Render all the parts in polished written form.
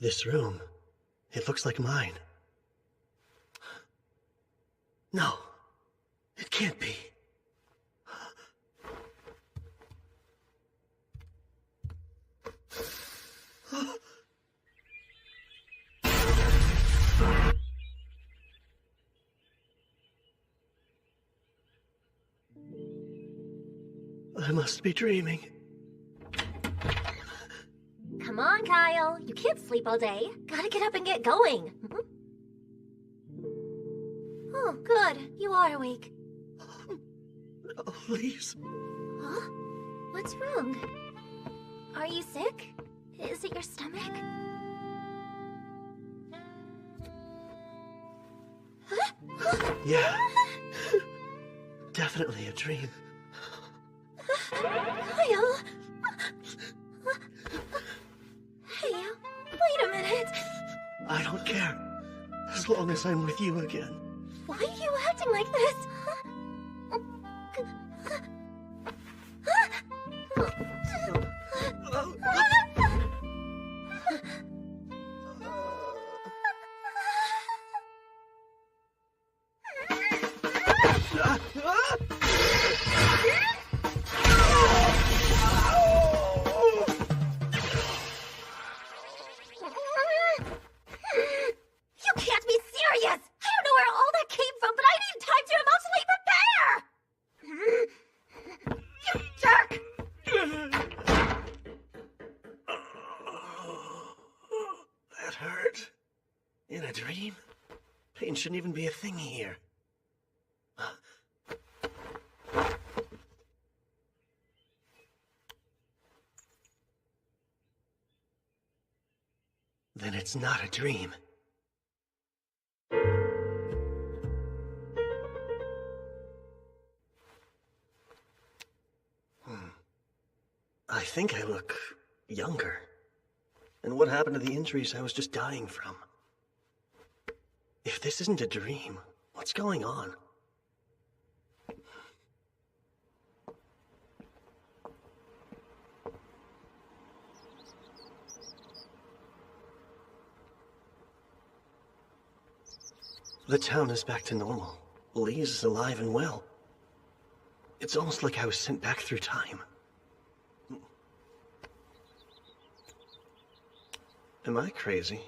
This room, it looks like mine. No, it can't be. I must be dreaming. Come on, Kyle. You can't sleep all day. Gotta get up and get going. Oh, good. You are awake. Oh, please. Huh? What's wrong? Are you sick? Is it your stomach? Yeah. Definitely a dream. Kyle! Hey, wait a minute. I don't care. As long as I'm with you again. Why are you acting like this? You can't be serious! I don't know where all that came from, but I need time to emotionally prepare! You jerk! That hurt. In a dream? Pain shouldn't even be a thing here. Then it's not a dream. I think I look younger. And what happened to the injuries I was just dying from? If this isn't a dream, what's going on? The town is back to normal. Lise is alive and well. It's almost like I was sent back through time. Am I crazy?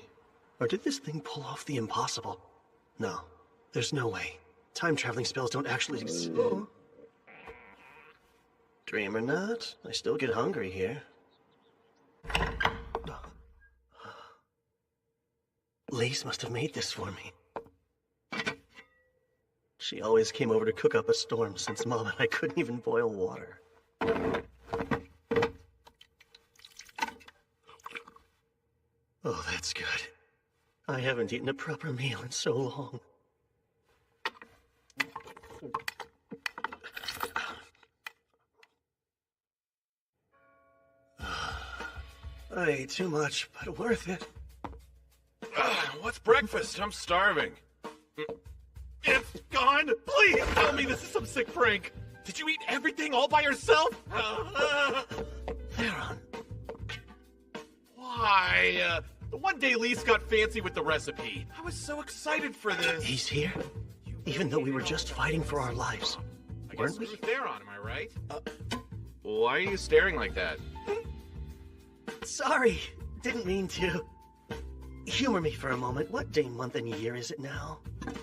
Or did this thing pull off the impossible? No, there's no way. Time-traveling spells don't actually exist. Dream or not, I still get hungry here. Lise must have made this for me. She always came over to cook up a storm since Mom and I couldn't even boil water. Oh, that's good. I haven't eaten a proper meal in so long. I ate too much, but worth it. What's breakfast? I'm starving. It's gone! Please tell me this is some sick prank! Did you eat everything all by yourself? Theron. Why? The one day Lise got fancy with the recipe. I was so excited for this. He's here? Even though we were just fighting for our lives. I Weren't guess we? screw Theron, am I right? Why are you staring like that? Sorry, didn't mean to. Humor me for a moment. What day, month, and year is it now?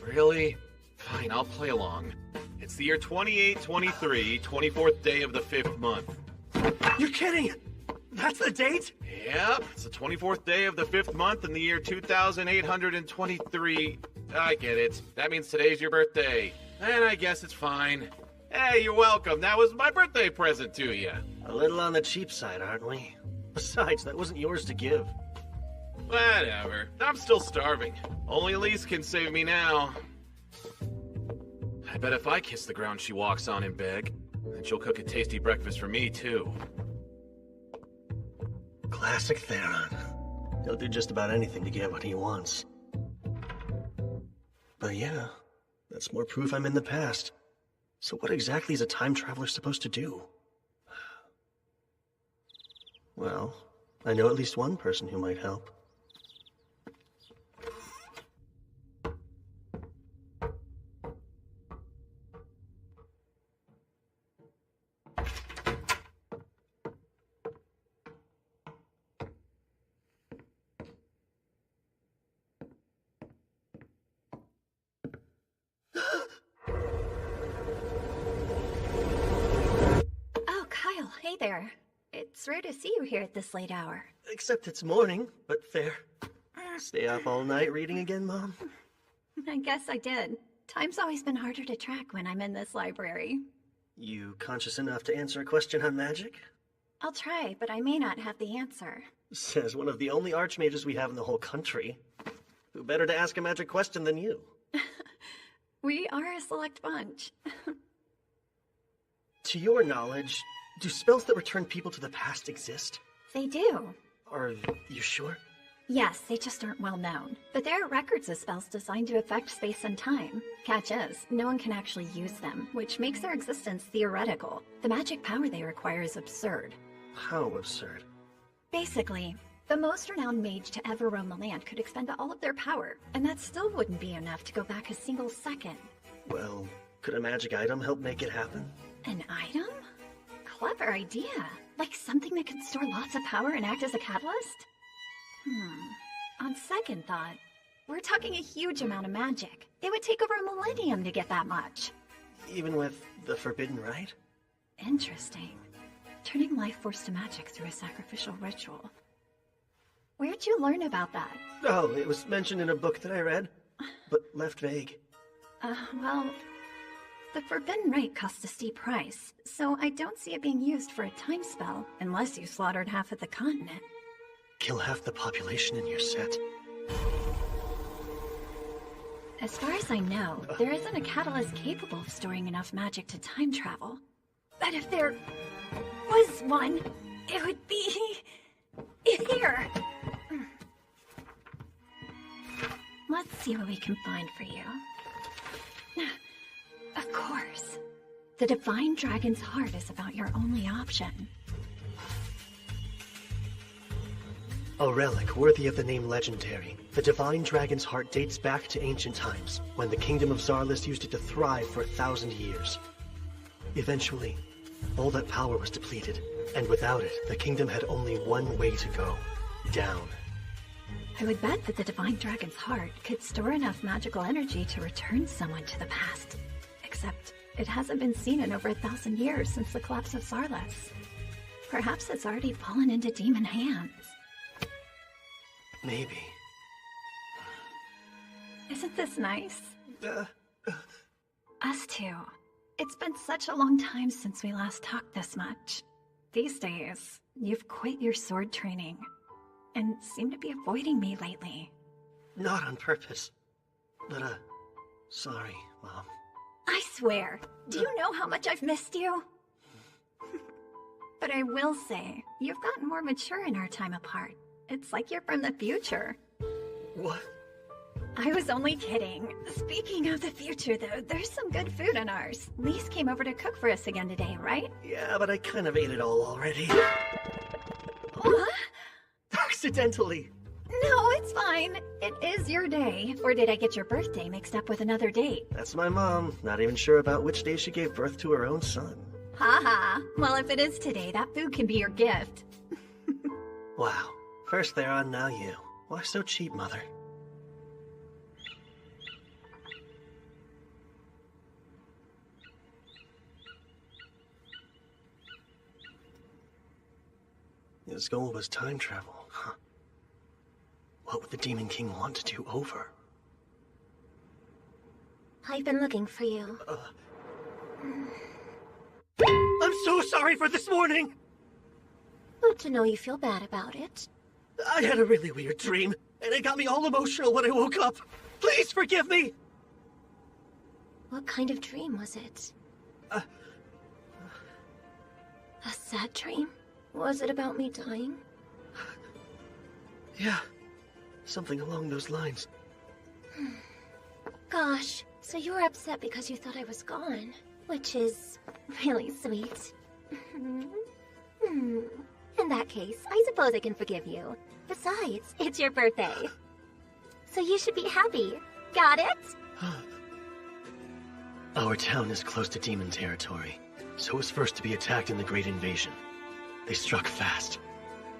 Really? Fine, I'll play along. It's the year 2823, 24th day of the 5th month. You're kidding! That's the date? Yep, it's the 24th day of the 5th month in the year 2823. I get it. That means today's your birthday. And I guess it's fine. Hey, you're welcome. That was my birthday present to you. A little on the cheap side, aren't we? Besides, that wasn't yours to give. Whatever. I'm still starving. Only Lise can save me now. I bet if I kiss the ground she walks on and beg, then she'll cook a tasty breakfast for me, too. Classic Theron. He'll do just about anything to get what he wants. But yeah, that's more proof I'm in the past. So what exactly is a time traveler supposed to do? Well, I know at least one person who might help. Hey there. It's rare to see you here at this late hour. Except it's morning, but fair. Stay up all night reading again, Mom? I guess I did. Time's always been harder to track when I'm in this library. You conscious enough to answer a question on magic? I'll try, but I may not have the answer. Says one of the only archmages we have in the whole country. Who better to ask a magic question than you? We are a select bunch. To your knowledge, do spells that return people to the past exist? They do. Are you sure? Yes, they just aren't well known. But there are records of spells designed to affect space and time. Catch is, no one can actually use them, which makes their existence theoretical. The magic power they require is absurd. How absurd? Basically, the most renowned mage to ever roam the land could expend all of their power, and that still wouldn't be enough to go back a single second. Well, could a magic item help make it happen? An item? Clever idea. Like something that can store lots of power and act as a catalyst? On second thought, we're talking a huge amount of magic. It would take over a millennium to get that much. Even with the forbidden rite? Interesting. Turning life force to magic through a sacrificial ritual. Where'd you learn about that? Oh, it was mentioned in a book that I read, but left vague. Well, the forbidden rite costs a steep price, so I don't see it being used for a time spell unless you slaughtered half of the continent. Kill half the population in your set. As far as I know, there isn't a catalyst capable of storing enough magic to time travel. But if there was one, it would be here. Let's see what we can find for you. Of course. The Divine Dragon's Heart is about your only option. A relic worthy of the name legendary. The Divine Dragon's Heart dates back to ancient times, when the Kingdom of Zarlis used it to thrive for 1,000 years. Eventually, all that power was depleted, and without it, the kingdom had only one way to go. Down. I would bet that the Divine Dragon's Heart could store enough magical energy to return someone to the past. Except, it hasn't been seen in over 1,000 years since the collapse of Zarlis. Perhaps it's already fallen into demon hands. Maybe. Isn't this nice? Us too. It's been such a long time since we last talked this much. These days, you've quit your sword training, and seem to be avoiding me lately. Not on purpose. But, sorry, Mom. I swear, do you know how much I've missed you? But I will say, you've gotten more mature in our time apart. It's like you're from the future. What? I was only kidding. Speaking of the future, though, there's some good food on ours. Lise came over to cook for us again today, right? Yeah, but I kind of ate it all already. What? Accidentally. No, it's fine. It is your day. Or did I get your birthday mixed up with another date? That's my mom. Not even sure about which day she gave birth to her own son. Haha. Well, if it is today, that food can be your gift. Wow. First they're on, now you. Why so cheap, Mother? His goal was time travel, huh? What would the Demon King want to do over? I've been looking for you. I'm so sorry for this morning! Good to know you feel bad about it. I had a really weird dream, and it got me all emotional when I woke up. Please forgive me! What kind of dream was it? A sad dream? Was it about me dying? Yeah, something along those lines. Gosh, so you were upset because you thought I was gone, which is really sweet. In that case, I suppose I can forgive you. Besides, it's your birthday. So you should be happy. Got it? Our town is close to demon territory, so it was first to be attacked in the Great Invasion. They struck fast,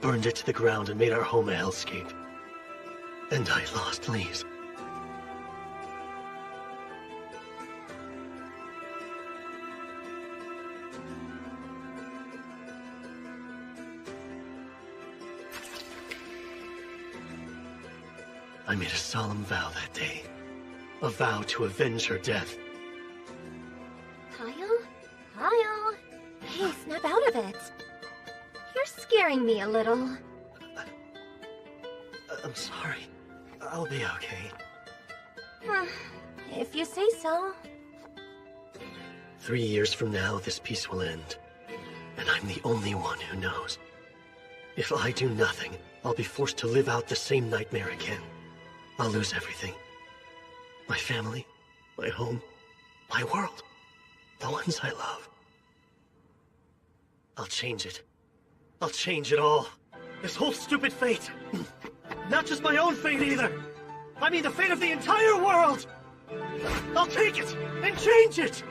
burned it to the ground, and made our home a hellscape. And I lost Lise. I made a solemn vow that day. A vow to avenge her death. Kyle? Kyle? Hey, snap out of it. You're scaring me a little. I'm sorry. I'll be okay. If you say so. 3 years from now, this peace will end. And I'm the only one who knows. If I do nothing, I'll be forced to live out the same nightmare again. I'll lose everything. My family, my home, my world. The ones I love. I'll change it. I'll change it all. This whole stupid fate. Not just my own fate either. I mean the fate of the entire world. I'll take it and change it.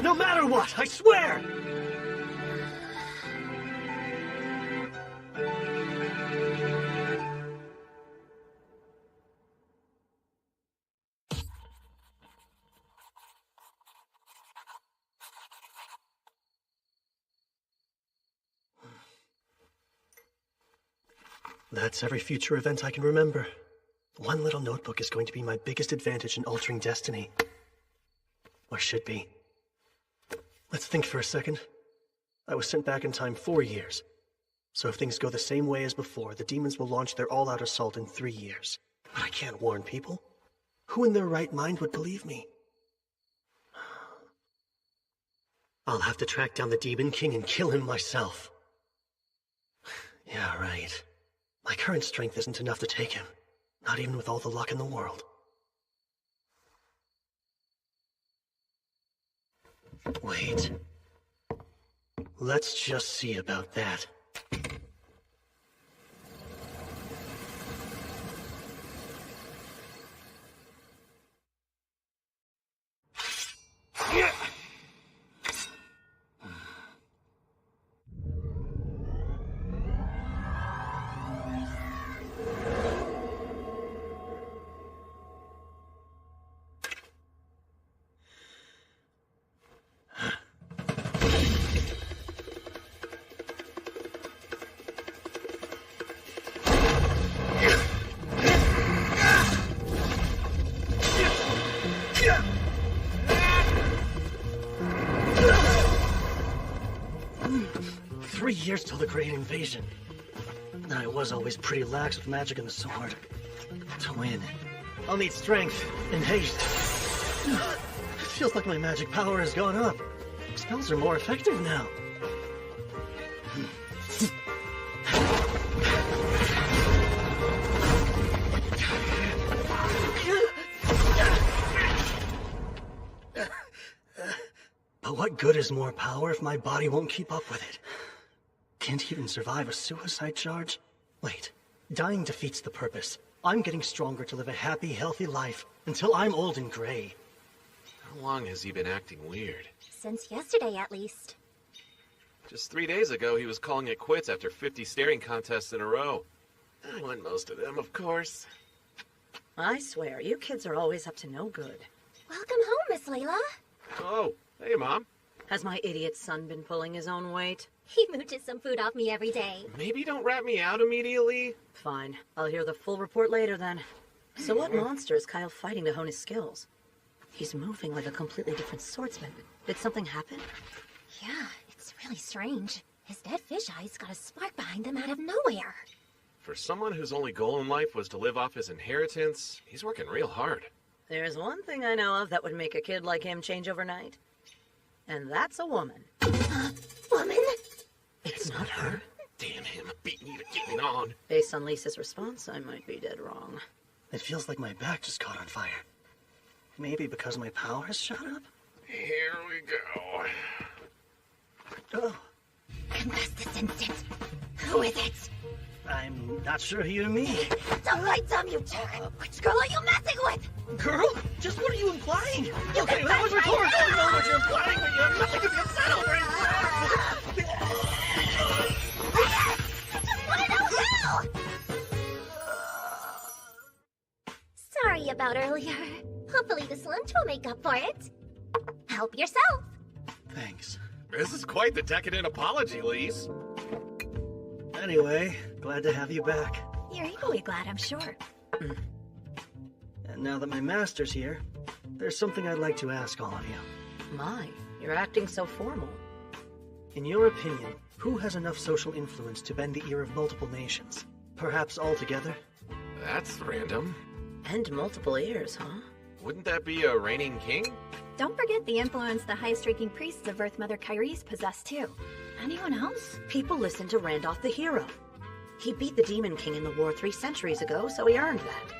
No matter what, I swear! That's every future event I can remember. One little notebook is going to be my biggest advantage in altering destiny. Or should be. Let's think for a second. I was sent back in time 4 years. So if things go the same way as before, the demons will launch their all-out assault in 3 years. But I can't warn people. Who in their right mind would believe me? I'll have to track down the Demon King and kill him myself. Yeah, right. My current strength isn't enough to take him. Not even with all the luck in the world. Wait. Let's just see about that. Years till the Great Invasion. I was always pretty lax with magic and the sword. To win, I'll need strength and haste. It feels like my magic power has gone up. Spells are more effective now. But what good is more power if my body won't keep up with it? Can't even survive a suicide charge? Wait, dying defeats the purpose. I'm getting stronger to live a happy, healthy life until I'm old and gray. How long has he been acting weird? Since yesterday, at least. Just 3 days ago, he was calling it quits after 50 staring contests in a row. I won most of them, of course. I swear, you kids are always up to no good. Welcome home, Miss Layla. Oh, hey, Mom. Has my idiot son been pulling his own weight? He mooches some food off me every day. Maybe don't rat me out immediately? Fine. I'll hear the full report later then. So what monster is Kyle fighting to hone his skills? He's moving like a completely different swordsman. Did something happen? Yeah, it's really strange. His dead fish eyes got a spark behind them out of nowhere. For someone whose only goal in life was to live off his inheritance, he's working real hard. There's one thing I know of that would make a kid like him change overnight. And that's a woman. Woman? It's not her. Damn him, beat me to get it on. Based on Lisa's response, I might be dead wrong. It feels like my back just caught on fire. Maybe because my power has shot up? Here we go. Oh, Confess this instant. Who is it? I'm not sure who you mean. Don't lie, dumb, you jerk. Which girl are you messing with? Girl? Just what are you implying? You Okay, can that was fight rhetorical. right I know what you're implying, but you have nothing to be upset over. Just want to know how! Sorry about earlier. Hopefully this lunch will make up for it. Help yourself. Thanks. This is quite the decadent apology, Lise. Anyway, glad to have you back. You're equally glad, I'm sure. And now that my master's here, there's something I'd like to ask all of you. My, you're acting so formal. In your opinion, who has enough social influence to bend the ear of multiple nations? Perhaps all together? That's random. And multiple ears, huh? Wouldn't that be a reigning king? Don't forget the influence the high-streaking priests of Earth Mother Kyrie's possess too. Anyone else? People listen to Randolph the hero. He beat the Demon King in the war 3 centuries ago, so he earned that.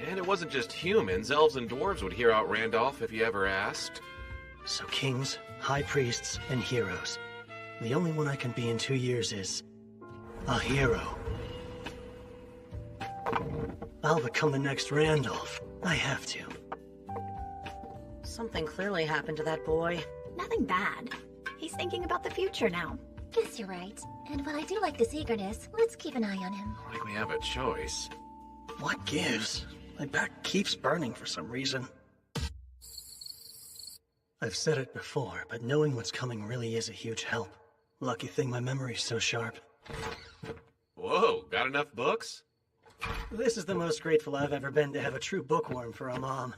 And it wasn't just humans. Elves and dwarves would hear out Randolph if he ever asked. So kings, high priests, and heroes. The only one I can be in 2 years is... a hero. I'll become the next Randolph. I have to. Something clearly happened to that boy. Nothing bad. He's thinking about the future now. Guess you're right. And while I do like this eagerness, let's keep an eye on him. Like we have a choice. What gives? My back keeps burning for some reason. I've said it before, but knowing what's coming really is a huge help. Lucky thing my memory's so sharp. Whoa, got enough books? This is the most grateful I've ever been to have a true bookworm for a mom.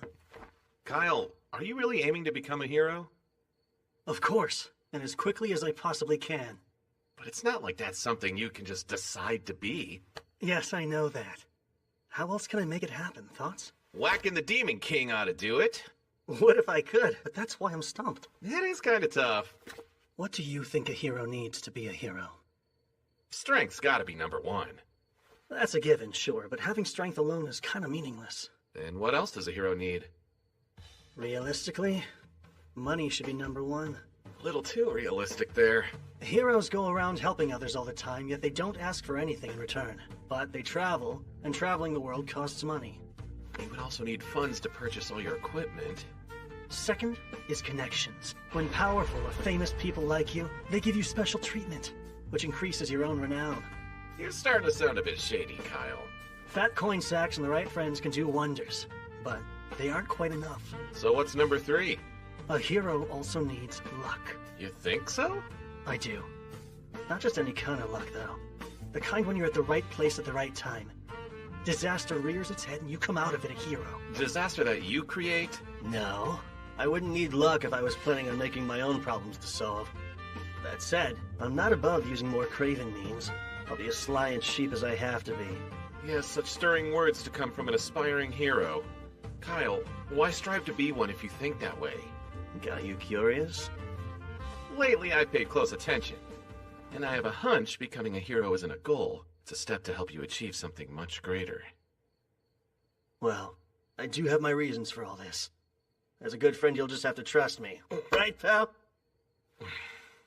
Kyle, are you really aiming to become a hero? Of course, and as quickly as I possibly can. But it's not like that's something you can just decide to be. Yes, I know that. How else can I make it happen? Thoughts? Whacking the Demon King ought to do it. What if I could? But that's why I'm stumped. That is kind of tough. What do you think a hero needs to be a hero? Strength's gotta be number one. That's a given, sure, but having strength alone is kind of meaningless. Then what else does a hero need? Realistically, money should be number one. A little too realistic there. Heroes go around helping others all the time, yet they don't ask for anything in return. But they travel, and traveling the world costs money. You would also need funds to purchase all your equipment. Second is connections. When powerful or famous people like you, they give you special treatment, which increases your own renown. You're starting to sound a bit shady, Kyle. Fat coin sacks and the right friends can do wonders, but they aren't quite enough. So what's number 3? A hero also needs luck. You think so? I do. Not just any kind of luck, though. The kind when you're at the right place at the right time. Disaster rears its head and you come out of it a hero. Disaster that you create? No. I wouldn't need luck if I was planning on making my own problems to solve. That said, I'm not above using more craven means. I'll be as sly and sheep as I have to be. Yes, such stirring words to come from an aspiring hero. Kyle, why strive to be one if you think that way? Got you curious? Lately, I've paid close attention. And I have a hunch becoming a hero isn't a goal. It's a step to help you achieve something much greater. Well, I do have my reasons for all this. As a good friend, you'll just have to trust me. Right, pal?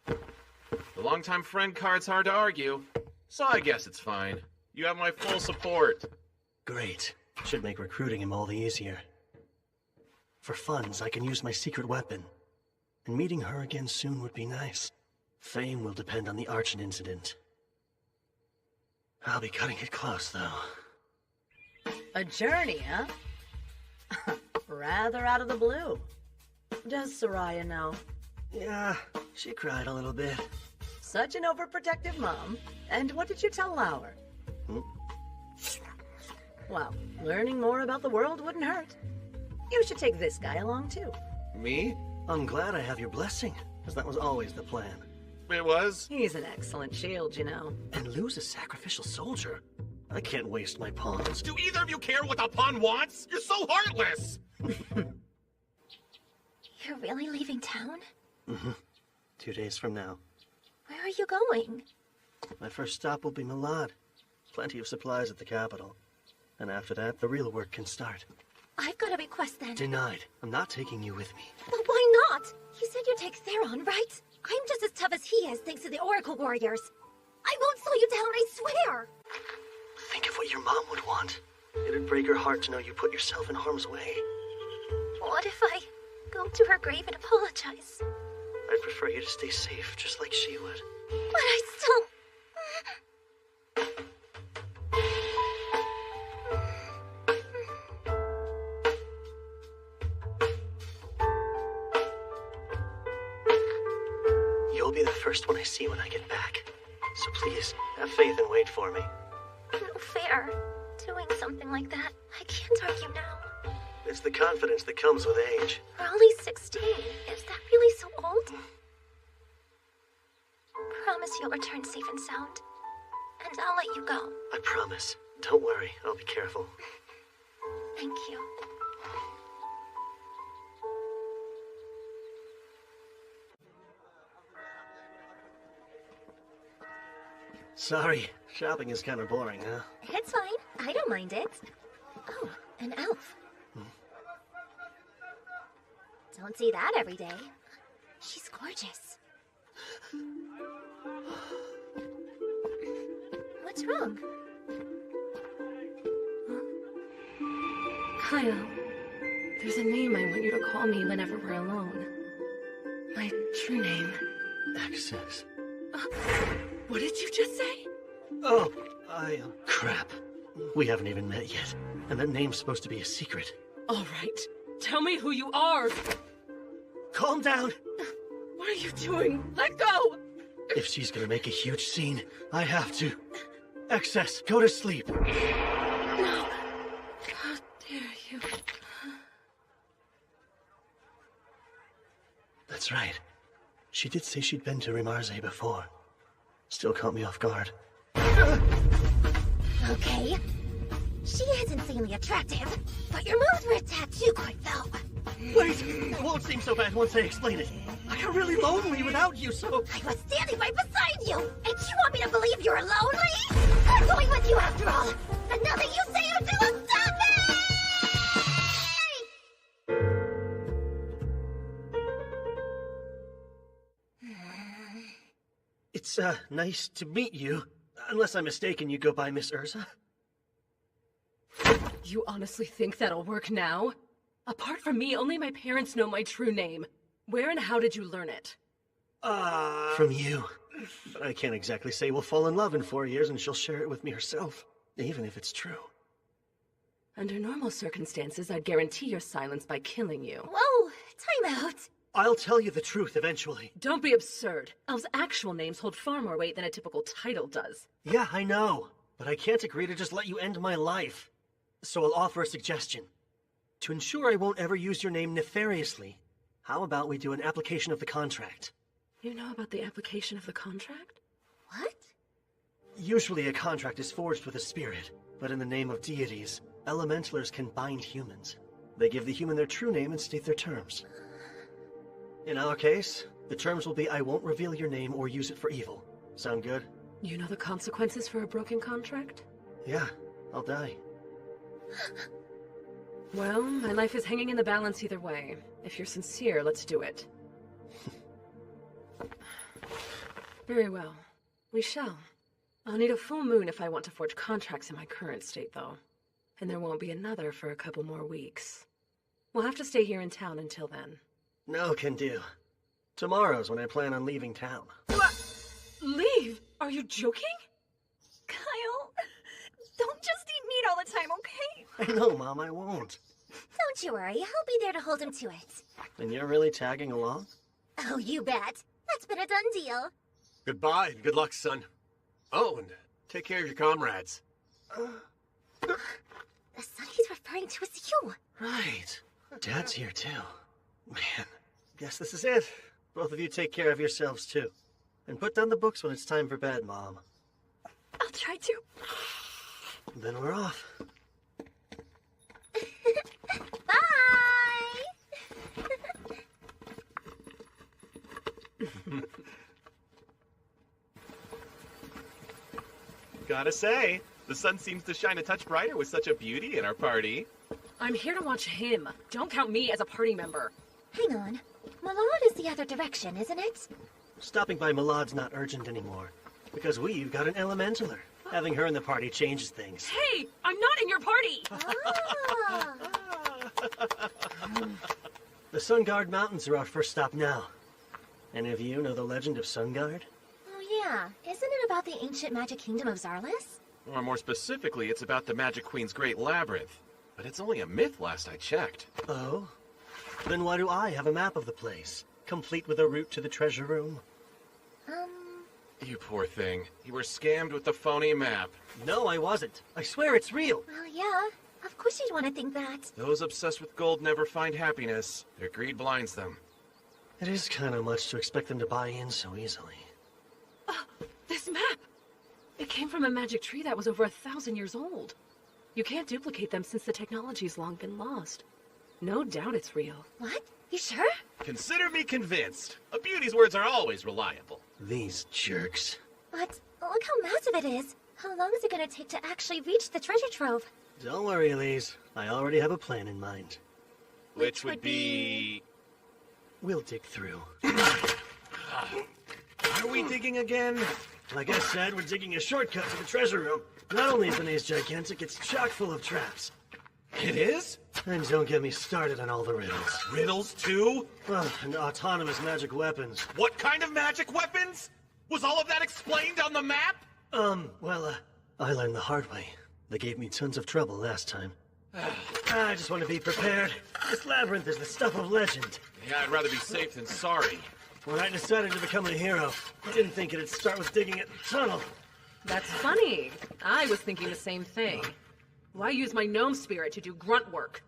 The longtime friend card's hard to argue, so I guess it's fine. You have my full support. Great. Should make recruiting him all the easier. For funds, I can use my secret weapon. And meeting her again soon would be nice. Fame will depend on the Archon incident. I'll be cutting it close, though. A journey, huh? Rather out of the blue. Does Soraya know? Yeah, she cried a little bit. Such an overprotective mom. And what did you tell Lauer? Well, learning more about the world wouldn't hurt. You should take this guy along, too. Me? I'm glad I have your blessing, as that was always the plan. It was? He's an excellent shield, you know. And lose a sacrificial soldier? I can't waste my pawns. Do either of you care what the pawn wants? You're so heartless! You're really leaving town? Mm-hmm. 2 days from now. Where are you going? My first stop will be Malad. Plenty of supplies at the capital. And after that, the real work can start. I've got a request then. Denied. I'm not taking you with me. But why not? You said you'd take Theron, right? I'm just as tough as he is, thanks to the Oracle Warriors. I won't slow you down, I swear! Think of what your mom would want. It'd break her heart to know you put yourself in harm's way. What if I go to her grave and apologize? I'd prefer you to stay safe, just like she would. But I still... You'll be the first one I see when I get back. So please, have faith and wait for me. No fair. Doing something like that, I can't argue now. It's the confidence that comes with age. We're only 16. Is that really so old? Promise you'll return safe and sound. And I'll let you go. I promise. Don't worry, I'll be careful. Thank you. Sorry, shopping is kind of boring, huh? It's fine. I don't mind it. Oh, an elf. Don't see that every day. She's gorgeous. What's wrong? Kyle, there's a name I want you to call me whenever we're alone. My true name. Access. What did you just say? Oh, crap. We haven't even met yet. And that name's supposed to be a secret. All right, tell me who you are. Calm down! What are you doing? Let go! If she's gonna make a huge scene, I have to. Excess, go to sleep. No. How dare you? That's right. She did say she'd been to Rimarze before. Still caught me off guard. Okay. She is insanely attractive, but your moves were a tad too quick, though. Wait! It won't seem so bad once I explain it. I got really lonely without you, so... I was standing right beside you, and you want me to believe you're lonely? I'm going with you after all, and nothing you say or do will stop me! It's, nice to meet you. Unless I'm mistaken, you go by Miss Urza? You honestly think that'll work now? Apart from me, only my parents know my true name. Where and how did you learn it? From you. But I can't exactly say we'll fall in love in 4 years and she'll share it with me herself, even if it's true. Under normal circumstances, I'd guarantee your silence by killing you. Whoa, time out. I'll tell you the truth eventually. Don't be absurd. Elves' actual names hold far more weight than a typical title does. Yeah, I know. But I can't agree to just let you end my life. So I'll offer a suggestion. To ensure I won't ever use your name nefariously, how about we do an application of the contract? You know about the application of the contract? What? Usually a contract is forged with a spirit, but in the name of deities, elementalers can bind humans. They give the human their true name and state their terms. In our case, the terms will be I won't reveal your name or use it for evil. Sound good? You know the consequences for a broken contract? Yeah, I'll die. Well, my life is hanging in the balance either way. If you're sincere, let's do it. Very well. We shall. I'll need a full moon if I want to forge contracts in my current state, though. And there won't be another for a couple more weeks. We'll have to stay here in town until then. No can do. Tomorrow's when I plan on leaving town. What? Leave? Are you joking? Kyle, don't just eat meat all the time, okay? I know, Mom, I won't. Don't you worry, I'll be there to hold him to it. And you're really tagging along? Oh, you bet. That's been a done deal. Goodbye and good luck, son. Oh, and take care of your comrades. The son he's referring to is you. Right. Dad's here, too. Man, guess this is it. Both of you take care of yourselves, too. And put down the books when it's time for bed, Mom. I'll try to. Then we're off. Bye! Gotta say, the sun seems to shine a touch brighter with such a beauty in our party. I'm here to watch him. Don't count me as a party member. Hang on. Malad is the other direction, isn't it? Stopping by Malad's not urgent anymore. Because we've got an elementaler. Having her in the party changes things. Hey, I'm not in your party! Ah. The Sunguard Mountains are our first stop now. Any of you know the legend of Sunguard? Oh yeah, isn't it about the ancient magic kingdom of Zarlis? Or more specifically, it's about the Magic Queen's Great Labyrinth. But it's only a myth last I checked. Oh? Then why do I have a map of the place, complete with a route to the treasure room? You poor thing. You were scammed with the phony map. No, I wasn't. I swear it's real. Well, yeah. Of course you'd want to think that. Those obsessed with gold never find happiness. Their greed blinds them. It is kind of much to expect them to buy in so easily. This map! It came from a magic tree that was over 1,000 years old. You can't duplicate them since the technology's long been lost. No doubt it's real. What? You sure? Consider me convinced. A beauty's words are always reliable. These jerks. But look how massive it is. How long is it gonna take to actually reach the treasure trove? Don't worry, Elise. I already have a plan in mind. Which would be... We'll dig through. Are we digging again? Like I said, we're digging a shortcut to the treasure room. Not only is the maze gigantic, it's chock full of traps. It is? And don't get me started on all the riddles. Riddles too? And autonomous magic weapons. What kind of magic weapons? Was all of that explained on the map? I learned the hard way. They gave me tons of trouble last time. I just want to be prepared. This labyrinth is the stuff of legend. Yeah, I'd rather be safe than sorry. When I decided to become a hero, I didn't think it'd start with digging a tunnel. That's funny. I was thinking the same thing. Why use my gnome spirit to do grunt work?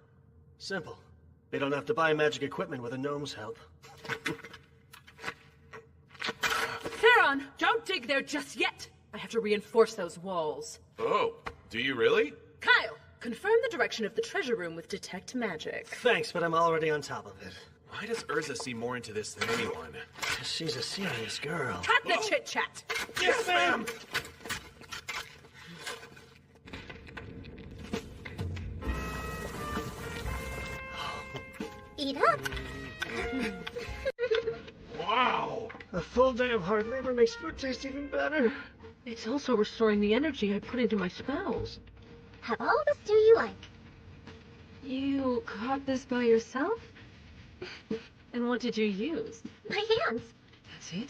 Simple. They don't have to buy magic equipment with a gnome's help. Theron, don't dig there just yet! I have to reinforce those walls. Oh, do you really? Kyle, confirm the direction of the treasure room with detect magic. Thanks, but I'm already on top of it. Why does Urza see more into this than anyone? She's a serious girl. Cut the chit-chat! Yes, ma'am! Eat up. Wow! A full day of hard labor makes food taste even better. It's also restoring the energy I put into my spells. Have all the stew you like. You caught this by yourself? And what did you use? My hands. That's it?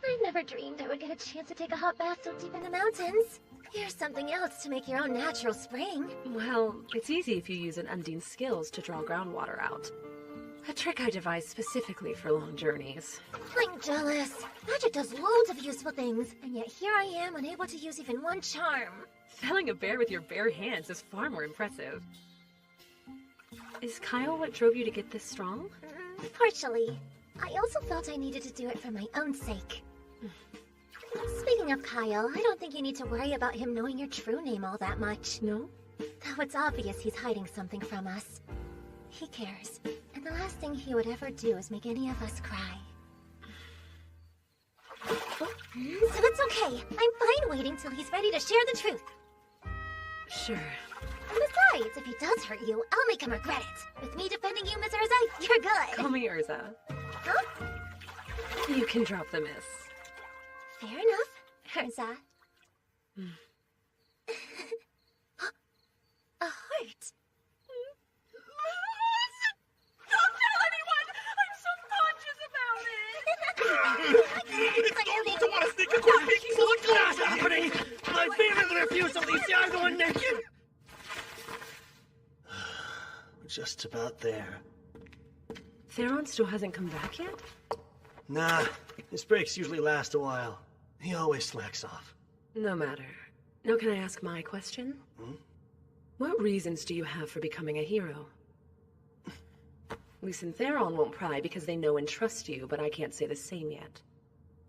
I never dreamed I would get a chance to take a hot bath so deep in the mountains. Here's something else to make your own natural spring. Well, it's easy if you use an Undine's skills to draw groundwater out. A trick I devised specifically for long journeys. I'm jealous. Magic does loads of useful things, and yet here I am unable to use even one charm. Felling a bear with your bare hands is far more impressive. Is Kyle what drove you to get this strong? Partially. I also felt I needed to do it for my own sake. Speaking of Kyle, I don't think you need to worry about him knowing your true name all that much. No? Though it's obvious he's hiding something from us. He cares, and the last thing he would ever do is make any of us cry. So it's okay. I'm fine waiting till he's ready to share the truth. Sure. Besides, if he does hurt you, I'll make him regret it. With me defending you, Miss Urza, you're good. Call me Urza. Huh? You can drop the miss. Fair enough, Urza. A heart. Don't tell anyone! I'm so conscious about it! It's normal to want to sneak a quick peek into the What's happening? My favorite refusal leaves the eye going naked. We're just about there. Theron still hasn't come back yet? Nah, his breaks usually last a while. He always slacks off. No matter. Now can I ask my question? What reasons do you have for becoming a hero? Lys and Theron won't pry because they know and trust you, but I can't say the same yet.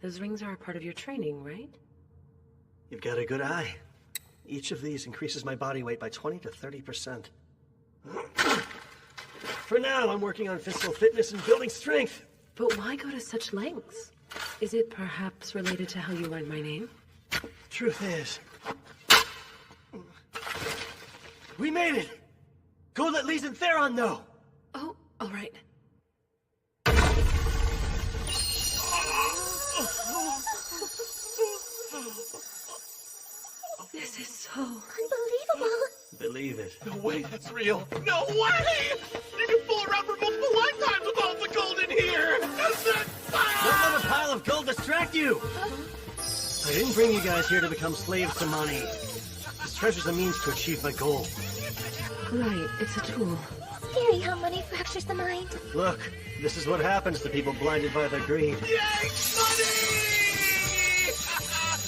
Those rings are a part of your training, right? You've got a good eye. Each of these increases my body weight by 20 to 30%. For now, I'm working on physical fitness and building strength. But why go to such lengths? Is it perhaps related to how you learned my name? Truth is, we made it! Go let Lys and Theron know! Oh, all right. This is so... Unbelievable. Believe it. No way, that's real. No way! You can fool around for multiple lifetimes with all the gold in here! Don't let a pile of gold distract you! I didn't bring you guys here to become slaves to money. This treasure's a means to achieve my goal. Right, it's a tool. Scary how money fractures the mind. Look, this is what happens to people blinded by their greed. Yay! Money!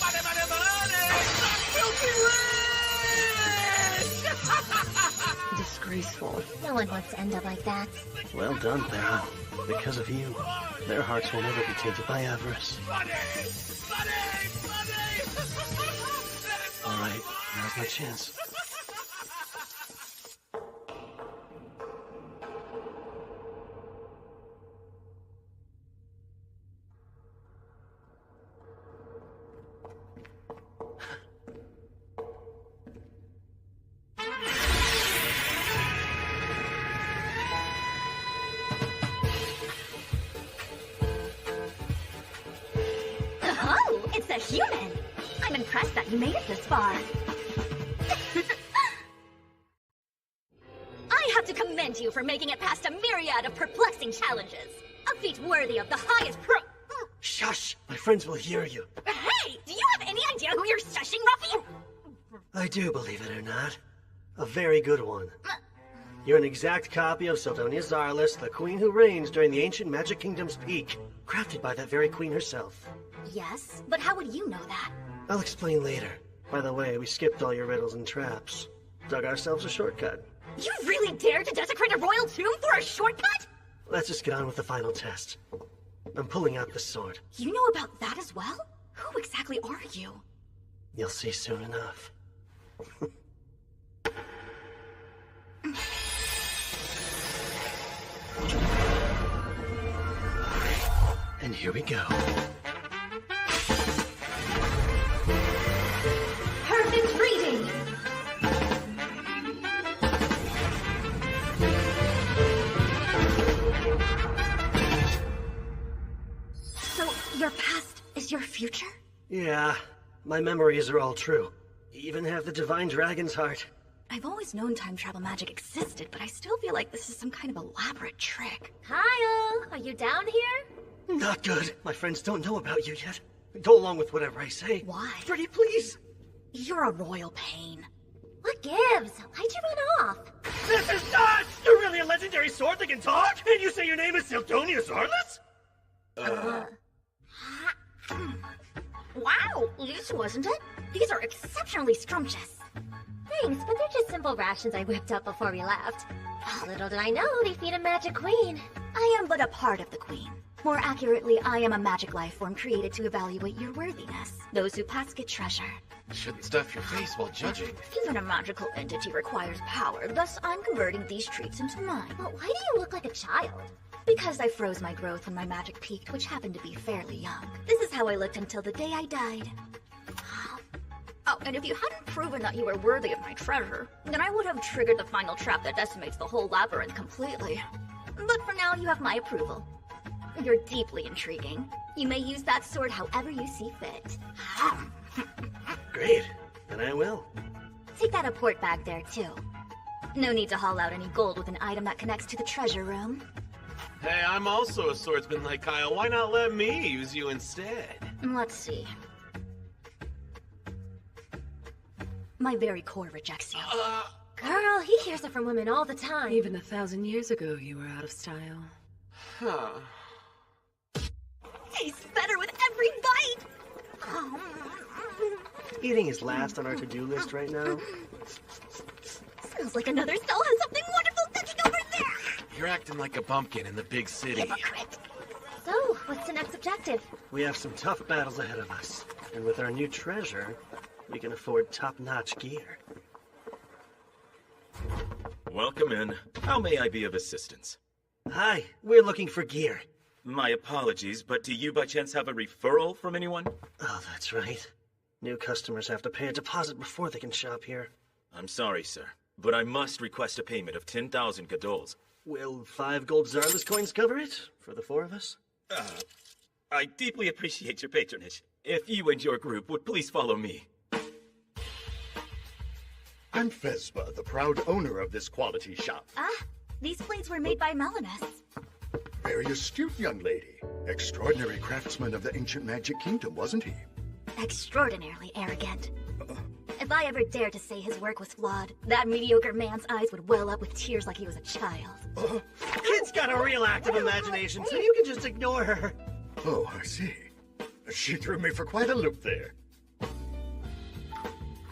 Money, money, money! Not filthy disgraceful. No one wants to end up like that. Well done, Barrow. Because of you, their hearts will never be tainted by avarice. All right, now's my chance. Oh, it's a human! I'm impressed that you made it this far. I have to commend you for making it past a myriad of perplexing challenges. A feat worthy of the highest Shush! My friends will hear you. Hey! Do you have any idea who you're shushing, Ruffy? I do, believe it or not. A very good one. You're an exact copy of Sildonia Zarlis, the queen who reigns during the ancient Magic Kingdom's peak, crafted by that very queen herself. Yes, but how would you know that? I'll explain later. By the way, we skipped all your riddles and traps. Dug ourselves a shortcut. You really dared to desecrate a royal tomb for a shortcut? Let's just get on with the final test. I'm pulling out the sword. You know about that as well? Who exactly are you? You'll see soon enough. And here we go. Perfect reading! So, your past is your future? Yeah, my memories are all true. Even have the Divine Dragon's heart. I've always known time travel magic existed, but I still feel like this is some kind of elaborate trick. Kyle, are you down here? Not good. My friends don't know about you yet. Go along with whatever I say. Why? Pretty please. You're a royal pain. What gives? Why'd you run off? This is nuts! You're really a legendary sword that can talk? And you say your name is Sildonia Zarlis? Wow, this wasn't it? These are exceptionally scrumptious. Thanks, but they're just simple rations I whipped up before we left. Little did I know they feed a magic queen. I am but a part of the queen. More accurately, I am a magic life form created to evaluate your worthiness. Those who pass get treasure. Shouldn't stuff your face while judging. Even a magical entity requires power, thus I'm converting these treats into mine. But why do you look like a child? Because I froze my growth when my magic peaked, which happened to be fairly young. This is how I looked until the day I died. Oh, and if you hadn't proven that you were worthy of my treasure, then I would have triggered the final trap that decimates the whole labyrinth completely. But for now, you have my approval. You're deeply intriguing. You may use that sword however you see fit. Great. Then I will. Take that apport bag there, too. No need to haul out any gold with an item that connects to the treasure room. Hey, I'm also a swordsman like Kyle. Why not let me use you instead? Let's see. My very core rejects you. Girl, he hears it from women all the time. Even 1,000 years ago, you were out of style. Huh. Tastes better with every bite! Eating is last on our to-do list right now. Smells like another cell has something wonderful cooking over there! You're acting like a bumpkin in the big city. Hypocrite. So, what's the next objective? We have some tough battles ahead of us. And with our new treasure, we can afford top-notch gear. Welcome in. How may I be of assistance? Hi, we're looking for gear. My apologies, but do you by chance have a referral from anyone? Oh, that's right. New customers have to pay a deposit before they can shop here. I'm sorry, sir, but I must request a payment of 10,000 gadols. Will 5 gold Zarlis coins cover it? For the 4 of us? I deeply appreciate your patronage. If you and your group would please follow me. I'm Fespa, the proud owner of this quality shop. These plates were made by Melanus. Very astute young lady. Extraordinary craftsman of the ancient Magic Kingdom, wasn't he? Extraordinarily arrogant. If I ever dared to say his work was flawed, that mediocre man's eyes would well up with tears like he was a child. Kid's got a real active imagination, so you can just ignore her. Oh, I see. She threw me for quite a loop there.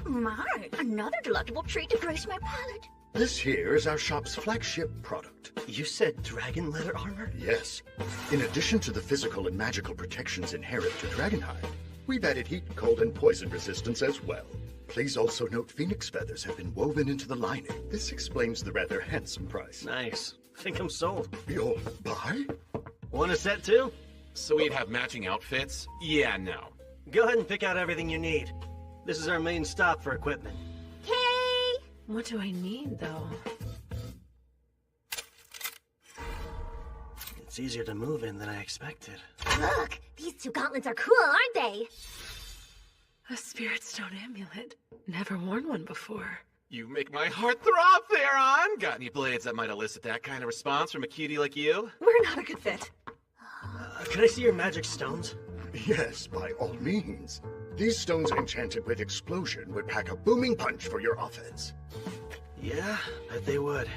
My, another delectable treat to grace my palate. This here is our shop's flagship product. You said dragon leather armor? Yes. In addition to the physical and magical protections inherent to Dragonhide, we've added heat, cold, and poison resistance as well. Please also note phoenix feathers have been woven into the lining. This explains the rather handsome price. Nice. Think I'm sold. You'll buy? Want a set too? So we'd have matching outfits? Yeah, no. Go ahead and pick out everything you need. This is our main stop for equipment. Okay. What do I need, though? It's easier to move in than I expected. Look, these two gauntlets are cool, aren't they? A spirit stone amulet. Never worn one before. You make my heart throb, Theron! Got any blades that might elicit that kind of response from a cutie like you? We're not a good fit. Can I see your magic stones? Yes, by all means. These stones enchanted with explosion would pack a booming punch for your offense. Yeah, bet they would.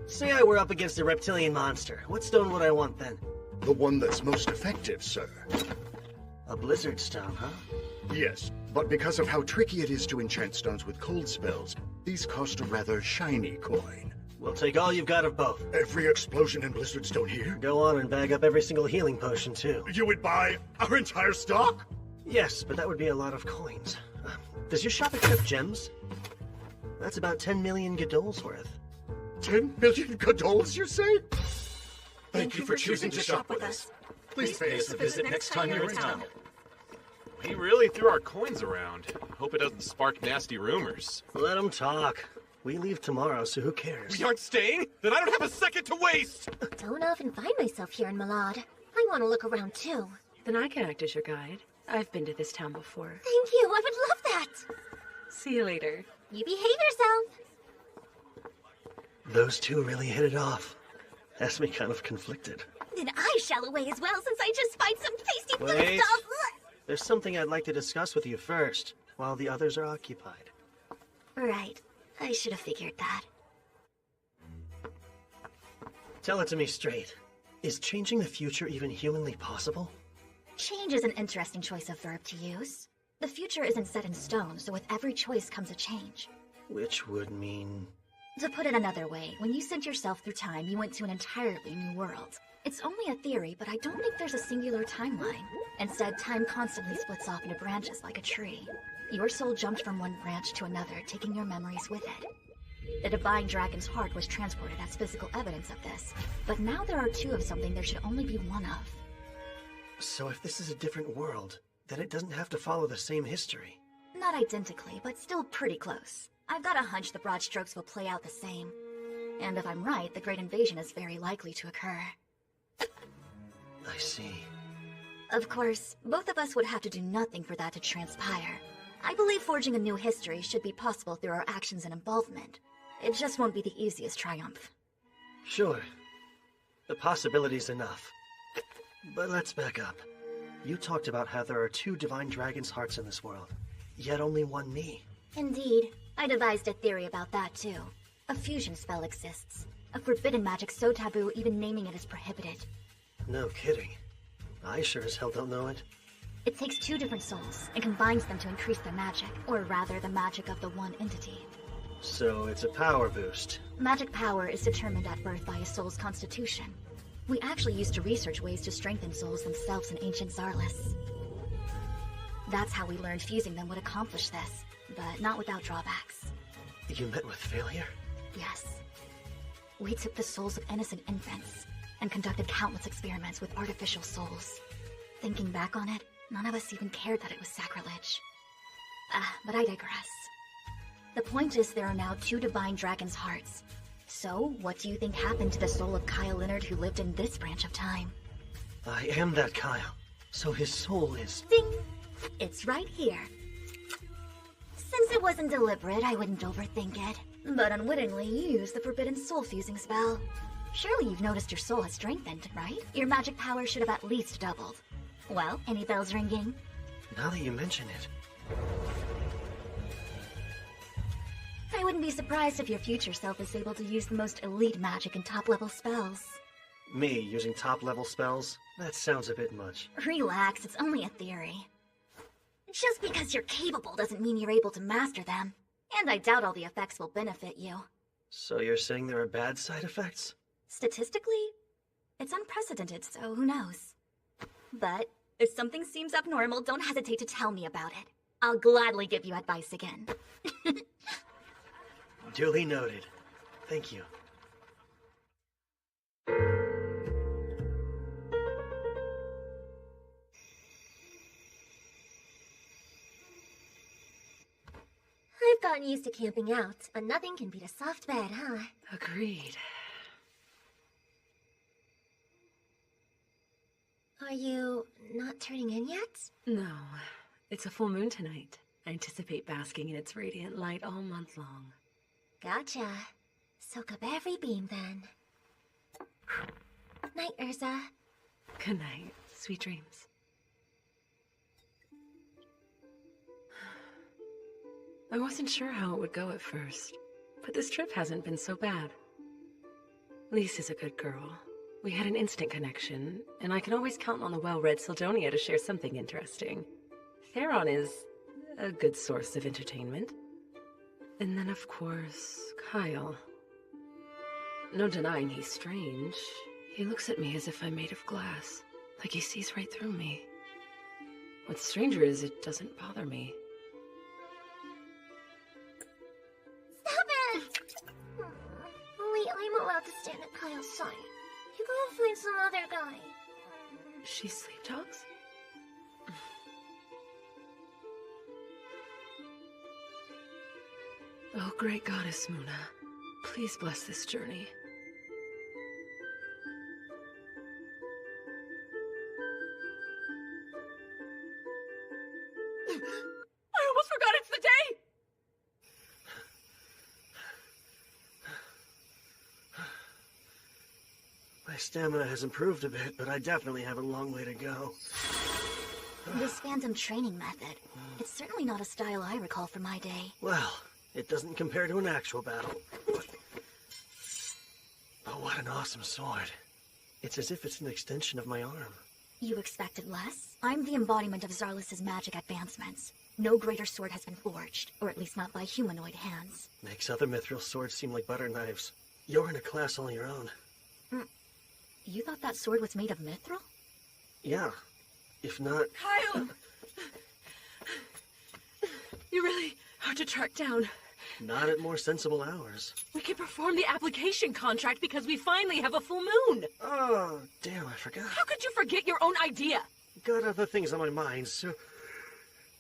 Say I were up against a reptilian monster. What stone would I want then? The one that's most effective, sir. A blizzard stone, huh? Yes, but because of how tricky it is to enchant stones with cold spells, these cost a rather shiny coin. We'll take all you've got of both. Every explosion and blizzard stone here? Go on and bag up every single healing potion, too. You would buy our entire stock? Yes, but that would be a lot of coins. Does your shop accept gems? That's about 10 million Godol's worth. 10 million Godols, you say? Thank you for choosing to shop with us. Please pay us a visit next time you're in town. He really threw our coins around. Hope it doesn't spark nasty rumors. Let him talk. We leave tomorrow, so who cares? We aren't staying? Then I don't have a second to waste! Don't often find myself here in Malad. I want to look around too. Then I can act as your guide. I've been to this town before. Thank you, I would love that. See you later. You behave yourself. Those two really hit it off. Has me kind of conflicted. Then I shall away as well since I just spied some tasty food Wait. stuff. There's something I'd like to discuss with you first, while the others are occupied. Right. I should have figured that. Tell it to me straight. Is changing the future even humanly possible? Change is an interesting choice of verb to use. The future isn't set in stone, so with every choice comes a change. Which would mean... To put it another way, when you sent yourself through time, you went to an entirely new world. It's only a theory, but I don't think there's a singular timeline. Instead, time constantly splits off into branches like a tree. Your soul jumped from one branch to another, taking your memories with it. The Divine Dragon's heart was transported as physical evidence of this, but now there are two of something there should only be one of. So if this is a different world, then it doesn't have to follow the same history. Not identically, but still pretty close. I've got a hunch the broad strokes will play out the same. And if I'm right, the Great Invasion is very likely to occur. I see. Of course, both of us would have to do nothing for that to transpire. I believe forging a new history should be possible through our actions and involvement. It just won't be the easiest triumph. Sure. The possibility's enough. But let's back up. You talked about how there are two Divine Dragon's hearts in this world, yet only one me. Indeed. I devised a theory about that too. A fusion spell exists. A forbidden magic so taboo even naming it is prohibited. No kidding. I sure as hell don't know it. It takes two different souls and combines them to increase their magic, or rather the magic of the one entity. So it's a power boost. Magic power is determined at birth by a soul's constitution. We actually used to research ways to strengthen souls themselves in ancient Zarlis. That's how we learned fusing them would accomplish this, but not without drawbacks. You met with failure? Yes. We took the souls of innocent infants and conducted countless experiments with artificial souls. Thinking back on it, none of us even cared that it was sacrilege. But I digress. The point is there are now two Divine Dragon's hearts. So, what do you think happened to the soul of Kyle Leonard who lived in this branch of time? I am that Kyle. So his soul is... Ding! It's right here. Since it wasn't deliberate, I wouldn't overthink it. But unwittingly, you used the forbidden soul fusing spell. Surely you've noticed your soul has strengthened, right? Your magic power should have at least doubled. Well, any bells ringing? Now that you mention it... I wouldn't be surprised if your future self is able to use the most elite magic and top-level spells. Me using top-level spells? That sounds a bit much. Relax, it's only a theory. Just because you're capable doesn't mean you're able to master them. And I doubt all the effects will benefit you. So you're saying there are bad side effects? Statistically, it's unprecedented, so who knows? But if something seems abnormal, don't hesitate to tell me about it. I'll gladly give you advice again. Duly noted. Thank you. I've gotten used to camping out, but nothing can beat a soft bed, huh? Agreed. Are you not turning in yet? No, it's a full moon tonight. I anticipate basking in its radiant light all month long. Gotcha. Soak up every beam, then. Night, Urza. Good night. Sweet dreams. I wasn't sure how it would go at first, but this trip hasn't been so bad. Lise is a good girl. We had an instant connection, and I can always count on the well-read Sildonia to share something interesting. Theron is a good source of entertainment. And then, of course, Kyle. No denying he's strange. He looks at me as if I'm made of glass, like he sees right through me. What's stranger is it doesn't bother me. Stop it! Only I'm allowed to stand at Kyle's side. You gotta find some other guy. She sleep talks? Oh, great goddess Muna, please bless this journey. I almost forgot it's the day! My stamina has improved a bit, but I definitely have a long way to go. This phantom training method. It's certainly not a style I recall from my day. Well, it doesn't compare to an actual battle. But what an awesome sword. It's as if it's an extension of my arm. You expected less? I'm the embodiment of Zarlis' magic advancements. No greater sword has been forged, or at least not by humanoid hands. Makes other mithril swords seem like butter knives. You're in a class all your own. You thought that sword was made of mithril? Yeah. If not... Kyle! You're really hard to track down. Not at more sensible hours. We can perform the application contract because we finally have a full moon. Oh, damn, I forgot. How could you forget your own idea? Got other things on my mind, so...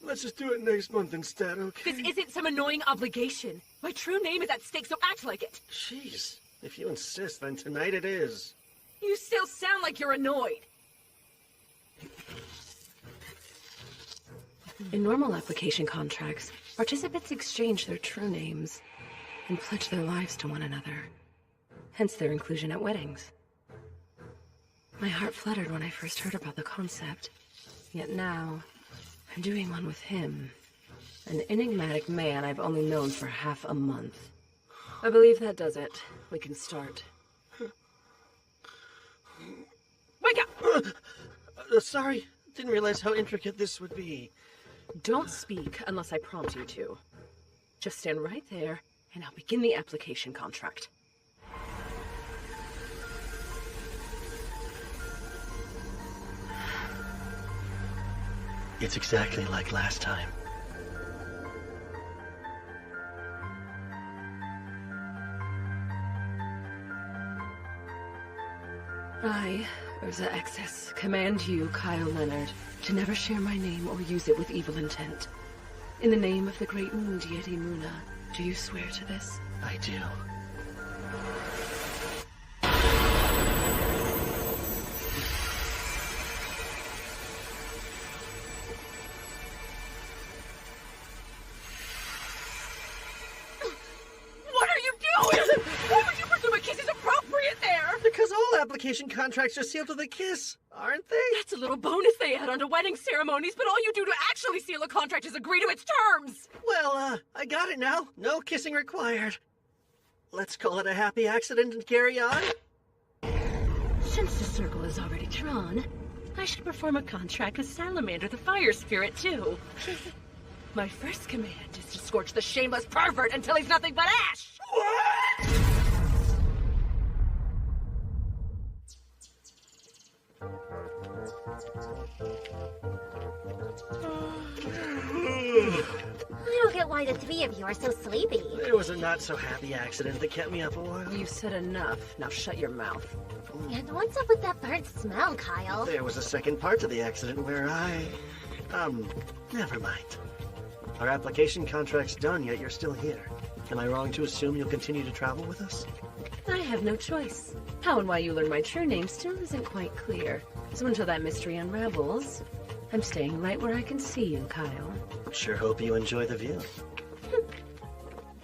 Let's just do it next month instead, okay? This isn't some annoying obligation. My true name is at stake, so act like it. Jeez. If you insist, then tonight it is. You still sound like you're annoyed. In normal application contracts, participants exchange their true names and pledge their lives to one another. Hence their inclusion at weddings. My heart fluttered when I first heard about the concept. Yet now, I'm doing one with him. An enigmatic man I've only known for half a month. I believe that does it. We can start. Wake up! Sorry. Didn't realize how intricate this would be. Don't speak unless I prompt you to. Just stand right there, and I'll begin the application contract. It's exactly like last time. I, Urza Exis, command you, Kyle Leonard, to never share my name or use it with evil intent. In the name of the great moon deity Muna, do you swear to this? I do. What are you doing? Why would you presume a kiss is appropriate there? Because all application contracts are sealed with a kiss, aren't they? That's a little bonus they add onto wedding ceremonies, but all you do to actually seal a contract is agree to its terms! Well, I got it now. No kissing required. Let's call it a happy accident and carry on. Since the circle is already drawn, I should perform a contract with Salamander the Fire Spirit, too. My first command is to scorch the shameless pervert until he's nothing but ash! What? the three of you are so sleepy. It was a not-so-happy accident that kept me up a while. You said enough. Now shut your mouth. And what's up with that burnt smell, Kyle? There was a second part to the accident where never mind. Our application contract's done, yet you're still here. Am I wrong to assume you'll continue to travel with us? I have no choice. How and why you learned my true name still isn't quite clear. So until that mystery unravels, I'm staying right where I can see you, Kyle. Sure hope you enjoy the view.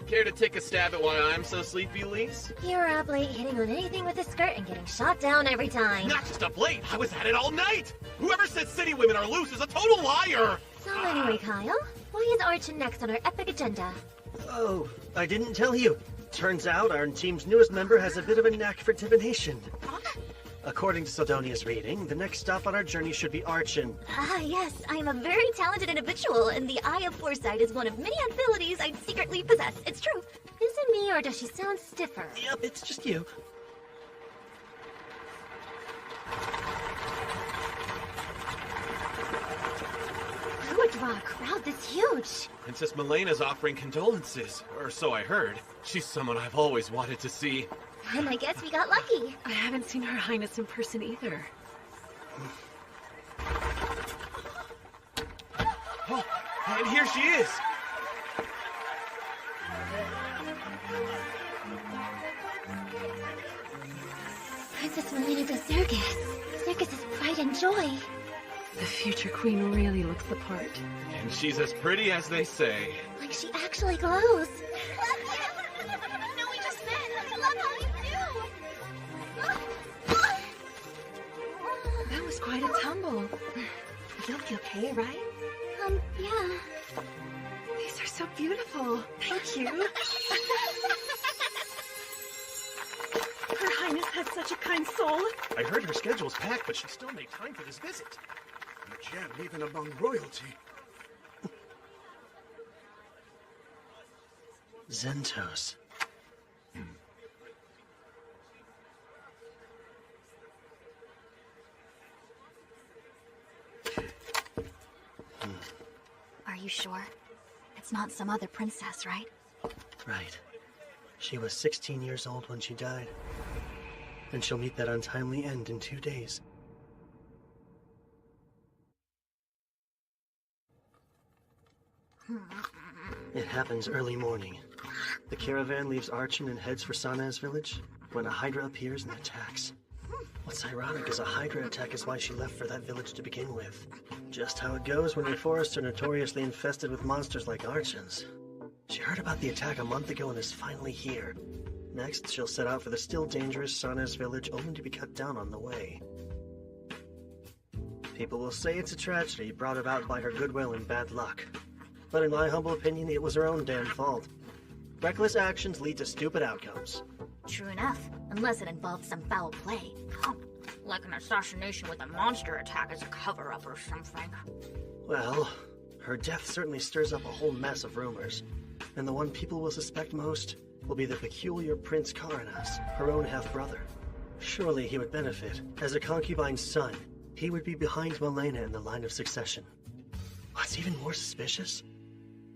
Care to take a stab at why I'm so sleepy, Lise? You're up late hitting on anything with a skirt and getting shot down every time. Not just up late, I was at it all night! Whoever said city women are loose is a total liar! So anyway, Kyle, why is Archon next on our epic agenda? Oh, I didn't tell you. Turns out our team's newest member has a bit of a knack for divination. According to Sildonia's reading, the next stop on our journey should be Archon. Ah, yes, I am a very talented individual, and the Eye of Foresight is one of many abilities I secretly possess. It's true. Is it me, or does she sound stiffer? Yep, it's just you. Who would draw a crowd this huge? Princess Milena's offering condolences, or so I heard. She's someone I've always wanted to see. And I guess we got lucky. I haven't seen Her Highness in person either. Oh, and here she is! Princess Milena de Zergus. Zergus' pride and joy. The future queen really looks the part. And she's as pretty as they say. Like she actually glows. No, we just met. I love how you do. That was quite a tumble. You'll be okay, right? Yeah. These are so beautiful. Thank you. Her Highness has such a kind soul. I heard her schedule's packed, but she still made time for this visit. A gem even among royalty. Zentos. Are you sure? It's not some other princess, right? Right. She was 16 years old when she died. And she'll meet that untimely end in 2 days. It happens early morning. The caravan leaves Archon and heads for Sana's village when a Hydra appears and attacks. What's ironic is a Hydra attack is why she left for that village to begin with. Just how it goes when your forests are notoriously infested with monsters like Archons. She heard about the attack a month ago and is finally here. Next, she'll set out for the still dangerous Sana's village, only to be cut down on the way. People will say it's a tragedy brought about by her goodwill and bad luck. But in my humble opinion, it was her own damn fault. Reckless actions lead to stupid outcomes. True enough, unless it involved some foul play. Like an assassination with a monster attack as a cover-up or something. Well, her death certainly stirs up a whole mess of rumors. And the one people will suspect most will be the peculiar Prince Karanas, her own half-brother. Surely he would benefit. As a concubine's son, he would be behind Milena in the line of succession. What's even more suspicious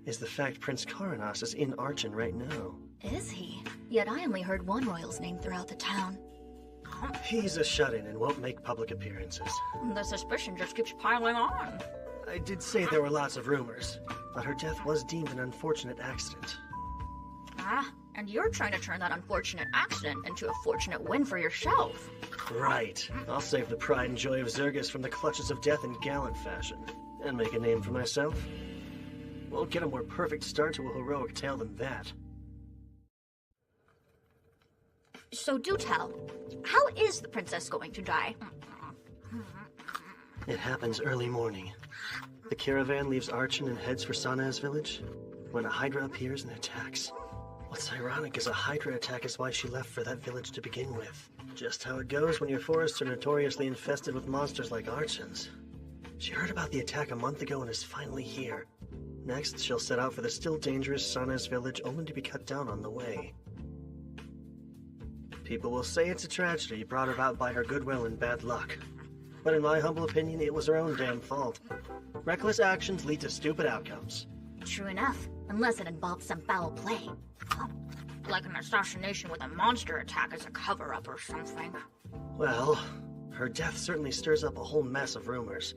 is the fact Prince Karanas is in Archon right now. Is he? Yet I only heard one royal's name throughout the town. He's a shut-in and won't make public appearances. The suspicion just keeps piling on. I did say there were lots of rumors, but her death was deemed an unfortunate accident. Ah, and you're trying to turn that unfortunate accident into a fortunate win for yourself. Right. I'll save the pride and joy of Zergus from the clutches of death in gallant fashion, and make a name for myself. Won't get a more perfect start to a heroic tale than that. So do tell, how is the princess going to die? It happens early morning. The caravan leaves Archon and heads for Sana's village when a Hydra appears and attacks. What's ironic is a Hydra attack is why she left for that village to begin with. Just how it goes when your forests are notoriously infested with monsters like Archons. She heard about the attack a month ago and is finally here. Next, she'll set out for the still dangerous Sana's village, only to be cut down on the way. People will say it's a tragedy brought about by her goodwill and bad luck. But in my humble opinion, it was her own damn fault. Reckless actions lead to stupid outcomes. True enough, unless it involves some foul play. Like an assassination with a monster attack as a cover-up or something. Well, her death certainly stirs up a whole mess of rumors.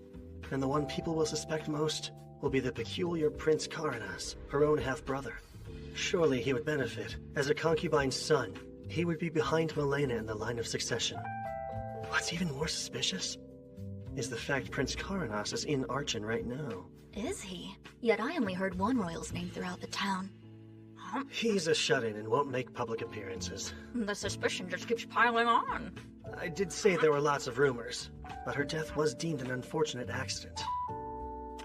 And the one people will suspect most will be the peculiar Prince Karanas, her own half-brother. Surely he would benefit. As a concubine's son, he would be behind Milena in the line of succession. What's even more suspicious is the fact Prince Karanas is in Archon right now. Is he? Yet I only heard one royal's name throughout the town. He's a shut-in and won't make public appearances. The suspicion just keeps piling on. I did say there were lots of rumors, but her death was deemed an unfortunate accident.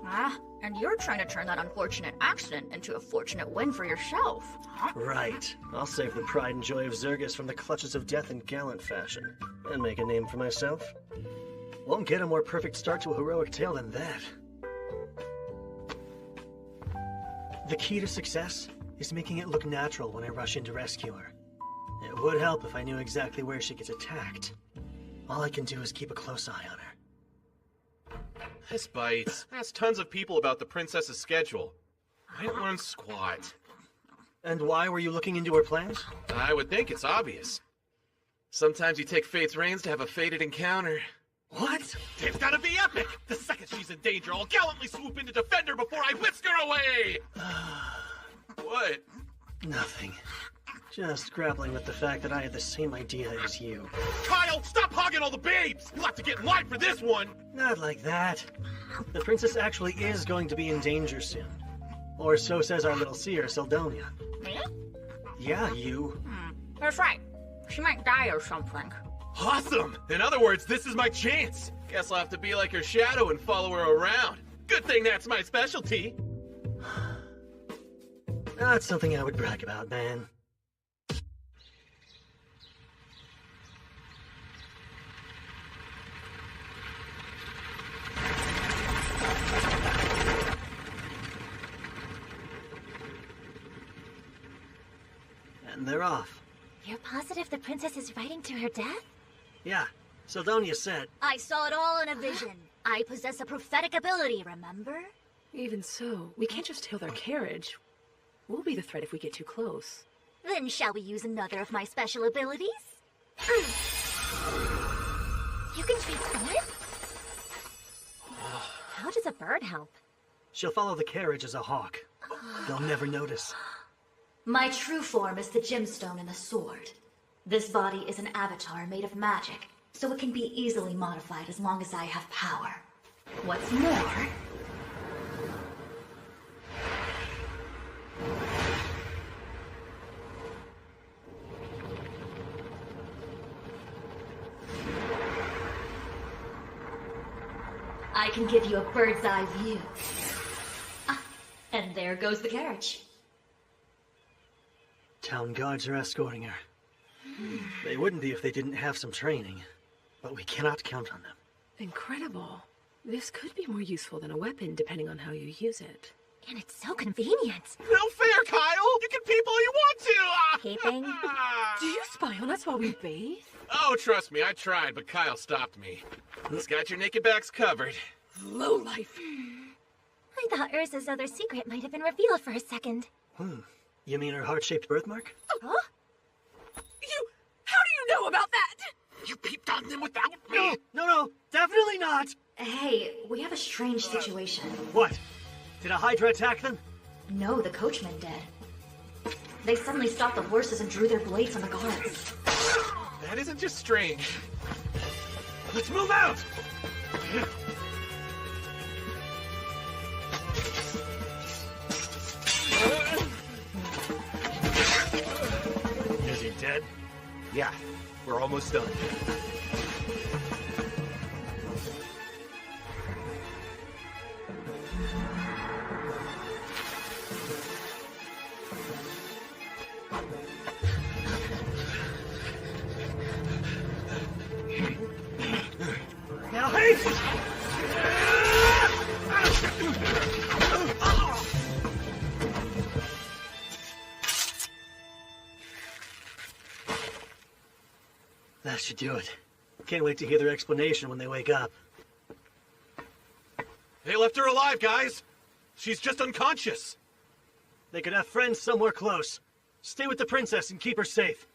Ah, and you're trying to turn that unfortunate accident into a fortunate win for yourself. Right. I'll save the pride and joy of Zergus from the clutches of death in gallant fashion, and make a name for myself. Won't get a more perfect start to a heroic tale than that. The key to success is making it look natural when I rush in to rescue her. It would help if I knew exactly where she gets attacked. All I can do is keep a close eye on her. This bites. Ask tons of people about the princess's schedule. I don't learn squat. And why were you looking into her plans? I would think it's obvious. Sometimes you take fate's reins to have a fated encounter. What? It's gotta be epic! The second she's in danger, I'll gallantly swoop in to defend her before I whisk her away! What? Nothing. Just grappling with the fact that I had the same idea as you. Kyle, stop hogging all the babes! You'll have to get in line for this one! Not like that. The princess actually is going to be in danger soon. Or so says our little seer, Seldonia. Me? Yeah, you. That's right. She might die or something. Awesome! In other words, this is my chance! Guess I'll have to be like her shadow and follow her around. Good thing that's my specialty. Not something I would brag about, man. And they're off. You're positive the princess is riding to her death? Yeah, Seldonia said. I saw it all in a vision. I possess a prophetic ability, remember? Even so, we can't just tail their carriage. We'll be the threat if we get too close. Then shall we use another of my special abilities? You can transform? How does a bird help? She'll follow the carriage as a hawk. They'll never notice. My true form is the gemstone and the sword. This body is an avatar made of magic, so it can be easily modified as long as I have power. What's more... I can give you a bird's eye view. Ah, and there goes the carriage. Town guards are escorting her. They wouldn't be if they didn't have some training, but we cannot count on them. Incredible. This could be more useful than a weapon, depending on how you use it. And it's so convenient. No fair, Kyle! You can peep all you want to! Peeping? Do you spy on us while we bathe? Oh, trust me, I tried, but Kyle stopped me. He's got your naked backs covered. Lowlife. I thought Ursa's other secret might have been revealed for a second. You mean her heart-shaped birthmark? Huh? How do you know about that? You peeped on them without me! No, definitely not! Hey, we have a strange situation. What? Did a Hydra attack them? No, the coachman did. They suddenly stopped the horses and drew their blades on the guards. That isn't just strange. Let's move out! Is he dead? Yeah, we're almost done. Now haste! That should do it. Can't wait to hear their explanation when they wake up. They left her alive, guys! She's just unconscious! They could have friends somewhere close. Stay with the princess and keep her safe.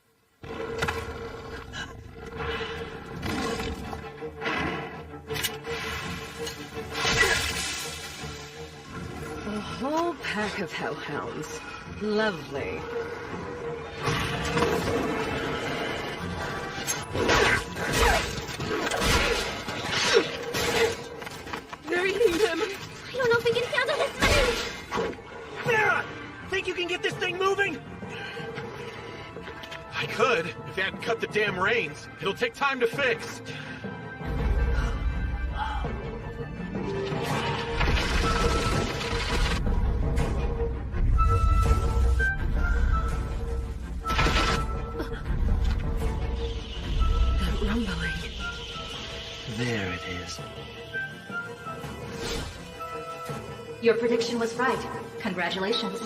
A whole pack of hellhounds. Lovely. They're eating them. I don't know if we can handle this many. Farah! Think you can get this thing moving? I could, if they hadn't cut the damn reins. It'll take time to fix. That rumbling. There it is. Your prediction was right. Congratulations.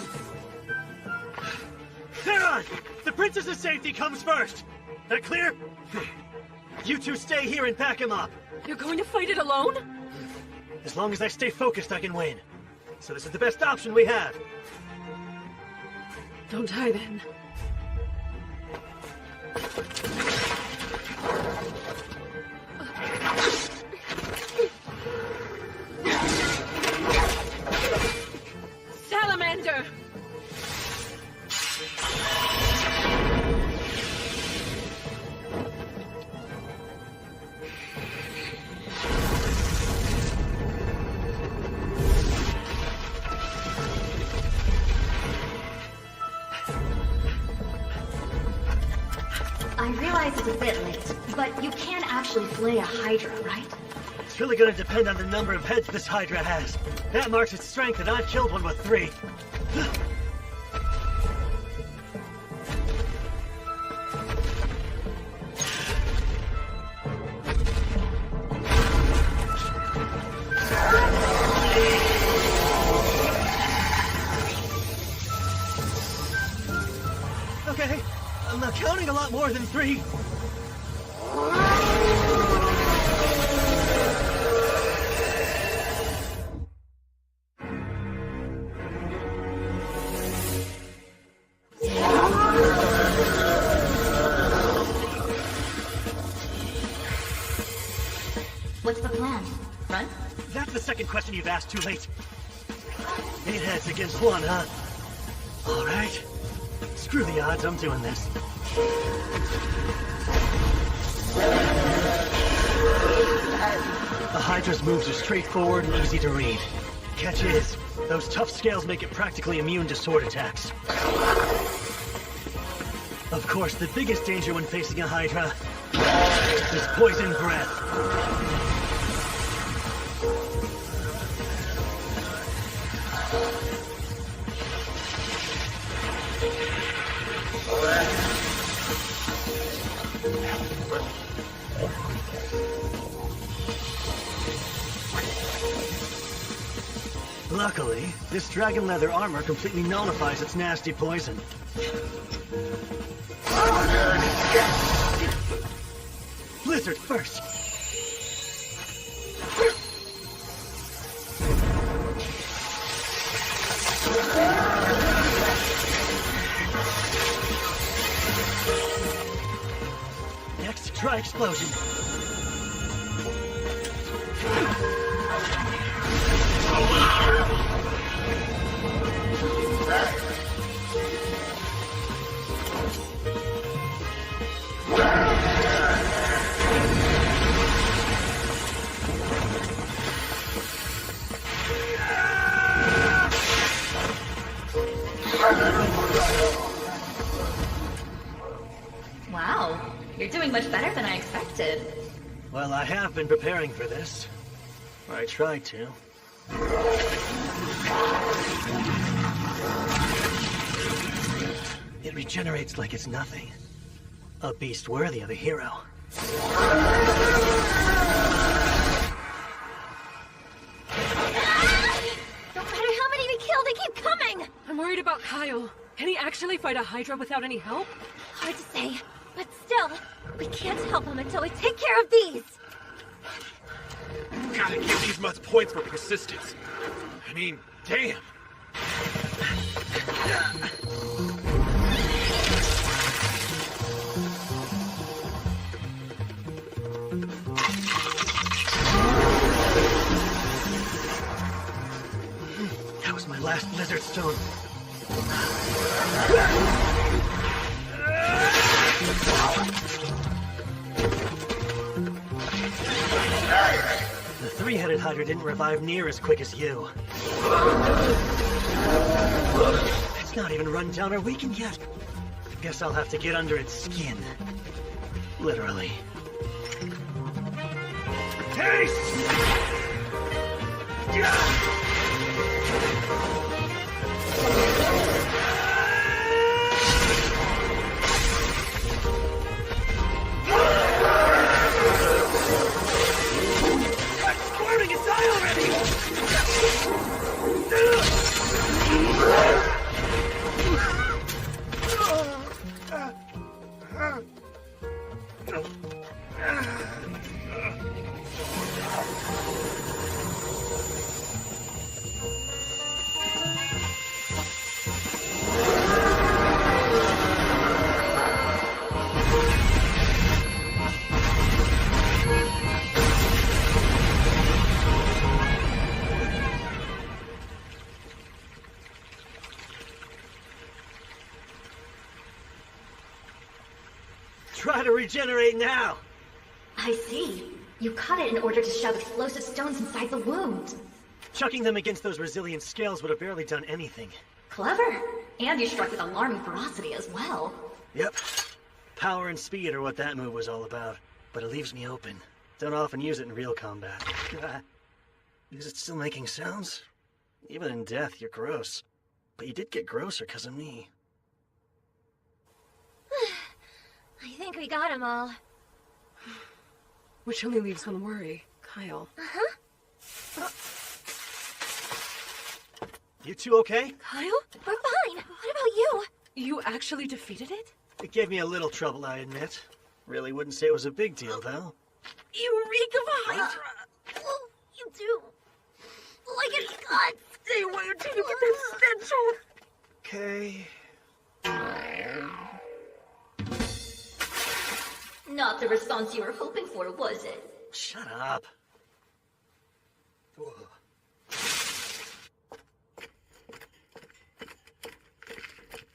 Farah! The princess's safety comes first! That clear? You two stay here and back him up. You're going to fight it alone? As long as I stay focused, I can win. So this is the best option we have. Don't die then. Salamander! I realize it's a bit late, but you can actually flay a Hydra, right? It's really gonna depend on the number of heads this Hydra has. That marks its strength, and I've killed one with 3. Okay, I'm not counting a lot more than 3. What's the plan? Run? That's the second question you've asked too late. 8 heads against 1, huh? All right. Screw the odds, I'm doing this. The Hydra's moves are straightforward and easy to read. Catch is, those tough scales make it practically immune to sword attacks. Of course, the biggest danger when facing a Hydra is poison breath. Luckily, this dragon leather armor completely nullifies its nasty poison. Blizzard first! Next, try explosion. Wow, you're doing much better than I expected. Well, I have been preparing for this. Or I tried to. It regenerates like it's nothing. A beast worthy of a hero. No matter how many we kill, they keep coming! I'm worried about Kyle. Can he actually fight a Hydra without any help? Hard to say, but still, we can't help him until we take care of these! Gotta give these mutts points for persistence. I mean, damn. That was my last Blizzard Stone. The three-headed Hydra didn't revive near as quick as you. It's not even run down or weakened yet. Guess I'll have to get under its skin. Literally. Taste! Squirting and die Try to regenerate now! I see. You cut it in order to shove explosive stones inside the wound. Chucking them against those resilient scales would have barely done anything. Clever. And you struck with alarming ferocity as well. Yep. Power and speed are what that move was all about. But it leaves me open. Don't often use it in real combat. Is it still making sounds? Even in death, you're gross. But you did get grosser because of me. I think we got them all. Which only leaves one worry. Kyle. Uh-huh. You two okay? Kyle? We're fine. What about you? You actually defeated it? It gave me a little trouble, I admit. Really wouldn't say it was a big deal, though. You reek of Hydra! Oh, you do. Like it's guts. Stay away until you get that stench off! Okay. Not the response you were hoping for, was it? Shut up.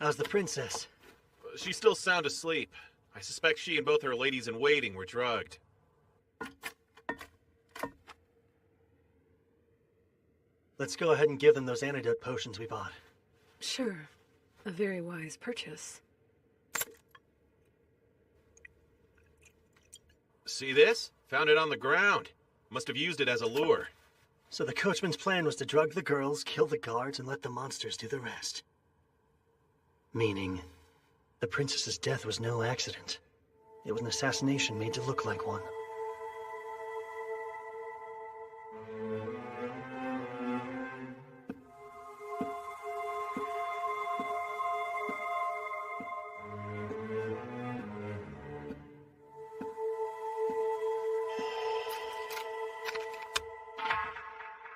How's the princess? She's still sound asleep. I suspect she and both her ladies-in-waiting were drugged. Let's go ahead and give them those antidote potions we bought. Sure. A very wise purchase. See this? Found it on the ground. Must have used it as a lure. So the coachman's plan was to drug the girls, kill the guards, and let the monsters do the rest. Meaning, the princess's death was no accident. It was an assassination made to look like one.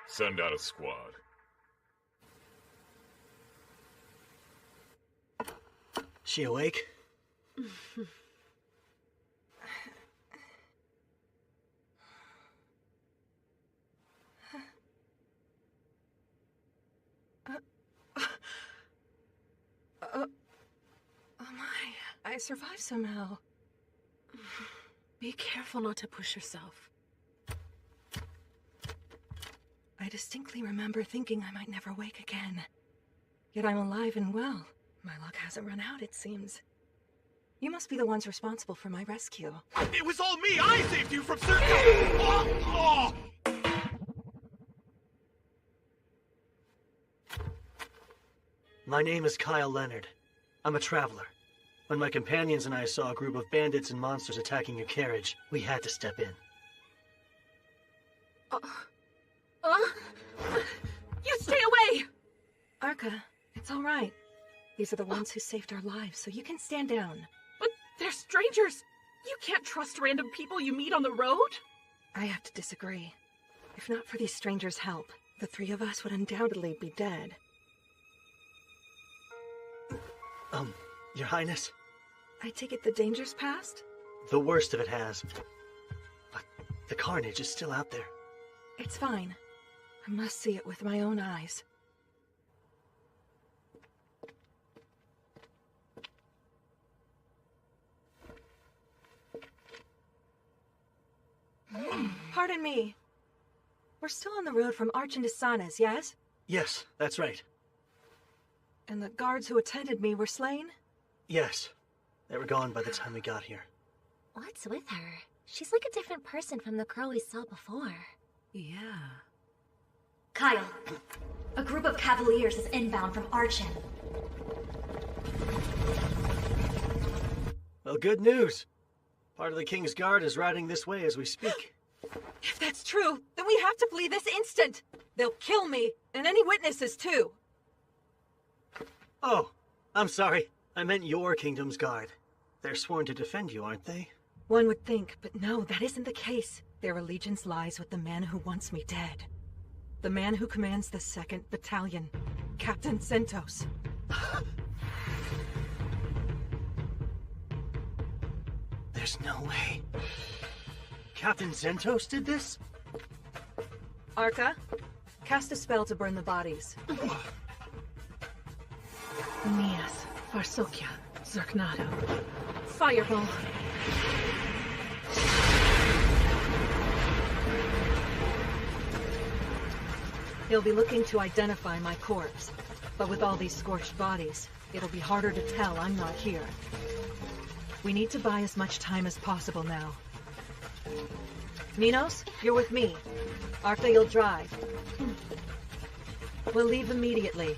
Send out a squad. She awake? Oh my, I survived somehow. Be careful not to push yourself. I distinctly remember thinking I might never wake again. Yet I'm alive and well. My luck hasn't run out, it seems. You must be the ones responsible for my rescue. It was all me! I saved you from certain... My name is Kyle Leonard. I'm a traveler. When my companions and I saw a group of bandits and monsters attacking your carriage, we had to step in. You stay away! Arca, it's all right. These are the ones who saved our lives, so you can stand down. But they're strangers! You can't trust random people you meet on the road? I have to disagree. If not for these strangers' help, the three of us would undoubtedly be dead. Your Highness? I take it the danger's past? The worst of it has. But the carnage is still out there. It's fine. I must see it with my own eyes. Pardon me. We're still on the road from Archon to Sana's, yes? Yes, that's right. And the guards who attended me were slain? Yes. They were gone by the time we got here. What's with her? She's like a different person from the girl we saw before. Yeah. Kyle, a group of Cavaliers is inbound from Archon. Well, good news. Part of the King's Guard is riding this way as we speak. If that's true, then we have to flee this instant! They'll kill me, and any witnesses too! Oh, I'm sorry. I meant your Kingdom's Guard. They're sworn to defend you, aren't they? One would think, but no, that isn't the case. Their allegiance lies with the man who wants me dead. The man who commands the 2nd Battalion, Captain Sentos. There's no way. Captain Zentos did this? Arca, cast a spell to burn the bodies. Aeneas, Varsokia, Zerknado. Fireball. He'll be looking to identify my corpse. But with all these scorched bodies, it'll be harder to tell I'm not here. We need to buy as much time as possible now. Minos, you're with me. Arca, you'll drive. We'll leave immediately.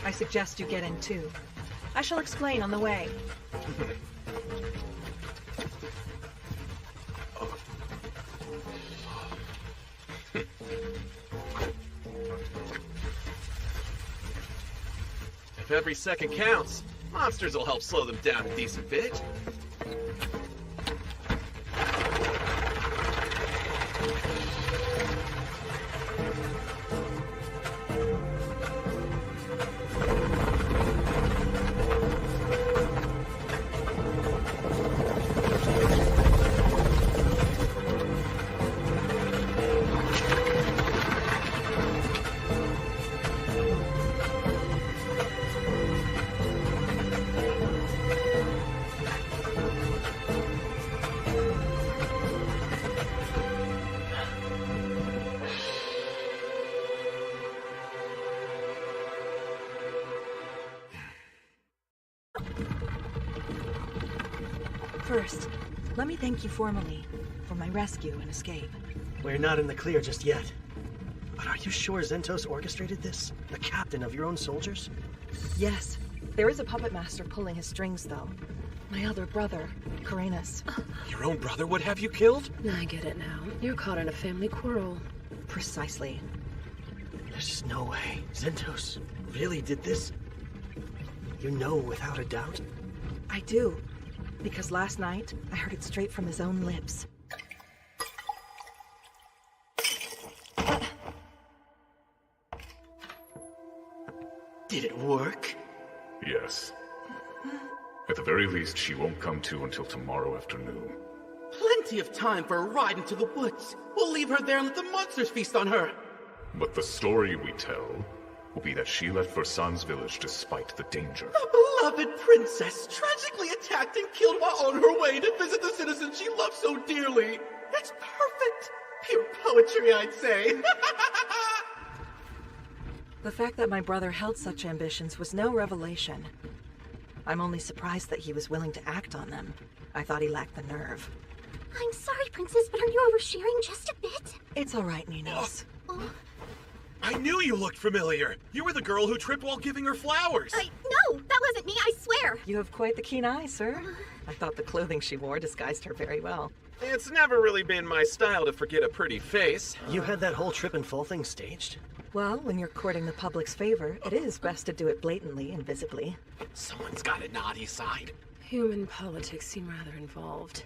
I suggest you get in too. I shall explain on the way. If every second counts, monsters will help slow them down a decent bit. First, let me thank you formally for my rescue and escape. We're not in the clear just yet. But are you sure Zentos orchestrated this? The captain of your own soldiers? Yes. There is a puppet master pulling his strings, though. My other brother, Karenas. Your own brother would have you killed? I get it now. You're caught in a family quarrel. Precisely. There's just no way. Zentos really did this? You know without a doubt? I do. Because last night, I heard it straight from his own lips. Did it work? Yes. At the very least, she won't come to until tomorrow afternoon. Plenty of time for a ride into the woods. We'll leave her there and let the monsters feast on her. But the story we tell will be that she left Versan's village despite the danger. The beloved princess tragically attacked and killed while on her way to visit the citizens she loved so dearly. That's perfect. Pure poetry, I'd say. The fact that my brother held such ambitions was no revelation. I'm only surprised that he was willing to act on them. I thought he lacked the nerve. I'm sorry, Princess, but are you oversharing just a bit? It's all right, Minos. I knew you looked familiar. You were the girl who tripped while giving her flowers. No, that wasn't me, I swear. You have quite the keen eye, sir. I thought the clothing she wore disguised her very well. It's never really been my style to forget a pretty face. You had that whole trip and fall thing staged? Well, when you're courting the public's favor, it is best to do it blatantly and visibly. Someone's got a naughty side. Human politics seem rather involved.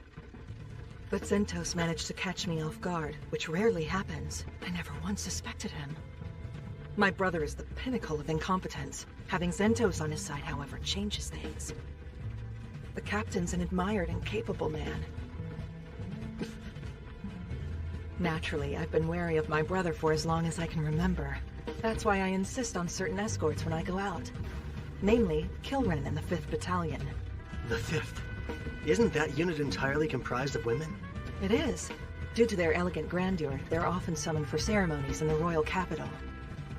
But Zentos managed to catch me off guard, which rarely happens. I never once suspected him. My brother is the pinnacle of incompetence. Having Zentos on his side, however, changes things. The captain's an admired and capable man. Naturally, I've been wary of my brother for as long as I can remember. That's why I insist on certain escorts when I go out. Namely, Kilren and the 5th Battalion. The 5th? Isn't that unit entirely comprised of women? It is. Due to their elegant grandeur, they're often summoned for ceremonies in the royal capital.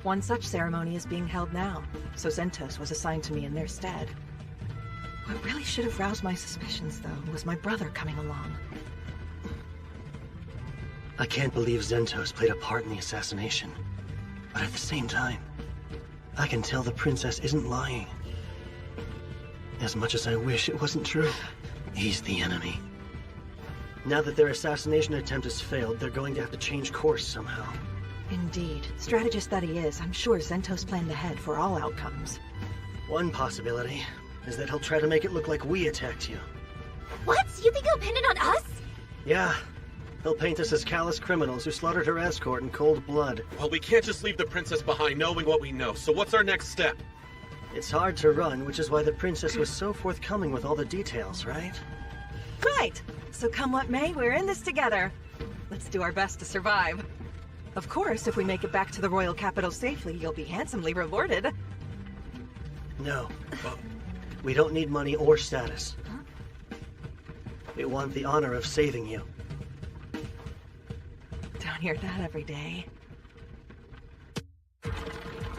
One such ceremony is being held now, so Zentos was assigned to me in their stead. What really should have roused my suspicions, though, was my brother coming along. I can't believe Zentos played a part in the assassination. But at the same time, I can tell the princess isn't lying. As much as I wish it wasn't true, he's the enemy. Now that their assassination attempt has failed, they're going to have to change course somehow. Indeed. Strategist that he is, I'm sure Zentos planned ahead for all outcomes. One possibility is that he'll try to make it look like we attacked you. What? You think he'll pin it on us? Yeah. He'll paint us as callous criminals who slaughtered her escort in cold blood. Well, we can't just leave the princess behind knowing what we know, so what's our next step? It's hard to run, which is why the princess was so forthcoming with all the details, right? Right! So come what may, we're in this together. Let's do our best to survive. Of course, if we make it back to the royal capital safely, you'll be handsomely rewarded. No. We don't need money or status. We want the honor of saving you. Don't hear that every day.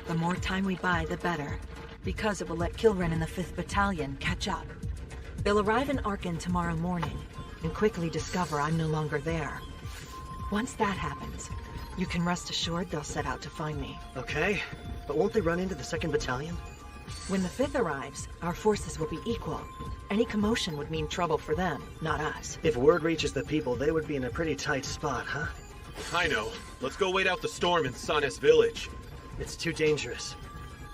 The more time we buy, the better. Because it will let Kilren and the 5th Battalion catch up. They'll arrive in Arkin tomorrow morning, and quickly discover I'm no longer there. Once that happens, you can rest assured they'll set out to find me. Okay, but won't they run into the 2nd Battalion? When the 5th arrives, our forces will be equal. Any commotion would mean trouble for them, not us. If word reaches the people, they would be in a pretty tight spot, huh? I know. Let's go wait out the storm in Sanes village. It's too dangerous.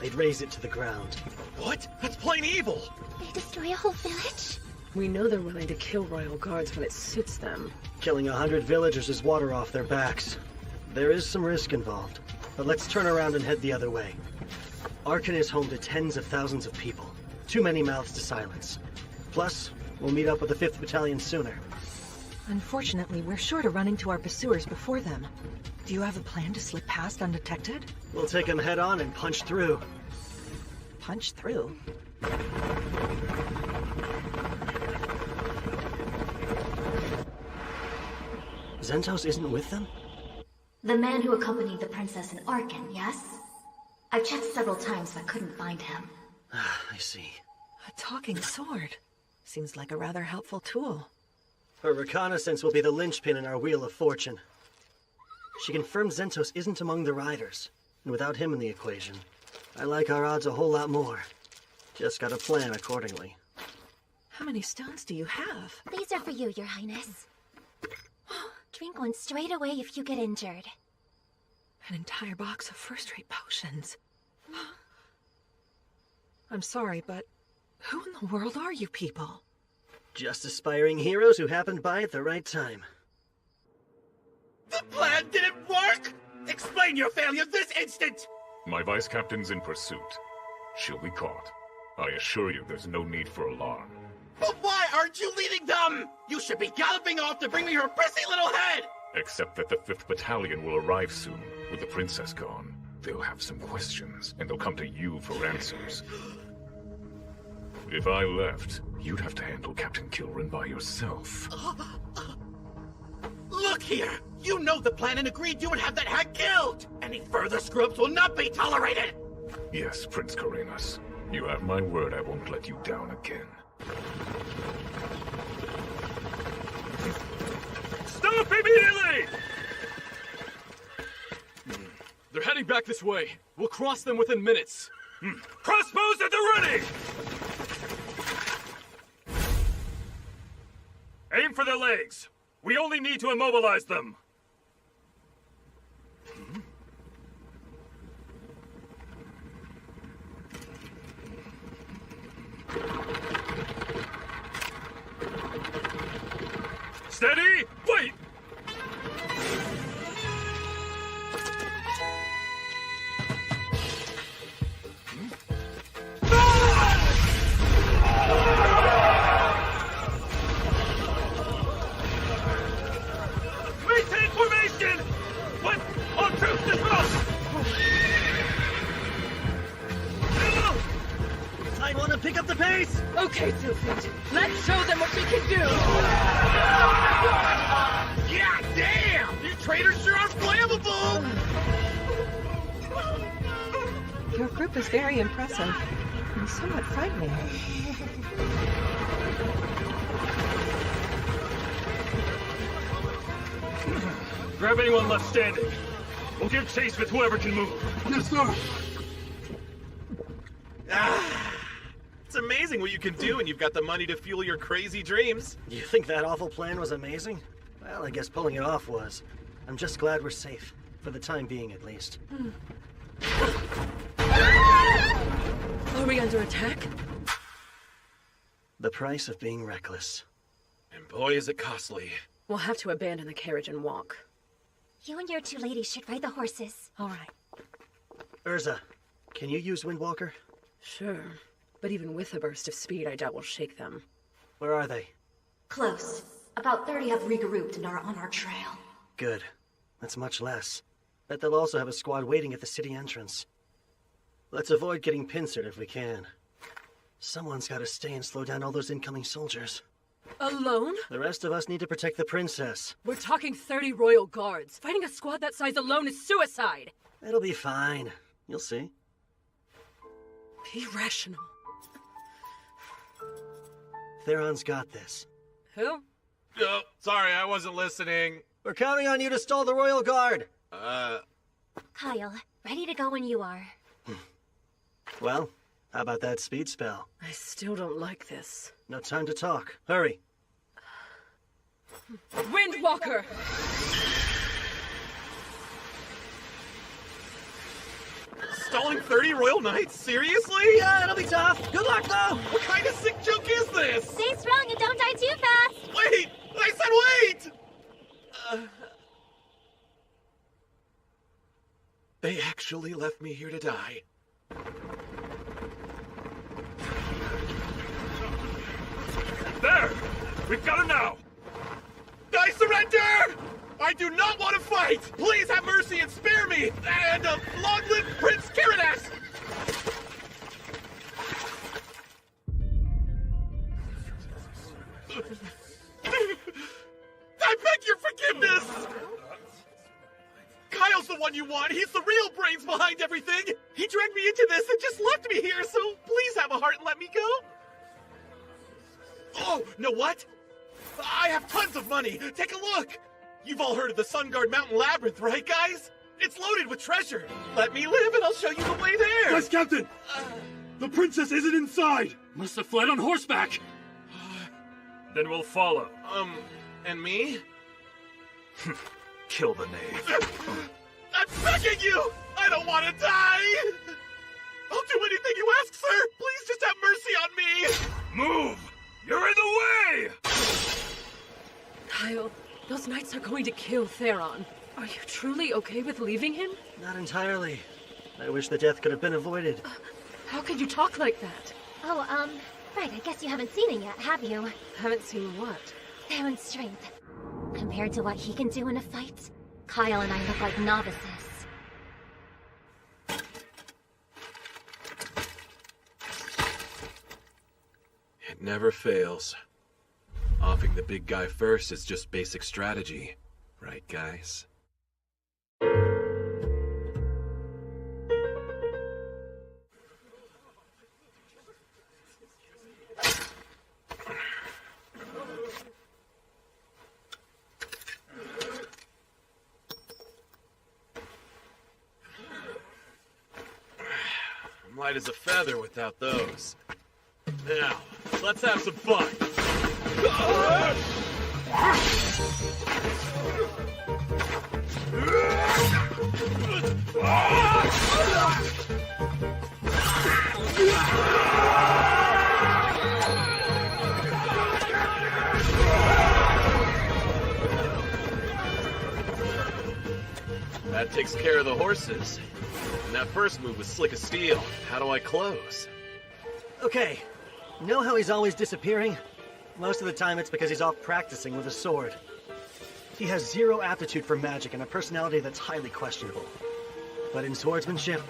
They'd raze it to the ground. What? That's plain evil! They destroy a whole village? We know they're willing to kill royal guards when it suits them. Killing 100 villagers is water off their backs. There is some risk involved, but let's turn around and head the other way. Arkin is home to tens of thousands of people. Too many mouths to silence. Plus, we'll meet up with the 5th Battalion sooner. Unfortunately, we're sure to run into our pursuers before them. Do you have a plan to slip past undetected? We'll take them head on and punch through. Punch through? Zentos isn't with them? The man who accompanied the princess in Arkin, yes? I've checked several times but couldn't find him. I see. A talking sword. Seems like a rather helpful tool. Her reconnaissance will be the linchpin in our Wheel of Fortune. She confirmed Zentos isn't among the riders, and without him in the equation, I like our odds a whole lot more. Just gotta plan accordingly. How many stones do you have? These are for you, Your Highness. Drink one straight away if you get injured. An entire box of first-rate potions. I'm sorry, but who in the world are you people? Just aspiring heroes who happened by at the right time. The plan didn't work! Explain your failure this instant! My vice captain's in pursuit. She'll be caught. I assure you there's no need for alarm. But why aren't you leading them? You should be galloping off to bring me her prissy little head! Except that the 5th Battalion will arrive soon. With the princess gone, they'll have some questions, and they'll come to you for answers. If I left, you'd have to handle Captain Kilren by yourself. Look here! You know the plan and agreed you would have that hag killed! Any further scrubs will not be tolerated! Yes, Prince Karenas. You have my word I won't let you down again. Stop immediately! They're heading back this way. We'll cross them within minutes. Crossbows at the ready! Aim for their legs. We only need to immobilize them. Steady! Wait! Okay, Silphid. Let's show them what we can do! God damn! You traitors sure are flammable! Your group is very impressive and somewhat frightening. Grab anyone left standing. We'll give chase with whoever can move. Yes, sir. It's amazing what you can do when you've got the money to fuel your crazy dreams. You think that awful plan was amazing? Well, I guess pulling it off was. I'm just glad we're safe. For the time being, at least. Are we under attack? The price of being reckless. And boy, is it costly. We'll have to abandon the carriage and walk. You and your two ladies should ride the horses. All right. Urza, can you use Windwalker? Sure. But even with a burst of speed, I doubt we'll shake them. Where are they? Close. About 30 have regrouped and are on our trail. Good. That's much less. Bet they'll also have a squad waiting at the city entrance. Let's avoid getting pincered if we can. Someone's got to stay and slow down all those incoming soldiers. Alone? The rest of us need to protect the princess. We're talking 30 royal guards. Fighting a squad that size alone is suicide. It'll be fine. You'll see. Be rational. Theron's got this. Who? Oh, sorry, I wasn't listening. We're counting on you to stall the royal guard. Kyle, ready to go when you are. Well, how about that speed spell? I still don't like this. No time to talk. Hurry. Windwalker! Stalling 30 royal knights? Seriously? Yeah, it'll be tough. Good luck, though. What kind of sick joke is this? Stay strong and don't die too fast. Wait! I said wait! They actually left me here to die. There! We've got him now! I surrender! I do not want to fight! Please have mercy and spare me! And long live Prince Karadas! I beg your forgiveness! Kyle's the one you want. He's the real brains behind everything. He dragged me into this and just left me here, so please have a heart and let me go. Oh, know what? I have tons of money. Take a look. You've all heard of the Sunguard Mountain Labyrinth, right, guys? It's loaded with treasure. Let me live and I'll show you the way there. Yes, Captain! The princess isn't inside! Must have fled on horseback. Then we'll follow. And me? Kill the knave. I'm begging you! I don't want to die! I'll do anything you ask, sir! Please just have mercy on me! Move! You're in the way! Kyle, those knights are going to kill Theron. Are you truly okay with leaving him? Not entirely. I wish the death could have been avoided. How could you talk like that? Oh, right, I guess you haven't seen it yet, have you? Haven't seen what? Theron's strength. Compared to what he can do in a fight, Kyle and I look like novices. It never fails. Offing the big guy first is just basic strategy. Right, guys? I'm light as a feather without those. Now, let's have some fun. That takes care of the horses. And that first move was slick as steel. How do I close? Okay. Know how he's always disappearing? Most of the time it's because he's off practicing with a sword. He has zero aptitude for magic and a personality that's highly questionable. But in swordsmanship,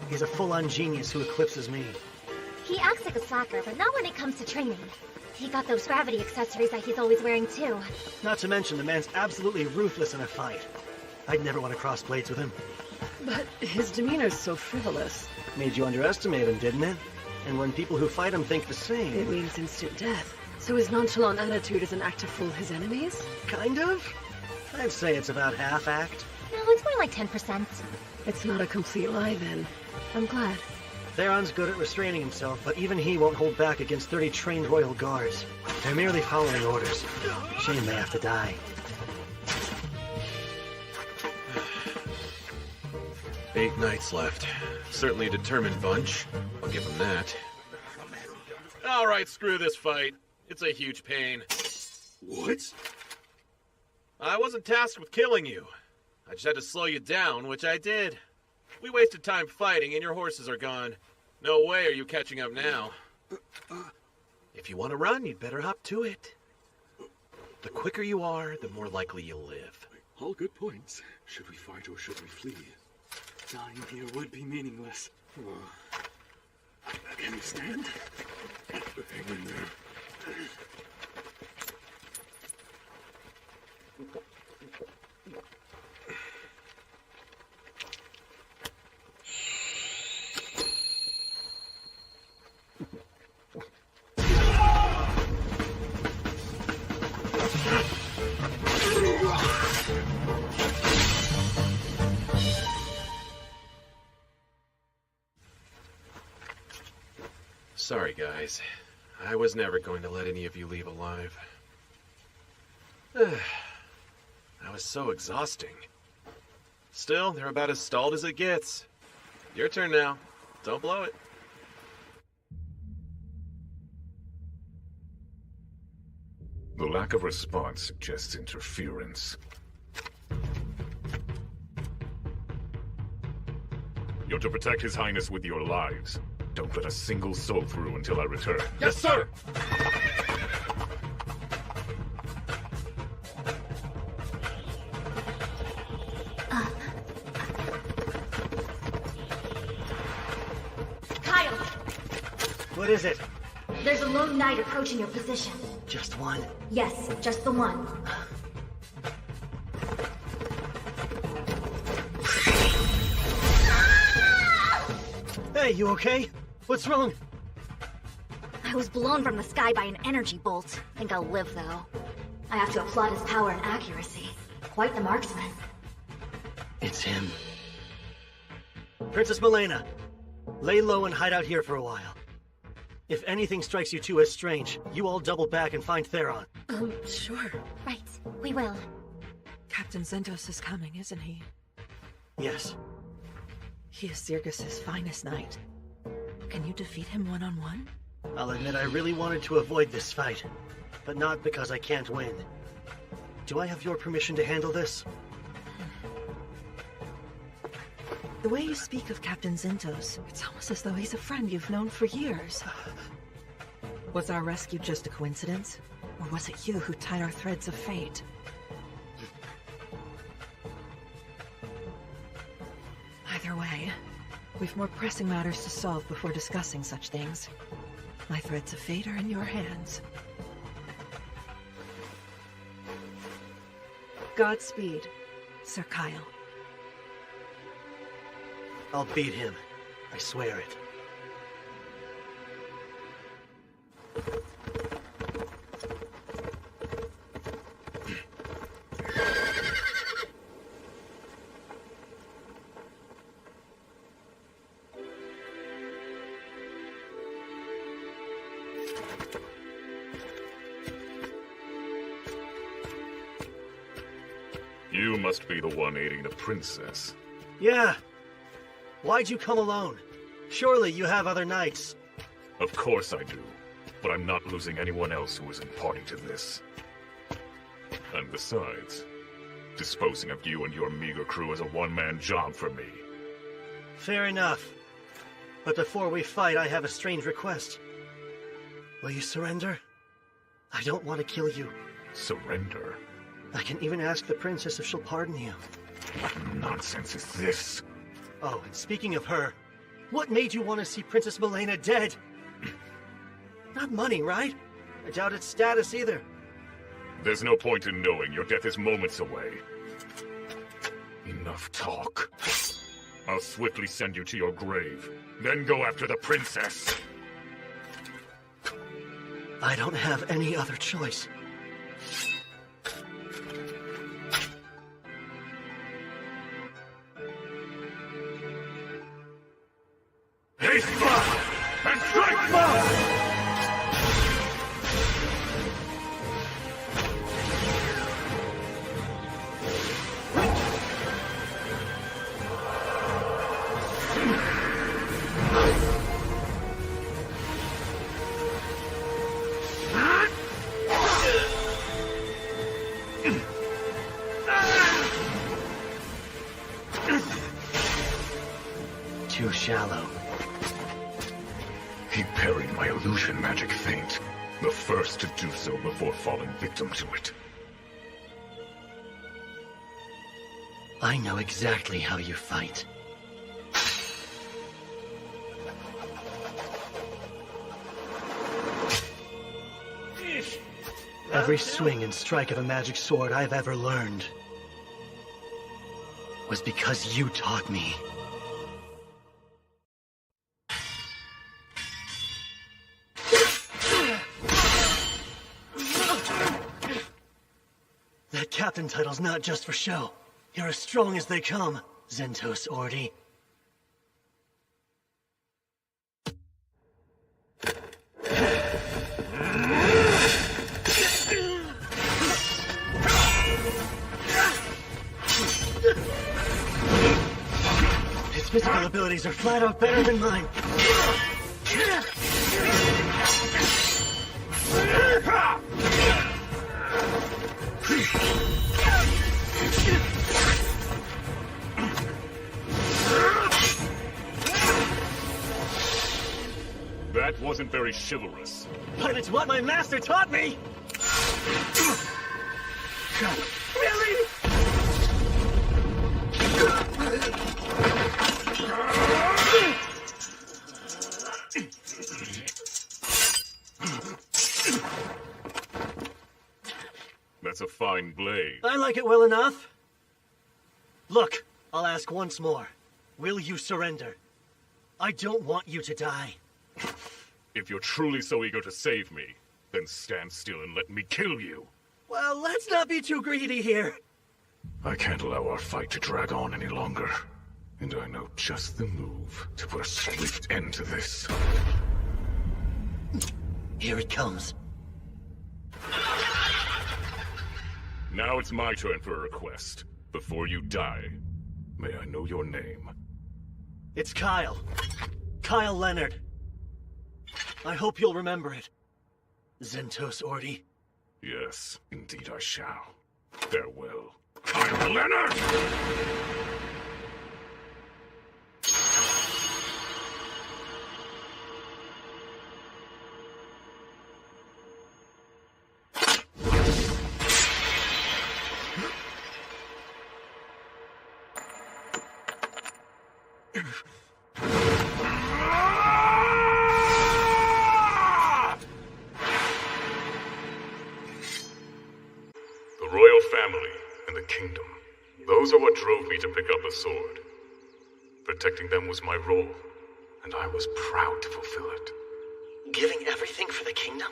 he's a full-on genius who eclipses me. He acts like a slacker, but not when it comes to training. He got those gravity accessories that he's always wearing too. Not to mention, the man's absolutely ruthless in a fight. I'd never want to cross blades with him. But his demeanor's so frivolous. Made you underestimate him, didn't it? And when people who fight him think the same... It means instant death. So his nonchalant attitude is an act to fool his enemies? Kind of? I'd say it's about half-act. No, it's more like 10%. It's not a complete lie, then. I'm glad. Theron's good at restraining himself, but even he won't hold back against 30 trained royal guards. They're merely following orders. Shame they have to die. 8 nights left. Certainly a determined bunch. I'll give them that. Alright, screw this fight. It's a huge pain. What? I wasn't tasked with killing you. I just had to slow you down, which I did. We wasted time fighting and your horses are gone. No way are you catching up now. If you want to run, you'd better hop to it. The quicker you are, the more likely you'll live. All good points. Should we fight or should we flee? Dying here would be meaningless. Can you stand? Hang in there. Sorry, guys. I was never going to let any of you leave alive. That was so exhausting. Still, they're about as stalled as it gets. Your turn now. Don't blow it. The lack of response suggests interference. You're to protect His Highness with your lives. Don't let a single soul through until I return. Yes, sir! Kyle! What is it? There's a lone knight approaching your position. Just one? Yes, just the one. Hey, you okay? What's wrong? I was blown from the sky by an energy bolt. Think I'll live, though. I have to applaud his power and accuracy. Quite the marksman. It's him. Princess Milena, lay low and hide out here for a while. If anything strikes you two as strange, you all double back and find Theron. Sure. Right, we will. Captain Zentos is coming, isn't he? Yes. He is Zirgus's finest knight. Can you defeat him one-on-one? I'll admit I really wanted to avoid this fight, but not because I can't win. Do I have your permission to handle this? The way you speak of Captain Zentos, it's almost as though he's a friend you've known for years. Was our rescue just a coincidence? Or was it you who tied our threads of fate? Either way, we've more pressing matters to solve before discussing such things. My threads of fate are in your hands. Godspeed, Sir Kyle. I'll beat him. I swear it. You must be the one aiding the princess. Yeah. Why'd you come alone? Surely you have other knights. Of course I do. But I'm not losing anyone else who isn't party to this. And besides, disposing of you and your meager crew is a one-man job for me. Fair enough. But before we fight, I have a strange request. Will you surrender? I don't want to kill you. Surrender? I can even ask the princess if she'll pardon you. What nonsense is this? Oh, and speaking of her, what made you want to see Princess Milena dead? Not money, right? I doubt its status either. There's no point in knowing. Your death is moments away. Enough talk. I'll swiftly send you to your grave. Then go after the princess. I don't have any other choice. Haste fast and strike fast! Too shallow. He parried my illusion magic feint. The first to do so before falling victim to it. I know exactly how you fight. Every swing and strike of a magic sword I've ever learned was because you taught me. That captain title's not just for show. You're as strong as they come, Zentos Ordi. His physical abilities are flat out better than mine. That wasn't very chivalrous. But it's what my master taught me! Really? That's a fine blade. I like it well enough. Look, I'll ask once more. Will you surrender? I don't want you to die. If you're truly so eager to save me, then stand still and let me kill you. Well, let's not be too greedy here. I can't allow our fight to drag on any longer. And I know just the move to put a swift end to this. Here it comes. Now it's my turn for a request. Before you die, may I know your name? It's Kyle. Kyle Leonard. I hope you'll remember it. Zentos Ordi. Yes, indeed I shall. Farewell, Kyle Leonard! The royal family and the kingdom. Those are what drove me to pick up a sword. Protecting them was my role, and I was proud to fulfill it. Giving everything for the kingdom?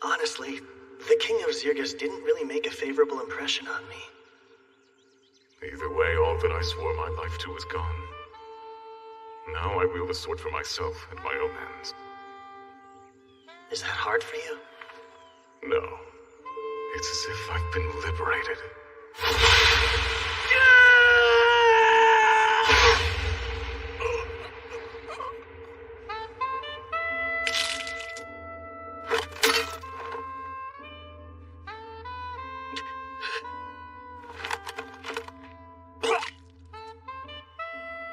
Honestly, the King of Zirgas didn't really make a favorable impression on me. Either way, all that I swore my life to is gone. Now I wield the sword for myself and my own ends. Is that hard for you? No. It's as if I've been liberated.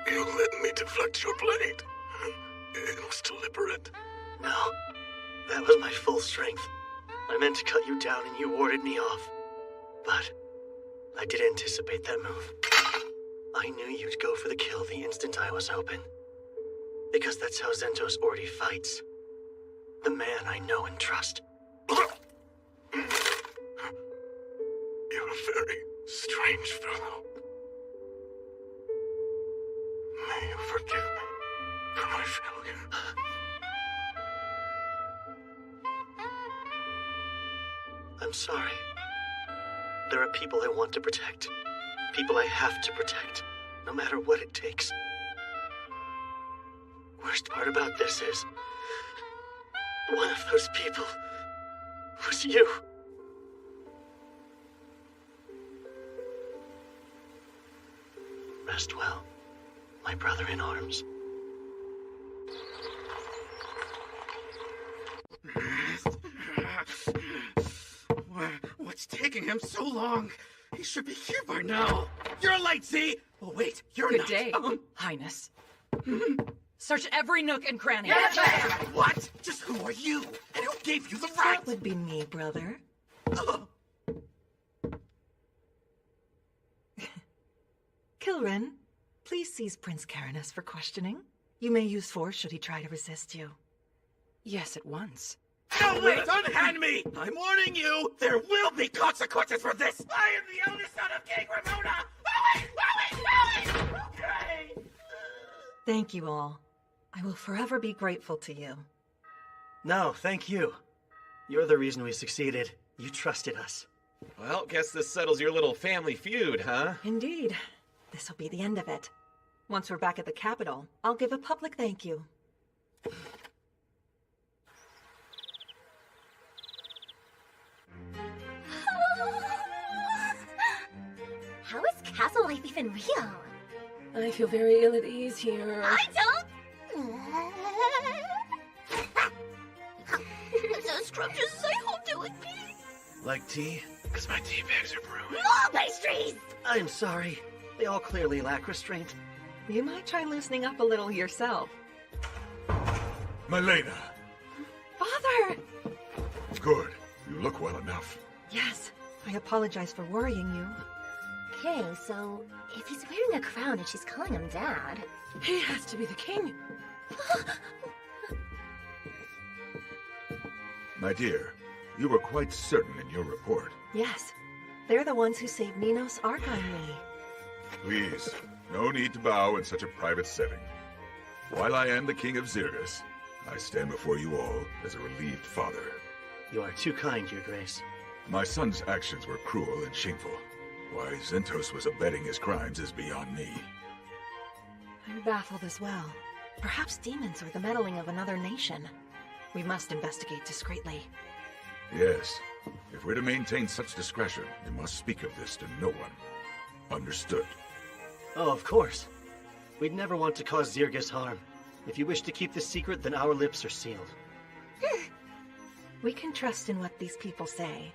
You let me deflect your blade. It was deliberate. No, that was my full strength. I meant to cut you down and you warded me off. But I did anticipate that move. I knew you'd go for the kill the instant I was open. Because that's how Zentos Ordi fights. The man I know and trust. You're a very strange fellow. May you forgive me for my failure. I'm sorry. There are people I want to protect. People I have to protect, no matter what it takes. Worst part about this is, one of those people was you. Rest well, my brother in arms. What's taking him so long? He should be here by now. You're late, Z! Oh, wait, you're Good not. day, Highness. Search every nook and cranny. Yes, ma'am! What? Just who are you? And who gave you the right? That would be me, brother. Kilrin, please seize Prince Caranus for questioning. You may use force should he try to resist you. Yes, at once. No, wait! Unhand me! I'm warning you! There will be consequences for this! I am the eldest son of King Ramona! Okay! Thank you all. I will forever be grateful to you. No, thank you. You're the reason we succeeded. You trusted us. Well, guess this settles your little family feud, huh? Indeed. This will be the end of it. Once we're back at the capital, I'll give a public thank you. How is castle life even real? I feel very ill at ease here. I don't. Those scrumptious as I hope to it be. Like tea? Because my tea bags are brewing. More pastries! I'm sorry. They all clearly lack restraint. You might try loosening up a little yourself. Milena! Father! Good. You look well enough. Yes, I apologize for worrying you. Okay, so if he's wearing a crown and she's calling him Dad... He has to be the king. My dear, you were quite certain in your report. Yes, they're the ones who saved Minos, Arca, and me. Please, no need to bow in such a private setting. While I am the king of Zirgus, I stand before you all as a relieved father. You are too kind, Your Grace. My son's actions were cruel and shameful. Why Zentos was abetting his crimes is beyond me. I'm baffled as well. Perhaps demons or the meddling of another nation. We must investigate discreetly. Yes. If we're to maintain such discretion, we must speak of this to no one. Understood. Oh, of course. We'd never want to cause Zirgus harm. If you wish to keep this secret, then our lips are sealed. We can trust in what these people say.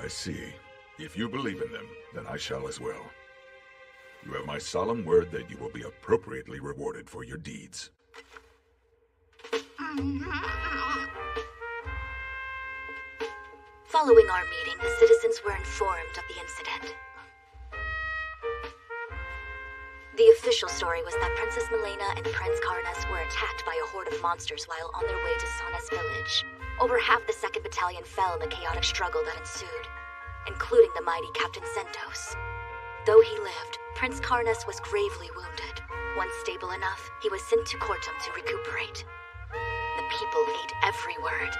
I see. If you believe in them, then I shall as well. You have my solemn word that you will be appropriately rewarded for your deeds. Following our meeting, the citizens were informed of the incident. The official story was that Princess Milena and Prince Caranus were attacked by a horde of monsters while on their way to Sana's village. Over half the 2nd Battalion fell in the chaotic struggle that ensued, including the mighty Captain Zentos. Though he lived, Prince Caranus was gravely wounded. Once stable enough, he was sent to Cortum to recuperate. The people ate every word.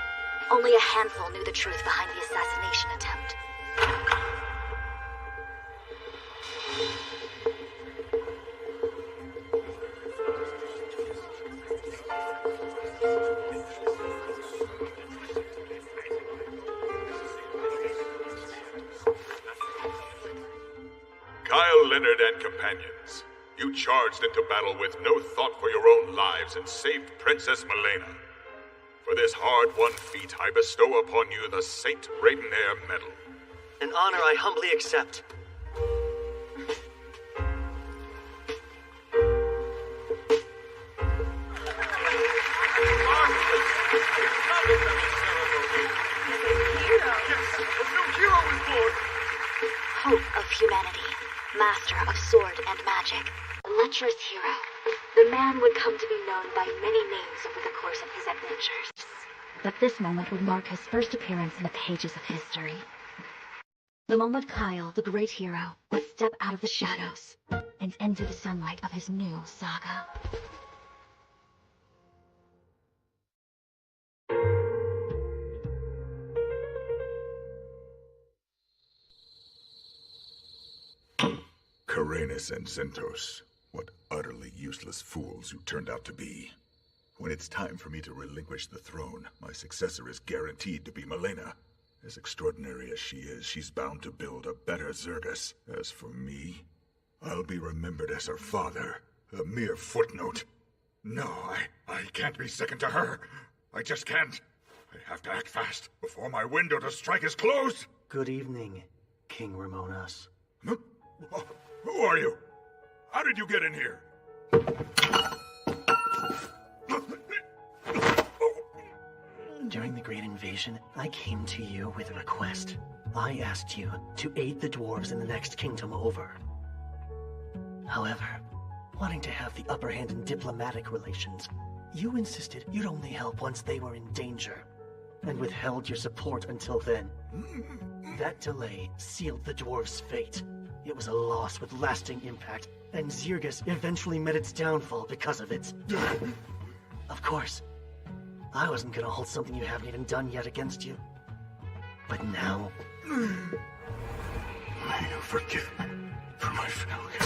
Only a handful knew the truth behind the assassination attempt. Kyle, Leonard, and companions, you charged into battle with no thought for your own lives and saved Princess Milena. For this hard-won feat, I bestow upon you the Saint Raidenair Medal. An honor I humbly accept. Hope of humanity, master of sword and magic, a lecherous hero. The man would come to be known by many names over the course of his adventures. But this moment would mark his first appearance in the pages of history. The moment Kyle, the great hero, would step out of the shadows and into the sunlight of his new saga. Karenis and Zentos, what utterly useless fools you turned out to be. When it's time for me to relinquish the throne, my successor is guaranteed to be Milena. As extraordinary as she is, she's bound to build a better Zergus. As for me, I'll be remembered as her father, a mere footnote. No, I can't be second to her. I just can't. I have to act fast before my window to strike is closed. Good evening, King Ramonas. Who are you? How did you get in here? During the Great Invasion, I came to you with a request. I asked you to aid the dwarves in the next kingdom over. However, wanting to have the upper hand in diplomatic relations, you insisted you'd only help once they were in danger, and withheld your support until then. That delay sealed the dwarves' fate. It was a loss with lasting impact, and Zergus eventually met its downfall because of it. Of course, I wasn't gonna hold something you haven't even done yet against you. But now... May you forgive me for my failure.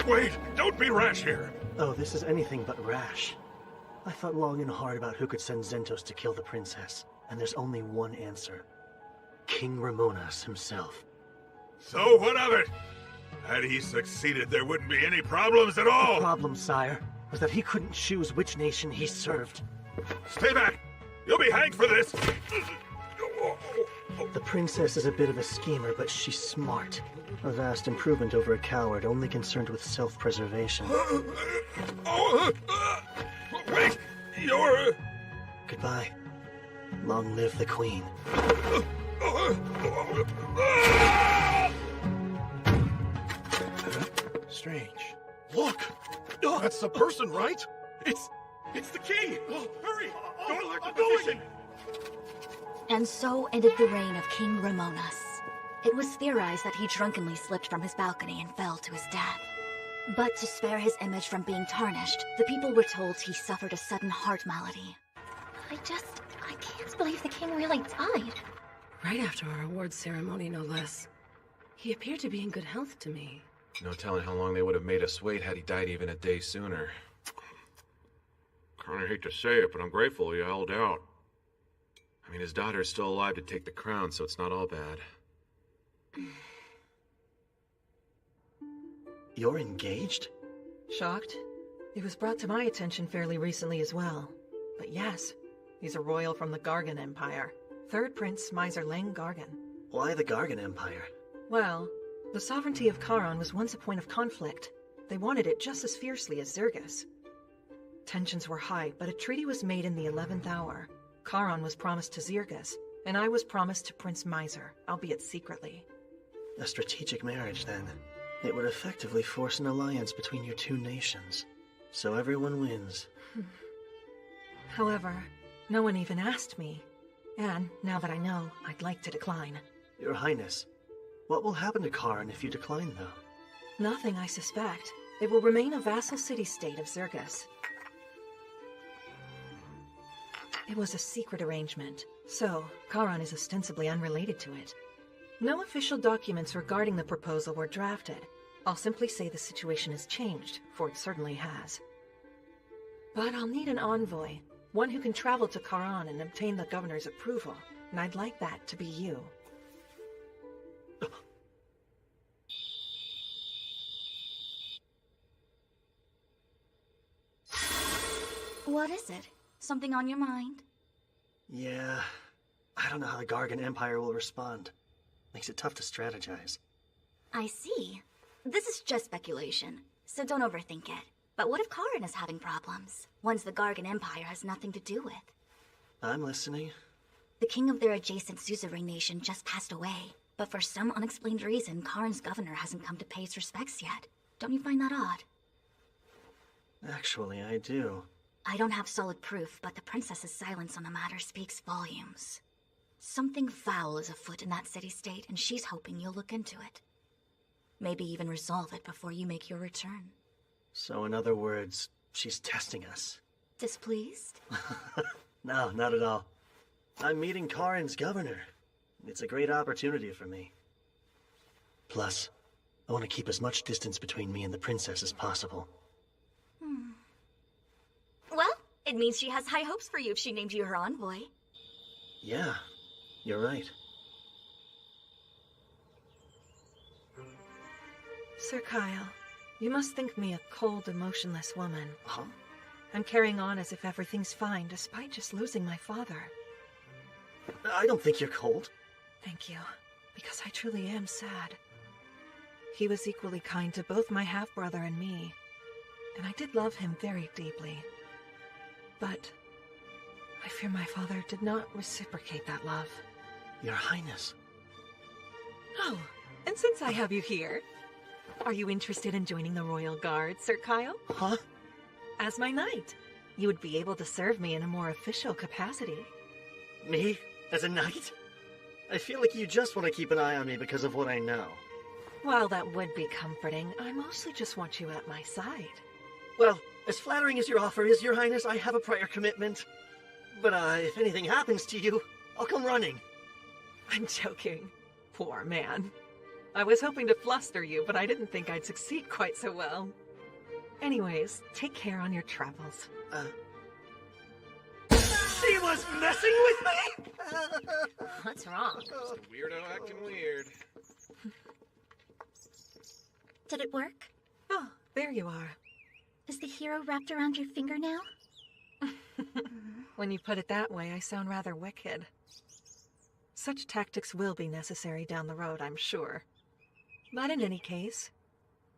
Wait! Don't be rash here! Oh, this is anything but rash. I thought long and hard about who could send Zentos to kill the princess, and there's only one answer. King Ramonas himself. So what of it? Had he succeeded, there wouldn't be any problems at all! The problem, sire, was that he couldn't choose which nation he served. Stay back! You'll be hanged for this! The princess is a bit of a schemer, but she's smart. A vast improvement over a coward only concerned with self-preservation. Wait! You're... Goodbye. Long live the queen. Strange. Look! That's the person, right? It's the key! Hurry! Don't alert the physician! And so ended the reign of King Ramonas. It was theorized that he drunkenly slipped from his balcony and fell to his death. But to spare his image from being tarnished, the people were told he suffered a sudden heart malady. I can't believe the king really died. Right after our awards ceremony, no less. He appeared to be in good health to me. No telling how long they would have made us wait had he died even a day sooner. Kinda hate to say it, but I'm grateful he held out. I mean, his daughter is still alive to take the crown, so it's not all bad. You're engaged? Shocked? It was brought to my attention fairly recently as well. But yes, he's a royal from the Gargan Empire. Third Prince Miser Leng Gargan. Why the Gargan Empire? Well, the sovereignty of Charon was once a point of conflict. They wanted it just as fiercely as Zergus. Tensions were high, but a treaty was made in the 11th hour. Charon was promised to Zergus, and I was promised to Prince Miser, albeit secretly. A strategic marriage, then. It would effectively force an alliance between your two nations. So everyone wins. However, no one even asked me. And, now that I know, I'd like to decline. Your Highness, what will happen to Charon if you decline, though? Nothing, I suspect. It will remain a vassal city-state of Zergus. It was a secret arrangement, so Charon is ostensibly unrelated to it. No official documents regarding the proposal were drafted. I'll simply say the situation has changed, for it certainly has. But I'll need an envoy, one who can travel to Charon and obtain the governor's approval, and I'd like that to be you. What is it? Something on your mind? Yeah, I don't know how the Gargan Empire will respond. Makes it tough to strategize. I see. This is just speculation, so don't overthink it. But what if Charon is having problems? Ones the Gargan Empire has nothing to do with. I'm listening. The king of their adjacent suzerain nation just passed away. But for some unexplained reason, Charon's governor hasn't come to pay his respects yet. Don't you find that odd? Actually, I do. I don't have solid proof, but the princess's silence on the matter speaks volumes. Something foul is afoot in that city-state, and she's hoping you'll look into it. Maybe even resolve it before you make your return. So in other words, she's testing us. Displeased? No, not at all. I'm meeting Karin's governor. It's a great opportunity for me. Plus, I want to keep as much distance between me and the princess as possible. Well, it means she has high hopes for you if she named you her envoy. Yeah, you're right. Sir Kyle, you must think me a cold, emotionless woman. Huh? I'm carrying on as if everything's fine, despite just losing my father. I don't think you're cold. Thank you, because I truly am sad. He was equally kind to both my half-brother and me, and I did love him very deeply. But I fear my father did not reciprocate that love. Your Highness. Oh, and since I have you here, are you interested in joining the Royal Guard, Sir Kyle? Huh? As my knight, you would be able to serve me in a more official capacity. Me? As a knight? I feel like you just want to keep an eye on me because of what I know. While that would be comforting, I mostly just want you at my side. Well, as flattering as your offer is, Your Highness, I have a prior commitment. But, if anything happens to you, I'll come running. I'm joking. Poor man. I was hoping to fluster you, but I didn't think I'd succeed quite so well. Anyways, take care on your travels. She was messing with me?! What's wrong? Just a weirdo acting weird. Did it work? Oh, there you are. Is the hero wrapped around your finger now? When you put it that way, I sound rather wicked. Such tactics will be necessary down the road, I'm sure. But in any case,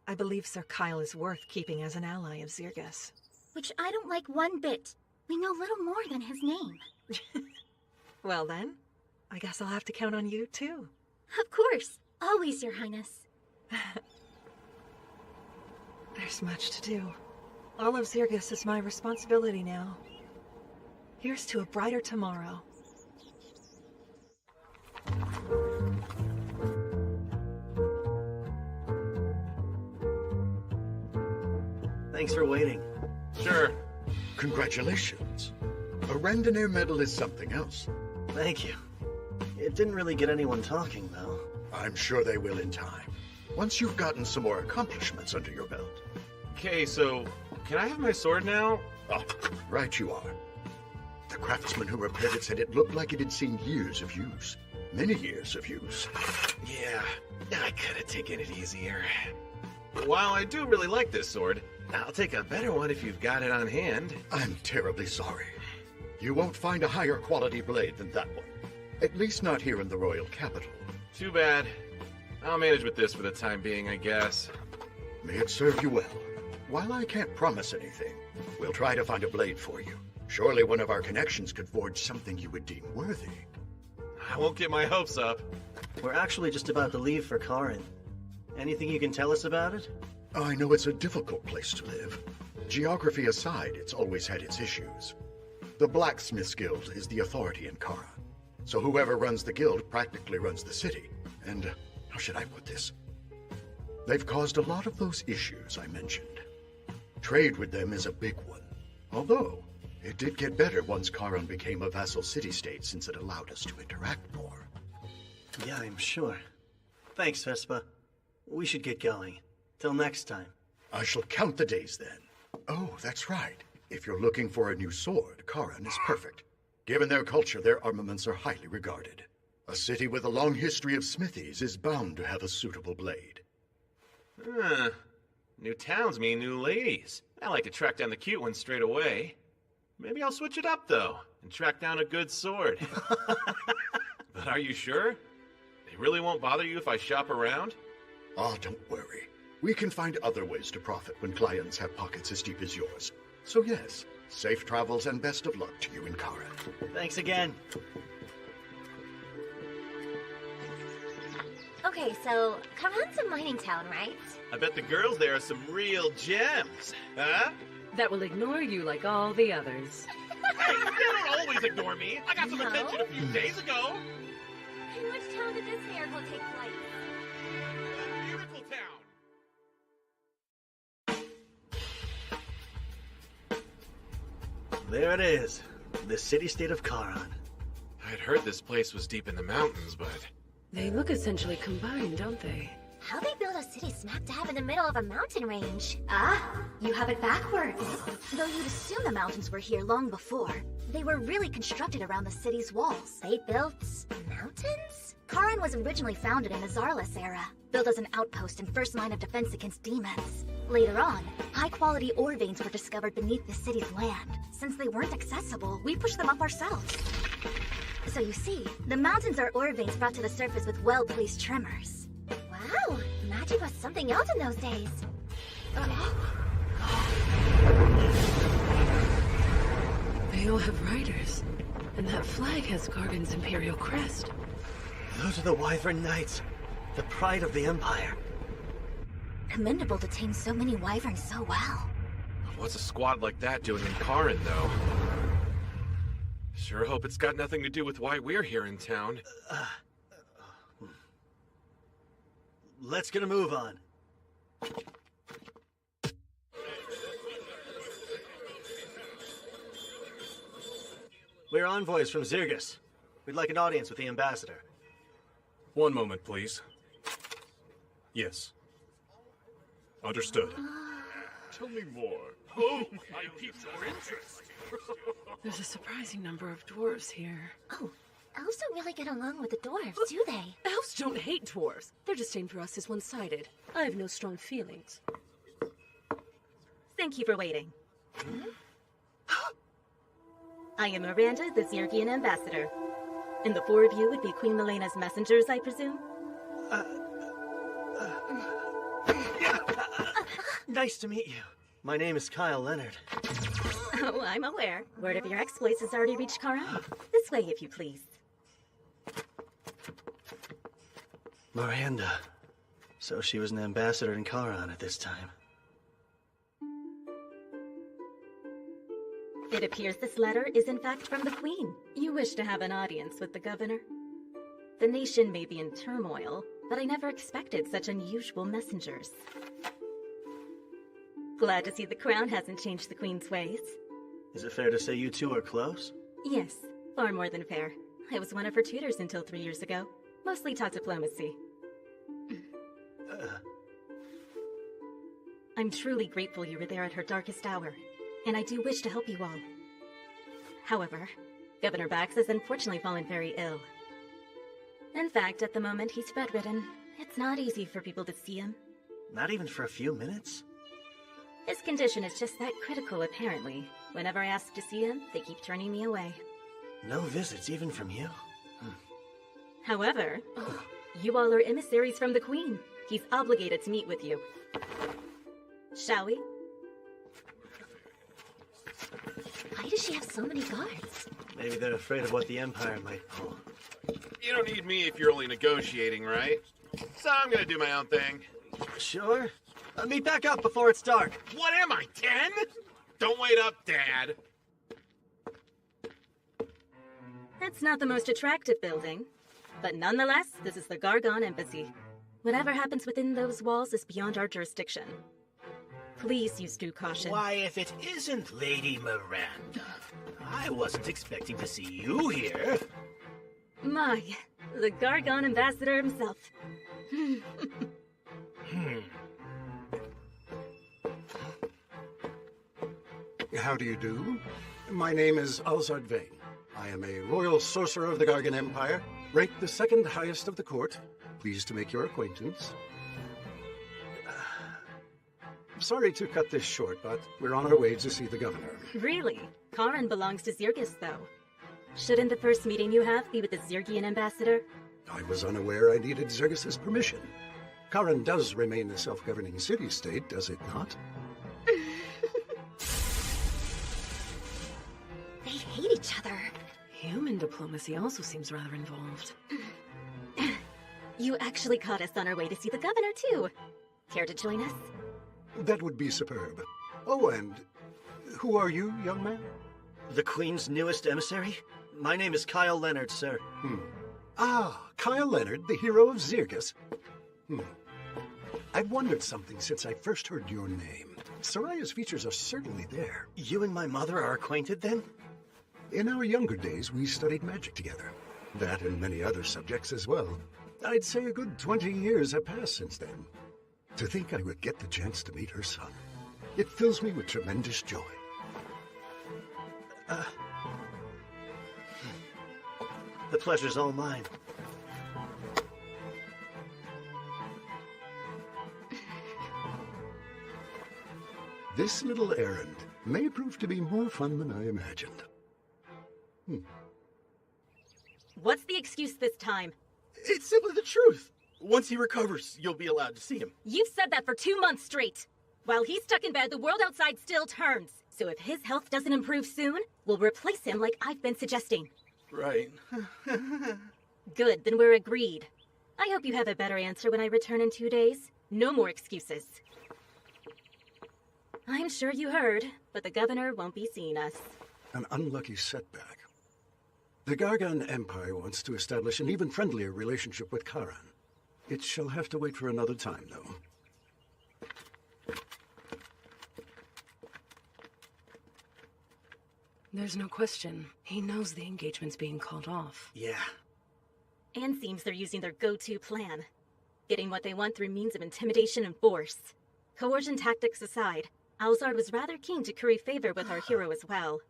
I believe Sir Kyle is worth keeping as an ally of Zirgus. Which I don't like one bit. We know little more than his name. Well then, I guess I'll have to count on you too. Of course. Always, Your Highness. There's much to do. All of Zirgus is my responsibility now. Here's to a brighter tomorrow. Thanks for waiting. Sure. Congratulations. A Randonnair medal is something else. Thank you. It didn't really get anyone talking, though. I'm sure they will in time. Once you've gotten some more accomplishments under your belt. Okay, so can I have my sword now? Oh, right you are. The craftsman who repaired it said it looked like it had seen years of use. Many years of use. Yeah, I could have taken it easier. While I do really like this sword, I'll take a better one if you've got it on hand. I'm terribly sorry. You won't find a higher quality blade than that one. At least not here in the royal capital. Too bad. I'll manage with this for the time being, I guess. May it serve you well. While I can't promise anything, we'll try to find a blade for you. Surely one of our connections could forge something you would deem worthy. I won't get my hopes up. We're actually just about to leave for Karin. Anything you can tell us about it? I know it's a difficult place to live. Geography aside, it's always had its issues. The Blacksmiths Guild is the authority in Kara. So whoever runs the guild practically runs the city. And, how should I put this? They've caused a lot of those issues I mentioned. Trade with them is a big one. Although, it did get better once Karan became a vassal city-state since it allowed us to interact more. Yeah, I'm sure. Thanks, Vespa. We should get going. Till next time. I shall count the days then. Oh, that's right. If you're looking for a new sword, Karan is perfect. Given their culture, their armaments are highly regarded. A city with a long history of smithies is bound to have a suitable blade. New towns mean new ladies. I like to track down the cute ones straight away. Maybe I'll switch it up, though, and track down a good sword. But are you sure? They really won't bother you if I shop around? Oh, don't worry. We can find other ways to profit when clients have pockets as deep as yours. So yes, safe travels and best of luck to you in Kara. Thanks again. Okay, so Karan's a mining town, right? I bet the girls there are some real gems, huh? That will ignore you like all the others. Hey, you don't always ignore me. I got some attention a few days ago. In which town did this miracle take place? Miracle Town. There it is. The city-state of Charon. I'd heard this place was deep in the mountains, but... They look essentially combined, don't they? How they build a city smack dab in the middle of a mountain range? Ah, you have it backwards. Though you'd assume the mountains were here long before. They were really constructed around the city's walls. They built mountains? Charon was originally founded in the Zarlus era, built as an outpost and first line of defense against demons. Later on, high-quality ore veins were discovered beneath the city's land. Since they weren't accessible, we pushed them up ourselves. So you see, the mountains are ore veins brought to the surface with well-placed tremors. Wow, magic was something else in those days. They all have riders. And that flag has Gargan's imperial crest. Those are the Wyvern Knights, the pride of the Empire. Commendable to tame so many wyverns so well. What's a squad like that doing in Charon, though? Sure hope it's got nothing to do with why we're here in town. Let's get a move on. We're envoys from Zirgus. We'd like an audience with the ambassador. One moment, please. Yes. Understood. Tell me more. Oh, I piqued your interest. There's a surprising number of dwarves here. Oh, elves don't really get along with the dwarves, do they? Elves don't hate dwarves. Their disdain for us is one-sided. I have no strong feelings. Thank you for waiting. I am Miranda, the Zirgian ambassador. And the four of you would be Queen Milena's messengers, I presume? Nice to meet you. My name is Kyle Leonard. Oh, I'm aware. Word of your exploits has already reached Charon. This way, if you please. Miranda. So she was an ambassador in Charon at this time. It appears this letter is in fact from the Queen. You wish to have an audience with the governor? The nation may be in turmoil, but I never expected such unusual messengers. Glad to see the crown hasn't changed the Queen's ways. Is it fair to say you two are close? Yes, far more than fair. I was one of her tutors until 3 years ago. Mostly taught diplomacy. I'm truly grateful you were there at her darkest hour, and I do wish to help you all. However, Governor Bax has unfortunately fallen very ill. In fact, at the moment he's bedridden. It's not easy for people to see him. Not even for a few minutes? His condition is just that critical, apparently. Whenever I ask to see him, they keep turning me away. No visits, even from you? However, you all are emissaries from the Queen. He's obligated to meet with you. Shall we? Why does she have so many guards? Maybe they're afraid of what the Empire might pull. You don't need me if you're only negotiating, right? So I'm gonna do my own thing. Sure. Meet back up before it's dark. What am I, 10? Don't wait up, Dad. It's not the most attractive building, but nonetheless, this is the Gargon Embassy. Whatever happens within those walls is beyond our jurisdiction. Please use due caution. Why, if it isn't Lady Miranda, I wasn't expecting to see you here. My, the Gargon Ambassador himself. How do you do? My name is Alzard Vane. I am a royal sorcerer of the Gargan Empire, ranked the second highest of the court. Pleased to make your acquaintance. Sorry to cut this short, but we're on our way to see the governor. Really? Charon belongs to Zirgus, though. Shouldn't the first meeting you have be with the Zirgian ambassador? I was unaware I needed Zirgus's permission. Charon does remain a self-governing city-state, does it not? They hate each other. Human diplomacy also seems rather involved. You actually caught us on our way to see the governor, too. Care to join us? That would be superb. Oh, and Who are you, young man? The Queen's newest emissary? My name is Kyle Leonard, sir. Ah, Kyle Leonard, the hero of Zirgus. I've wondered something since I first heard your name. Soraya's features are certainly there. You and my mother are acquainted, then? In our younger days, we studied magic together. That and many other subjects as well. I'd say a good 20 years have passed since then. To think I would get the chance to meet her son. It fills me with tremendous joy. The pleasure's all mine. This little errand may prove to be more fun than I imagined. What's the excuse this time? It's simply the truth. Once he recovers, you'll be allowed to see him. You've said that for 2 months straight. While he's stuck in bed, the world outside still turns. So if his health doesn't improve soon, we'll replace him like I've been suggesting. Right. Good, then we're agreed. I hope you have a better answer when I return in 2 days. No more excuses. I'm sure you heard, but the governor won't be seeing us. An unlucky setback. The Gargan Empire wants to establish an even friendlier relationship with Karan. It shall have to wait for another time, though. There's no question. He knows the engagement's being called off. Yeah. And seems they're using their go-to plan. Getting what they want through means of intimidation and force. Coercion tactics aside, Alzard was rather keen to curry favor with our hero as well.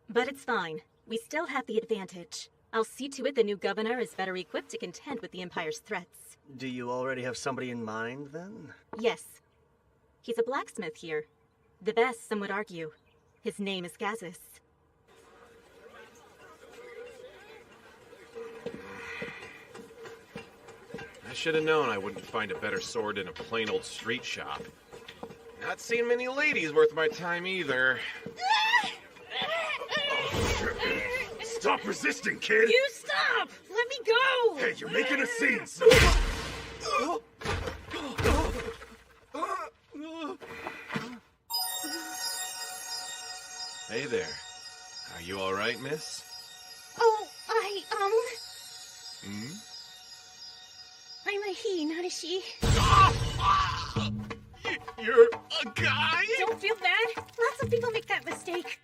But it's fine. We still have the advantage. I'll see to it the new governor is better equipped to contend with the Empire's threats. Do you already have somebody in mind, then? Yes. He's a blacksmith here. The best, some would argue. His name is Gazis. I should have known I wouldn't find a better sword in a plain old street shop. Not seen many ladies worth my time either. Stop resisting, kid! You stop! Let me go! Hey, you're making a scene, son! Hey there. Are you alright, miss? Oh, Hmm? I'm a he, not a she. You're a guy? Don't feel bad. Lots of people make that mistake.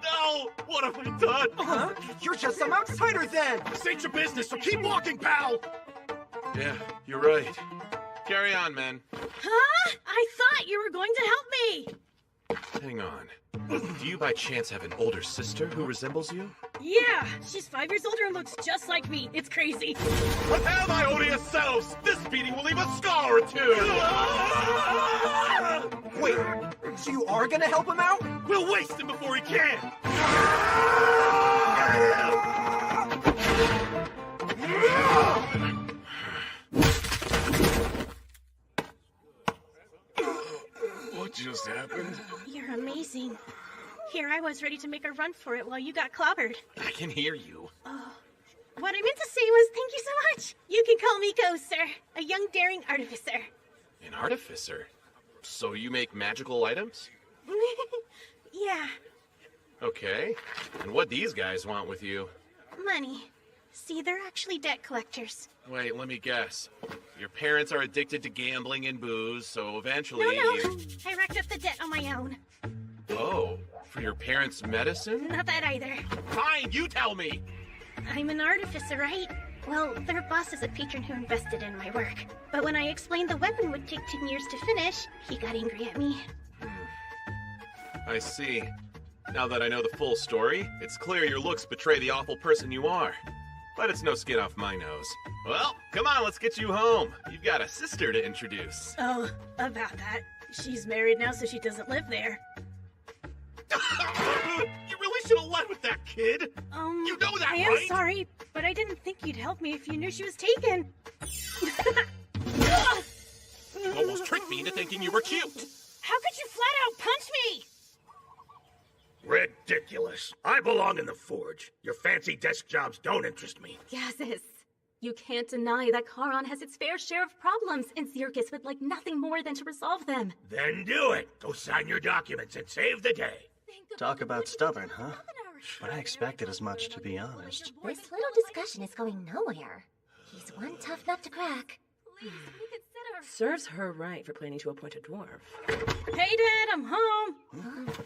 No! What have I done? Huh? You're just some outsider then! This ain't your business, so keep walking, pal! Yeah, you're right. Carry on, men. Huh? I thought you were going to help me! Hang on. Do you by chance have an older sister who resembles you? Yeah, she's 5 years older and looks just like me. It's crazy. Prepare my odious selves! This beating will leave a scar or two! Wait, so you are gonna help him out? We'll waste him before he can! What just happened? You're amazing. Here I was ready to make a run for it while you got clobbered. I can hear you. Oh. What I meant to say was thank you so much. You can call me Ghost, sir. A young daring artificer. An artificer? So you make magical items? Yeah, Okay. And what these guys want with you? money. See, they're actually debt collectors. Wait, let me guess. Your parents are addicted to gambling and booze, so eventually... No. I racked up the debt on my own. Oh, for your parents' medicine? Not that either. Fine, you tell me! I'm an artificer, right? Well, their boss is a patron who invested in my work. But when I explained the weapon would take 10 years to finish, he got angry at me. I see. Now that I know the full story, it's clear your looks betray the awful person you are. But it's no skin off my nose. Well, come on, let's get you home. You've got a sister to introduce. Oh, about that. She's married now, so she doesn't live there. You really should have led with that, kid! You know that, I am right? sorry, but I didn't think you'd help me if you knew she was taken. You almost tricked me into thinking you were cute. How could you flat out punch me? Ridiculous. I belong in the forge. Your fancy desk jobs don't interest me. Gazis, You can't deny that Charon has its fair share of problems, and Circus would like nothing more than to resolve them. Then do it! Go sign your documents and save the day! Talk about stubborn, huh? But I expected as much, to be honest. This little discussion is going nowhere. He's one tough nut to crack. Serves her right for planning to appoint a dwarf. Hey, Dad, I'm home.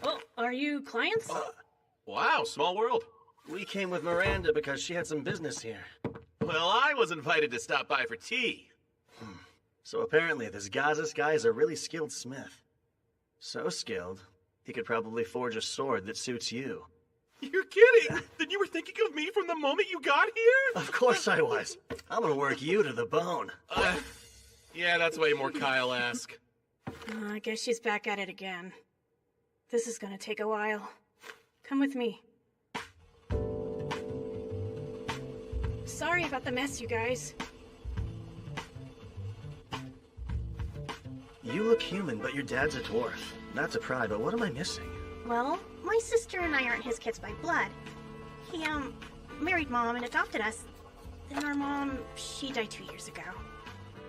Oh, are you clients? Wow, small world. We came with Miranda because she had some business here. Well, I was invited to stop by for tea. So apparently this Gazas guy is a really skilled smith. So skilled, he could probably forge a sword that suits you. You're kidding! Then you were thinking of me from the moment you got here? Of course I was. I'm gonna work you to the bone. Yeah, that's way more Kyle-esque. I guess she's back at it again. This is gonna take a while. Come with me. Sorry about the mess, you guys. You look human, but your dad's a dwarf. Not to pry, but what am I missing? Well, my sister and I aren't his kids by blood. He, married Mom and adopted us. Then our mom, she died 2 years ago.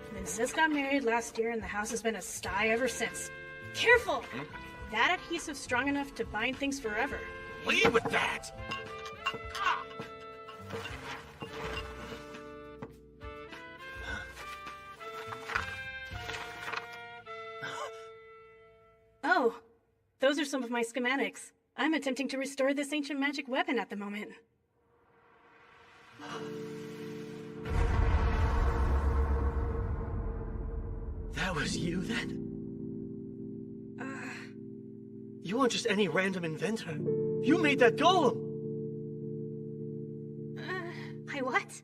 And then Sis got married last year and the house has been a sty ever since. Careful! That adhesive's strong enough to bind things forever. Leave with that! Oh, those are some of my schematics. I'm attempting to restore this ancient magic weapon at the moment. That was you, then? You weren't just any random inventor. You made that golem! I what?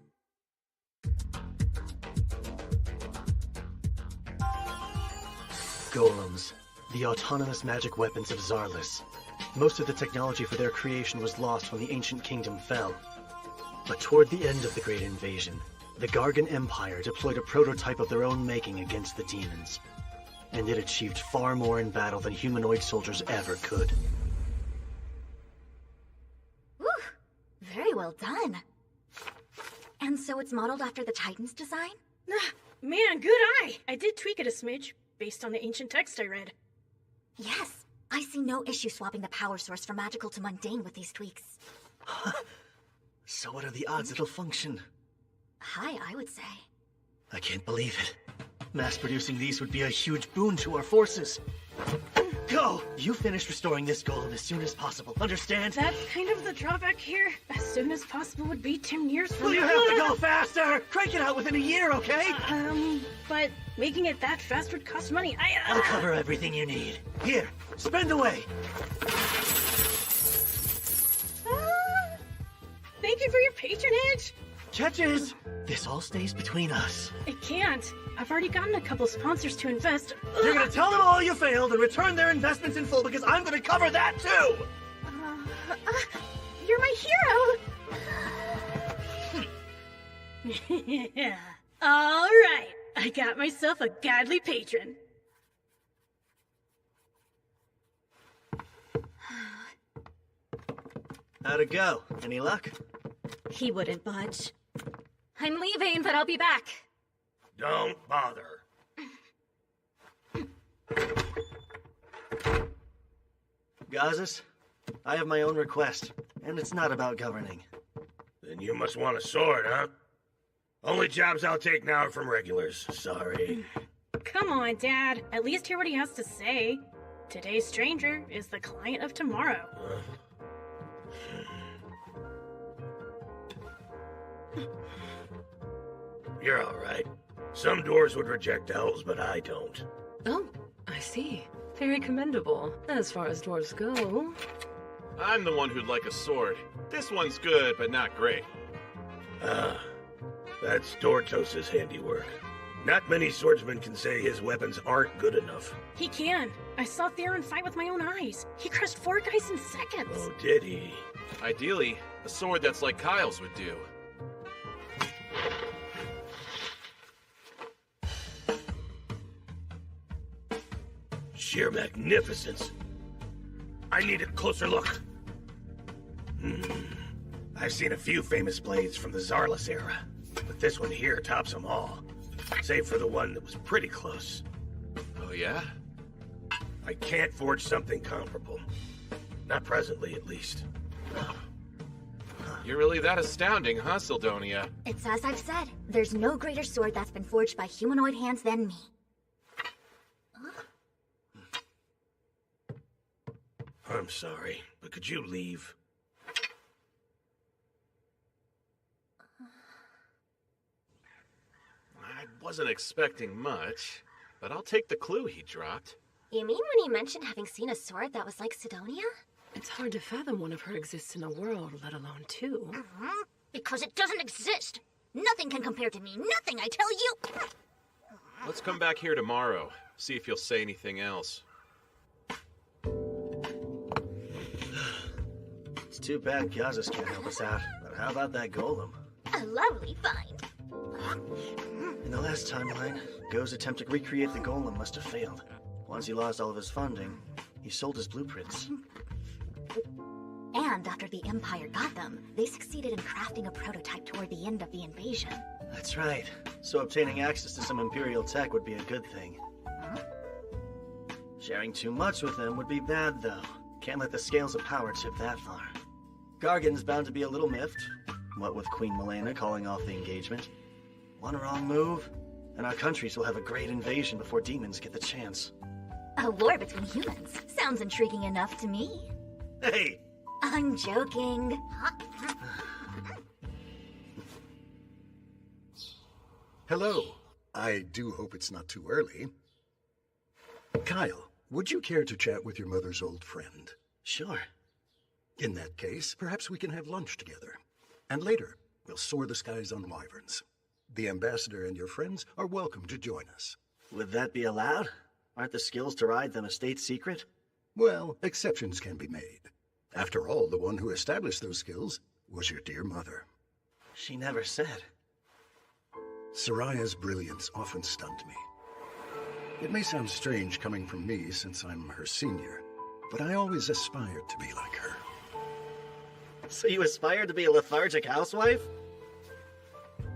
Golems. The autonomous magic weapons of Zarlis. Most of the technology for their creation was lost when the ancient kingdom fell. But toward the end of the Great Invasion, the Gargan Empire deployed a prototype of their own making against the demons. And it achieved far more in battle than humanoid soldiers ever could. Whew! Very well done. And so it's modeled after the Titan's design? Man, good eye! I did tweak it a smidge, based on the ancient text I read. Yes, I see no issue swapping the power source from magical to mundane with these tweaks. So what are the odds it'll function? High, I would say. I can't believe it. Mass-producing these would be a huge boon to our forces. Go! You finish restoring this golem as soon as possible, understand? That's kind of the drawback here. As soon as possible would be 10 years from now. You have to go faster! Crank it out within a year, okay? But making it that fast would cost money. I'll cover everything you need. Here, spend away! Thank you for your patronage! Catches! This all stays between us. It can't. I've already gotten a couple sponsors to invest. You're gonna tell them all you failed and return their investments in full because I'm gonna cover that too! You're my hero! Yeah. All right. I got myself a godly patron. How'd it go? Any luck? He wouldn't budge. I'm leaving, but I'll be back. Don't bother. Gazas, I have my own request, and it's not about governing. Then you must want a sword, huh? Only jobs I'll take now are from regulars. Sorry. Come on, Dad. At least hear what he has to say. Today's stranger is the client of tomorrow. You're all right. Some dwarves would reject elves, but I don't. Oh, I see. Very commendable, as far as dwarves go. I'm the one who'd like a sword. This one's good, but not great. That's Dortos' handiwork. Not many swordsmen can say his weapons aren't good enough. He can. I saw Theron fight with my own eyes. He crushed 4 guys in seconds. Oh, did he? Ideally, a sword that's like Kyle's would do. Sheer magnificence. I need a closer look. I've seen a few famous blades from the Zarlis era. But this one here tops them all. Save for the one that was pretty close. Oh, yeah? I can't forge something comparable. Not presently, at least. You're really that astounding, huh, Sildonia? It's as I've said. There's no greater sword that's been forged by humanoid hands than me. I'm sorry, but could you leave? I wasn't expecting much, but I'll take the clue he dropped. You mean when he mentioned having seen a sword that was like Sidonia? It's hard to fathom one of her exists in a world, let alone two. Because it doesn't exist. Nothing can compare to me. Nothing, I tell you. Let's come back here tomorrow, see if you'll say anything else. It's too bad Gazas can't help us out, but how about that golem? A lovely find. In the last timeline, Go's attempt to recreate the golem must have failed. Once he lost all of his funding, he sold his blueprints. And after the Empire got them, they succeeded in crafting a prototype toward the end of the invasion. That's right. So obtaining access to some Imperial tech would be a good thing. Sharing too much with them would be bad, though. Can't let the scales of power tip that far. Gargan's bound to be a little miffed, what with Queen Milena calling off the engagement. One wrong move, and our countries will have a great invasion before demons get the chance. A war between humans. Sounds intriguing enough to me. Hey! I'm joking. Hello. I do hope it's not too early. Kyle, would you care to chat with your mother's old friend? Sure. In that case, perhaps we can have lunch together. And later, we'll soar the skies on wyverns. The ambassador and your friends are welcome to join us. Would that be allowed? Aren't the skills to ride them a state secret? Well, exceptions can be made. After all, the one who established those skills was your dear mother. She never said. Soraya's brilliance often stunned me. It may sound strange coming from me since I'm her senior, but I always aspired to be like her. So you aspired to be a lethargic housewife?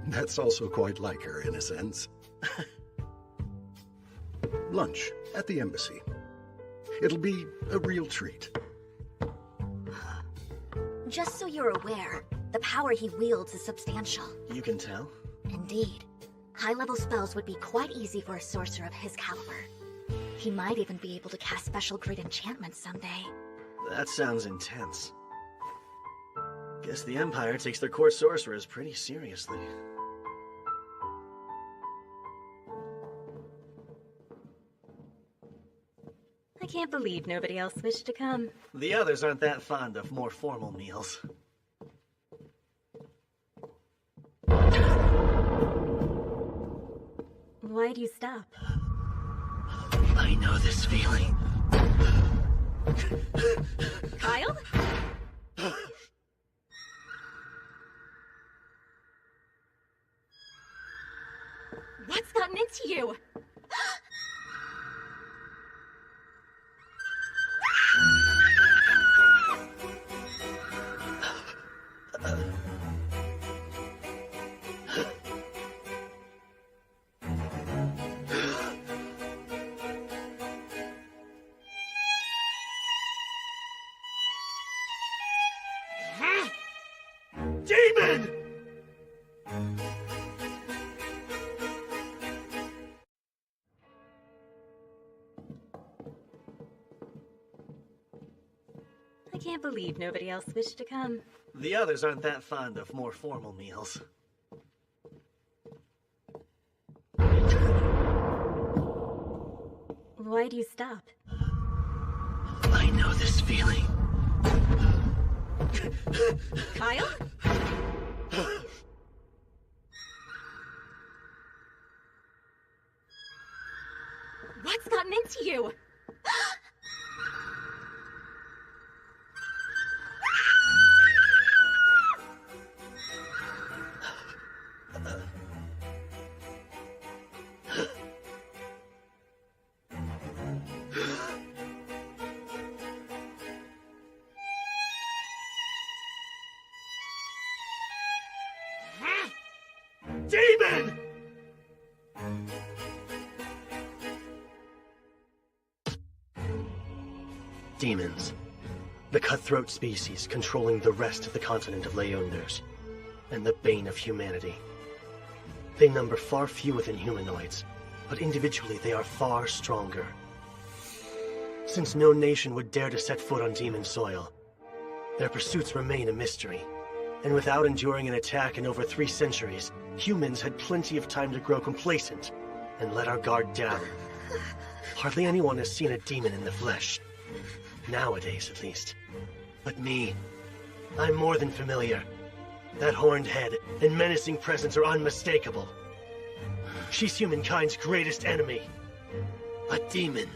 That's also quite like her, in a sense. Lunch at the embassy. It'll be a real treat. Just so you're aware, the power he wields is substantial. You can tell? Indeed. High-level spells would be quite easy for a sorcerer of his caliber. He might even be able to cast special grade enchantments someday. That sounds intense. Guess the Empire takes their court sorcerers pretty seriously. I can't believe nobody else wished to come. The others aren't that fond of more formal meals. Why'd you stop? I know this feeling. Kyle? What's gotten into you? Demon! I can't believe nobody else wished to come. The others aren't that fond of more formal meals. Why'd you stop? I know this feeling. Kyle? What's gotten into you? demon! Demons. The cutthroat species controlling the rest of the continent of Leonders, and the bane of humanity. They number far fewer than humanoids, but individually they are far stronger. Since no nation would dare to set foot on demon soil, their pursuits remain a mystery. And without enduring an attack in over 3 centuries, humans had plenty of time to grow complacent and let our guard down. Hardly anyone has seen a demon in the flesh. Nowadays, at least. But me, I'm more than familiar. That horned head and menacing presence are unmistakable. She's humankind's greatest enemy. A demon.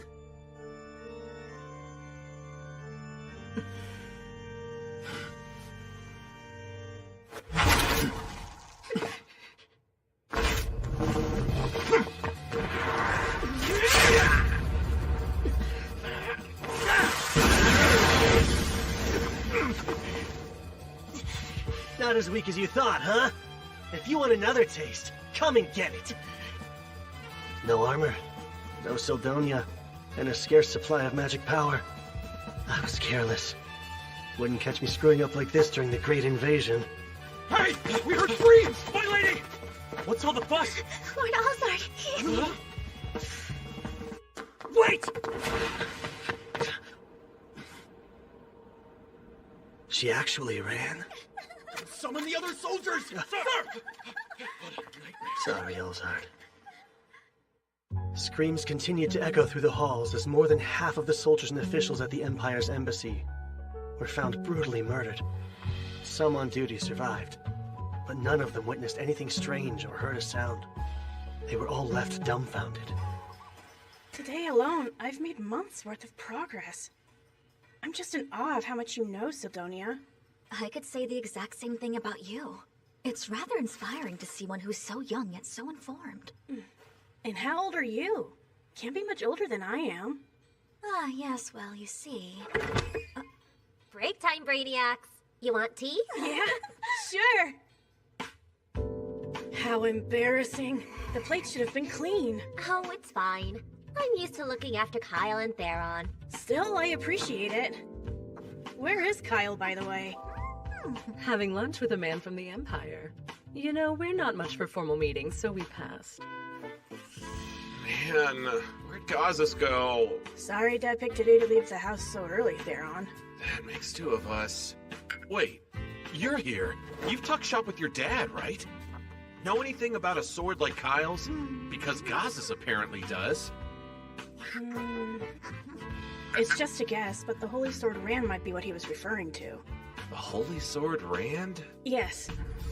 Not as weak as you thought, huh? If you want another taste, come and get it. No armor, no Sildonia, and a scarce supply of magic power. I was careless. Wouldn't catch me screwing up like this during the Great Invasion. Hey! We heard screams! My lady! What's all the fuss? Lord Alzard! Wait! She actually ran? Summon the other soldiers! Sir! Sorry, Elzard. Screams continued to echo through the halls as more than half of the soldiers and officials at the Empire's embassy were found brutally murdered. Some on duty survived, but none of them witnessed anything strange or heard a sound. They were all left dumbfounded. Today alone, I've made months' worth of progress. I'm just in awe of how much you know, Sildonia. I could say the exact same thing about you. It's rather inspiring to see one who's so young yet so informed. And how old are you? Can't be much older than I am. Ah, yes, well, you see. Break time, Brainiacs. You want tea? Yeah, sure. How embarrassing. The plate should have been clean. Oh, it's fine. I'm used to looking after Kyle and Theron. Still, I appreciate it. Where is Kyle, by the way? Having lunch with a man from the Empire. You know, we're not much for formal meetings, so we passed. Man, where'd Gazas go? Sorry Dad picked today to leave the house so early, Theron. That makes 2 of us. Wait, you're here. You've tucked shop with your dad, right? Know anything about a sword like Kyle's? Because Gazas apparently does. It's just a guess, but the Holy Sword Rand might be what he was referring to. The Holy Sword Rand? Yes.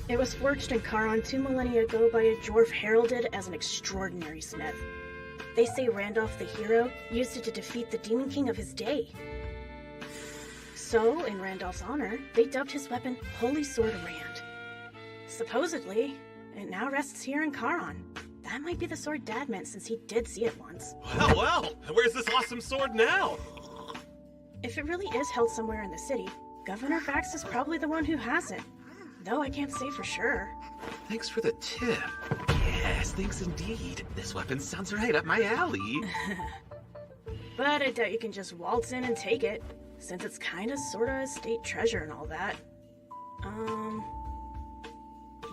It was forged in Charon 2 millennia ago by a dwarf heralded as an extraordinary smith. They say Randolph the hero used it to defeat the Demon King of his day. So, in Randolph's honor, they dubbed his weapon Holy Sword Rand. Supposedly, it now rests here in Charon. That might be the sword Dad meant since he did see it once. Well, where's this awesome sword now? If it really is held somewhere in the city, Governor Bax is probably the one who has it. Though I can't say for sure. Thanks for the tip. Yes, thanks indeed. This weapon sounds right up my alley. But I doubt you can just waltz in and take it, since it's kinda sorta a state treasure and all that.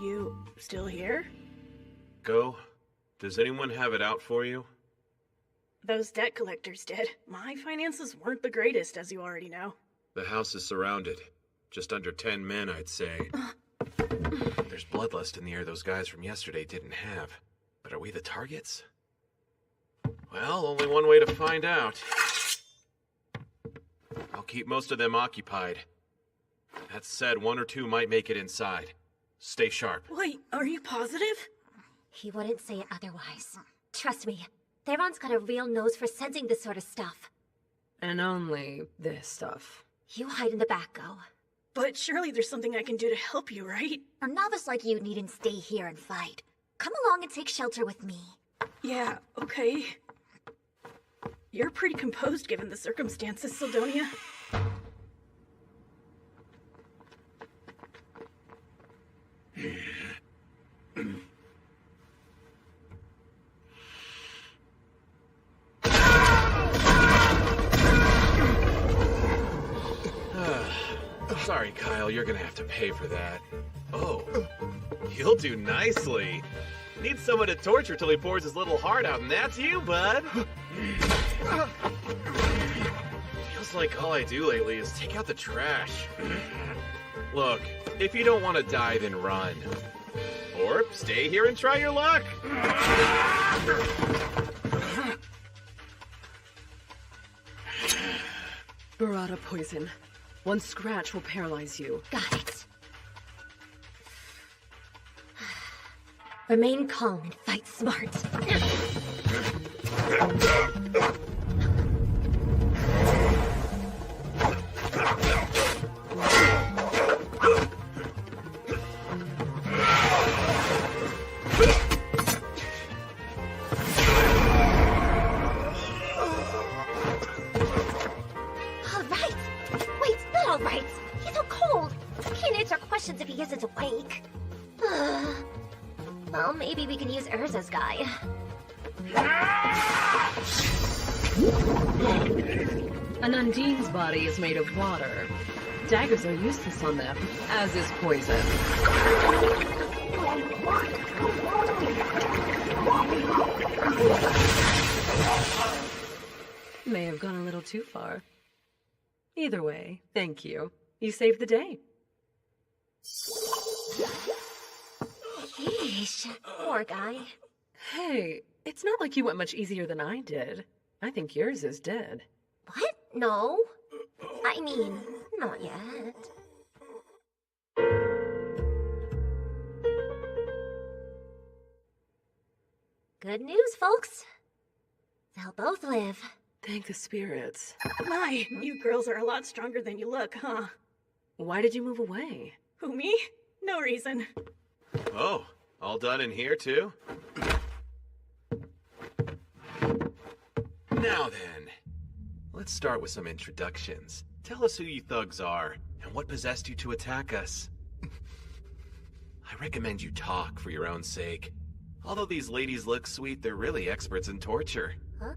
You still here? Go. Does anyone have it out for you? Those debt collectors did. My finances weren't the greatest, as you already know. The house is surrounded. Just under 10 men, I'd say. There's bloodlust in the air those guys from yesterday didn't have. But are we the targets? Well, only one way to find out. I'll keep most of them occupied. That said, 1 or 2 might make it inside. Stay sharp. Wait, are you positive? He wouldn't say it otherwise. Trust me, Theron's got a real nose for sensing this sort of stuff. And only this stuff. You hide in the back, Go. But surely there's something I can do to help you, right? A novice like you needn't stay here and fight. Come along and take shelter with me. Yeah, okay. You're pretty composed given the circumstances, Sildonia. Sorry, Kyle, you're gonna have to pay for that. Oh, you'll do nicely. Need someone to torture till he pours his little heart out, and that's you, bud. Feels like all I do lately is take out the trash. Look, if you don't want to die, then run. Or stay here and try your luck. Burrata poison. One scratch will paralyze you. Got it. Remain calm and fight smart. If he isn't awake. Well, maybe we can use Urza's guy. An Undine's body is made of water. Daggers are useless on them, as is poison. May have gone a little too far. Either way, thank you. You saved the day. Yeesh, poor guy. Hey, it's not like you went much easier than I did. I think yours is dead. What? No. I mean, not yet. Good news, folks. They'll both live. Thank the spirits. My, you girls are a lot stronger than you look, huh? Why did you move away? Who, me? No reason. Oh, all done in here, too? Now then, let's start with some introductions. Tell us who you thugs are, and what possessed you to attack us. I recommend you talk for your own sake. Although these ladies look sweet, they're really experts in torture. Huh?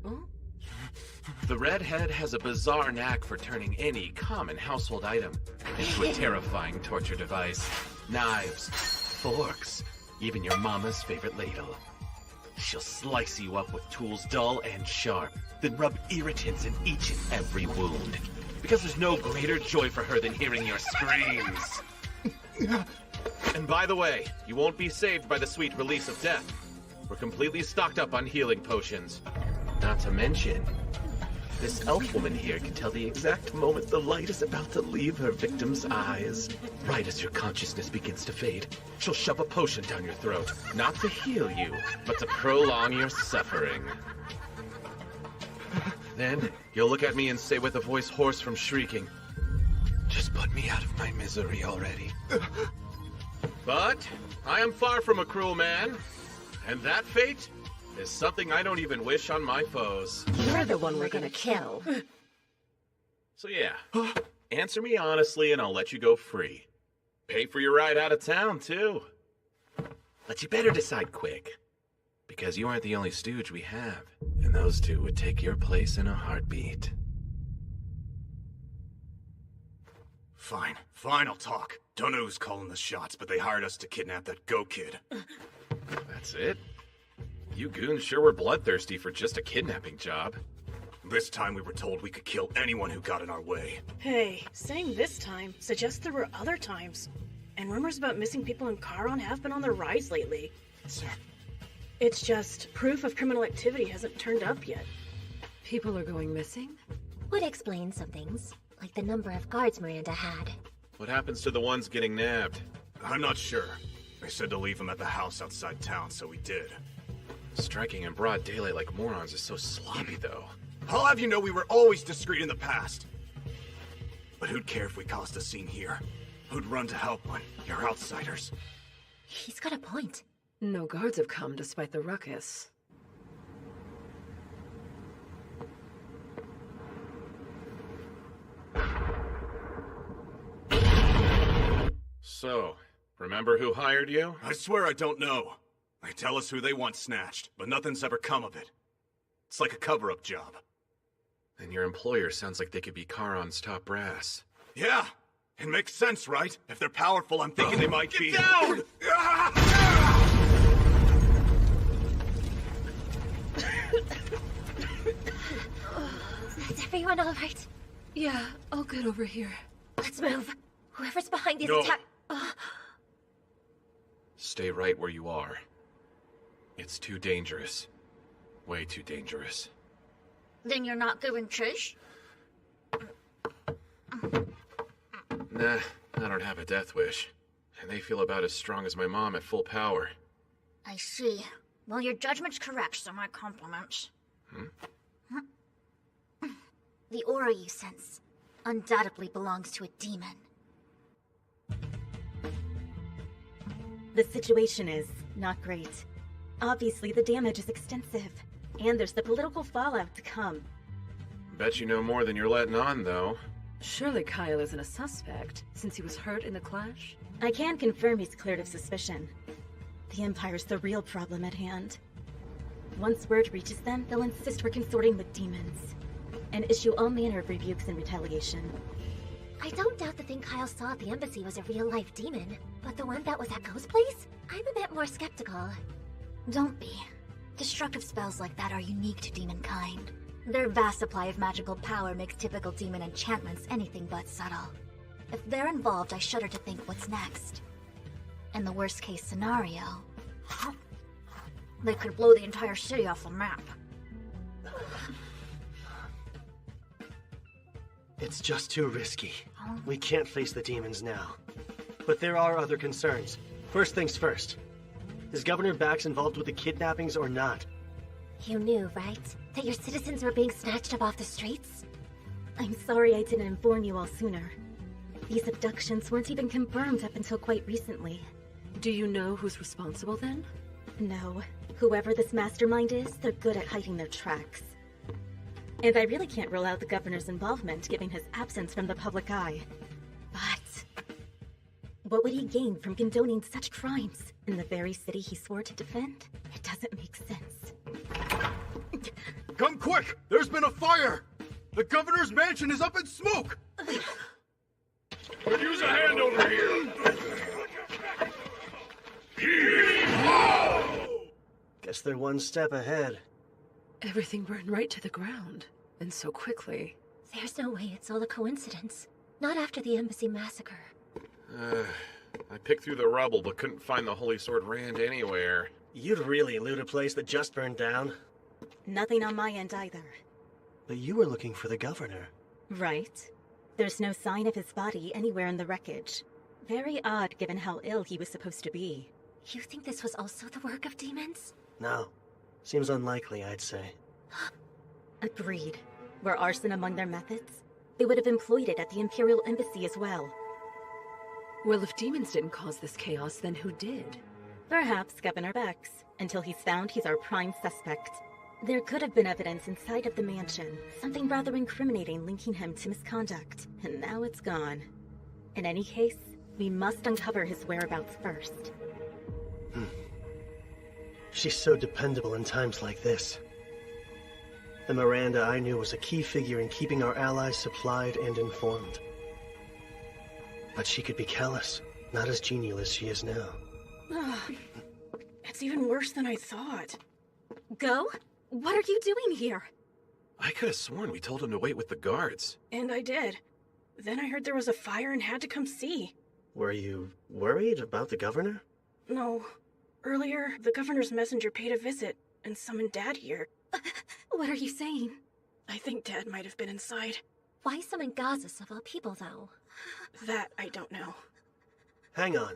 The redhead has a bizarre knack for turning any common household item into a terrifying torture device. Knives, forks, even your mama's favorite ladle. She'll slice you up with tools dull and sharp, then rub irritants in each and every wound. Because there's no greater joy for her than hearing your screams. And by the way, you won't be saved by the sweet release of death. We're completely stocked up on healing potions. Not to mention, this elf woman here can tell the exact moment the light is about to leave her victim's eyes. Right as your consciousness begins to fade, she'll shove a potion down your throat, not to heal you, but to prolong your suffering. Then, you'll look at me and say with a voice hoarse from shrieking, "Just put me out of my misery already." But I am far from a cruel man, and that fate is something I don't even wish on my foes. You're the one we're gonna kill. So yeah, answer me honestly and I'll let you go free. Pay for your ride out of town, too. But you better decide quick, because you aren't the only stooge we have, and those two would take your place in a heartbeat. Fine, I'll talk. Don't know who's calling the shots, but they hired us to kidnap that Go Kid. That's it? You goons sure were bloodthirsty for just a kidnapping job. This time we were told we could kill anyone who got in our way. Hey, saying this time suggests there were other times. And rumors about missing people in Charon have been on the rise lately. It's just proof of criminal activity hasn't turned up yet. People are going missing? Would explain some things, like the number of guards Miranda had. What happens to the ones getting nabbed? I'm not sure. They said to leave them at the house outside town, so we did. Striking in broad daylight like morons is so sloppy, though. I'll have you know we were always discreet in the past. But who'd care if we caused a scene here? Who'd run to help when you're outsiders? He's got a point. No guards have come despite the ruckus. So, remember who hired you? I swear I don't know. They tell us who they want snatched, but nothing's ever come of it. It's like a cover-up job. Then your employer sounds like they could be Charon's top brass. Yeah, It makes sense, right? If they're powerful, I'm thinking they might be... Get down! Is everyone all right? Yeah, all good over here. Let's move. Whoever's behind these No. attack... Stay right where you are. It's too dangerous. Way too dangerous. Then you're not giving chase? Nah, I don't have a death wish. And they feel about as strong as my mom at full power. I see. Well, your judgment's correct, so my compliments. The aura you sense undoubtedly belongs to a demon. The situation is not great. Obviously, the damage is extensive, and there's the political fallout to come. Bet you know more than you're letting on, though. Surely Kyle isn't a suspect, since he was hurt in the clash? I can confirm he's cleared of suspicion. The Empire's the real problem at hand. Once word reaches them, they'll insist we're consorting with demons, and issue all manner of rebukes in retaliation. I don't doubt the thing Kyle saw at the embassy was a real-life demon, but the one that was at Ghost Place? I'm a bit more skeptical. Don't be. Destructive spells like that are unique to demon kind. Their vast supply of magical power makes typical demon enchantments anything but subtle. If they're involved, I shudder to think what's next. In the worst-case scenario, They could blow the entire city off the map. It's just too risky. We can't face the demons now. But there are other concerns. First things first. Is Governor Bax involved with the kidnappings or not? You knew, right? That your citizens were being snatched up off the streets? I'm sorry I didn't inform you all sooner. These abductions weren't even confirmed up until quite recently. Do you know who's responsible then? No. Whoever this mastermind is, they're good at hiding their tracks. And I really can't rule out the governor's involvement, given his absence from the public eye. But what would he gain from condoning such crimes in the very city he swore to defend? It doesn't make sense. Come quick! There's been a fire! The governor's mansion is up in smoke! Could use a hand over here! Guess they're one step ahead. Everything burned right to the ground, and so quickly. There's no way it's all a coincidence. Not after the embassy massacre. I picked through the rubble, but couldn't find the Holy Sword Rand anywhere. You'd really loot a place that just burned down. Nothing on my end either. But you were looking for the governor. Right. There's no sign of his body anywhere in the wreckage. Very odd given how ill he was supposed to be. You think this was also the work of demons? No. Seems unlikely, I'd say. Agreed. Were arson among their methods? They would have employed it at the Imperial Embassy as well. Well, if demons didn't cause this chaos, then who did? Perhaps Governor Bax. Until he's found, he's our prime suspect. There could have been evidence inside of the mansion, something rather incriminating linking him to misconduct, and now it's gone. In any case, we must uncover his whereabouts first. She's so dependable in times like this. The Miranda I knew was a key figure in keeping our allies supplied and informed. But she could be callous, not as genial as she is now. It's even worse than I thought. Go? What are you doing here? I could have sworn we told him to wait with the guards. And I did. Then I heard there was a fire and had to come see. Were you worried about the governor? No. Earlier, the governor's messenger paid a visit and summoned Dad here. What are you saying? I think Dad might have been inside. Why summon Gazas of all people, though? That I don't know. Hang on.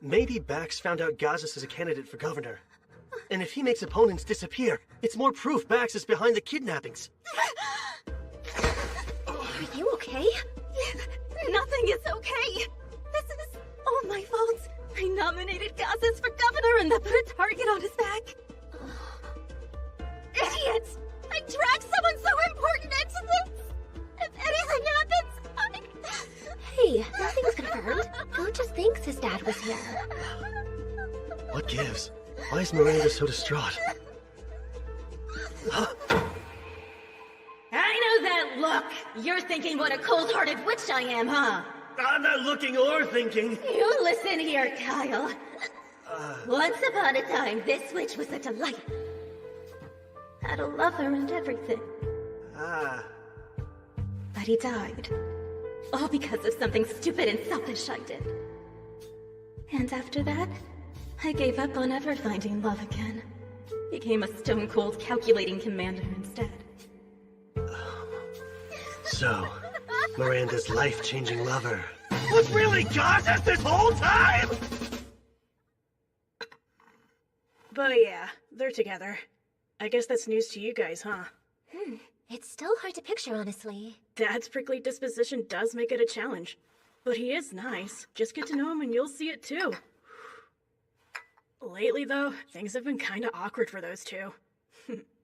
Maybe Bax found out Gazas is a candidate for governor. And if he makes opponents disappear, it's more proof Bax is behind the kidnappings. Are you okay? Nothing is okay. This is all my fault. I nominated Gazas for governor and then put a target on his back. Idiots! I dragged someone so important into this! If anything happens, Hey, nothing's confirmed. Who just thinks his dad was here? What gives? Why is Miranda so distraught? I know that look! You're thinking what a cold-hearted witch I am, huh? I'm not looking or thinking. You listen here, Kyle. Once upon a time, this witch was a delight. Had a lover and everything. But he died. All because of something stupid and selfish I did. And after that, I gave up on ever finding love again. Became a stone-cold calculating commander instead. So, Miranda's life-changing lover Was really Gaza this whole time? But yeah, they're together. I guess that's news to you guys, huh? It's still hard to picture, honestly. Dad's prickly disposition does make it a challenge. But he is nice. Just get to know him and you'll see it too. Lately, though, things have been kinda awkward for those two.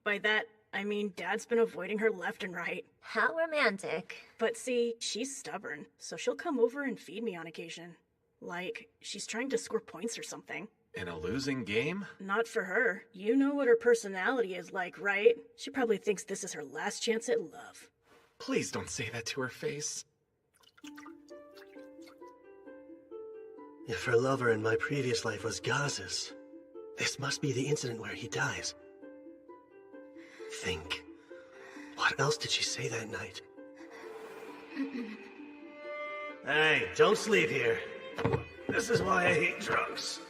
By that, I mean Dad's been avoiding her left and right. How romantic. But see, she's stubborn, so she'll come over and feed me on occasion. Like, she's trying to score points or something. In a losing game? Not for her. You know what her personality is like, right? She probably thinks this is her last chance at love. Please don't say that to her face. If her lover in my previous life was Gaz's, this must be the incident where he dies. Think. What else did she say that night? Hey, don't sleep here. This is why I hate drugs.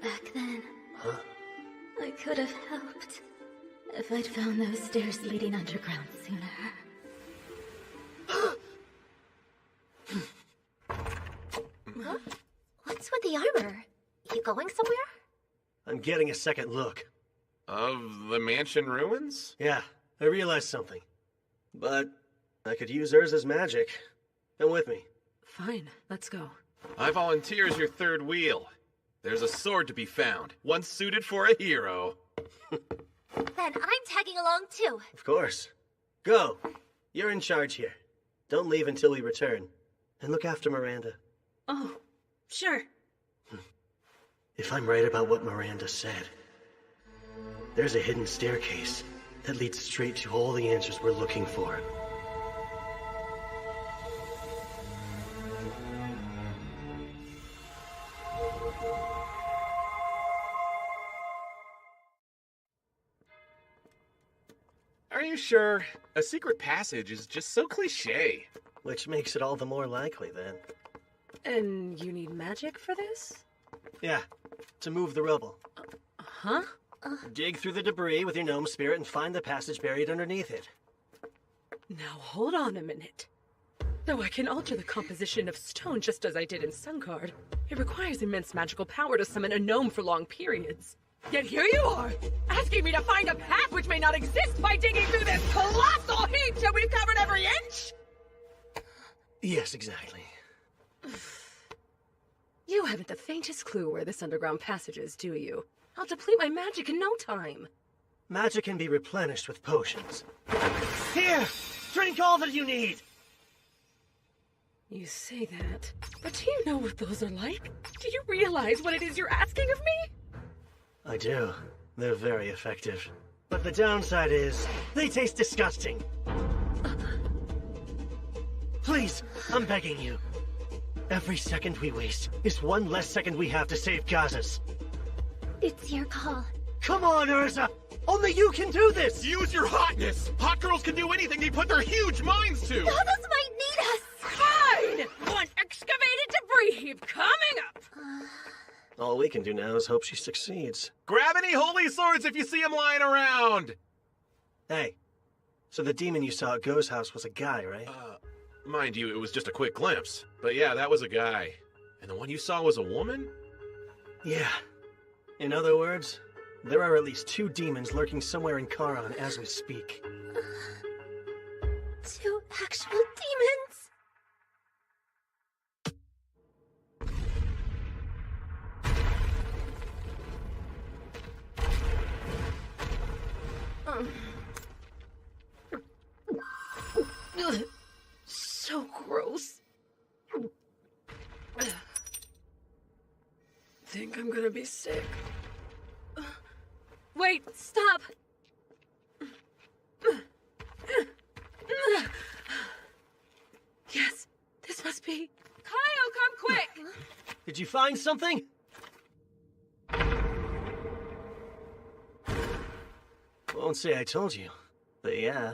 Back then, Huh? I could have helped. If I'd found those stairs leading underground sooner. Huh? What's with the armor? You going somewhere? I'm getting a second look. Of the mansion ruins? Yeah, I realized something. But I could use Urza's magic. Come with me. Fine, let's go. I volunteer as your third wheel. There's a sword to be found, one suited for a hero. Then I'm tagging along too. Of course. Go. You're in charge here. Don't leave until we return. And look after Miranda. Oh, sure. If I'm right about what Miranda said, there's a hidden staircase that leads straight to all the answers we're looking for. Are you sure? A secret passage is just so cliché. Which makes it all the more likely, then. And you need magic for this? Yeah, to move the rubble. Huh? Dig through the debris with your gnome spirit and find the passage buried underneath it. Now hold on a minute. Though I can alter the composition of stone just as I did in Suncard, it requires immense magical power to summon a gnome for long periods. Yet here you are, asking me to find a path which may not exist by digging through this colossal heap till we've covered every inch! Yes, exactly. You haven't the faintest clue where this underground passage is, do you? I'll deplete my magic in no time. Magic can be replenished with potions. Here! Drink all that you need! You say that, but do you know what those are like? Do you realize what it is you're asking of me? I do. They're very effective. But the downside is, they taste disgusting. Please, I'm begging you. Every second we waste is one less second we have to save Gazas. It's your call. Come on, Urza! Only you can do this! Use your hotness! Hot girls can do anything they put their huge minds to! Gazas might need us! Fine! One excavated debris heap coming up! All we can do now is hope she succeeds. Grab any holy swords if you see them lying around! Hey, so the demon you saw at Go's house was a guy, right? Mind you, it was just a quick glimpse. But yeah, that was a guy. And the one you saw was a woman? Yeah. In other words, there are at least 2 demons lurking somewhere in Charon as we speak. 2 actual demons? So gross. Think I'm gonna be sick. Wait, stop! Yes, this must be Did you find something? Won't say I told you, but yeah,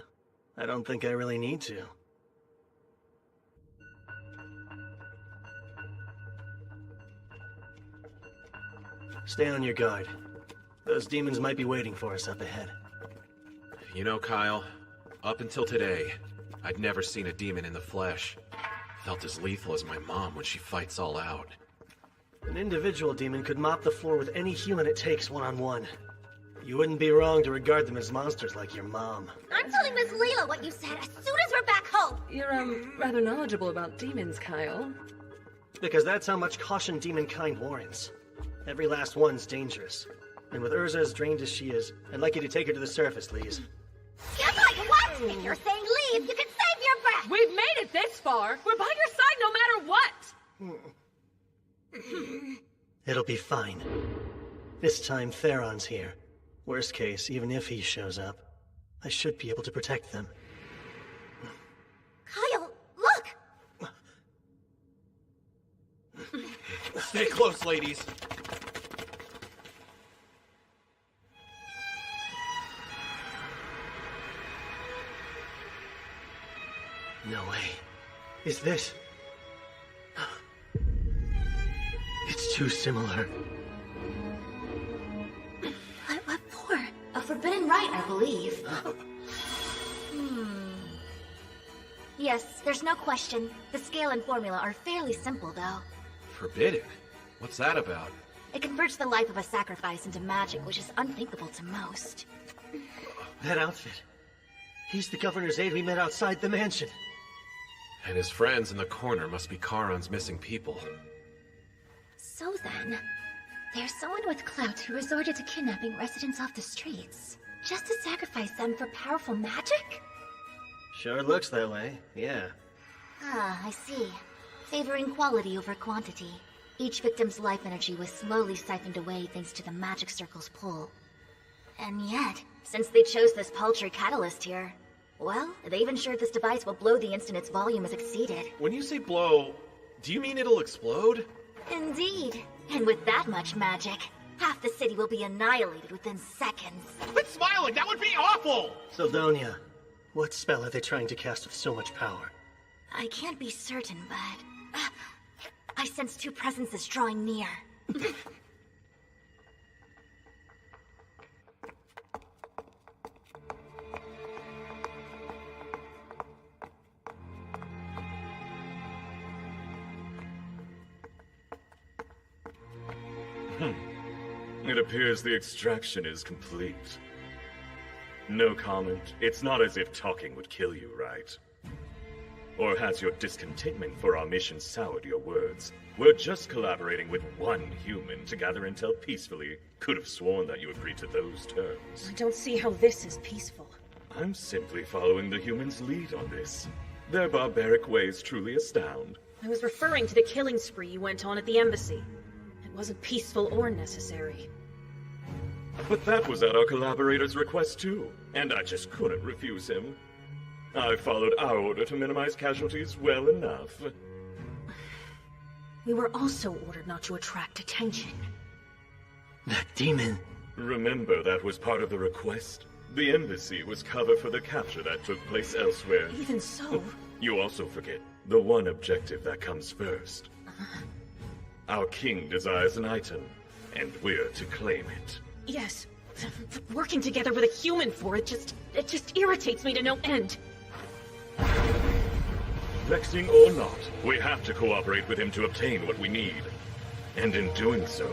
I don't think I really need to. Stay on your guard. Those demons might be waiting for us up ahead. You know, Kyle, up until today, I'd never seen a demon in the flesh. Felt as lethal as my mom when she fights all out. An individual demon could mop the floor with any human it takes one-on-one. You wouldn't be wrong to regard them as monsters like your mom. I'm telling Miss Layla what you said as soon as we're back home. You're, rather knowledgeable about demons, Kyle. Because that's how much caution demonkind warrants. Every last one's dangerous. And with Urza as drained as she is, I'd like you to take her to the surface, Lise. You're like, what? If you're saying leave, you can save your breath! We've made it this far! We're by your side no matter what! It'll be fine. This time, Theron's here. Worst case, even if he shows up, I should be able to protect them. Kyle, look! Stay close, ladies. No way. Is this... It's too similar. What for? A forbidden rite, I believe. Yes, there's no question. The scale and formula are fairly simple, though. Forbidden? What's that about? It converts the life of a sacrifice into magic, which is unthinkable to most. That outfit. He's the governor's aide we met outside the mansion. And his friends in the corner must be Charon's missing people. So then, there's someone with clout who resorted to kidnapping residents off the streets, just to sacrifice them for powerful magic? Sure looks that way, yeah. Ah, I see. Favoring quality over quantity. Each victim's life energy was slowly siphoned away thanks to the magic circle's pull. And yet, since they chose this paltry catalyst here, well, they've ensured this device will blow the instant its volume is exceeded. When you say blow, do you mean it'll explode? Indeed. And with that much magic, half the city will be annihilated within seconds. Quit smiling! That would be awful! Sildonia, what spell are they trying to cast with so much power? I can't be certain, but... I sense two presences drawing near. It appears the extraction is complete. No comment. It's not as if talking would kill you, right? Or has your discontentment for our mission soured your words? We're just collaborating with one human to gather intel peacefully. Could have sworn that you agreed to those terms. I don't see how this is peaceful. I'm simply following the humans' lead on this. Their barbaric ways truly astound. I was referring to the killing spree you went on at the embassy. It wasn't peaceful or necessary. But that was at our collaborator's request too, and I just couldn't refuse him. I followed our order to minimize casualties well enough. We were also ordered not to attract attention. That demon... Remember, that was part of the request. The embassy was cover for the capture that took place elsewhere. Even so... You also forget the one objective that comes first. Our king desires an item, and we're to claim it. Yes. Working together with a human for it just irritates me to no end. Vexing or not, we have to cooperate with him to obtain what we need. And in doing so,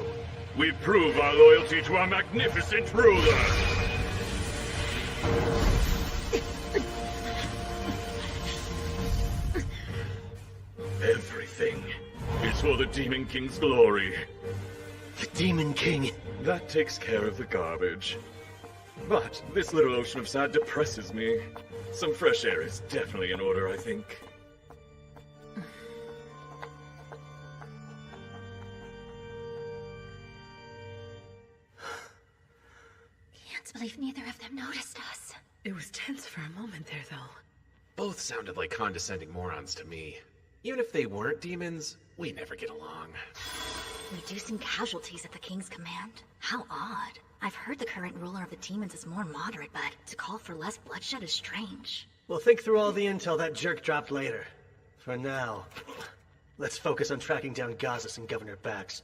we prove our loyalty to our magnificent ruler! Everything is for the Demon King's glory. The Demon King? That takes care of the garbage. But this little ocean of sad depresses me. Some fresh air is definitely in order, I think. Can't believe neither of them noticed us. It was tense for a moment there, though. Both sounded like condescending morons to me. Even if they weren't demons, we never get along. Reducing casualties at the king's command? How odd. I've heard the current ruler of the demons is more moderate, but to call for less bloodshed is strange. We'll think through all the intel that jerk dropped later. For now, let's focus on tracking down Gazas and Governor Bax.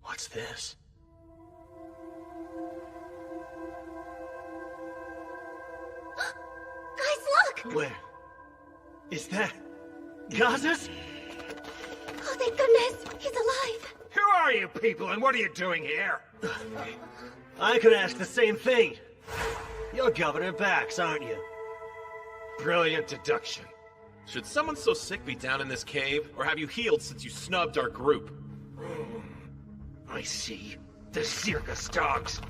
What's this? Guys, look! Where? Is that... Gazas? Oh, thank goodness! He's alive! Who are you people, and what are you doing here? I could ask the same thing. You're Governor Bax, aren't you? Brilliant deduction. Should someone so sick be down in this cave, or have you healed since you snubbed our group? I see. The circus dogs.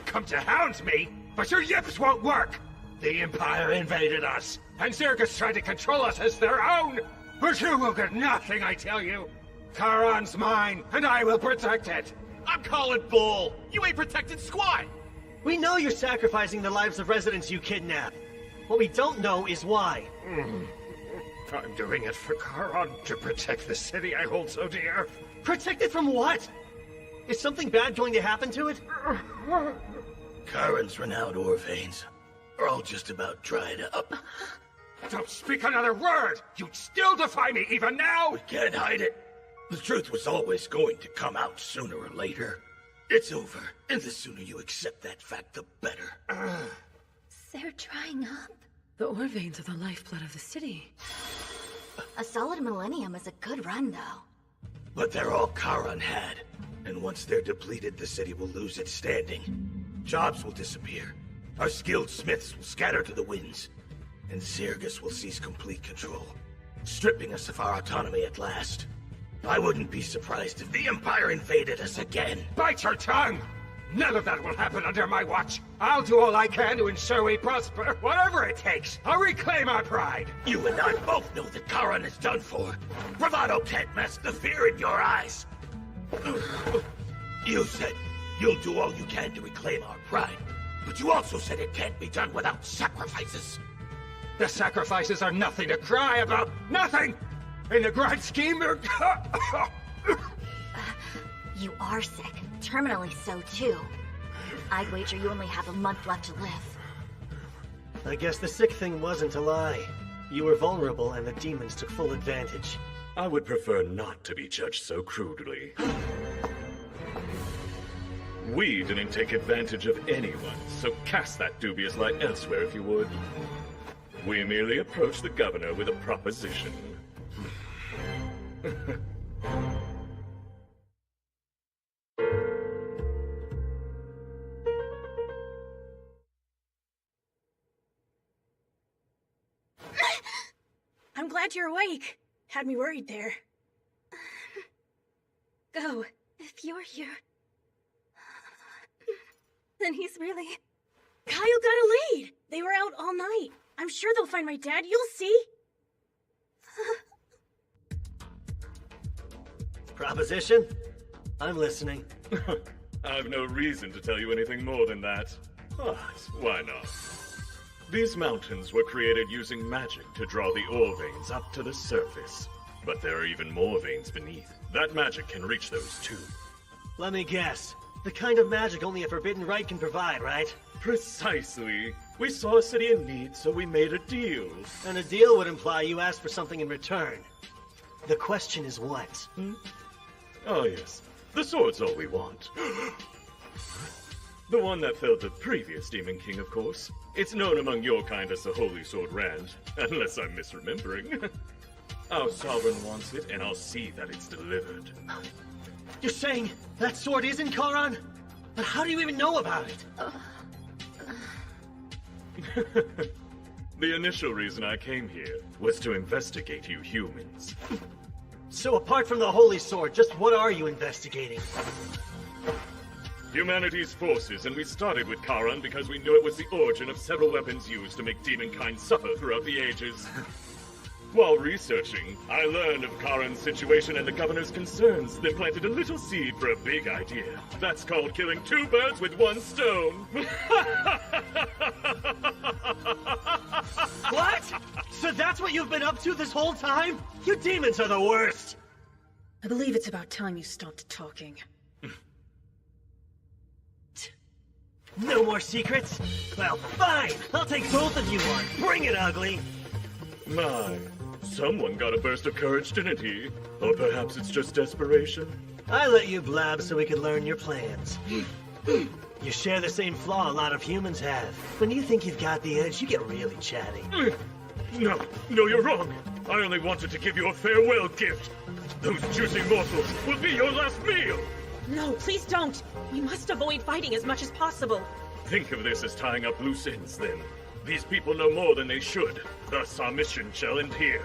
Come to hound me, but your yips won't work! The Empire invaded us, and Circus tried to control us as their own! But you will get nothing, I tell you! Charon's mine, and I will protect it! I'm calling bull! You ain't protected squat! We know you're sacrificing the lives of residents you kidnap. What we don't know is why. I'm doing it for Charon, to protect the city I hold so dear. Protect it from what? Is something bad going to happen to it? Charon's renowned ore veins are all just about dried up. Don't speak another word! You'd still defy me even now! We can't hide it. The truth was always going to come out sooner or later. It's over, and the sooner you accept that fact, the better. They're drying up. The ore veins are the lifeblood of the city. A solid millennium is a good run, though. But they're all Charon had. And once they're depleted, the city will lose its standing. Jobs will disappear. Our skilled smiths will scatter to the winds. And Zirgus will seize complete control, stripping us of our autonomy at last. I wouldn't be surprised if the Empire invaded us again. Bite your tongue! None of that will happen under my watch. I'll do all I can to ensure we prosper, whatever it takes. I'll reclaim our pride. You and I both know that Charon is done for. Bravado can't mask the fear in your eyes. You said you'll do all you can to reclaim our pride, but you also said it can't be done without sacrifices. The sacrifices are nothing to cry about. Nothing! In the grand scheme, they're... You are sick. Terminally so, too. I'd wager you only have a month left to live. I guess the sick thing wasn't a lie. You were vulnerable and the demons took full advantage. I would prefer not to be judged so crudely. We didn't take advantage of anyone, so cast that dubious light elsewhere if you would. We merely approached the governor with a proposition. I'm glad you're awake. Had me worried there. Go. If you're here, then he's really... Kyle got a lead. They were out all night. I'm sure they'll find my dad. You'll see. Proposition? I'm listening. I've no reason to tell you anything more than that. But why not? These mountains were created using magic to draw the ore veins up to the surface. But there are even more veins beneath. That magic can reach those too. Let me guess. The kind of magic only a forbidden right can provide, right? Precisely. We saw a city in need, so we made a deal. And a deal would imply you asked for something in return. The question is what? Oh yes, the sword's all we want. The one that felled the previous Demon King, of course. It's known among your kind as the Holy Sword Rand, unless I'm misremembering. Our sovereign wants it, and I'll see that it's delivered. You're saying that sword is in Charon? But how do you even know about it? The initial reason I came here was to investigate you humans. So apart from the Holy Sword, just what are you investigating? Humanity's forces, and we started with Charon because we knew it was the origin of several weapons used to make demonkind suffer throughout the ages. While researching, I learned of Charon's situation and the governor's concerns, then planted a little seed for a big idea. That's called killing two birds with one stone. What? So that's what you've been up to this whole time? You demons are the worst! I believe it's about time you stopped talking. No more secrets? Well, fine! I'll take both of you on. Bring it, ugly! My, someone got a burst of courage, didn't he? Or perhaps it's just desperation? I let you blab so we could learn your plans. You share the same flaw a lot of humans have. When you think you've got the edge, you get really chatty. No, you're wrong. I only wanted to give you a farewell gift. Those juicy morsels will be your last meal! No, please don't! We must avoid fighting as much as possible. Think of this as tying up loose ends, then. These people know more than they should. Thus, our mission shall end here.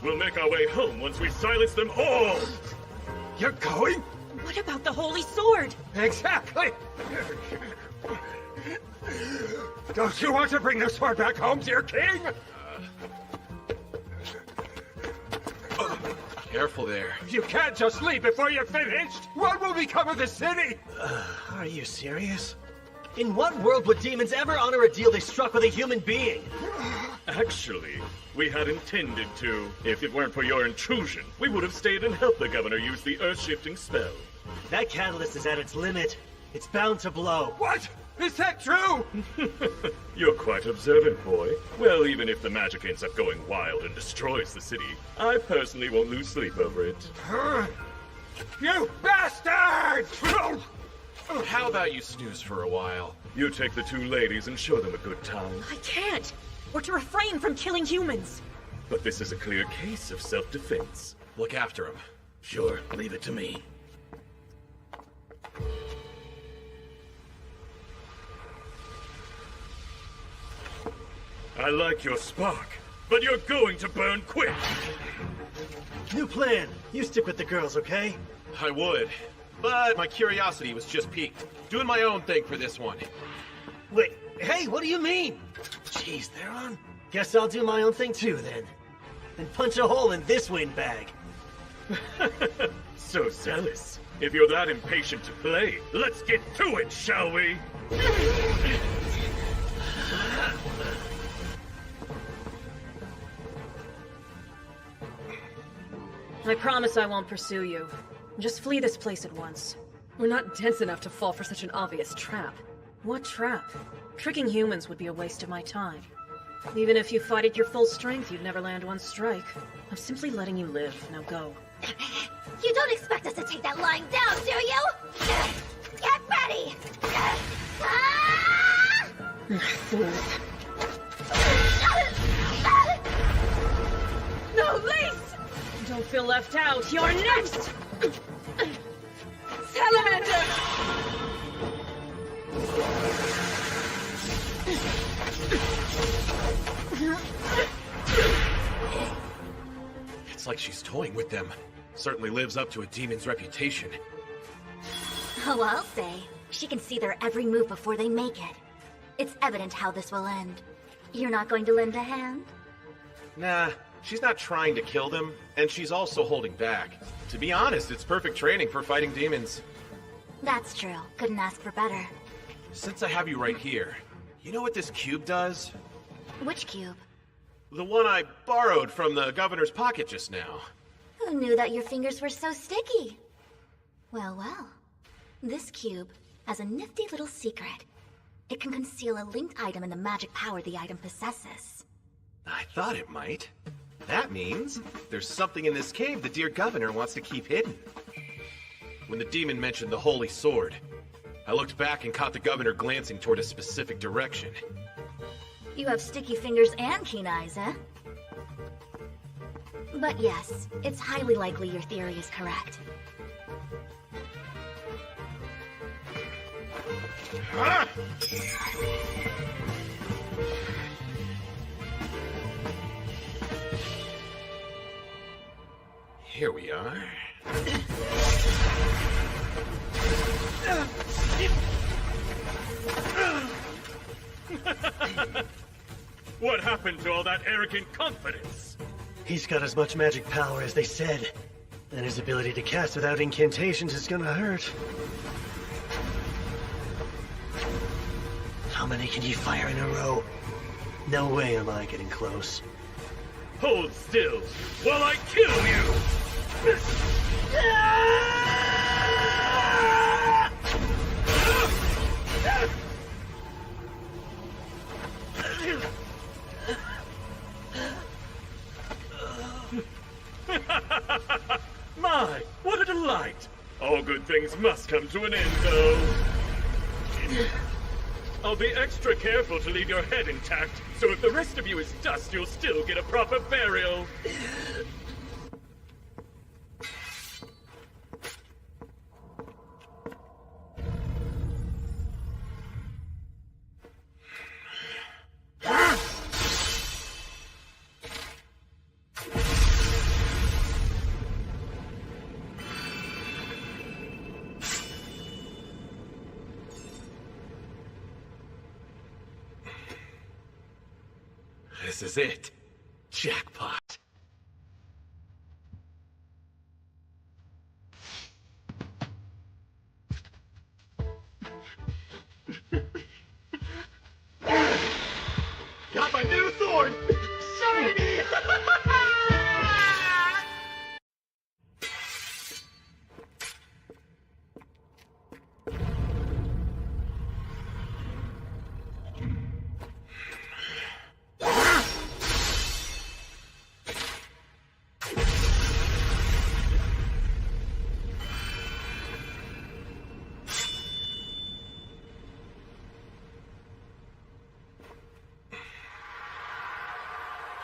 We'll make our way home once we silence them all! You're going? What about the Holy Sword? Exactly! Don't you want to bring the sword back home, dear king? Careful there. You can't just leave before you're finished! What will become of the city? Are you serious? In what world would demons ever honor a deal they struck with a human being? Actually, we had intended to. If it weren't for your intrusion, we would have stayed and helped the governor use the earth-shifting spell. That catalyst is at its limit. It's bound to blow. What? Is that true? You're quite observant, boy. Well, even if the magic ends up going wild and destroys the city, I personally won't lose sleep over it. You bastard! How about you snooze for a while? You take the two ladies and show them a good time. I can't! We're to refrain from killing humans! But this is a clear case of self-defense. Look after him. Sure, leave it to me. I like your spark, but you're going to burn quick! New plan. You stick with the girls, okay? I would, but my curiosity was just piqued. Doing my own thing for this one. Wait, hey, what do you mean? Jeez, they're on. Guess I'll do my own thing too, then. And punch a hole in this windbag. So zealous. If you're that impatient to play, let's get to it, shall we? I promise I won't pursue you. Just flee this place at once. We're not dense enough to fall for such an obvious trap. What trap? Tricking humans would be a waste of my time. Even if you fight at your full strength, you'd never land one strike. I'm simply letting you live. Now go. You don't expect us to take that lying down, do you? Get ready! No, Lise! Don't feel left out. You're next! Salamander! It's like she's toying with them. Certainly lives up to a demon's reputation. Oh, I'll say. She can see their every move before they make it. It's evident how this will end. You're not going to lend a hand? Nah, she's not trying to kill them, and she's also holding back. To be honest, it's perfect training for fighting demons. That's true. Couldn't ask for better. Since I have you right here, you know what this cube does? Which cube? The one I borrowed from the governor's pocket just now. Who knew that your fingers were so sticky? Well, well. This cube has a nifty little secret. It can conceal a linked item in the magic power the item possesses. I thought it might. That means there's something in this cave the dear governor wants to keep hidden. When the demon mentioned the holy sword, I looked back and caught the governor glancing toward a specific direction. You have sticky fingers and keen eyes, eh? But yes, it's highly likely your theory is correct. Ah! Here we are. What happened to all that arrogant confidence? He's got as much magic power as they said. And his ability to cast without incantations is gonna hurt. How many can you fire in a row? No way am I getting close. Hold still while I kill you! My, what a delight! All good things must come to an end, though. I'll be extra careful to leave your head intact, so if the rest of you is dust, you'll still get a proper burial. This is it. Jackpot. Got my new sword! Shiny!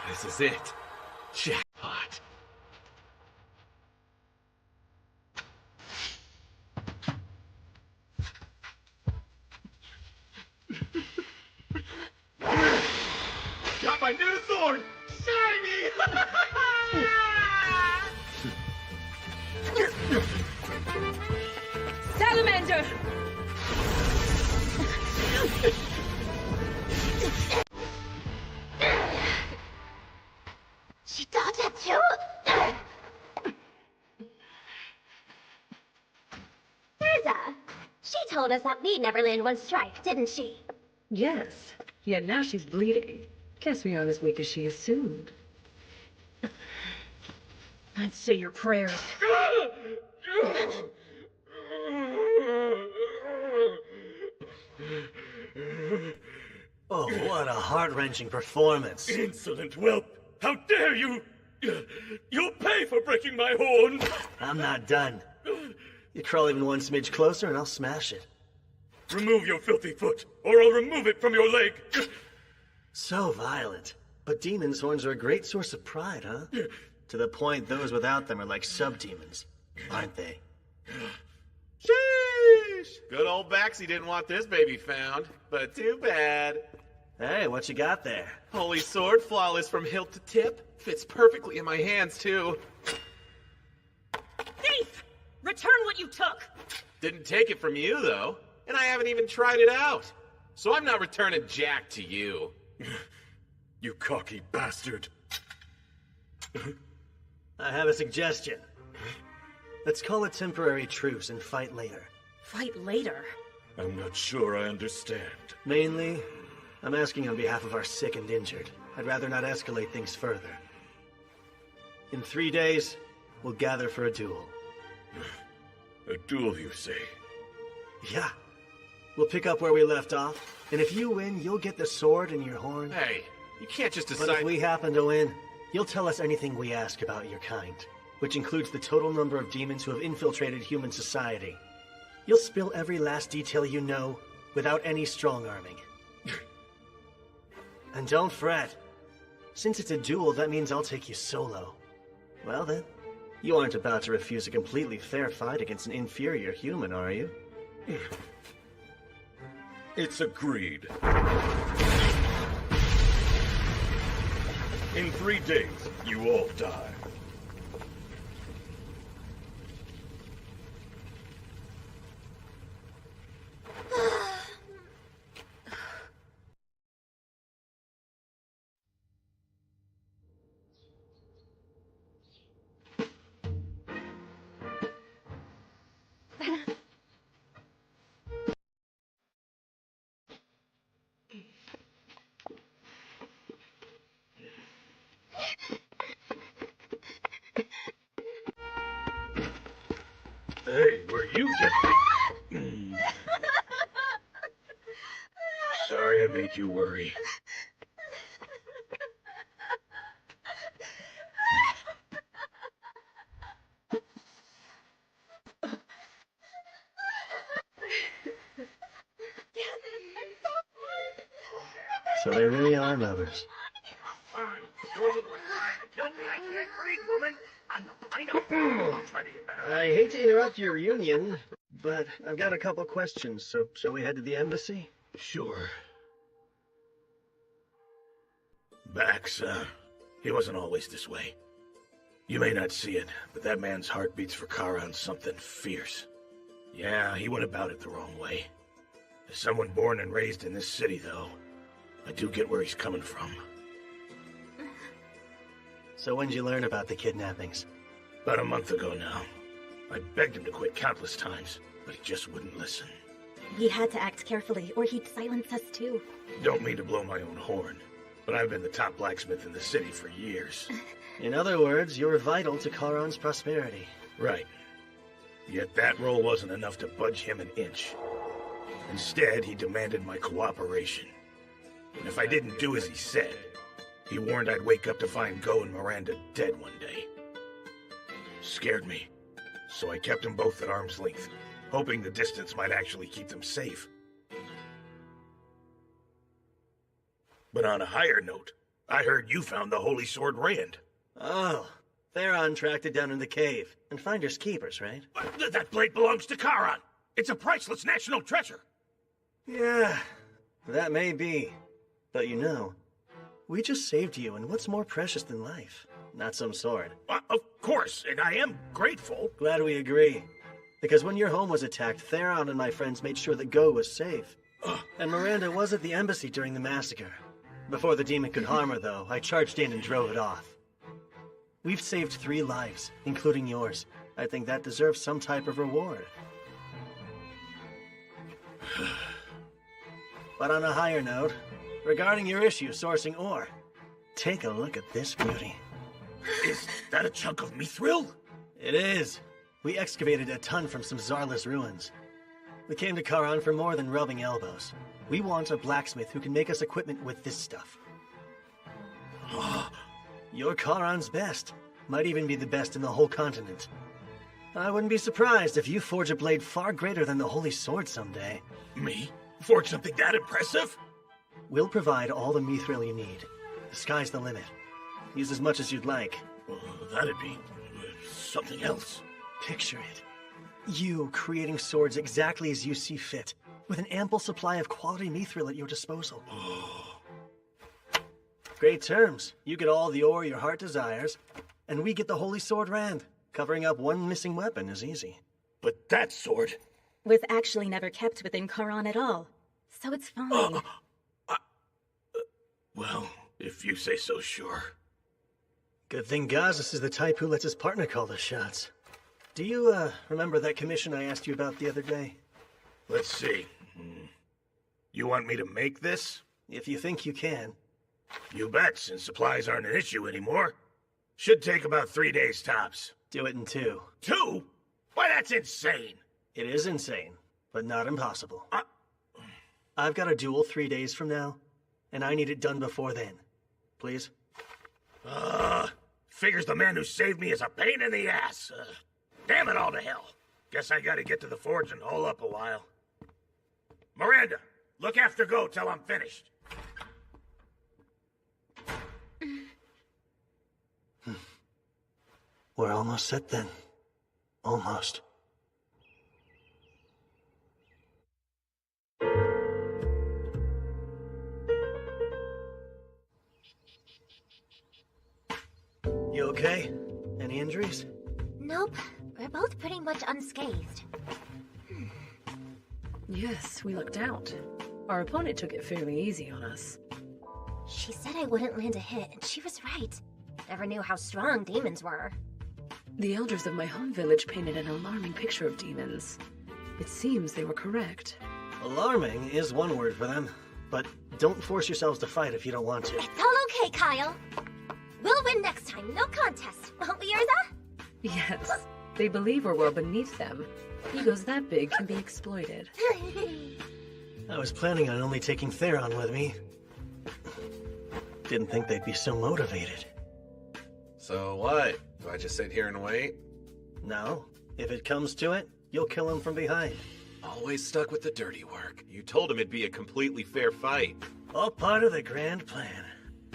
This is it. Jackpot. Got my new sword! Shiny! Salamander! She thought that too? Erza, she told us that Lead Neverland was strike, didn't she? Yes. Yet now she's bleeding. Guess we aren't as weak as she assumed. I'd say your prayers. Oh, what a heart-wrenching performance. Insolent whelp! How dare you! You'll pay for breaking my horn! I'm not done. You crawl even one smidge closer and I'll smash it. Remove your filthy foot, or I'll remove it from your leg! So violent. But demon's horns are a great source of pride, huh? To the point those without them are like sub-demons, aren't they? Sheesh! Good old Baxi didn't want this baby found, but too bad. Hey, what you got there? Holy sword, flawless from hilt to tip. Fits perfectly in my hands, too. Thief! Return what you took! Didn't take it from you, though. And I haven't even tried it out. So I'm not returning Jack to you. You cocky bastard. I have a suggestion. Let's call a temporary truce and fight later. Fight later? I'm not sure I understand. Mainly, I'm asking on behalf of our sick and injured. I'd rather not escalate things further. In 3 days, we'll gather for a duel. A duel, you say? Yeah. We'll pick up where we left off, and if you win, you'll get the sword and your horn. Hey, you can't just decide... But if we happen to win, you'll tell us anything we ask about your kind, which includes the total number of demons who have infiltrated human society. You'll spill every last detail you know, without any strong-arming. And don't fret. Since it's a duel, that means I'll take you solo. Well then, you aren't about to refuse a completely fair fight against an inferior human, are you? It's agreed. In 3 days, you all die. Hey, were you just... Sorry I made you worry. So they really are lovers. I hate to interrupt your reunion, but I've got a couple questions, so shall we head to the embassy? Sure. Bax, he wasn't always this way. You may not see it, but that man's heart beats for Charon something fierce. Yeah, he went about it the wrong way. As someone born and raised in this city, though, I do get where he's coming from. So when did you learn about the kidnappings? About a month ago now. I begged him to quit countless times, but he just wouldn't listen. We had to act carefully, or he'd silence us too. Don't mean to blow my own horn, but I've been the top blacksmith in the city for years. In other words, you're vital to Charon's prosperity. Right. Yet that role wasn't enough to budge him an inch. Instead, he demanded my cooperation. And if I didn't do as he said, he warned I'd wake up to find Go and Miranda dead one day. Scared me, so I kept them both at arm's length, hoping the distance might actually keep them safe. But on a higher note, I heard you found the Holy Sword Rand. Oh, Theron tracked it down in the cave. And finders keepers, right? That blade belongs to Charon. It's a priceless national treasure. Yeah, that may be. But you know, we just saved you, and what's more precious than life? Not some sword. Of course, and I am grateful. Glad we agree. Because when your home was attacked, Theron and my friends made sure that Go was safe. And Miranda was at the embassy during the massacre. Before the demon could harm her, though, I charged in and drove it off. We've saved 3 lives, including yours. I think that deserves some type of reward. But on a higher note, regarding your issue sourcing ore, take a look at this beauty. Is that a chunk of mithril? It is. We excavated a ton from some Zarla's ruins. We came to Charon for more than rubbing elbows. We want a blacksmith who can make us equipment with this stuff. You're Charon's best. Might even be the best in the whole continent. I wouldn't be surprised if you forge a blade far greater than the Holy Sword someday. Me? Forge something that impressive? We'll provide all the mithril you need. The sky's the limit. Use as much as you'd like. That'd be something else. Picture it. You creating swords exactly as you see fit, with an ample supply of quality mithril at your disposal. Great terms. You get all the ore your heart desires, and we get the Holy Sword Rand. Covering up one missing weapon is easy. But that sword... was actually never kept within Charon at all. So it's fine. Well, if you say so, sure. Good thing Gazis is the type who lets his partner call the shots. Do you, remember that commission I asked you about the other day? Let's see. You want me to make this? If you think you can. You bet, since supplies aren't an issue anymore. Should take about 3 days tops. Do it in 2. 2? Why, that's insane! It is insane, but not impossible. I've got a duel 3 days from now, and I need it done before then. Please? Figures the man who saved me is a pain in the ass. Damn it all to hell. Guess I gotta get to the forge and hole up a while. Miranda, look after Go till I'm finished. We're almost set then. Almost. You okay? Any injuries? Nope. We're both pretty much unscathed. Yes, we lucked out. Our opponent took it fairly easy on us. She said I wouldn't land a hit, and she was right. Never knew how strong demons were. The elders of my home village painted an alarming picture of demons. It seems they were correct. Alarming is one word for them, but don't force yourselves to fight if you don't want to. It's all okay, Kyle. We'll win next time, no contest, won't we, Urza? Yes. They believe we're well beneath them. Egos that big can be exploited. I was planning on only taking Theron with me. Didn't think they'd be so motivated. So what? Do I just sit here and wait? No. If it comes to it, you'll kill him from behind. Always stuck with the dirty work. You told him it'd be a completely fair fight. All part of the grand plan.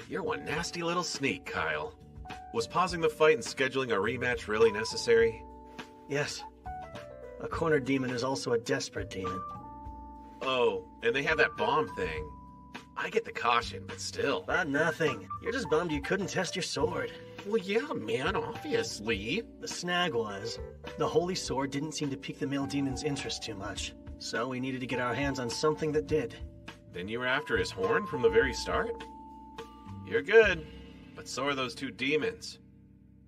You're one nasty little sneak, Kyle. Was pausing the fight and scheduling a rematch really necessary? Yes. A cornered demon is also a desperate demon. Oh, and they have that bomb thing. I get the caution, but still. About nothing. You're just bummed you couldn't test your sword. Well, yeah, man, obviously. The snag was, the Holy Sword didn't seem to pique the male demon's interest too much. So we needed to get our hands on something that did. Then you were after his horn from the very start? You're good, but so are those two demons.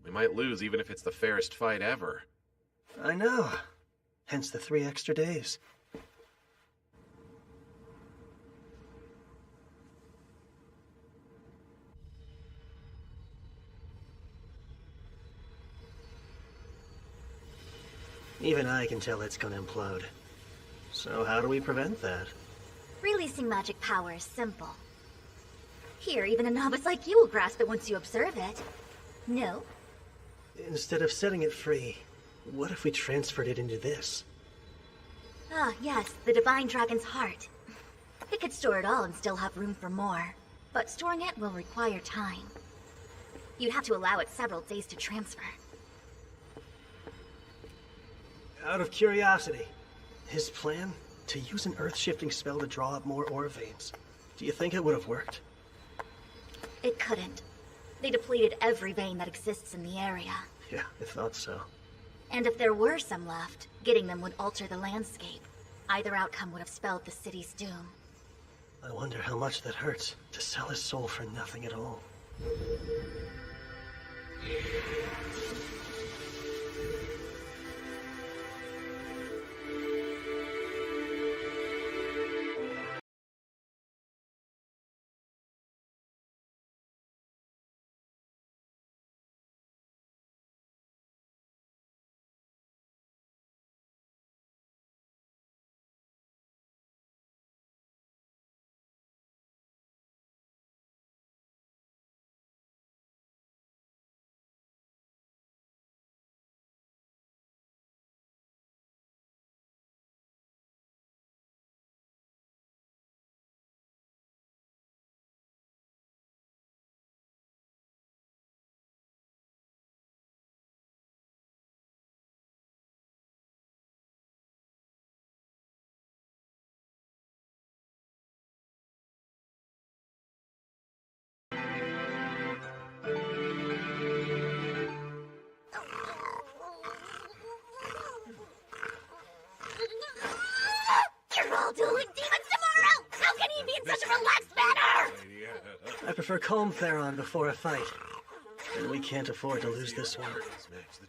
We might lose even if it's the fairest fight ever. I know. Hence the 3 extra days. Even I can tell it's gonna implode. So how do we prevent that? Releasing magic power is simple. Here, even a novice like you will grasp it once you observe it. No? Instead of setting it free, what if we transferred it into this? Ah, yes, the Divine Dragon's Heart. It could store it all and still have room for more. But storing it will require time. You'd have to allow it several days to transfer. Out of curiosity, his plan? To use an earth-shifting spell to draw up more ore veins. Do you think it would have worked? It couldn't. They depleted every vein that exists in the area. Yeah, I thought so. And if there were some left, getting them would alter the landscape. Either outcome would have spelled the city's doom. I wonder how much that hurts, to sell his soul for nothing at all. You're all dueling demons tomorrow! How can you be in such a relaxed manner? I prefer calm Theron before a fight. And we can't afford to lose this one.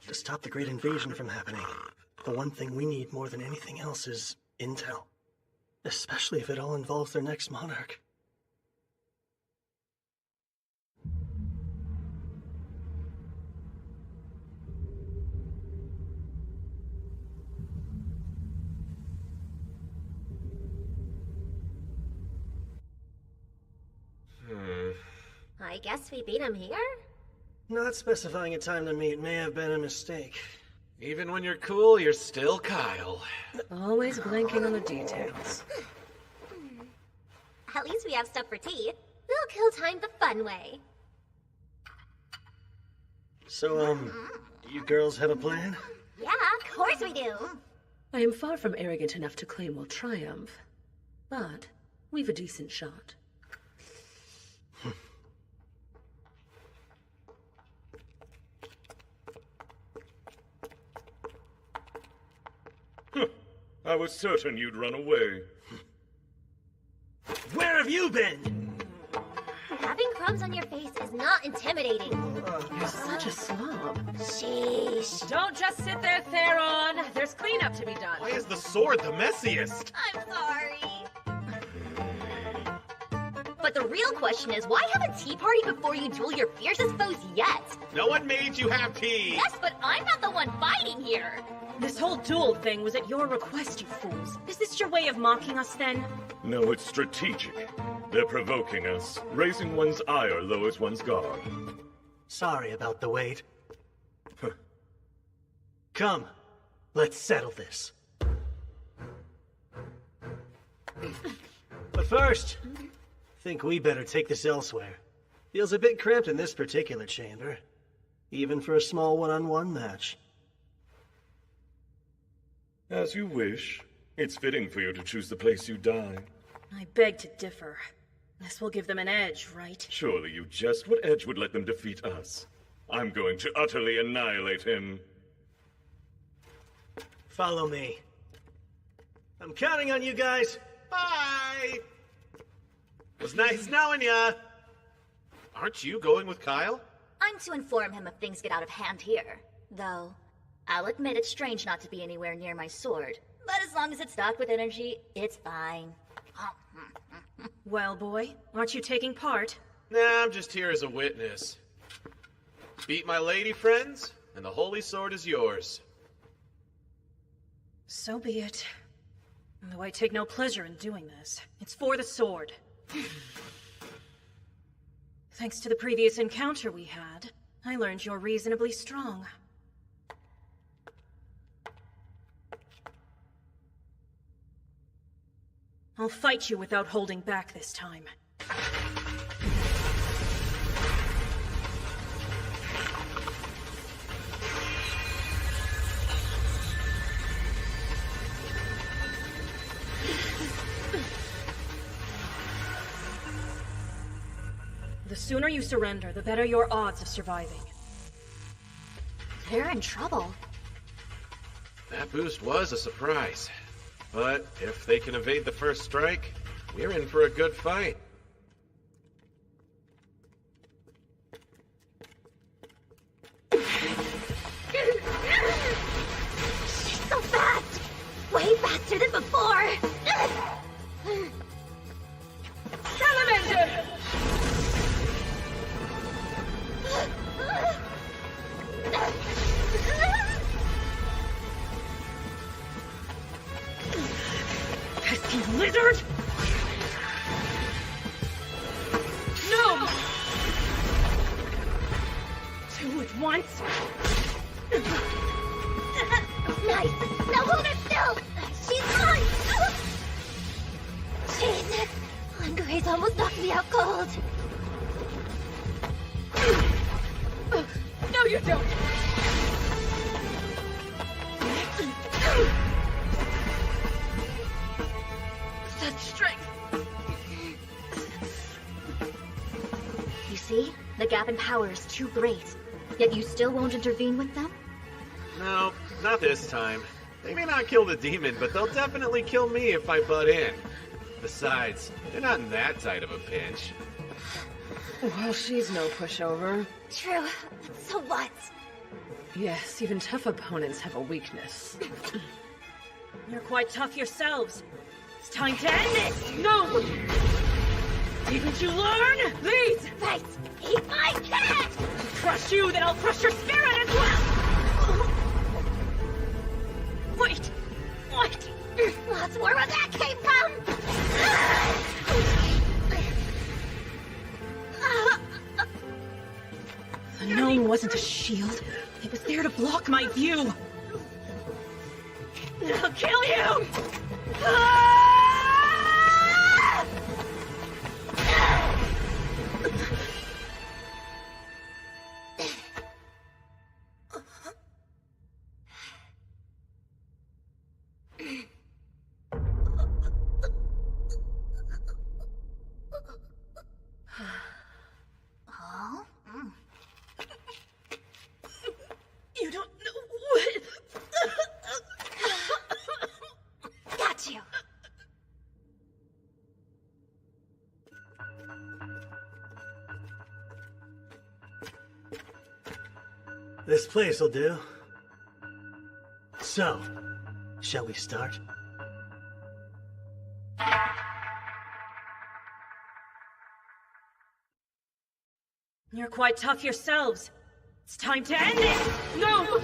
To stop the Great Invasion from happening, the one thing we need more than anything else is intel. Especially if it all involves their next monarch. I guess we beat him here? Not specifying a time to meet may have been a mistake. Even when you're cool, you're still Kyle. Always blanking on the details. At least we have stuff for tea. We'll kill time the fun way. So, you girls have a plan? Yeah, of course we do. I am far from arrogant enough to claim we'll triumph. But we've a decent shot. I was certain you'd run away. Where have you been? Having crumbs on your face is not intimidating. You're such a slob. Sheesh. Don't just sit there, Theron. There's cleanup to be done. Why is the sword the messiest? I'm sorry. But the real question is, why have a tea party before you duel your fiercest foes yet? No one made you have tea! Yes, but I'm not the one fighting here! This whole duel thing was at your request, you fools. Is this your way of mocking us, then? No, it's strategic. They're provoking us. Raising one's ire lowers one's guard. Sorry about the wait. Come, let's settle this. But first, think we better take this elsewhere. Feels a bit cramped in this particular chamber, even for a small one-on-one match. As you wish. It's fitting for you to choose the place you die. I beg to differ. This will give them an edge, right? Surely you jest. What edge would let them defeat us? I'm going to utterly annihilate him. Follow me. I'm counting on you guys. Bye! Was nice knowing ya. Aren't you going with Kyle? I'm to inform him if things get out of hand here. Though, I'll admit it's strange not to be anywhere near my sword. But as long as it's stocked with energy, it's fine. Well, boy, aren't you taking part? Nah, I'm just here as a witness. Beat my lady friends, and the holy sword is yours. So be it. Though I take no pleasure in doing this. It's for the sword. Thanks to the previous encounter we had, I learned you're reasonably strong. I'll fight you without holding back this time. The sooner you surrender, the better your odds of surviving. They're in trouble. That boost was a surprise. But if they can evade the first strike, we're in for a good fight. She's so fast! Way faster than before! Salamander! Pesky lizard! No! Two at once? Nice! Now hold her still! She's mine! Jeez! Andre's almost knocked me out cold! No, you don't! Such strength! You see? The gap in power is too great. Yet you still won't intervene with them? No, not this time. They may not kill the demon, but they'll definitely kill me if I butt in. Besides, they're not in that tight of a pinch. Well, she's no pushover. True. So what? Yes, even tough opponents have a weakness. You're quite tough yourselves. It's time to end this! No! Didn't you learn? Please! Right! Eat my cat! Crush you, then I'll crush your spirit as well! Wait! What? That's where that came from! The gnome wasn't a shield. It was there to block my view. I'll kill you! You don't know what... Got you! This place will do. So, shall we start? You're quite tough yourselves. It's time to end it! No!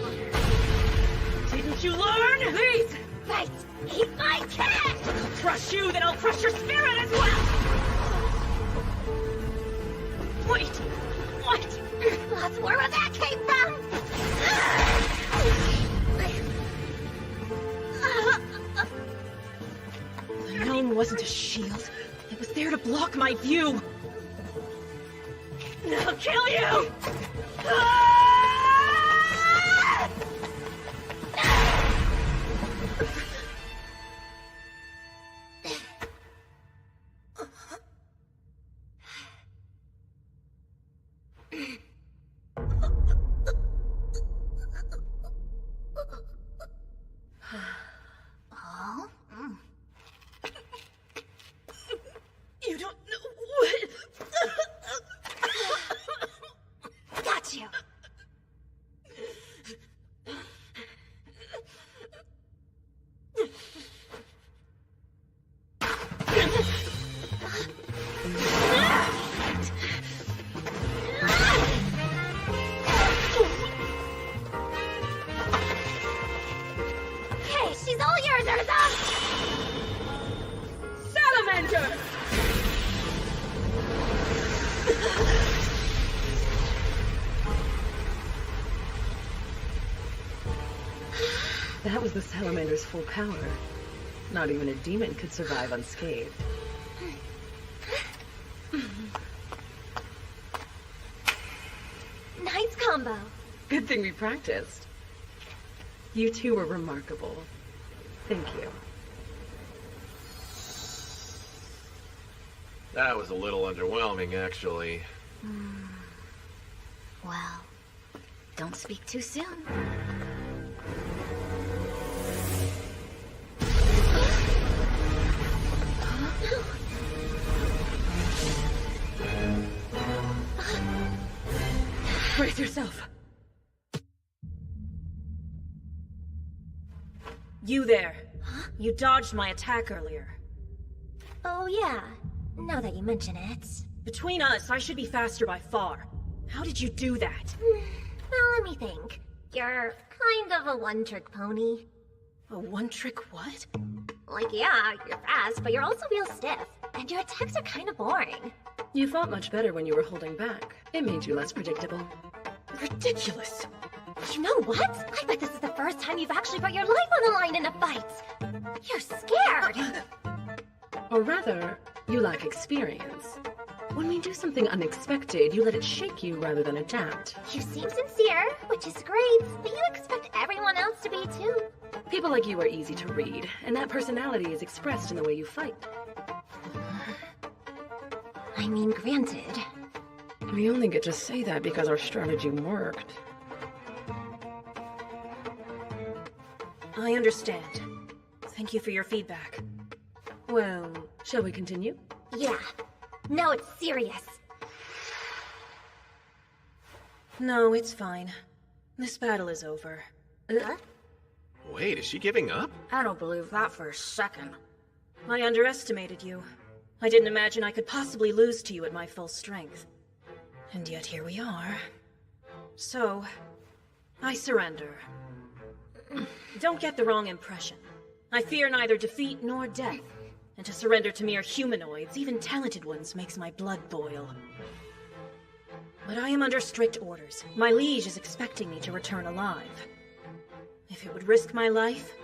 Didn't you learn? Please! Right! Eat my cat! I'll crush you, then I'll crush your spirit as well! Wait! What? That's where that came from! The gnome wasn't a shield. It was there to block my view. I'll kill you! You don't know what... Got you! Hey, she's all yours, Urza! Salamander! That was the salamander's full power. Not even a demon could survive unscathed. Nice combo. Good thing we practiced. You two were remarkable. Thank you. That was a little underwhelming, actually. Well, don't speak too soon. Brace yourself. You there. Huh? You dodged my attack earlier. Oh, yeah. Now that you mention it. Between us, I should be faster by far. How did you do that? Well, let me think. You're kind of a one-trick pony. A one-trick what? Like, yeah, you're fast, but you're also real stiff. And your attacks are kind of boring. You fought much better when you were holding back. It made you less predictable. Ridiculous. You know what? I bet this is the first time you've actually put your life on the line in a fight. You're scared. Or rather, you lack experience. When we do something unexpected, you let it shake you rather than adapt. You seem sincere, which is great, but you expect everyone else to be too. People like you are easy to read, and that personality is expressed in the way you fight. I mean, granted. We only get to say that because our strategy worked. I understand. Thank you for your feedback. Well, shall we continue? Yeah. No, it's serious. No, it's fine. This battle is over. Huh? Wait, is she giving up? I don't believe that for a second. I underestimated you. I didn't imagine I could possibly lose to you at my full strength. And yet here we are. So, I surrender. Don't get the wrong impression. I fear neither defeat nor death. And to surrender to mere humanoids, even talented ones, makes my blood boil. But I am under strict orders. My liege is expecting me to return alive. If it would risk my life,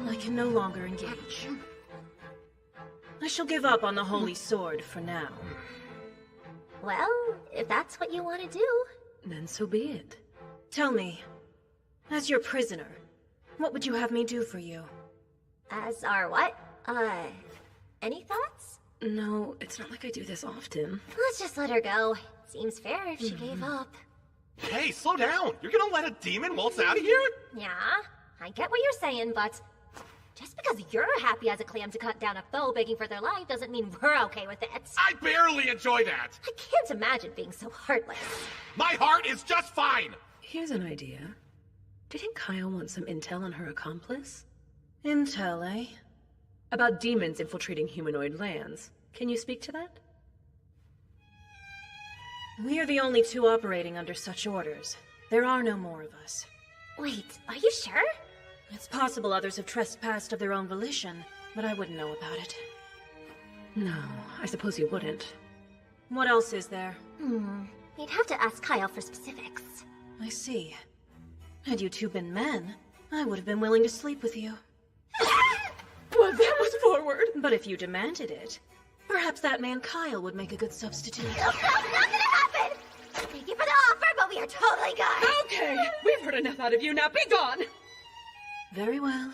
I can no longer engage. I shall give up on the Holy Sword for now. Well, if that's what you want to do. Then so be it. Tell me, as your prisoner, what would you have me do for you? As our what? Any thoughts? No, it's not like I do this often. Let's just let her go. Seems fair if she gave up. Hey, slow down! You're gonna let a demon waltz out of here? Yeah, I get what you're saying, but just because you're happy as a clam to cut down a foe begging for their life doesn't mean we're okay with it. I barely enjoy that! I can't imagine being so heartless. My heart is just fine! Here's an idea. Didn't Kyle want some intel on her accomplice? Intel, eh? About demons infiltrating humanoid lands. Can you speak to that? We are the only two operating under such orders. There are no more of us. Wait, are you sure? It's possible others have trespassed of their own volition, but I wouldn't know about it. No, I suppose you wouldn't. What else is there? You'd have to ask Kyle for specifics. I see. Had you two been men, I would have been willing to sleep with you. Well, that was forward. But if you demanded it, perhaps that man Kyle would make a good substitute. That's not gonna happen! Thank you for the offer, but we are totally good! Okay, we've heard enough out of you, now be gone! Very well.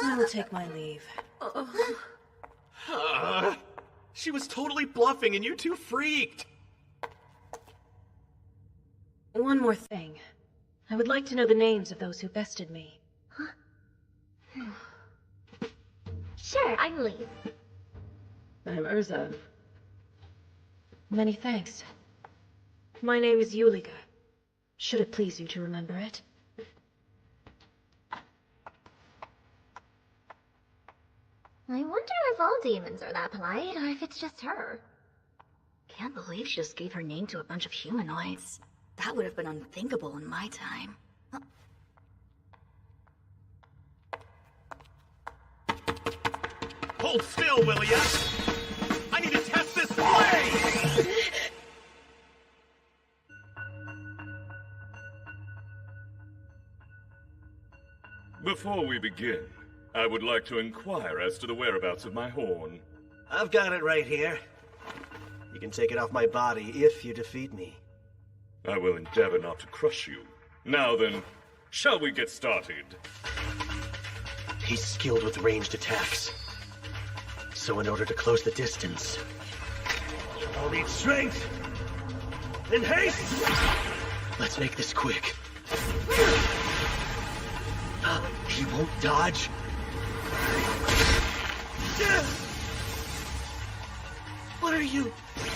I will take my leave. She was totally bluffing and you two freaked! One more thing. I would like to know the names of those who bested me. Sure, I'm Lee. I'm Urza. Many thanks. My name is Yuliga. Should it please you to remember it? I wonder if all demons are that polite, or if it's just her. Can't believe she just gave her name to a bunch of humanoids. That would have been unthinkable in my time. Hold still, will ya? I need to test this blade! Before we begin, I would like to inquire as to the whereabouts of my horn. I've got it right here. You can take it off my body if you defeat me. I will endeavor not to crush you. Now then, shall we get started? He's skilled with ranged attacks. So in order to close the distance, I'll need strength and haste! Let's make this quick. He won't dodge. What are you?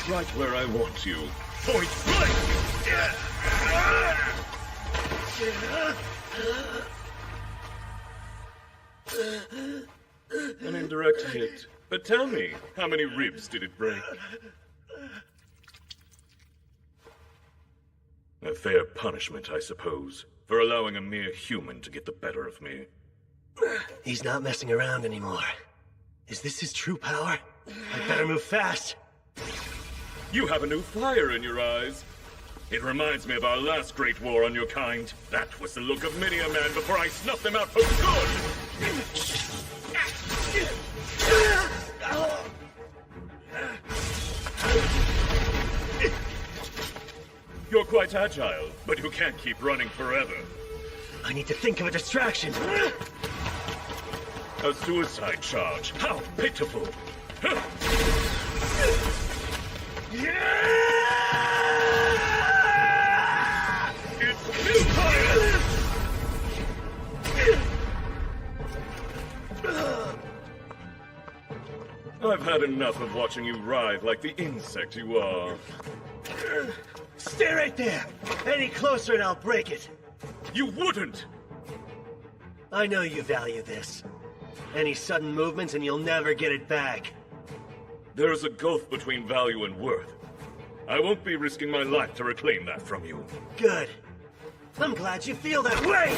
Right where I want you. Point blank! An indirect hit. But tell me, how many ribs did it break? A fair punishment, I suppose, for allowing a mere human to get the better of me. He's not messing around anymore. Is this his true power? I better move fast. You have a new fire in your eyes. It reminds me of our last great war on your kind. That was the look of many a man before I snuffed them out for good! You're quite agile, but you can't keep running forever. I need to think of a distraction. A suicide charge. How pitiful! It's futile! I've had enough of watching you writhe like the insect you are. Stay right there! Any closer and I'll break it. You wouldn't! I know you value this. Any sudden movements and you'll never get it back. There is a gulf between value and worth. I won't be risking my life to reclaim that from you. Good. I'm glad you feel that way!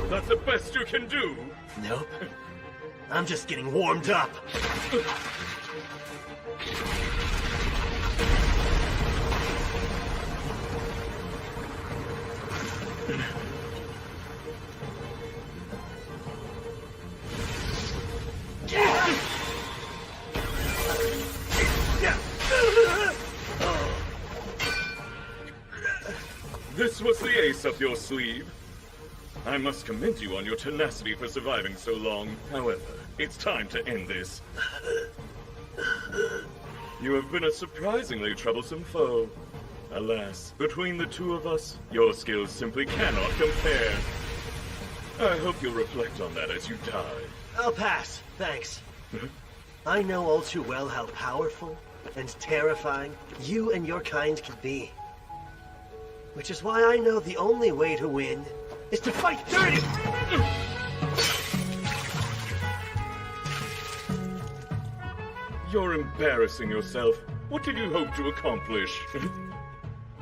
That's the best you can do? Nope. I'm just getting warmed up. This was the ace up your sleeve. I must commend you on your tenacity for surviving so long. However, it's time to end this. You have been a surprisingly troublesome foe. Alas, between the two of us, your skills simply cannot compare. I hope you'll reflect on that as you die. I'll pass, thanks. I know all too well how powerful and terrifying you and your kind can be. Which is why I know the only way to win is to fight dirty! You're embarrassing yourself. What did you hope to accomplish?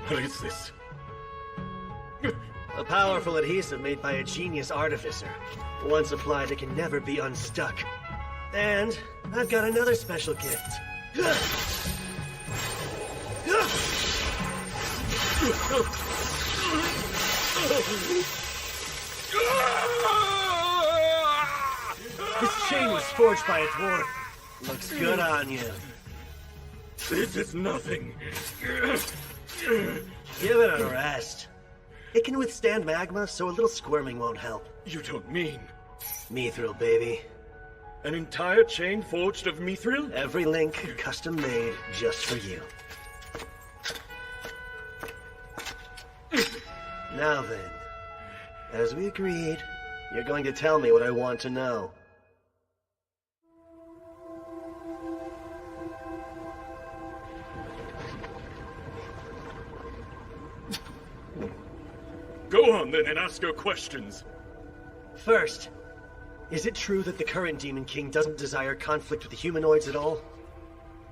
What is this? A powerful adhesive made by a genius artificer. Once applied, it can never be unstuck. And I've got another special gift. This chain was forged by a dwarf. Looks good on you. This is nothing. Give it a rest. It can withstand magma, so a little squirming won't help. You don't mean... Mithril, baby. An entire chain forged of mithril? Every link custom made just for you. Now then, as we agreed, you're going to tell me what I want to know. Go on then and ask your questions. First, is it true that the current Demon King doesn't desire conflict with the humanoids at all?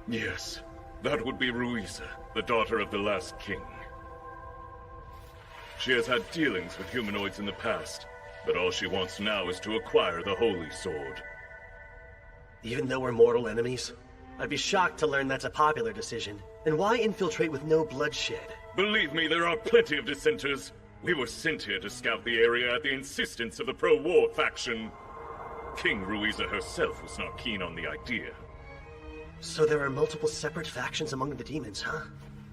Yes, that would be Ruiza, the daughter of the last king. She has had dealings with humanoids in the past, but all she wants now is to acquire the Holy Sword. Even though we're mortal enemies? I'd be shocked to learn that's a popular decision. And why infiltrate with no bloodshed? Believe me, there are plenty of dissenters. We were sent here to scout the area at the insistence of the pro-war faction. King Ruiza herself was not keen on the idea. So there are multiple separate factions among the demons, huh?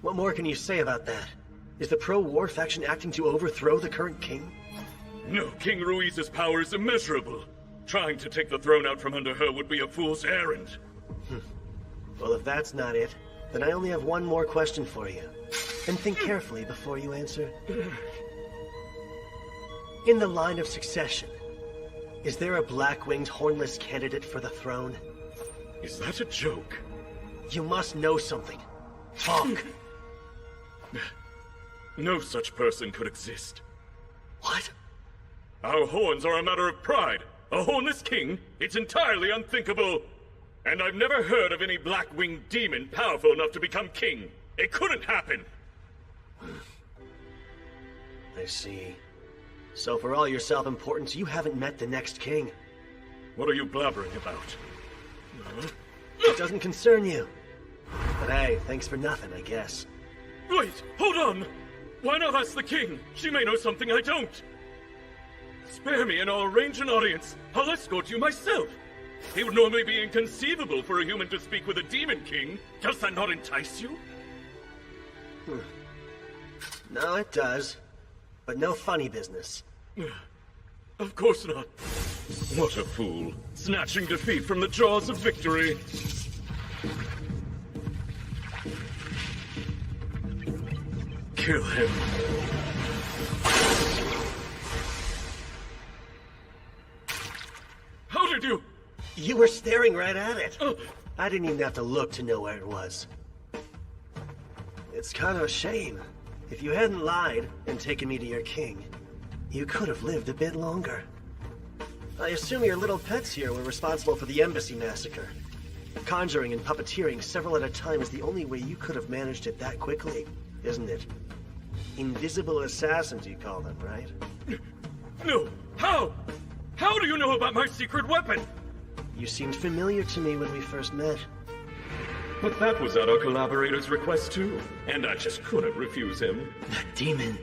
What more can you say about that? Is the pro-war faction acting to overthrow the current king? No, King Ruiza's power is immeasurable. Trying to take the throne out from under her would be a fool's errand. Well, if that's not it, then I only have one more question for you. And think carefully before you answer. In the line of succession, is there a black-winged hornless candidate for the throne? Is that a joke? You must know something. Talk. No such person could exist. What? Our horns are a matter of pride. A hornless king? It's entirely unthinkable. And I've never heard of any black-winged demon powerful enough to become king. It couldn't happen. I see. So for all your self-importance, you haven't met the next king. What are you blabbering about? It doesn't concern you. But hey, thanks for nothing, I guess. Wait, hold on! Why not ask the king? She may know something I don't. Spare me and I'll arrange an audience. I'll escort you myself. It would normally be inconceivable for a human to speak with a demon king. Does that not entice you? No, it does. But no funny business. Of course not. What a fool. Snatching defeat from the jaws of victory. Kill him. How did you... You were staring right at it. I didn't even have to look to know where it was. It's kind of a shame. If you hadn't lied and taken me to your king, you could have lived a bit longer. I assume your little pets here were responsible for the embassy massacre. Conjuring and puppeteering several at a time is the only way you could have managed it that quickly, isn't it? Invisible assassins, you call them, right? No! How? How do you know about my secret weapon? You seemed familiar to me when we first met. But that was at our collaborator's request too, and I just couldn't refuse him. That demon.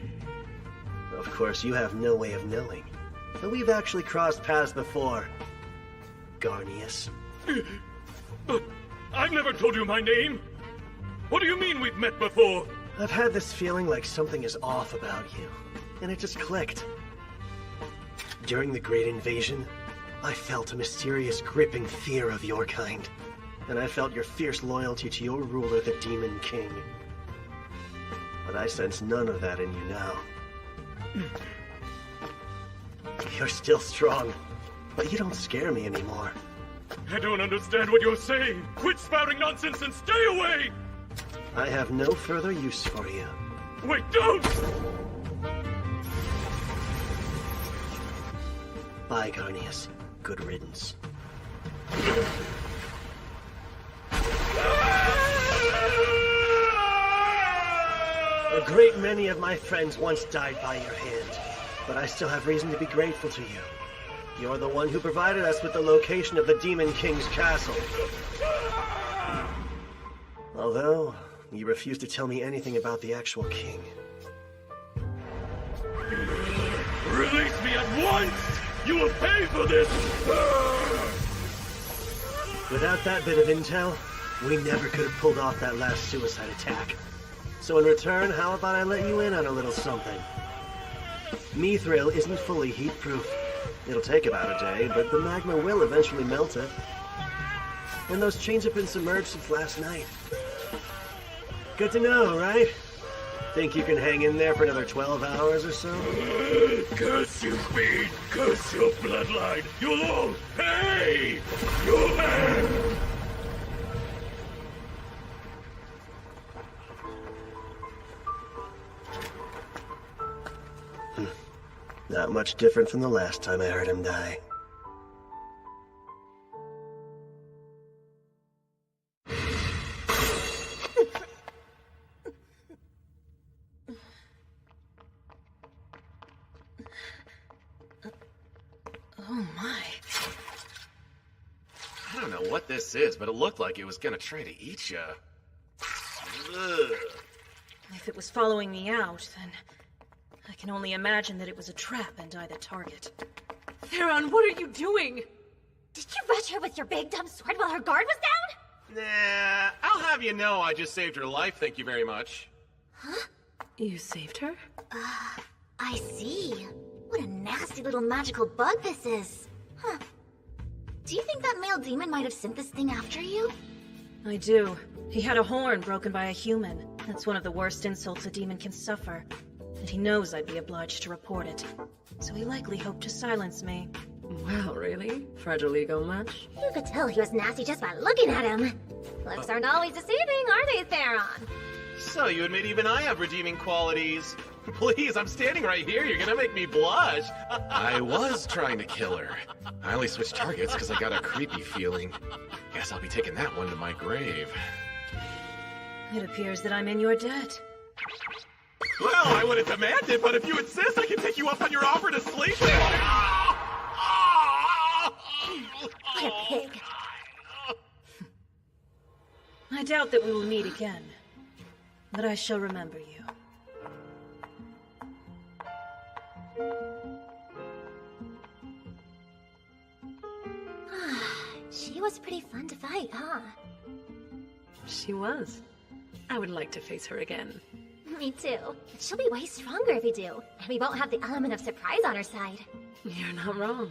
Of course, you have no way of knowing. But we've actually crossed paths before. Garnius. But I've never told you my name! What do you mean we've met before? I've had this feeling like something is off about you, and it just clicked. During the Great Invasion, I felt a mysterious gripping fear of your kind, and I felt your fierce loyalty to your ruler, the Demon King. But I sense none of that in you now. You're still strong, but you don't scare me anymore. I don't understand what you're saying. Quit spouting nonsense and stay away! I have no further use for you. Wait, don't! Bye, Garnius. Good riddance. A great many of my friends once died by your hand, but I still have reason to be grateful to you. You're the one who provided us with the location of the Demon King's castle. Although, you refuse to tell me anything about the actual king. Release me at once! You will pay for this! Without that bit of intel, we never could have pulled off that last suicide attack. So in return, how about I let you in on a little something? Mithril isn't fully heat-proof. It'll take about a day, but the magma will eventually melt it. And those chains have been submerged since last night. Good to know, right? Think you can hang in there for another 12 hours or so? Curse you, Queen! Curse your bloodline! You'll all pay! You'll pay! Not much different from the last time I heard him die. Oh my. I don't know what this is, but it looked like it was gonna try to eat you. If it was following me out, then I can only imagine that it was a trap and I the target. Theron, what are you doing? Did you rush her with your big dumb sword while her guard was down? Nah, I'll have you know I just saved her life, thank you very much. Huh? You saved her? I see. What a nasty little magical bug this is. Huh. Do you think that male demon might have sent this thing after you? I do. He had a horn broken by a human. That's one of the worst insults a demon can suffer. And he knows I'd be obliged to report it. So he likely hoped to silence me. Well, really? Fragile ego much? You could tell he was nasty just by looking at him. Looks aren't always deceiving, are they, Theron? So you admit even I have redeeming qualities. Please, I'm standing right here. You're gonna make me blush. I was trying to kill her. I only switched targets because I got a creepy feeling. Guess I'll be taking that one to my grave. It appears that I'm in your debt. Well, I wouldn't demand it, but if you insist, I can take you up on your offer to sleep. What a pig. I doubt that we will meet again. But I shall remember you. She was pretty fun to fight, huh? She was. I would like to face her again. Me too. She'll be way stronger if we do, and we won't have the element of surprise on our side. You're not wrong.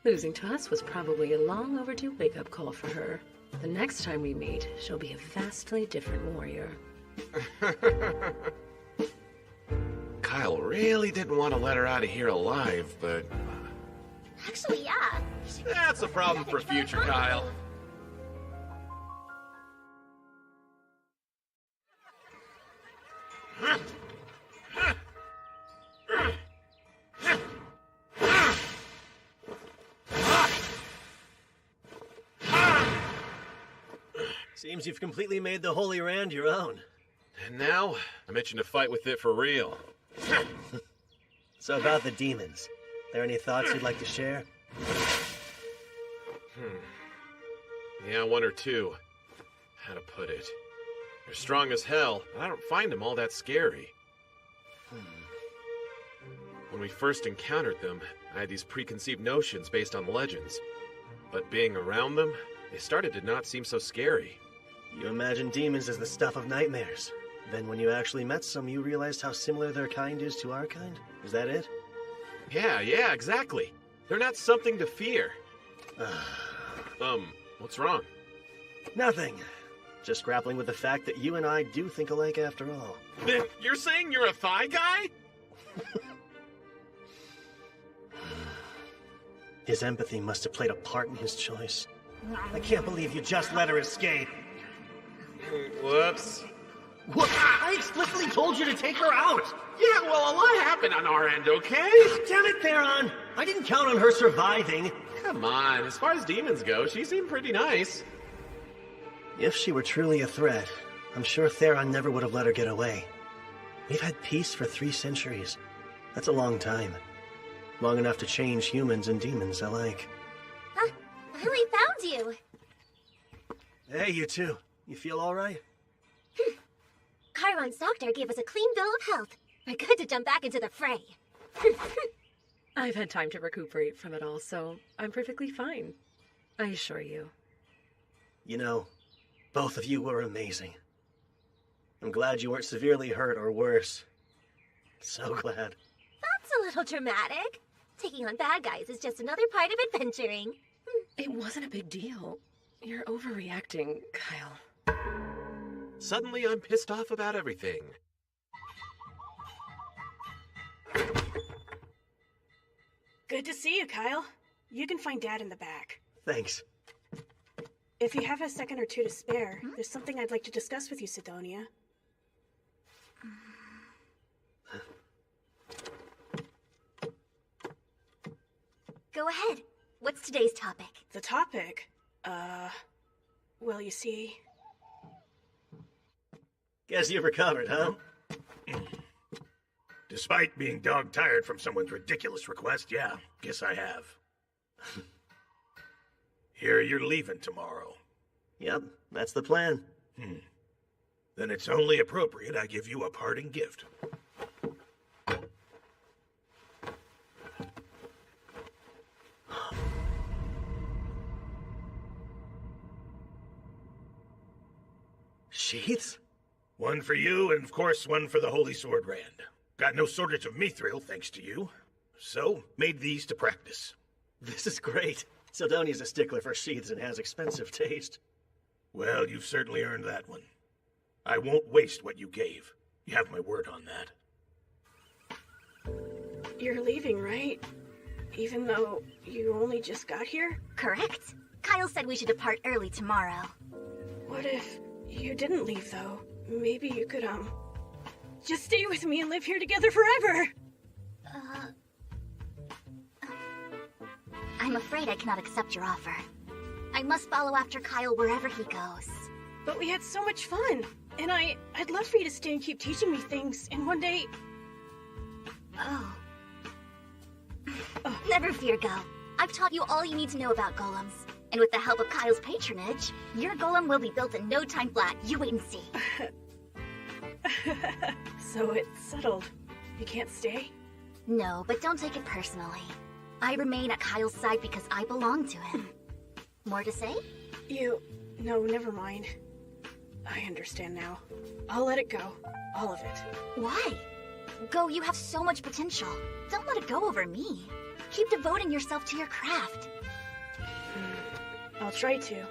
Losing to us was probably a long overdue wake-up call for her. The next time we meet, she'll be a vastly different warrior. Kyle really didn't want to let her out of here alive, but... Actually, yeah. That's a problem for future Kyle. Seems you've completely made the Holy Rand your own. And now, I'm itching to fight with it for real. So about the demons, there any thoughts you'd like to share? Yeah, one or two. How to put it? They're strong as hell, but I don't find them all that scary. When we first encountered them, I had these preconceived notions based on legends. But being around them, they started to not seem so scary. You imagine demons as the stuff of nightmares. Then when you actually met some, you realized how similar their kind is to our kind? Is that it? Yeah, exactly. They're not something to fear. What's wrong? Nothing. Just grappling with the fact that you and I do think alike after all. Then you're saying you're a thigh guy? His empathy must have played a part in his choice. I can't believe you just let her escape. Whoops. What? I explicitly told you to take her out! Yeah, well, a lot happened on our end, okay? Damn it, Theron! I didn't count on her surviving. Come on, as far as demons go, she seemed pretty nice. If she were truly a threat, I'm sure Theron never would have let her get away. We've had peace for 3 centuries. That's a long time. Long enough to change humans and demons alike. Huh? Finally found you! Hey, you two. You feel alright? Chiron's doctor gave us a clean bill of health. We're good to jump back into the fray. I've had time to recuperate from it all, so I'm perfectly fine. I assure you. You know, both of you were amazing. I'm glad you weren't severely hurt or worse. So glad. That's a little dramatic. Taking on bad guys is just another part of adventuring. It wasn't a big deal. You're overreacting, Kyle. Suddenly, I'm pissed off about everything. Good to see you, Kyle. You can find Dad in the back. Thanks. If you have a second or two to spare, there's something I'd like to discuss with you, Sidonia. Go ahead. What's today's topic? The topic? Well, you see... Guess you've recovered, huh? Despite being dog-tired from someone's ridiculous request, yeah, guess I have. Hear you're leaving tomorrow. Yep, that's the plan. Then it's only appropriate I give you a parting gift. Sheaths? One for you, and of course one for the Holy Sword Rand. Got no shortage of mithril, thanks to you. So, made these to practice. This is great. Sidonia's a stickler for sheaths and has expensive taste. Well, you've certainly earned that one. I won't waste what you gave. You have my word on that. You're leaving, right? Even though you only just got here? Correct. Kyle said we should depart early tomorrow. What if you didn't leave, though? Maybe you could, just stay with me and live here together forever! I'm afraid I cannot accept your offer. I must follow after Kyle wherever he goes. But we had so much fun, and I'd love for you to stay and keep teaching me things, and one day... Oh. Never fear, Go. I've taught you all you need to know about golems. And with the help of Kyle's patronage, your golem will be built in no time flat. You wait and see. So it's settled. You can't stay? No, but don't take it personally. I remain at Kyle's side because I belong to him. More to say? No, never mind. I understand now. I'll let it go. All of it. Why? Go, you have so much potential. Don't let it go over me. Keep devoting yourself to your craft. I'll try to.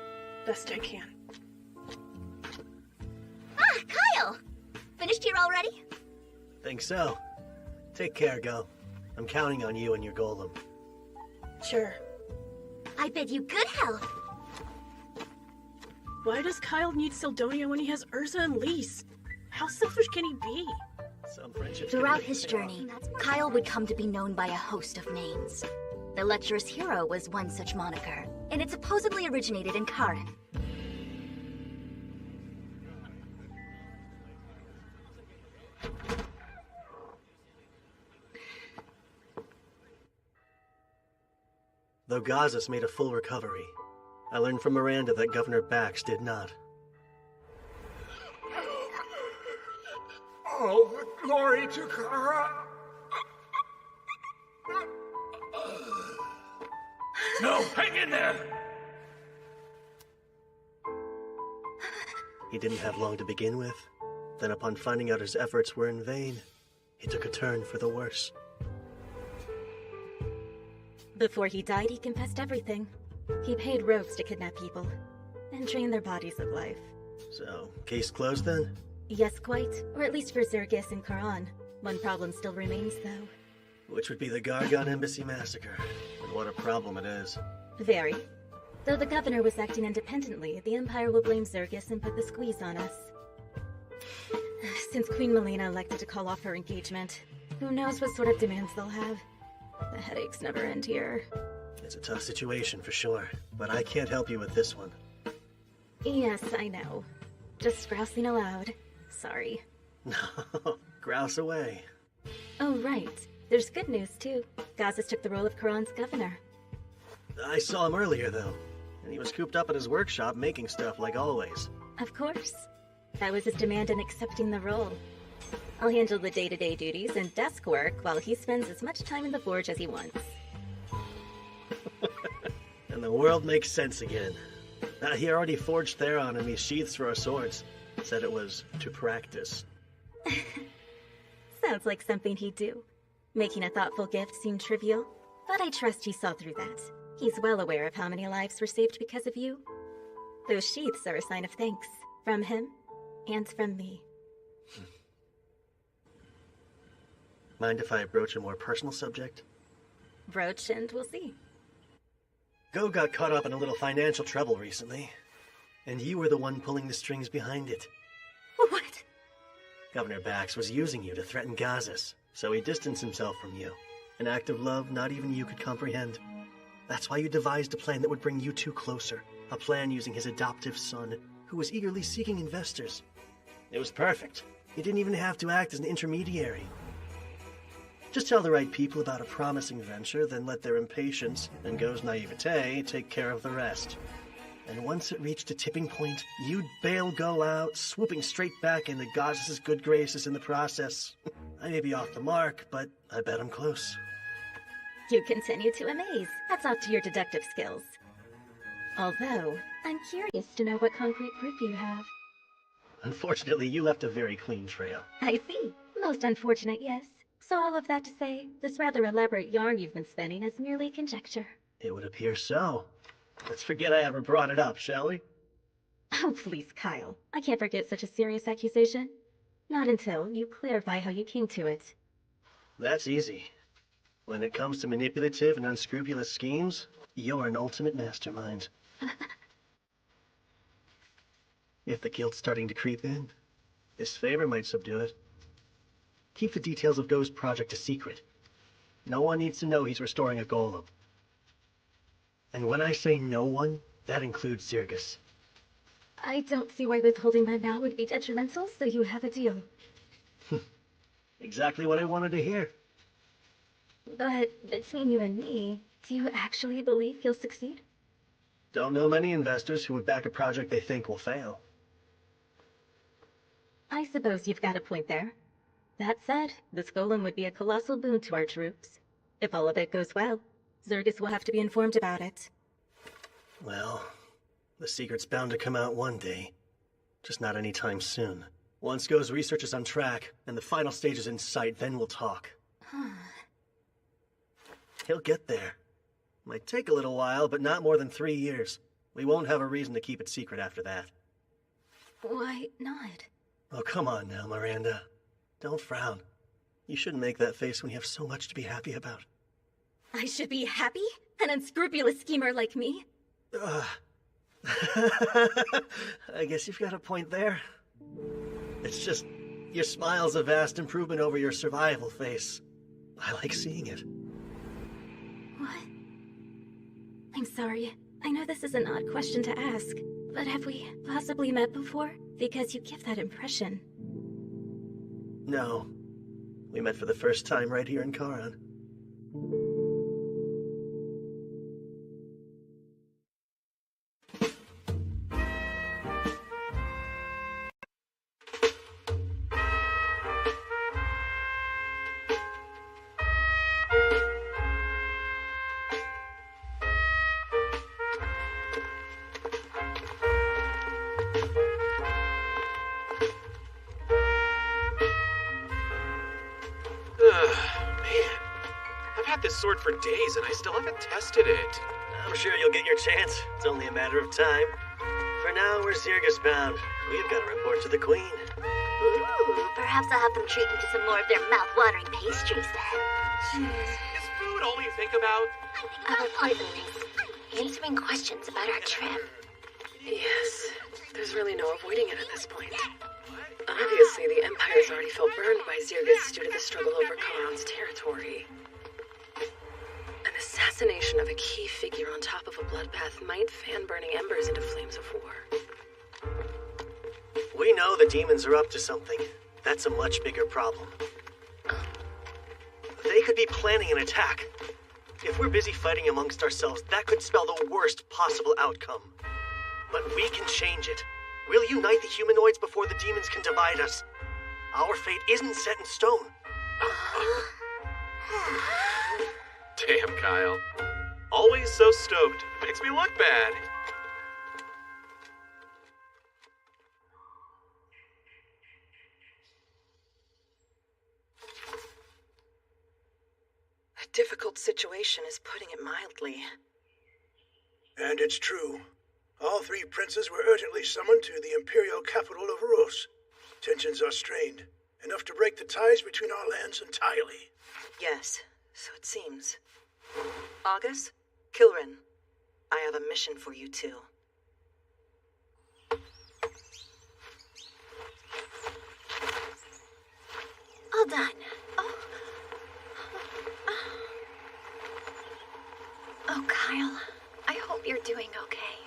Best I can. Ah, Kyle! Finished here already? Think so. Take care, Go. I'm counting on you and your golem. Sure. I bid you good health. Why does Kyle need Sidonia when he has Urza and Lise? How selfish can he be? Some friendships. Throughout his journey, Kyle would come to be known by a host of names. The Lecherous Hero was one such moniker, and it supposedly originated in Karen. Though Gazas made a full recovery, I learned from Miranda that Governor Bax did not. All the glory to Kara. No, hang in there! He didn't have long to begin with. Then upon finding out his efforts were in vain, he took a turn for the worse. Before he died, he confessed everything. He paid rogues to kidnap people and drain their bodies of life. So, case closed then? Yes, quite. Or at least for Zergis and Karan. One problem still remains, though. Which would be the Gargon Embassy Massacre. And what a problem it is. Very. Though the governor was acting independently, the Empire will blame Zergus and put the squeeze on us. Since Queen Melina elected to call off her engagement, who knows what sort of demands they'll have. The headaches never end here. It's a tough situation for sure, but I can't help you with this one. Yes, I know. Just grousing aloud. Sorry. No, grouse away. Oh, right. There's good news, too. Gazas took the role of Karan's governor. I saw him earlier, though, and he was cooped up at his workshop making stuff like always. Of course. That was his demand in accepting the role. I'll handle the day-to-day duties and desk work while he spends as much time in the forge as he wants. And the world makes sense again. He already forged Theron and me sheaths for our swords. Said it was to practice. Sounds like something he'd do. Making a thoughtful gift seemed trivial, but I trust he saw through that. He's well aware of how many lives were saved because of you. Those sheaths are a sign of thanks. From him, and from me. Mind if I broach a more personal subject? Broach and we'll see. Go got caught up in a little financial trouble recently, and you were the one pulling the strings behind it. What? Governor Bax was using you to threaten Gazas, so he distanced himself from you. An act of love not even you could comprehend. That's why you devised a plan that would bring you two closer. A plan using his adoptive son, who was eagerly seeking investors. It was perfect. You didn't even have to act as an intermediary. Just tell the right people about a promising venture, then let their impatience and Go's naivete take care of the rest. And once it reached a tipping point, you'd bail Go out, swooping straight back into Gazas' good graces in the process. I may be off the mark, but I bet I'm close. You continue to amaze. Hats off to your deductive skills. Although, I'm curious to know what concrete proof you have. Unfortunately, you left a very clean trail. I see. Most unfortunate, yes. So all of that to say, this rather elaborate yarn you've been spinning is merely conjecture. It would appear so. Let's forget I ever brought it up, shall we? Oh, please, Kyle. I can't forget such a serious accusation. Not until you clarify how you came to it. That's easy. When it comes to manipulative and unscrupulous schemes, you're an ultimate mastermind. If the guilt's starting to creep in, this favor might subdue it. Keep the details of Go's project a secret. No one needs to know he's restoring a golem. And when I say no one, that includes Zergus. I don't see why withholding that now would be detrimental, so you have a deal. Exactly what I wanted to hear. But between you and me, do you actually believe you'll succeed? Don't know many investors who would back a project they think will fail. I suppose you've got a point there. That said, this golem would be a colossal boon to our troops. If all of it goes well, Zergus will have to be informed about it. Well, the secret's bound to come out one day. Just not anytime soon. Once Go's research is on track, and the final stage is in sight, then we'll talk. He'll get there. Might take a little while, but not more than 3 years. We won't have a reason to keep it secret after that. Why not? Oh, come on now, Miranda. Don't frown. You shouldn't make that face when you have so much to be happy about. I should be happy? An unscrupulous schemer like me? I guess you've got a point there. It's just, your smile's a vast improvement over your survival face. I like seeing it. What? I'm sorry. I know this is an odd question to ask, but have we possibly met before? Because you give that impression. No. We met for the first time right here in Karan. Sword for days and I still haven't tested it. I'm sure you'll get your chance. It's only a matter of time. For now, we're Zergus bound. We've got to report to the Queen. Ooh, perhaps I'll have them treat me to some more of their mouth-watering pastries then. Is food all you think about? Our poisonings. answering questions about our trip. Yes, there's really no avoiding it at this point. Obviously, the Empire's already felt burned by Zirgus due to the struggle over Charon's territory. An assassination of a key figure on top of a bloodbath might fan burning embers into flames of war. We know the demons are up to something. That's a much bigger problem. They could be planning an attack. If we're busy fighting amongst ourselves, that could spell the worst possible outcome. But we can change it. We'll unite the humanoids before the demons can divide us. Our fate isn't set in stone. Damn, Kyle. Always so stoked. Makes me look bad. A difficult situation is putting it mildly. And it's true. All three princes were urgently summoned to the imperial capital of Rus. Tensions are strained, enough to break the ties between our lands entirely. Yes, so it seems. August, Kilrin, I have a mission for you two. All done. Oh, Kyle, I hope you're doing okay.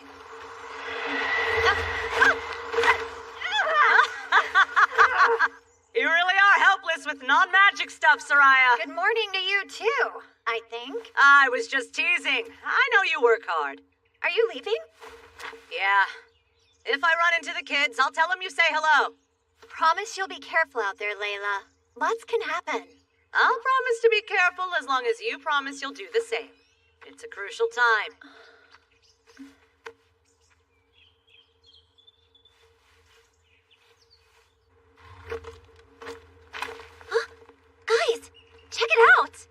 You really are helpless with non-magic stuff, Soraya. Good morning to you, too, I think. I was just teasing. I know you work hard. Are you leaving? Yeah. If I run into the kids, I'll tell them you say hello. Promise you'll be careful out there, Layla. Lots can happen. I'll promise to be careful as long as you promise you'll do the same. It's a crucial time. Guys, check it out!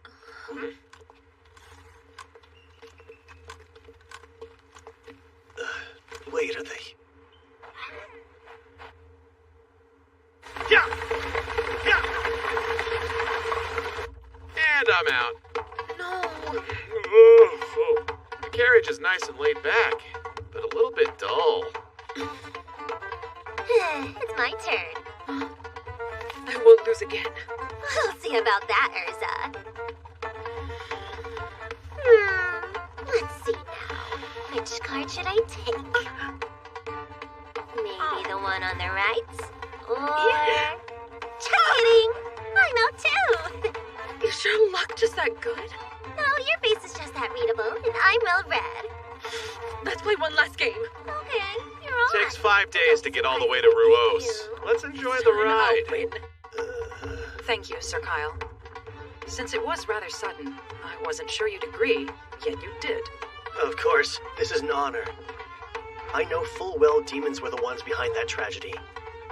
Wait, are they? Yeah! Yeah! And I'm out. No. The carriage is nice and laid back, but a little bit dull. It's my turn. I won't lose again. We'll see about that, Urza. Let's see now. Which card should I take? Maybe the one on the right? Or... Just kidding! I'm out too! You sure luck just that good? No, your face is just that readable, and I'm well read. Let's play one last game. Okay, you're on. Takes 5 days to get all the way to Ruos. Let's enjoy the ride. I'll win. Thank you, Sir Kyle. Since it was rather sudden, I wasn't sure you'd agree, yet you did. Of course, this is an honor. I know full well demons were the ones behind that tragedy,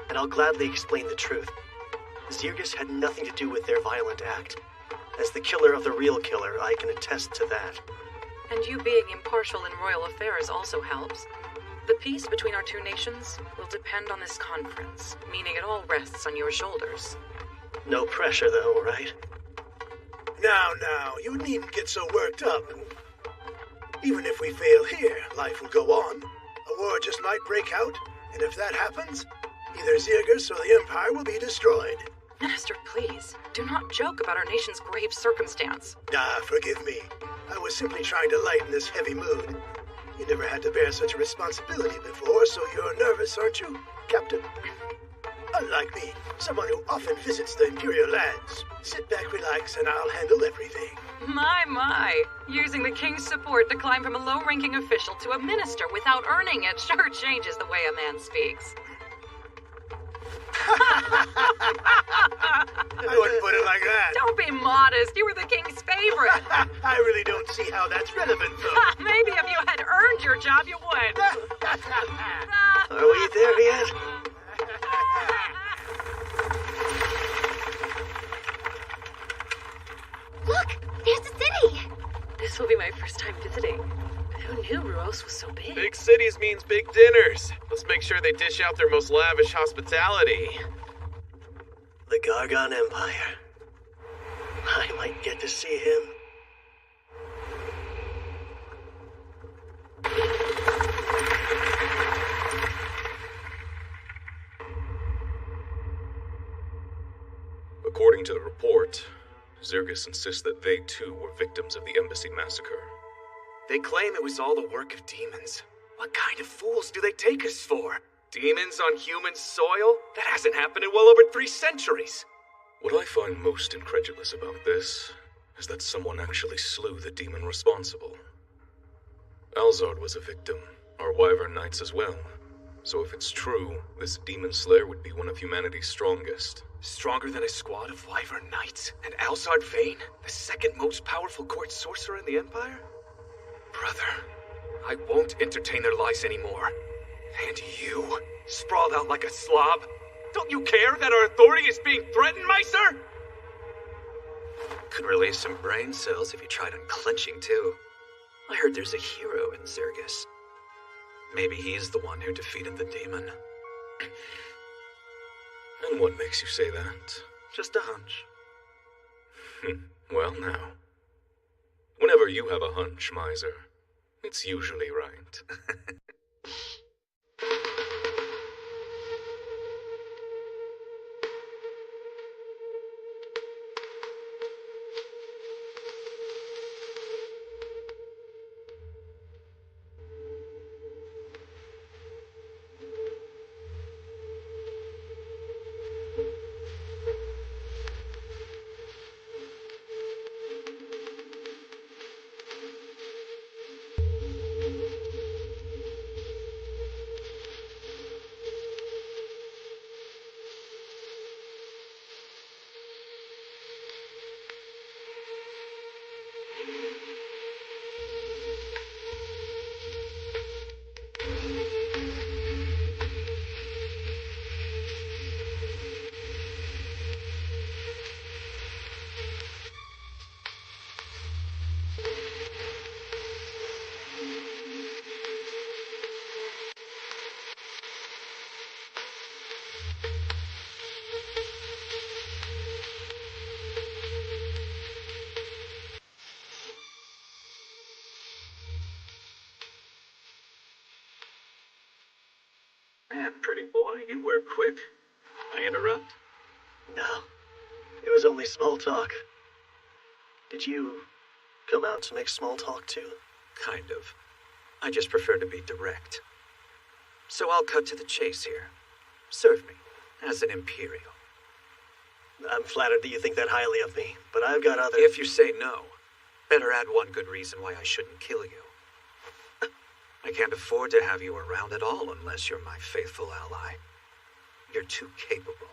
and I'll gladly explain the truth. Zirgus had nothing to do with their violent act. As the killer of the real killer, I can attest to that. And you being impartial in royal affairs also helps. The peace between our two nations will depend on this conference, meaning it all rests on your shoulders. No pressure, though, right? Now, you needn't get so worked up. Even if we fail here, life will go on. A war just might break out, and if that happens, either Zirgus or the Empire will be destroyed. Minister, please, do not joke about our nation's grave circumstance. Forgive me. I was simply trying to lighten this heavy mood. You never had to bear such a responsibility before, so you're nervous, aren't you, Captain? Unlike me, someone who often visits the Imperial lands. Sit back, relax, and I'll handle everything. My. Using the King's support to climb from a low-ranking official to a minister without earning it sure changes the way a man speaks. I wouldn't put it like that. Don't be modest. You were the King's favorite. I really don't see how that's relevant, though. Maybe if you had earned your job, you would. Are we there yet? Look, there's the city. This will be my first time visiting. Who knew Ruos was so big? Big cities means big dinners. Let's make sure they dish out their most lavish hospitality. The Gargon Empire. I might get to see him. Zergus insists that they too were victims of the Embassy massacre. They claim it was all the work of demons. What kind of fools do they take us for? Demons on human soil? That hasn't happened in well over 3 centuries. What I find most incredulous about this is that someone actually slew the demon responsible. Alzard was a victim, our Wyvern Knights as well. So if it's true, this demon slayer would be one of humanity's strongest. Stronger than a squad of Wyvern Knights? And Alzard Vane, the second most powerful court sorcerer in the Empire? Brother, I won't entertain their lies anymore. And you, sprawled out like a slob, don't you care that our authority is being threatened, Meister? Could release some brain cells if you tried unclenching too. I heard there's a hero in Zergus. Maybe he's the one who defeated the demon. And what makes you say that? Just a hunch. Well now. Whenever you have a hunch, Miser, it's usually right. Man, pretty boy, you were quick. I interrupt? No, it was only small talk. Did you come out to make small talk too? Kind of. I just prefer to be direct. So I'll cut to the chase here. Serve me, as an Imperial. I'm flattered that you think that highly of me, but I've got other... If you say no, better add one good reason why I shouldn't kill you. I can't afford to have you around at all unless you're my faithful ally. You're too capable.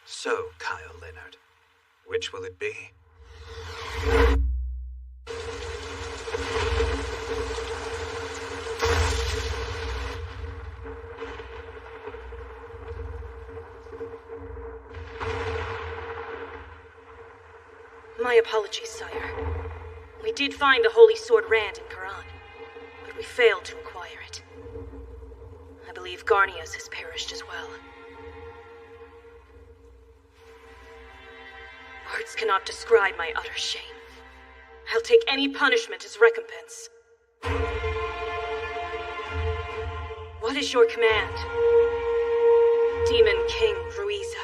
So, Kyle Leonard, which will it be? My apologies, sire. We did find the Holy Sword Rand in Quran, but we failed to acquire it. I believe Garnius has perished as well. Words cannot describe my utter shame. I'll take any punishment as recompense. What is your command, Demon King Ruiza?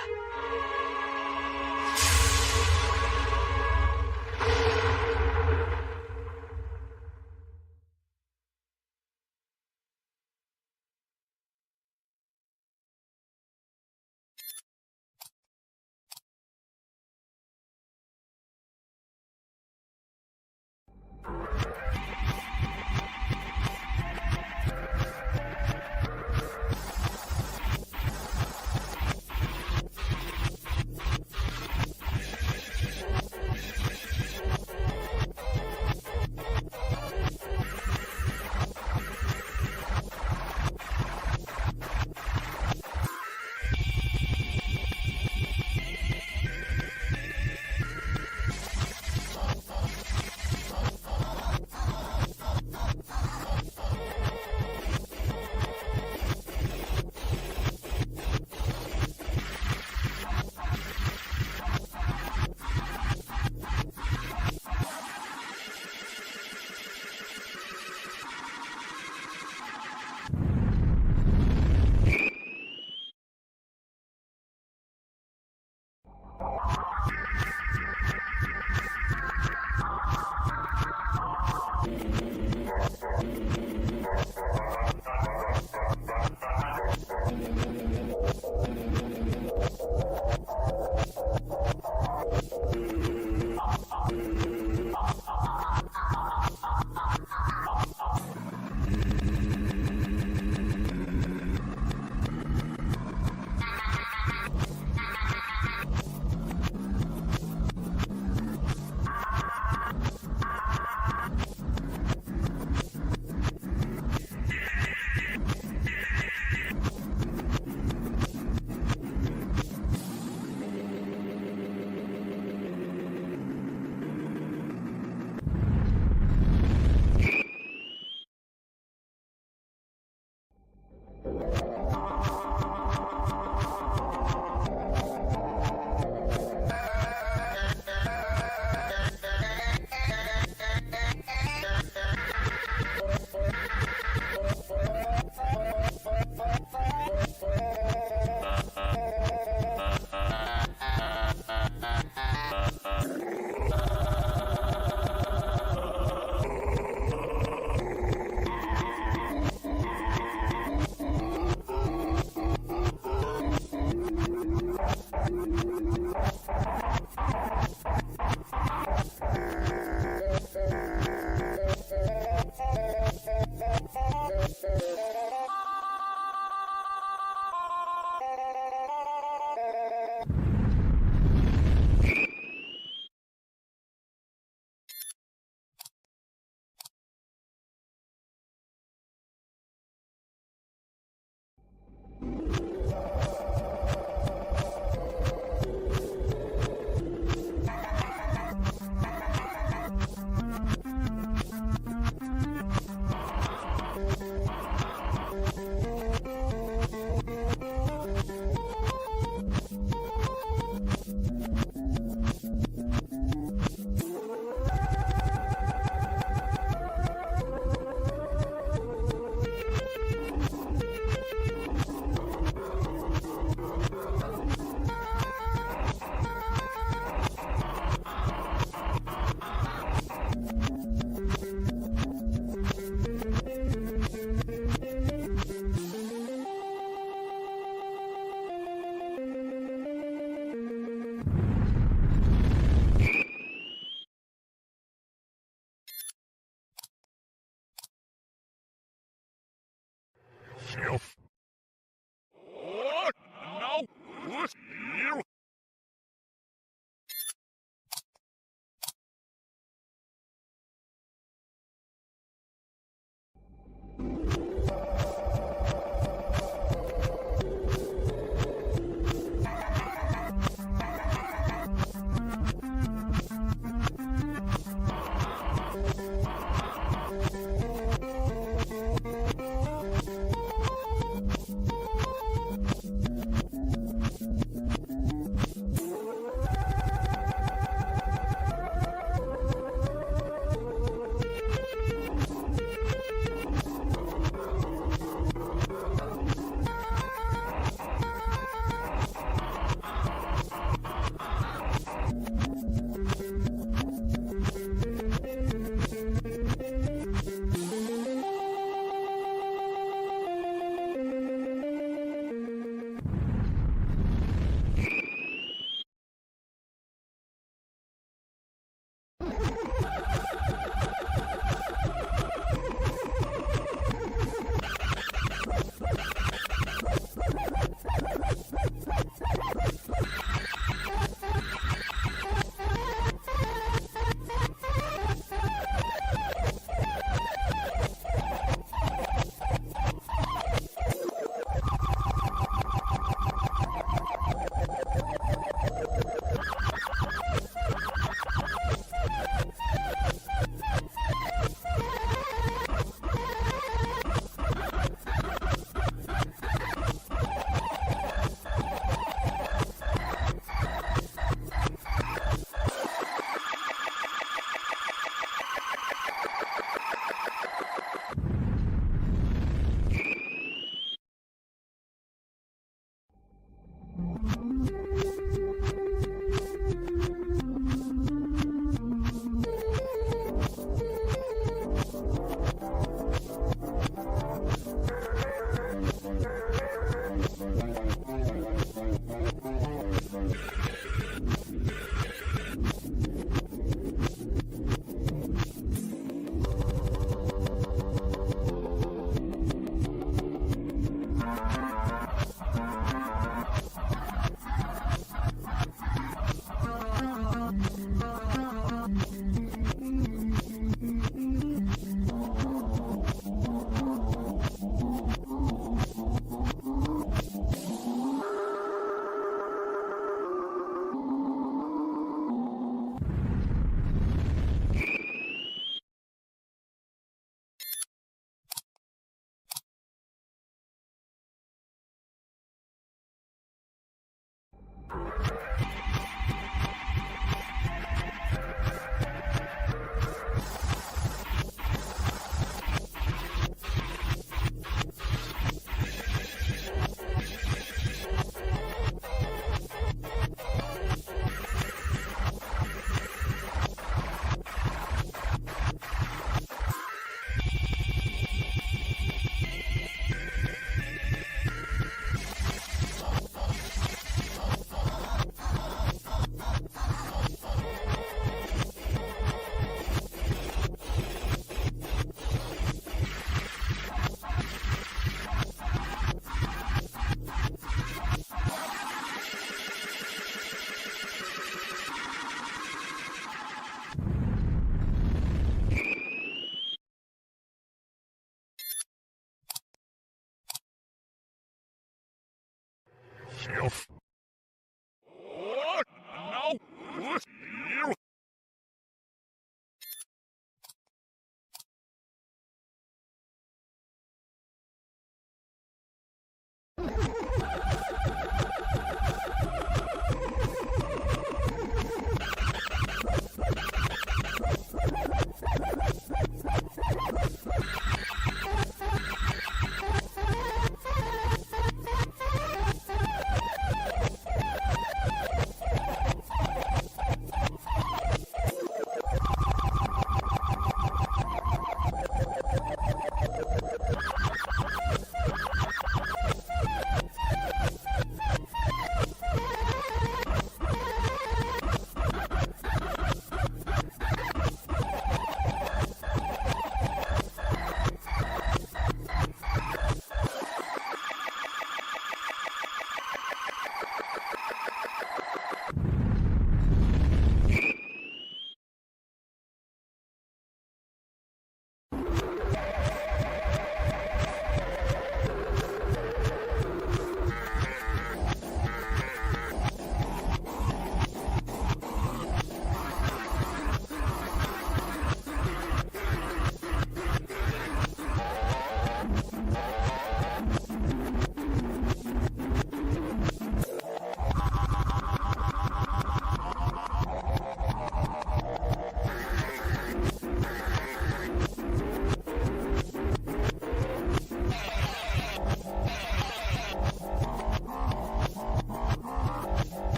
Shelf. What? No. What? You.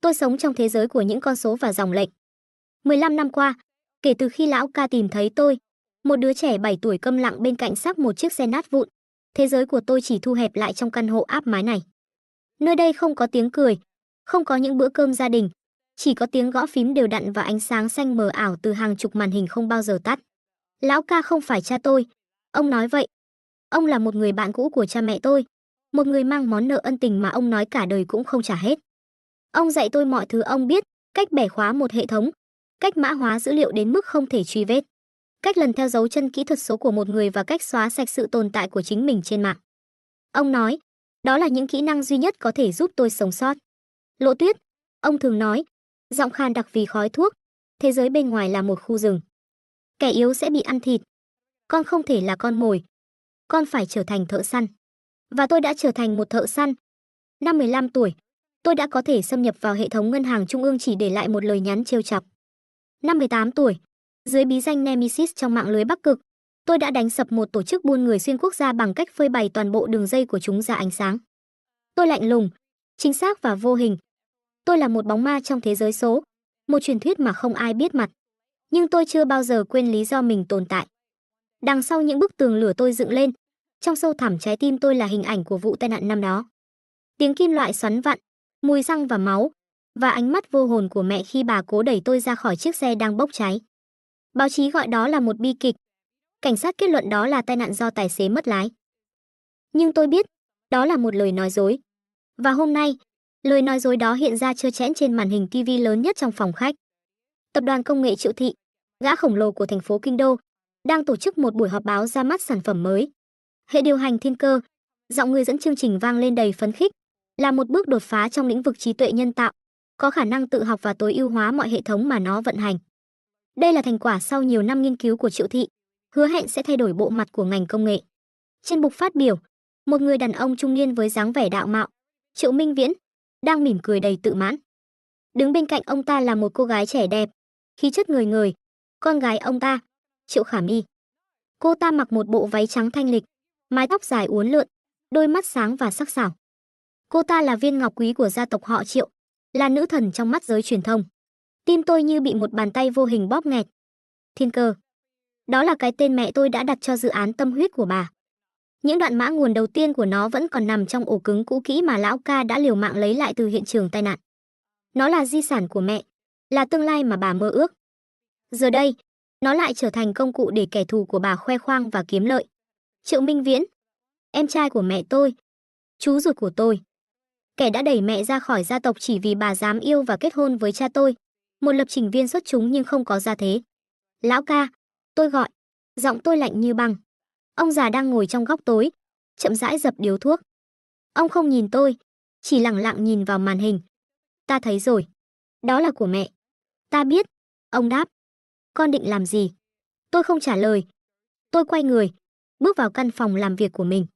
Tôi sống trong thế giới của những con số và dòng lệnh. 15 năm qua, kể từ khi lão ca tìm thấy tôi, một đứa trẻ 7 tuổi câm lặng bên cạnh xác một chiếc xe nát vụn, thế giới của tôi chỉ thu hẹp lại trong căn hộ áp mái này. Nơi đây không có tiếng cười, không có những bữa cơm gia đình, chỉ có tiếng gõ phím đều đặn và ánh sáng xanh mờ ảo từ hàng chục màn hình không bao giờ tắt. Lão ca không phải cha tôi, ông nói vậy. Ông là một người bạn cũ của cha mẹ tôi, một người mang món nợ ân tình mà ông nói cả đời cũng không trả hết. Ông dạy tôi mọi thứ ông biết, cách bẻ khóa một hệ thống, cách mã hóa dữ liệu đến mức không thể truy vết, cách lần theo dấu chân kỹ thuật số của một người và cách xóa sạch sự tồn tại của chính mình trên mạng. Ông nói, đó là những kỹ năng duy nhất có thể giúp tôi sống sót. Lộ Tuyết, ông thường nói, giọng khan đặc vì khói thuốc, thế giới bên ngoài là một khu rừng. Kẻ yếu sẽ bị ăn thịt. Con không thể là con mồi. Con phải trở thành thợ săn. Và tôi đã trở thành một thợ săn. Năm 15 tuổi, tôi đã có thể xâm nhập vào hệ thống ngân hàng trung ương chỉ để lại một lời nhắn trêu chọc. Năm 18 tuổi, dưới bí danh Nemesis trong mạng lưới Bắc Cực, tôi đã đánh sập một tổ chức buôn người xuyên quốc gia bằng cách phơi bày toàn bộ đường dây của chúng ra ánh sáng. Tôi lạnh lùng, chính xác và vô hình. Tôi là một bóng ma trong thế giới số, một truyền thuyết mà không ai biết mặt. Nhưng tôi chưa bao giờ quên lý do mình tồn tại. Đằng sau những bức tường lửa tôi dựng lên, trong sâu thẳm trái tim tôi là hình ảnh của vụ tai nạn năm đó. Tiếng kim loại xoắn vặn, mùi xăng và máu, và ánh mắt vô hồn của mẹ khi bà cố đẩy tôi ra khỏi chiếc xe đang bốc cháy. Báo chí gọi đó là một bi kịch. Cảnh sát kết luận đó là tai nạn do tài xế mất lái. Nhưng tôi biết, đó là một lời nói dối. Và hôm nay, lời nói dối đó hiện ra trơ trẽn trên màn hình TV lớn nhất trong phòng khách. Tập đoàn công nghệ Triệu Thị, gã khổng lồ của thành phố Kinh Đô, đang tổ chức một buổi họp báo ra mắt sản phẩm mới. Hệ điều hành thiên cơ, giọng người dẫn chương trình vang lên đầy phấn khích, là một bước đột phá trong lĩnh vực trí tuệ nhân tạo, có khả năng tự học và tối ưu hóa mọi hệ thống mà nó vận hành. Đây là thành quả sau nhiều năm nghiên cứu của Triệu Thị, hứa hẹn sẽ thay đổi bộ mặt của ngành công nghệ. Trên bục phát biểu, một người đàn ông trung niên với dáng vẻ đạo mạo, Triệu Minh Viễn, đang mỉm cười đầy tự mãn. Đứng bên cạnh ông ta là một cô gái trẻ đẹp, khí chất ngời ngời, con gái ông ta, Triệu Khả My. Cô ta mặc một bộ váy trắng thanh lịch, mái tóc dài uốn lượn, đôi mắt sáng và sắc sảo. Cô ta là viên ngọc quý của gia tộc họ Triệu, là nữ thần trong mắt giới truyền thông. Tim tôi như bị một bàn tay vô hình bóp nghẹt. Thiên cơ. Đó là cái tên mẹ tôi đã đặt cho dự án tâm huyết của bà. Những đoạn mã nguồn đầu tiên của nó vẫn còn nằm trong ổ cứng cũ kỹ mà lão ca đã liều mạng lấy lại từ hiện trường tai nạn. Nó là di sản của mẹ, là tương lai mà bà mơ ước. Giờ đây, nó lại trở thành công cụ để kẻ thù của bà khoe khoang và kiếm lợi. Triệu Minh Viễn, em trai của mẹ tôi, chú ruột của tôi, kẻ đã đẩy mẹ ra khỏi gia tộc chỉ vì bà dám yêu và kết hôn với cha tôi, một lập trình viên xuất chúng nhưng không có gia thế. Lão ca, tôi gọi, giọng tôi lạnh như băng. Ông già đang ngồi trong góc tối, chậm rãi dập điếu thuốc. Ông không nhìn tôi, chỉ lẳng lặng nhìn vào màn hình. Ta thấy rồi, đó là của mẹ. Ta biết, ông đáp. Con định làm gì? Tôi không trả lời. Tôi quay người, bước vào căn phòng làm việc của mình.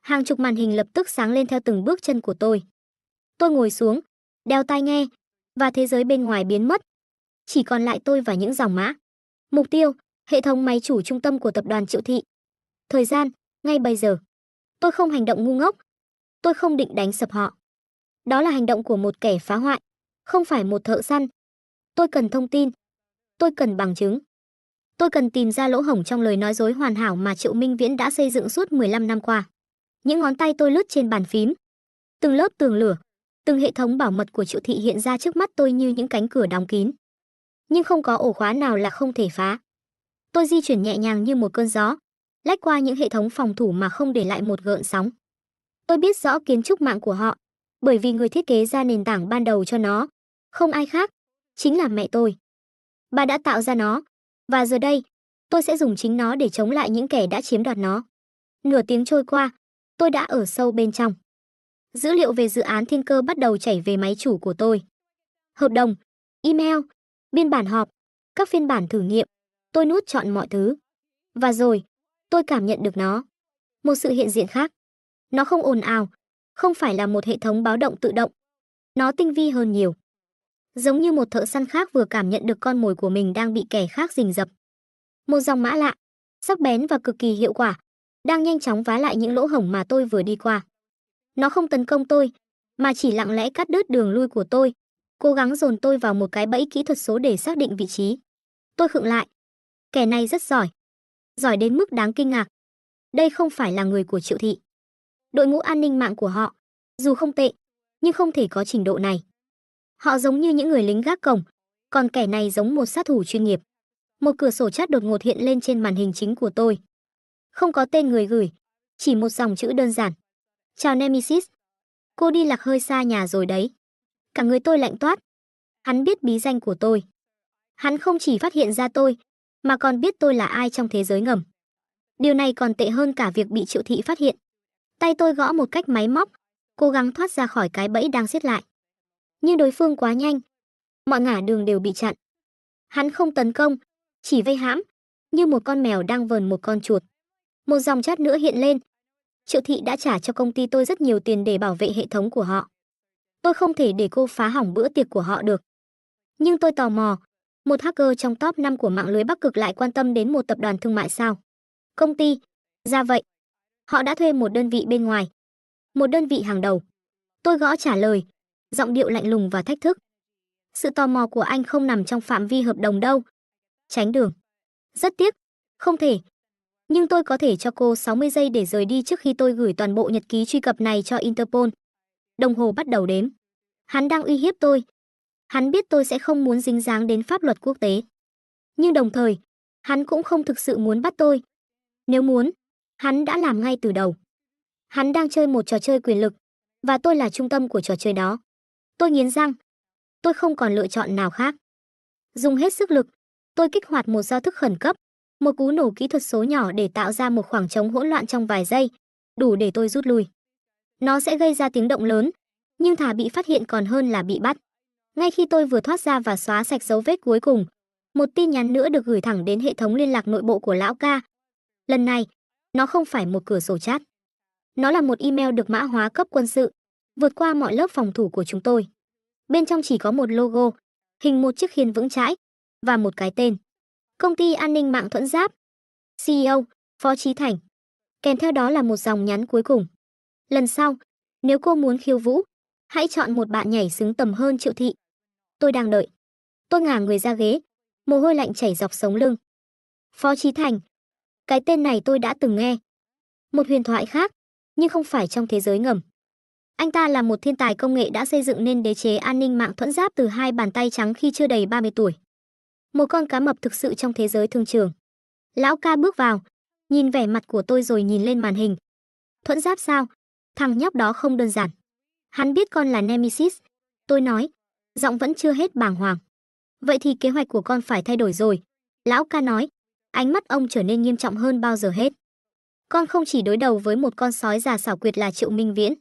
Hàng chục màn hình lập tức sáng lên theo từng bước chân của tôi. Tôi ngồi xuống, đeo tai nghe, và thế giới bên ngoài biến mất. Chỉ còn lại tôi và những dòng mã. Mục tiêu, hệ thống máy chủ trung tâm của tập đoàn Triệu Thị. Thời gian, ngay bây giờ. Tôi không hành động ngu ngốc. Tôi không định đánh sập họ. Đó là hành động của một kẻ phá hoại, không phải một thợ săn. Tôi cần thông tin. Tôi cần bằng chứng. Tôi cần tìm ra lỗ hổng trong lời nói dối hoàn hảo mà Triệu Minh Viễn đã xây dựng suốt 15 năm qua. Những ngón tay tôi lướt trên bàn phím. Từng lớp tường lửa, từng hệ thống bảo mật của Triệu Thị hiện ra trước mắt tôi như những cánh cửa đóng kín. Nhưng không có ổ khóa nào là không thể phá. Tôi di chuyển nhẹ nhàng như một cơn gió, lách qua những hệ thống phòng thủ mà không để lại một gợn sóng. Tôi biết rõ kiến trúc mạng của họ, bởi vì người thiết kế ra nền tảng ban đầu cho nó, không ai khác, chính là mẹ tôi. Bà đã tạo ra nó, và giờ đây, tôi sẽ dùng chính nó để chống lại những kẻ đã chiếm đoạt nó. Nửa tiếng trôi qua, tôi đã ở sâu bên trong. Dữ liệu về dự án thiên cơ bắt đầu chảy về máy chủ của tôi. Hợp đồng, email, biên bản họp, các phiên bản thử nghiệm. Tôi nuốt trọn mọi thứ. Và rồi, tôi cảm nhận được nó. Một sự hiện diện khác. Nó không ồn ào, không phải là một hệ thống báo động tự động. Nó tinh vi hơn nhiều. Giống như một thợ săn khác vừa cảm nhận được con mồi của mình đang bị kẻ khác rình rập. Một dòng mã lạ, sắc bén và cực kỳ hiệu quả, đang nhanh chóng vá lại những lỗ hổng mà tôi vừa đi qua. Nó không tấn công tôi, mà chỉ lặng lẽ cắt đứt đường lui của tôi, cố gắng dồn tôi vào một cái bẫy kỹ thuật số để xác định vị trí. Tôi khựng lại. Kẻ này rất giỏi. Giỏi đến mức đáng kinh ngạc. Đây không phải là người của Triệu thị. Đội ngũ an ninh mạng của họ, dù không tệ, nhưng không thể có trình độ này. Họ giống như những người lính gác cổng, còn kẻ này giống một sát thủ chuyên nghiệp. Một cửa sổ chat đột ngột hiện lên trên màn hình chính của tôi. Không có tên người gửi, chỉ một dòng chữ đơn giản. Chào Nemesis. Cô đi lạc hơi xa nhà rồi đấy. Cả người tôi lạnh toát. Hắn biết bí danh của tôi. Hắn không chỉ phát hiện ra tôi, mà còn biết tôi là ai trong thế giới ngầm. Điều này còn tệ hơn cả việc bị Triệu thị phát hiện. Tay tôi gõ một cách máy móc, cố gắng thoát ra khỏi cái bẫy đang siết lại. Nhưng đối phương quá nhanh. Mọi ngả đường đều bị chặn. Hắn không tấn công, chỉ vây hãm, như một con mèo đang vờn một con chuột. Một dòng chat nữa hiện lên. Triệu thị đã trả cho công ty tôi rất nhiều tiền để bảo vệ hệ thống của họ. Tôi không thể để cô phá hỏng bữa tiệc của họ được. Nhưng tôi tò mò, một hacker trong top 5 của mạng lưới Bắc Cực lại quan tâm đến một tập đoàn thương mại sao? Công ty, ra vậy. Họ đã thuê một đơn vị bên ngoài. Một đơn vị hàng đầu. Tôi gõ trả lời, giọng điệu lạnh lùng và thách thức. Sự tò mò của anh không nằm trong phạm vi hợp đồng đâu. Tránh đường. Rất tiếc, không thể. Nhưng tôi có thể cho cô 60 giây để rời đi trước khi tôi gửi toàn bộ nhật ký truy cập này cho Interpol. Đồng hồ bắt đầu đếm. Hắn đang uy hiếp tôi. Hắn biết tôi sẽ không muốn dính dáng đến pháp luật quốc tế. Nhưng đồng thời, hắn cũng không thực sự muốn bắt tôi. Nếu muốn, hắn đã làm ngay từ đầu. Hắn đang chơi một trò chơi quyền lực, và tôi là trung tâm của trò chơi đó. Tôi nghiến răng. Tôi không còn lựa chọn nào khác. Dùng hết sức lực, tôi kích hoạt một giao thức khẩn cấp, một cú nổ kỹ thuật số nhỏ để tạo ra một khoảng trống hỗn loạn trong vài giây, đủ để tôi rút lui. Nó sẽ gây ra tiếng động lớn, nhưng thà bị phát hiện còn hơn là bị bắt. Ngay khi tôi vừa thoát ra và xóa sạch dấu vết cuối cùng, một tin nhắn nữa được gửi thẳng đến hệ thống liên lạc nội bộ của lão ca. Lần này, nó không phải một cửa sổ chat. Nó là một email được mã hóa cấp quân sự, vượt qua mọi lớp phòng thủ của chúng tôi. Bên trong chỉ có một logo, hình một chiếc khiên vững chãi, và một cái tên. Công ty an ninh mạng Thuẫn Giáp. CEO, Phó Chí Thành. Kèm theo đó là một dòng nhắn cuối cùng. Lần sau, nếu cô muốn khiêu vũ, hãy chọn một bạn nhảy xứng tầm hơn Triệu thị. Tôi đang đợi. Tôi ngả người ra ghế, mồ hôi lạnh chảy dọc sống lưng. Phó Chí Thành. Cái tên này tôi đã từng nghe. Một huyền thoại khác, nhưng không phải trong thế giới ngầm. Anh ta là một thiên tài công nghệ đã xây dựng nên đế chế an ninh mạng Thuẫn Giáp từ hai bàn tay trắng khi chưa đầy 30 tuổi. Một con cá mập thực sự trong thế giới thương trường. Lão ca bước vào, nhìn vẻ mặt của tôi rồi nhìn lên màn hình. Thuẫn Giáp sao? Thằng nhóc đó không đơn giản. Hắn biết con là Nemesis. Tôi nói, giọng vẫn chưa hết bàng hoàng. Vậy thì kế hoạch của con phải thay đổi rồi. Lão ca nói, ánh mắt ông trở nên nghiêm trọng hơn bao giờ hết. Con không chỉ đối đầu với một con sói già xảo quyệt là Triệu Minh Viễn.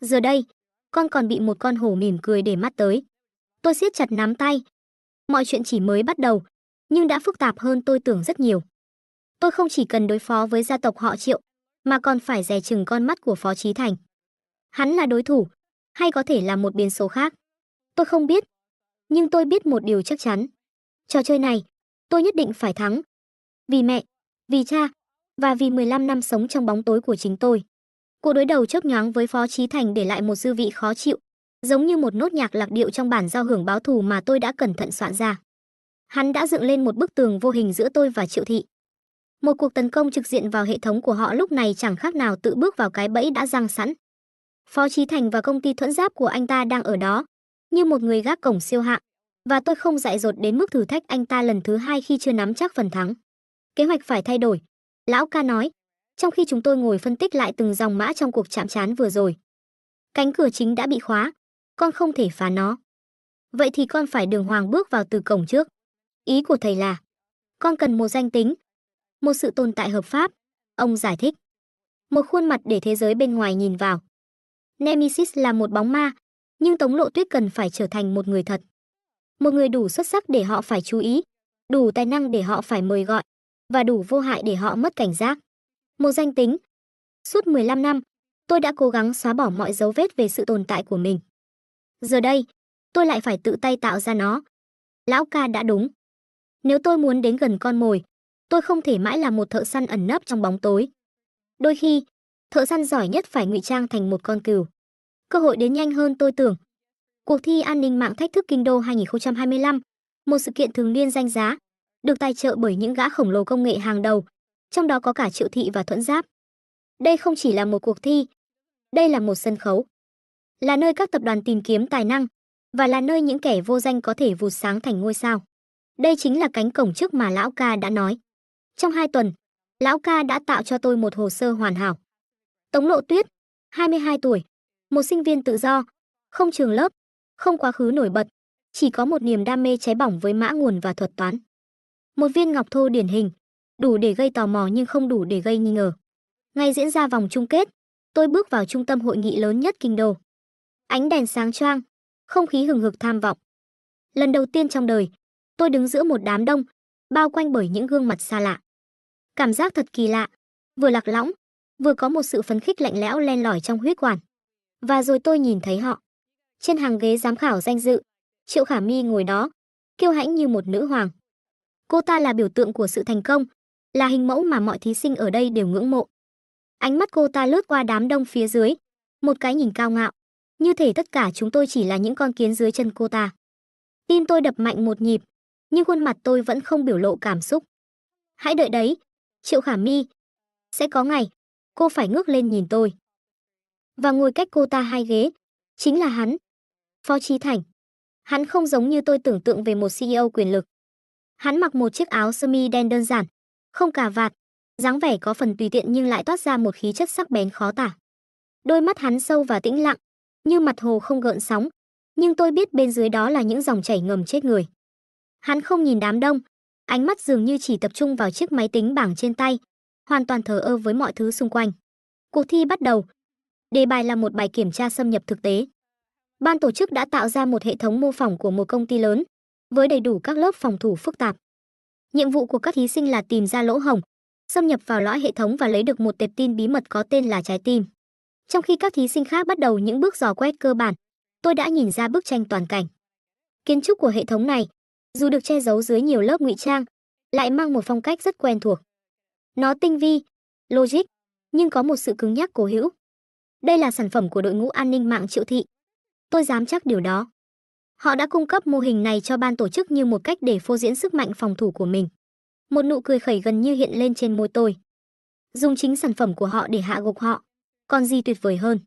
Giờ đây, con còn bị một con hổ mỉm cười để mắt tới. Tôi siết chặt nắm tay. Mọi chuyện chỉ mới bắt đầu, nhưng đã phức tạp hơn tôi tưởng rất nhiều. Tôi không chỉ cần đối phó với gia tộc họ Triệu, mà còn phải dè chừng con mắt của Phó Chí Thành. Hắn là đối thủ, hay có thể là một biến số khác. Tôi không biết, nhưng tôi biết một điều chắc chắn. Trò chơi này, tôi nhất định phải thắng. Vì mẹ, vì cha, và vì 15 năm sống trong bóng tối của chính tôi. Cuộc đối đầu chớp nhoáng với Phó Chí Thành để lại một dư vị khó chịu, giống như một nốt nhạc lạc điệu trong bản giao hưởng báo thù mà tôi đã cẩn thận soạn ra. Hắn đã dựng lên một bức tường vô hình giữa tôi và Triệu thị. Một cuộc tấn công trực diện vào hệ thống của họ lúc này chẳng khác nào tự bước vào cái bẫy đã giăng sẵn. Phó Chí Thành và công ty Thuẫn Giáp của anh ta đang ở đó, như một người gác cổng siêu hạng, và tôi không dại dột đến mức thử thách anh ta lần thứ hai khi chưa nắm chắc phần thắng. Kế hoạch phải thay đổi, lão ca nói, trong khi chúng tôi ngồi phân tích lại từng dòng mã trong cuộc chạm trán vừa rồi. Cánh cửa chính đã bị khóa, con không thể phá nó. Vậy thì con phải đường hoàng bước vào từ cổng trước. Ý của thầy là, con cần một danh tính, một sự tồn tại hợp pháp, ông giải thích. Một khuôn mặt để thế giới bên ngoài nhìn vào. Nemesis là một bóng ma, nhưng Tống Lộ Tuyết cần phải trở thành một người thật. Một người đủ xuất sắc để họ phải chú ý, đủ tài năng để họ phải mời gọi, và đủ vô hại để họ mất cảnh giác. Một danh tính. Suốt 15 năm, tôi đã cố gắng xóa bỏ mọi dấu vết về sự tồn tại của mình. Giờ đây, tôi lại phải tự tay tạo ra nó. Lão ca đã đúng. Nếu tôi muốn đến gần con mồi, tôi không thể mãi là một thợ săn ẩn nấp trong bóng tối. Đôi khi, thợ săn giỏi nhất phải ngụy trang thành một con cừu. Cơ hội đến nhanh hơn tôi tưởng. Cuộc thi an ninh mạng thách thức Kinh đô 2025, một sự kiện thường niên danh giá, được tài trợ bởi những gã khổng lồ công nghệ hàng đầu, trong đó có cả Triệu Thị và Thuẫn Giáp. Đây không chỉ là một cuộc thi, đây là một sân khấu. Là nơi các tập đoàn tìm kiếm tài năng, và là nơi những kẻ vô danh có thể vụt sáng thành ngôi sao. Đây chính là cánh cổng trước mà Lão Ca đã nói. Trong 2 tuần, Lão Ca đã tạo cho tôi một hồ sơ hoàn hảo. Tống Lộ Tuyết, 22 tuổi, một sinh viên tự do, không trường lớp, không quá khứ nổi bật, chỉ có một niềm đam mê cháy bỏng với mã nguồn và thuật toán. Một viên ngọc thô điển hình, đủ để gây tò mò nhưng không đủ để gây nghi ngờ. Ngày diễn ra vòng chung kết, tôi bước vào trung tâm hội nghị lớn nhất kinh đô. Ánh đèn sáng choang, không khí hừng hực tham vọng. Lần đầu tiên trong đời, tôi đứng giữa một đám đông, bao quanh bởi những gương mặt xa lạ. Cảm giác thật kỳ lạ, vừa lạc lõng, vừa có một sự phấn khích lạnh lẽo len lỏi trong huyết quản. Và rồi tôi nhìn thấy họ. Trên hàng ghế giám khảo danh dự, Triệu Khả Mi ngồi đó, kiêu hãnh như một nữ hoàng. Cô ta là biểu tượng của sự thành công, là hình mẫu mà mọi thí sinh ở đây đều ngưỡng mộ. Ánh mắt cô ta lướt qua đám đông phía dưới, một cái nhìn cao ngạo, như thể tất cả chúng tôi chỉ là những con kiến dưới chân cô ta. Tim tôi đập mạnh một nhịp, nhưng khuôn mặt tôi vẫn không biểu lộ cảm xúc. Hãy đợi đấy, Triệu Khả Mi. Sẽ có ngày, cô phải ngước lên nhìn tôi. Và ngồi cách cô ta 2 ghế, chính là hắn, Phó Chí Thành. Hắn không giống như tôi tưởng tượng về một CEO quyền lực. Hắn mặc một chiếc áo sơ mi đen đơn giản, không cà vạt, dáng vẻ có phần tùy tiện nhưng lại toát ra một khí chất sắc bén khó tả. Đôi mắt hắn sâu và tĩnh lặng, như mặt hồ không gợn sóng, nhưng tôi biết bên dưới đó là những dòng chảy ngầm chết người. Hắn không nhìn đám đông, ánh mắt dường như chỉ tập trung vào chiếc máy tính bảng trên tay, hoàn toàn thờ ơ với mọi thứ xung quanh. Cuộc thi bắt đầu. Đề bài là một bài kiểm tra xâm nhập thực tế. Ban tổ chức đã tạo ra một hệ thống mô phỏng của một công ty lớn, với đầy đủ các lớp phòng thủ phức tạp. Nhiệm vụ của các thí sinh là tìm ra lỗ hổng, xâm nhập vào lõi hệ thống và lấy được một tệp tin bí mật có tên là trái tim. Trong khi các thí sinh khác bắt đầu những bước dò quét cơ bản, tôi đã nhìn ra bức tranh toàn cảnh. Kiến trúc của hệ thống này, dù được che giấu dưới nhiều lớp ngụy trang, lại mang một phong cách rất quen thuộc. Nó tinh vi, logic, nhưng có một sự cứng nhắc cố hữu. Đây là sản phẩm của đội ngũ an ninh mạng Triệu Thị. Tôi dám chắc điều đó. Họ đã cung cấp mô hình này cho ban tổ chức như một cách để phô diễn sức mạnh phòng thủ của mình. Một nụ cười khẩy gần như hiện lên trên môi tôi. Dùng chính sản phẩm của họ để hạ gục họ. Còn gì tuyệt vời hơn.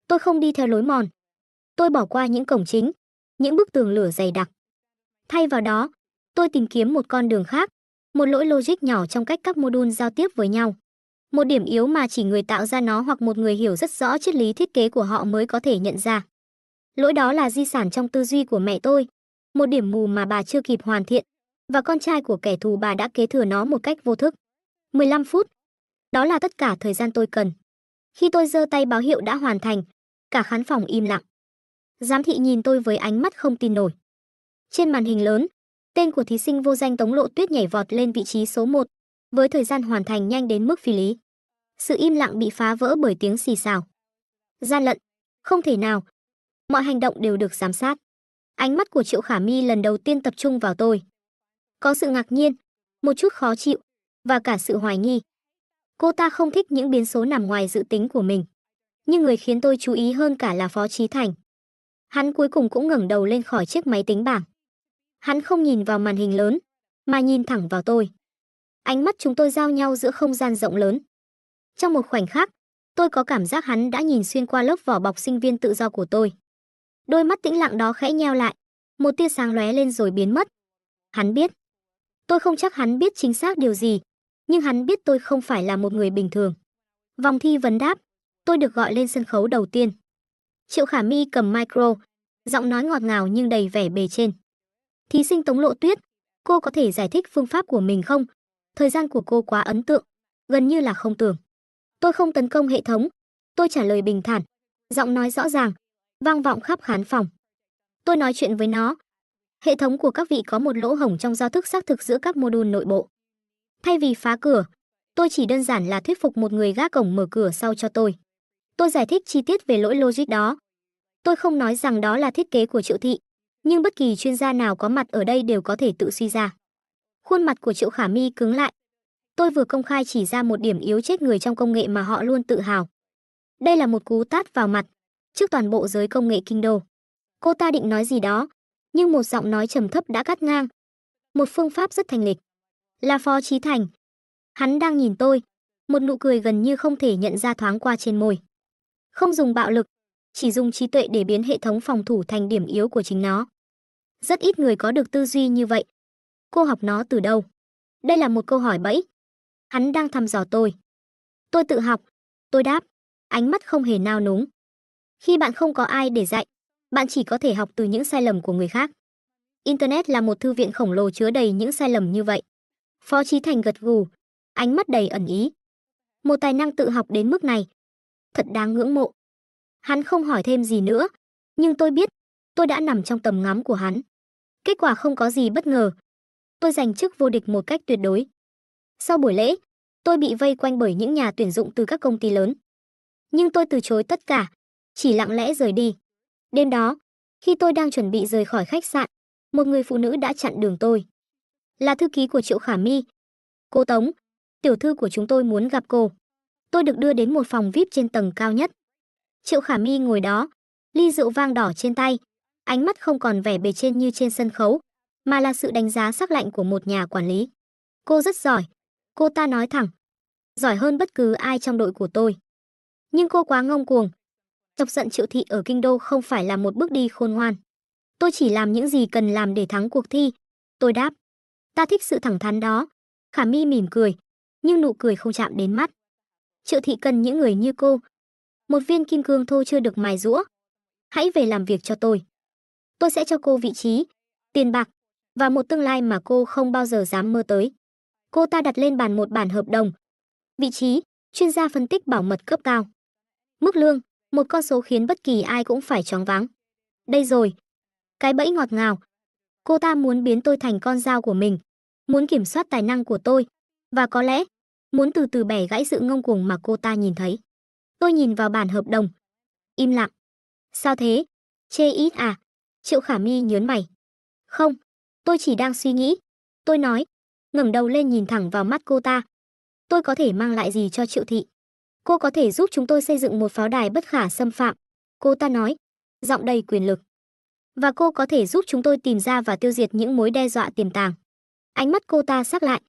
Tôi không đi theo lối mòn. Tôi bỏ qua những cổng chính, những bức tường lửa dày đặc. Thay vào đó, tôi tìm kiếm một con đường khác, một lỗi logic nhỏ trong cách các module giao tiếp với nhau. Một điểm yếu mà chỉ người tạo ra nó hoặc một người hiểu rất rõ triết lý thiết kế của họ mới có thể nhận ra. Lỗi đó là di sản trong tư duy của mẹ tôi, một điểm mù mà bà chưa kịp hoàn thiện, và con trai của kẻ thù bà đã kế thừa nó một cách vô thức. 15 phút. Đó là tất cả thời gian tôi cần. Khi tôi giơ tay báo hiệu đã hoàn thành, cả khán phòng im lặng. Giám thị nhìn tôi với ánh mắt không tin nổi. Trên màn hình lớn, tên của thí sinh vô danh Tống Lộ Tuyết nhảy vọt lên vị trí số 1, với thời gian hoàn thành nhanh đến mức phi lý. Sự im lặng bị phá vỡ bởi tiếng xì xào. Gian lận, không thể nào. Mọi hành động đều được giám sát. Ánh mắt của Triệu Khả Mi lần đầu tiên tập trung vào tôi. Có sự ngạc nhiên, một chút khó chịu, và cả sự hoài nghi. Cô ta không thích những biến số nằm ngoài dự tính của mình. Nhưng người khiến tôi chú ý hơn cả là Phó Chí Thành. Hắn cuối cùng cũng ngẩng đầu lên khỏi chiếc máy tính bảng. Hắn không nhìn vào màn hình lớn, mà nhìn thẳng vào tôi. Ánh mắt chúng tôi giao nhau giữa không gian rộng lớn. Trong một khoảnh khắc, tôi có cảm giác hắn đã nhìn xuyên qua lớp vỏ bọc sinh viên tự do của tôi. Đôi mắt tĩnh lặng đó khẽ nheo lại, một tia sáng lóe lên rồi biến mất. Hắn biết. Tôi không chắc hắn biết chính xác điều gì, nhưng hắn biết tôi không phải là một người bình thường. Vòng thi vấn đáp, tôi được gọi lên sân khấu đầu tiên. Triệu Khả Mi cầm micro, giọng nói ngọt ngào nhưng đầy vẻ bề trên. Thí sinh Tống Lộ Tuyết, cô có thể giải thích phương pháp của mình không? Thời gian của cô quá ấn tượng, gần như là không tưởng. Tôi không tấn công hệ thống, tôi trả lời bình thản, giọng nói rõ ràng, vang vọng khắp khán phòng. Tôi nói chuyện với nó. Hệ thống của các vị có một lỗ hổng trong giao thức xác thực giữa các module nội bộ. Thay vì phá cửa, tôi chỉ đơn giản là thuyết phục một người gác cổng mở cửa sau cho tôi. Tôi giải thích chi tiết về lỗi logic đó. Tôi không nói rằng đó là thiết kế của Triệu Thị, nhưng bất kỳ chuyên gia nào có mặt ở đây đều có thể tự suy ra. Khuôn mặt của Triệu Khả Mi cứng lại. Tôi vừa công khai chỉ ra một điểm yếu chết người trong công nghệ mà họ luôn tự hào. Đây là một cú tát vào mặt trước toàn bộ giới công nghệ kinh đô. Cô ta định nói gì đó, nhưng một giọng nói trầm thấp đã cắt ngang. Một phương pháp rất thanh lịch. Là Phó Chí Thành. Hắn đang nhìn tôi, một nụ cười gần như không thể nhận ra thoáng qua trên môi. Không dùng bạo lực, chỉ dùng trí tuệ để biến hệ thống phòng thủ thành điểm yếu của chính nó. Rất ít người có được tư duy như vậy. Cô học nó từ đâu? Đây là một câu hỏi bẫy. Hắn đang thăm dò tôi. Tôi tự học, tôi đáp, ánh mắt không hề nao núng. Khi bạn không có ai để dạy, bạn chỉ có thể học từ những sai lầm của người khác. Internet là một thư viện khổng lồ chứa đầy những sai lầm như vậy. Phó Chí Thành gật gù, ánh mắt đầy ẩn ý. Một tài năng tự học đến mức này, thật đáng ngưỡng mộ. Hắn không hỏi thêm gì nữa, nhưng tôi biết, tôi đã nằm trong tầm ngắm của hắn. Kết quả không có gì bất ngờ. Tôi giành chức vô địch một cách tuyệt đối. Sau buổi lễ, tôi bị vây quanh bởi những nhà tuyển dụng từ các công ty lớn. Nhưng tôi từ chối tất cả, chỉ lặng lẽ rời đi. Đêm đó, khi tôi đang chuẩn bị rời khỏi khách sạn, một người phụ nữ đã chặn đường tôi. Là thư ký của Triệu Khả Mi. Cô Tống, tiểu thư của chúng tôi muốn gặp cô. Tôi được đưa đến một phòng VIP trên tầng cao nhất. Triệu Khả Mi ngồi đó, ly rượu vang đỏ trên tay, ánh mắt không còn vẻ bề trên như trên sân khấu, mà là sự đánh giá sắc lạnh của một nhà quản lý. Cô rất giỏi, cô ta nói thẳng. Giỏi hơn bất cứ ai trong đội của tôi. Nhưng cô quá ngông cuồng. Chọc giận Triệu Thị ở Kinh Đô không phải là một bước đi khôn ngoan. Tôi chỉ làm những gì cần làm để thắng cuộc thi. Tôi đáp. Ta thích sự thẳng thắn đó. Khả Mi mỉm cười, nhưng nụ cười không chạm đến mắt. Triệu Thị cần những người như cô. Một viên kim cương thô chưa được mài giũa. Hãy về làm việc cho tôi. Tôi sẽ cho cô vị trí, tiền bạc và một tương lai mà cô không bao giờ dám mơ tới. Cô ta đặt lên bàn một bản hợp đồng. Vị trí, chuyên gia phân tích bảo mật cấp cao. Mức lương, một con số khiến bất kỳ ai cũng phải choáng váng. Đây rồi. Cái bẫy ngọt ngào. Cô ta muốn biến tôi thành con dao của mình. Muốn kiểm soát tài năng của tôi. Và có lẽ, muốn từ từ bẻ gãy sự ngông cuồng mà cô ta nhìn thấy. Tôi nhìn vào bản hợp đồng. Im lặng. Sao thế? Chê ít à? Triệu Khả Mi nhớn mày. Không, tôi chỉ đang suy nghĩ. Tôi nói, ngẩng đầu lên nhìn thẳng vào mắt cô ta. Tôi có thể mang lại gì cho Triệu Thị? Cô có thể giúp chúng tôi xây dựng một pháo đài bất khả xâm phạm. Cô ta nói, giọng đầy quyền lực. Và cô có thể giúp chúng tôi tìm ra và tiêu diệt những mối đe dọa tiềm tàng. Ánh mắt cô ta sắc lại.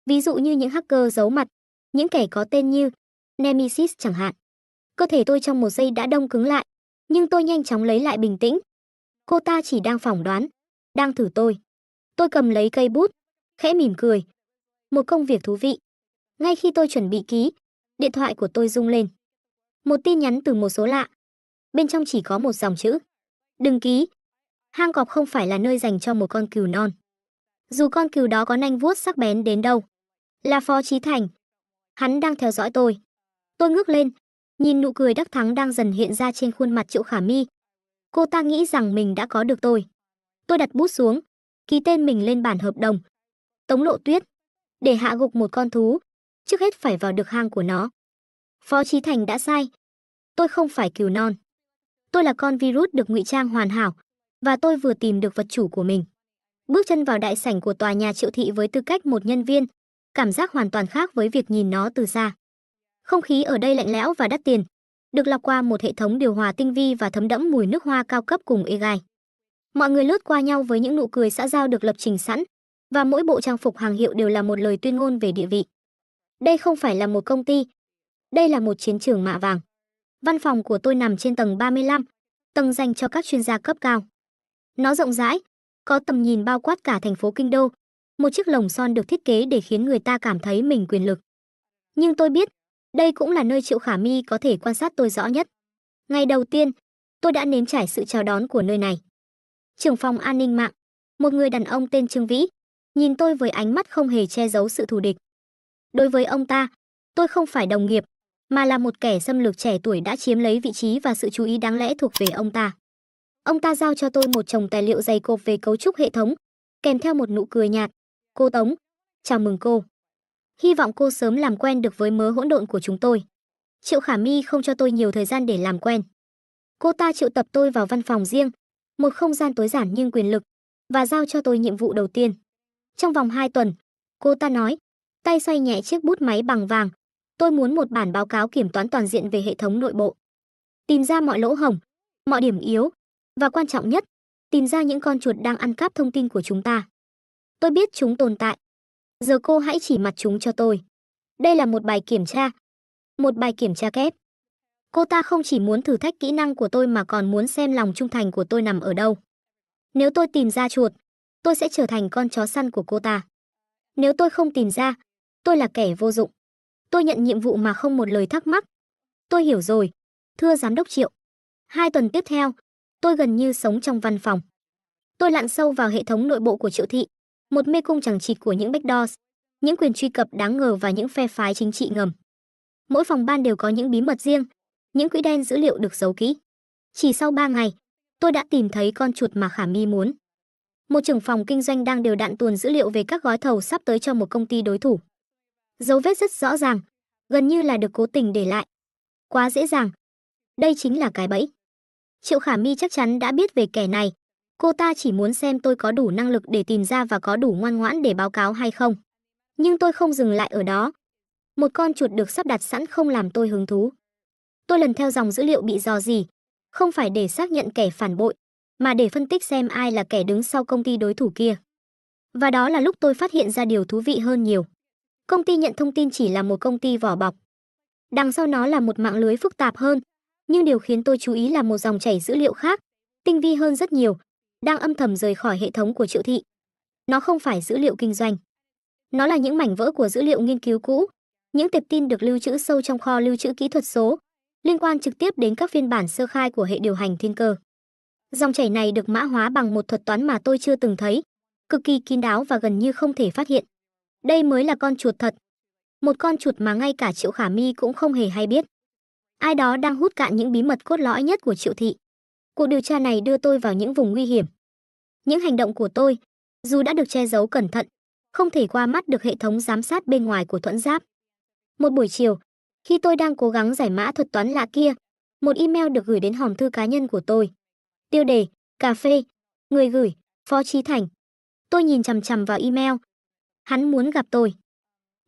Ví dụ như những hacker giấu mặt, những kẻ có tên như Nemesis chẳng hạn. Cơ thể tôi trong một giây đã đông cứng lại, nhưng tôi nhanh chóng lấy lại bình tĩnh. Cô ta chỉ đang phỏng đoán, đang thử tôi. Tôi cầm lấy cây bút, khẽ mỉm cười. Một công việc thú vị. Ngay khi tôi chuẩn bị ký, điện thoại của tôi rung lên. Một tin nhắn từ một số lạ. Bên trong chỉ có một dòng chữ. Đừng ký. Hang cọp không phải là nơi dành cho một con cừu non. Dù con cừu đó có nanh vuốt sắc bén đến đâu. Là Phó Chí Thành. Hắn đang theo dõi tôi. Tôi ngước lên, nhìn nụ cười đắc thắng đang dần hiện ra trên khuôn mặt Triệu Khả Mi. Cô ta nghĩ rằng mình đã có được tôi. Tôi đặt bút xuống, ký tên mình lên bản hợp đồng. Tống Lộ Tuyết. Để hạ gục một con thú, trước hết phải vào được hang của nó. Phó Chí Thành đã sai. Tôi không phải cừu non. Tôi là con virus được ngụy trang hoàn hảo, và tôi vừa tìm được vật chủ của mình. Bước chân vào đại sảnh của tòa nhà Triệu Thị với tư cách một nhân viên, cảm giác hoàn toàn khác với việc nhìn nó từ xa. Không khí ở đây lạnh lẽo và đắt tiền, được lọc qua một hệ thống điều hòa tinh vi và thấm đẫm mùi nước hoa cao cấp cùng ê gai. Mọi người lướt qua nhau với những nụ cười xã giao được lập trình sẵn, và mỗi bộ trang phục hàng hiệu đều là một lời tuyên ngôn về địa vị. Đây không phải là một công ty, đây là một chiến trường mạ vàng. Văn phòng của tôi nằm trên tầng 35, tầng dành cho các chuyên gia cấp cao. Nó rộng rãi, có tầm nhìn bao quát cả thành phố Kinh Đô. Một chiếc lồng son được thiết kế để khiến người ta cảm thấy mình quyền lực. Nhưng tôi biết, đây cũng là nơi Triệu Khả Mi có thể quan sát tôi rõ nhất. Ngày đầu tiên, tôi đã nếm trải sự chào đón của nơi này. Trưởng phòng an ninh mạng, một người đàn ông tên Trương Vĩ, nhìn tôi với ánh mắt không hề che giấu sự thù địch. Đối với ông ta, tôi không phải đồng nghiệp, mà là một kẻ xâm lược trẻ tuổi đã chiếm lấy vị trí và sự chú ý đáng lẽ thuộc về ông ta. Ông ta giao cho tôi một chồng tài liệu dày cộp về cấu trúc hệ thống, kèm theo một nụ cười nhạt. Cô Tống, chào mừng cô. Hy vọng cô sớm làm quen được với mớ hỗn độn của chúng tôi. Triệu Khả Mi không cho tôi nhiều thời gian để làm quen. Cô ta triệu tập tôi vào văn phòng riêng, một không gian tối giản nhưng quyền lực, và giao cho tôi nhiệm vụ đầu tiên. Trong vòng 2 tuần, cô ta nói, tay xoay nhẹ chiếc bút máy bằng vàng, tôi muốn một bản báo cáo kiểm toán toàn diện về hệ thống nội bộ. Tìm ra mọi lỗ hổng, mọi điểm yếu, Và quan trọng nhất, tìm ra những con chuột đang ăn cắp thông tin của chúng ta. Tôi biết chúng tồn tại. Giờ cô hãy chỉ mặt chúng cho tôi. Đây là một bài kiểm tra. Một bài kiểm tra kép. Cô ta không chỉ muốn thử thách kỹ năng của tôi mà còn muốn xem lòng trung thành của tôi nằm ở đâu. Nếu tôi tìm ra chuột, tôi sẽ trở thành con chó săn của cô ta. Nếu tôi không tìm ra, tôi là kẻ vô dụng. Tôi nhận nhiệm vụ mà không một lời thắc mắc. Tôi hiểu rồi, thưa giám đốc Triệu. 2 tuần tiếp theo, tôi gần như sống trong văn phòng. Tôi lặn sâu vào hệ thống nội bộ của Triệu thị, một mê cung chằng chịt của những backdoors, những quyền truy cập đáng ngờ và những phe phái chính trị ngầm. Mỗi phòng ban đều có những bí mật riêng, những quỹ đen dữ liệu được giấu kỹ. Chỉ sau 3 ngày, tôi đã tìm thấy con chuột mà Khả Mi muốn. Một trưởng phòng kinh doanh đang đều đặn tuồn dữ liệu về các gói thầu sắp tới cho một công ty đối thủ. Dấu vết rất rõ ràng, gần như là được cố tình để lại. Quá dễ dàng. Đây chính là cái bẫy. Triệu Khả Mi chắc chắn đã biết về kẻ này. Cô ta chỉ muốn xem tôi có đủ năng lực để tìm ra và có đủ ngoan ngoãn để báo cáo hay không. Nhưng tôi không dừng lại ở đó. Một con chuột được sắp đặt sẵn không làm tôi hứng thú. Tôi lần theo dòng dữ liệu bị rò rỉ, không phải để xác nhận kẻ phản bội, mà để phân tích xem ai là kẻ đứng sau công ty đối thủ kia. Và đó là lúc tôi phát hiện ra điều thú vị hơn nhiều. Công ty nhận thông tin chỉ là một công ty vỏ bọc. Đằng sau nó là một mạng lưới phức tạp hơn, nhưng điều khiến tôi chú ý là một dòng chảy dữ liệu khác, tinh vi hơn rất nhiều, đang âm thầm rời khỏi hệ thống của Triệu thị. Nó không phải dữ liệu kinh doanh. Nó là những mảnh vỡ của dữ liệu nghiên cứu cũ, những tệp tin được lưu trữ sâu trong kho lưu trữ kỹ thuật số, liên quan trực tiếp đến các phiên bản sơ khai của hệ điều hành thiên cơ. Dòng chảy này được mã hóa bằng một thuật toán mà tôi chưa từng thấy, cực kỳ kín đáo và gần như không thể phát hiện. Đây mới là con chuột thật. Một con chuột mà ngay cả Triệu Khả Mi cũng không hề hay biết. Ai đó đang hút cạn những bí mật cốt lõi nhất của Triệu thị. Cuộc điều tra này đưa tôi vào những vùng nguy hiểm. Những hành động của tôi, dù đã được che giấu cẩn thận, không thể qua mắt được hệ thống giám sát bên ngoài của Thuẫn Giáp. Một buổi chiều, khi tôi đang cố gắng giải mã thuật toán lạ kia, một email được gửi đến hòm thư cá nhân của tôi. Tiêu đề: cà phê. Người gửi: Phó Chí Thành. Tôi nhìn chằm chằm vào email. Hắn muốn gặp tôi.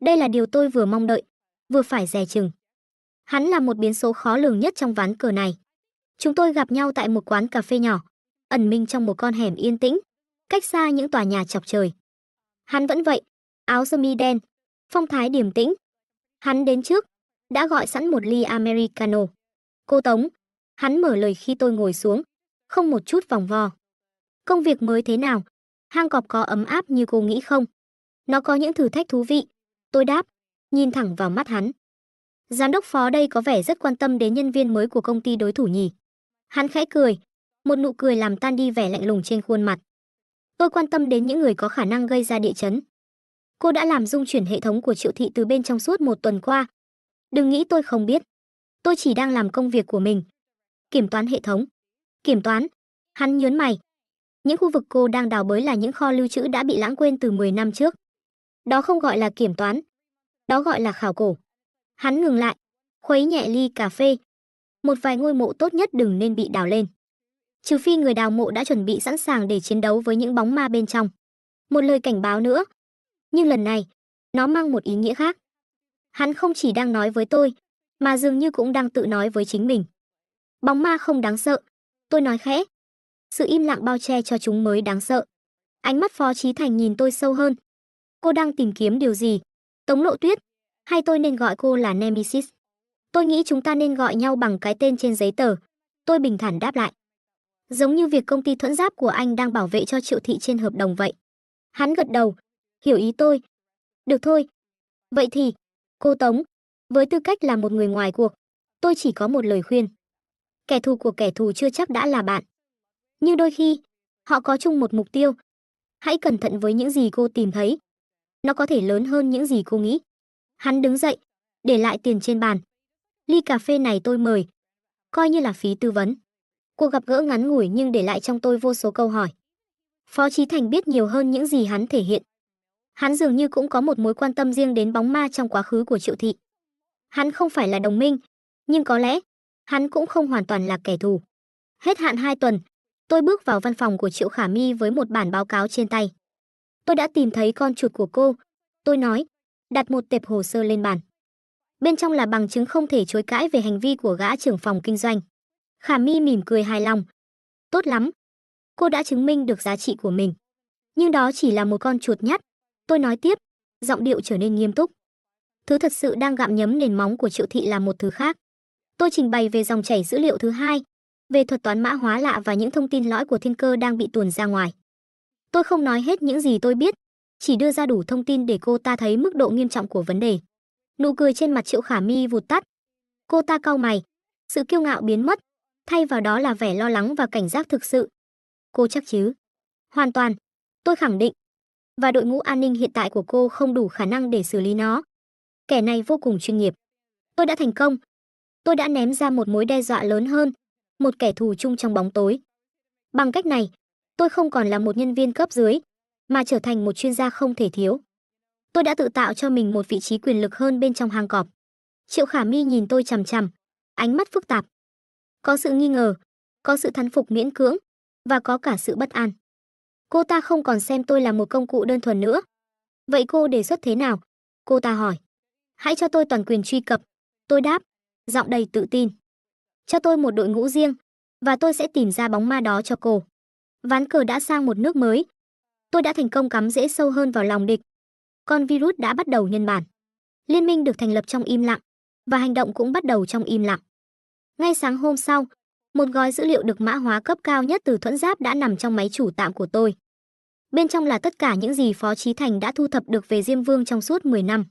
Đây là điều tôi vừa mong đợi, vừa phải dè chừng. Hắn là một biến số khó lường nhất trong ván cờ này. Chúng tôi gặp nhau tại một quán cà phê nhỏ, ẩn mình trong một con hẻm yên tĩnh, cách xa những tòa nhà chọc trời. Hắn vẫn vậy, áo sơ mi đen, phong thái điềm tĩnh. Hắn đến trước, đã gọi sẵn một ly Americano. Cô Tống, hắn mở lời khi tôi ngồi xuống, không một chút vòng vo. Công việc mới thế nào? Hang cọp có ấm áp như cô nghĩ không? Nó có những thử thách thú vị. Tôi đáp, nhìn thẳng vào mắt hắn. Giám đốc Phó đây có vẻ rất quan tâm đến nhân viên mới của công ty đối thủ nhỉ? Hắn khẽ cười, một nụ cười làm tan đi vẻ lạnh lùng trên khuôn mặt. Tôi quan tâm đến những người có khả năng gây ra địa chấn. Cô đã làm rung chuyển hệ thống của Triệu thị từ bên trong suốt 1 tuần qua. Đừng nghĩ tôi không biết. Tôi chỉ đang làm công việc của mình. Kiểm toán hệ thống. Kiểm toán. Hắn nhớn mày. Những khu vực cô đang đào bới là những kho lưu trữ đã bị lãng quên từ 10 năm trước. Đó không gọi là kiểm toán. Đó gọi là khảo cổ. Hắn ngừng lại, khuấy nhẹ ly cà phê. Một vài ngôi mộ tốt nhất đừng nên bị đào lên. Trừ phi người đào mộ đã chuẩn bị sẵn sàng để chiến đấu với những bóng ma bên trong. Một lời cảnh báo nữa. Nhưng lần này, nó mang một ý nghĩa khác. Hắn không chỉ đang nói với tôi, mà dường như cũng đang tự nói với chính mình. Bóng ma không đáng sợ, tôi nói khẽ. Sự im lặng bao che cho chúng mới đáng sợ. Ánh mắt Phó Chí Thành nhìn tôi sâu hơn. Cô đang tìm kiếm điều gì? Tống Lộ Tuyết? Hay tôi nên gọi cô là Nemesis? Tôi nghĩ chúng ta nên gọi nhau bằng cái tên trên giấy tờ. Tôi bình thản đáp lại. Giống như việc công ty Thuẫn Giáp của anh đang bảo vệ cho Triệu thị trên hợp đồng vậy. Hắn gật đầu, hiểu ý tôi. Được thôi. Vậy thì, cô Tống, với tư cách là một người ngoài cuộc, tôi chỉ có một lời khuyên. Kẻ thù của kẻ thù chưa chắc đã là bạn. Nhưng đôi khi, họ có chung một mục tiêu. Hãy cẩn thận với những gì cô tìm thấy. Nó có thể lớn hơn những gì cô nghĩ. Hắn đứng dậy, để lại tiền trên bàn. Ly cà phê này tôi mời, coi như là phí tư vấn. Cuộc gặp gỡ ngắn ngủi nhưng để lại trong tôi vô số câu hỏi. Phó Chí Thành biết nhiều hơn những gì hắn thể hiện. Hắn dường như cũng có một mối quan tâm riêng đến bóng ma trong quá khứ của Triệu thị. Hắn không phải là đồng minh, nhưng có lẽ hắn cũng không hoàn toàn là kẻ thù. Hết hạn 2 tuần, tôi bước vào văn phòng của Triệu Khả Mi với một bản báo cáo trên tay. Tôi đã tìm thấy con chuột của cô, tôi nói, đặt một tệp hồ sơ lên bàn. Bên trong là bằng chứng không thể chối cãi về hành vi của gã trưởng phòng kinh doanh. Khả Mi mỉm cười hài lòng. Tốt lắm. Cô đã chứng minh được giá trị của mình. Nhưng đó chỉ là một con chuột nhắt. Tôi nói tiếp, giọng điệu trở nên nghiêm túc. Thứ thật sự đang gặm nhấm nền móng của Triệu thị là một thứ khác. Tôi trình bày về dòng chảy dữ liệu thứ hai, về thuật toán mã hóa lạ và những thông tin lõi của thiên cơ đang bị tuồn ra ngoài. Tôi không nói hết những gì tôi biết, chỉ đưa ra đủ thông tin để cô ta thấy mức độ nghiêm trọng của vấn đề. Nụ cười trên mặt Triệu Khả Mi vụt tắt. Cô ta cau mày, sự kiêu ngạo biến mất, thay vào đó là vẻ lo lắng và cảnh giác thực sự. Cô chắc chứ? Hoàn toàn, tôi khẳng định. Và đội ngũ an ninh hiện tại của cô không đủ khả năng để xử lý nó. Kẻ này vô cùng chuyên nghiệp. Tôi đã thành công. Tôi đã ném ra một mối đe dọa lớn hơn, một kẻ thù chung trong bóng tối. Bằng cách này, tôi không còn là một nhân viên cấp dưới, mà trở thành một chuyên gia không thể thiếu. Tôi đã tự tạo cho mình một vị trí quyền lực hơn bên trong hang cọp. Triệu Khả Mi nhìn tôi chằm chằm, ánh mắt phức tạp. Có sự nghi ngờ, có sự thán phục miễn cưỡng, và có cả sự bất an. Cô ta không còn xem tôi là một công cụ đơn thuần nữa. Vậy cô đề xuất thế nào? Cô ta hỏi. Hãy cho tôi toàn quyền truy cập. Tôi đáp, giọng đầy tự tin. Cho tôi một đội ngũ riêng, và tôi sẽ tìm ra bóng ma đó cho cô. Ván cờ đã sang một nước mới. Tôi đã thành công cắm rễ sâu hơn vào lòng địch. Con virus đã bắt đầu nhân bản. Liên minh được thành lập trong im lặng, và hành động cũng bắt đầu trong im lặng. Ngay sáng hôm sau, một gói dữ liệu được mã hóa cấp cao nhất từ Thuẫn Giáp đã nằm trong máy chủ tạm của tôi. Bên trong là tất cả những gì Phó Chí Thành đã thu thập được về Diêm Vương trong suốt 10 năm.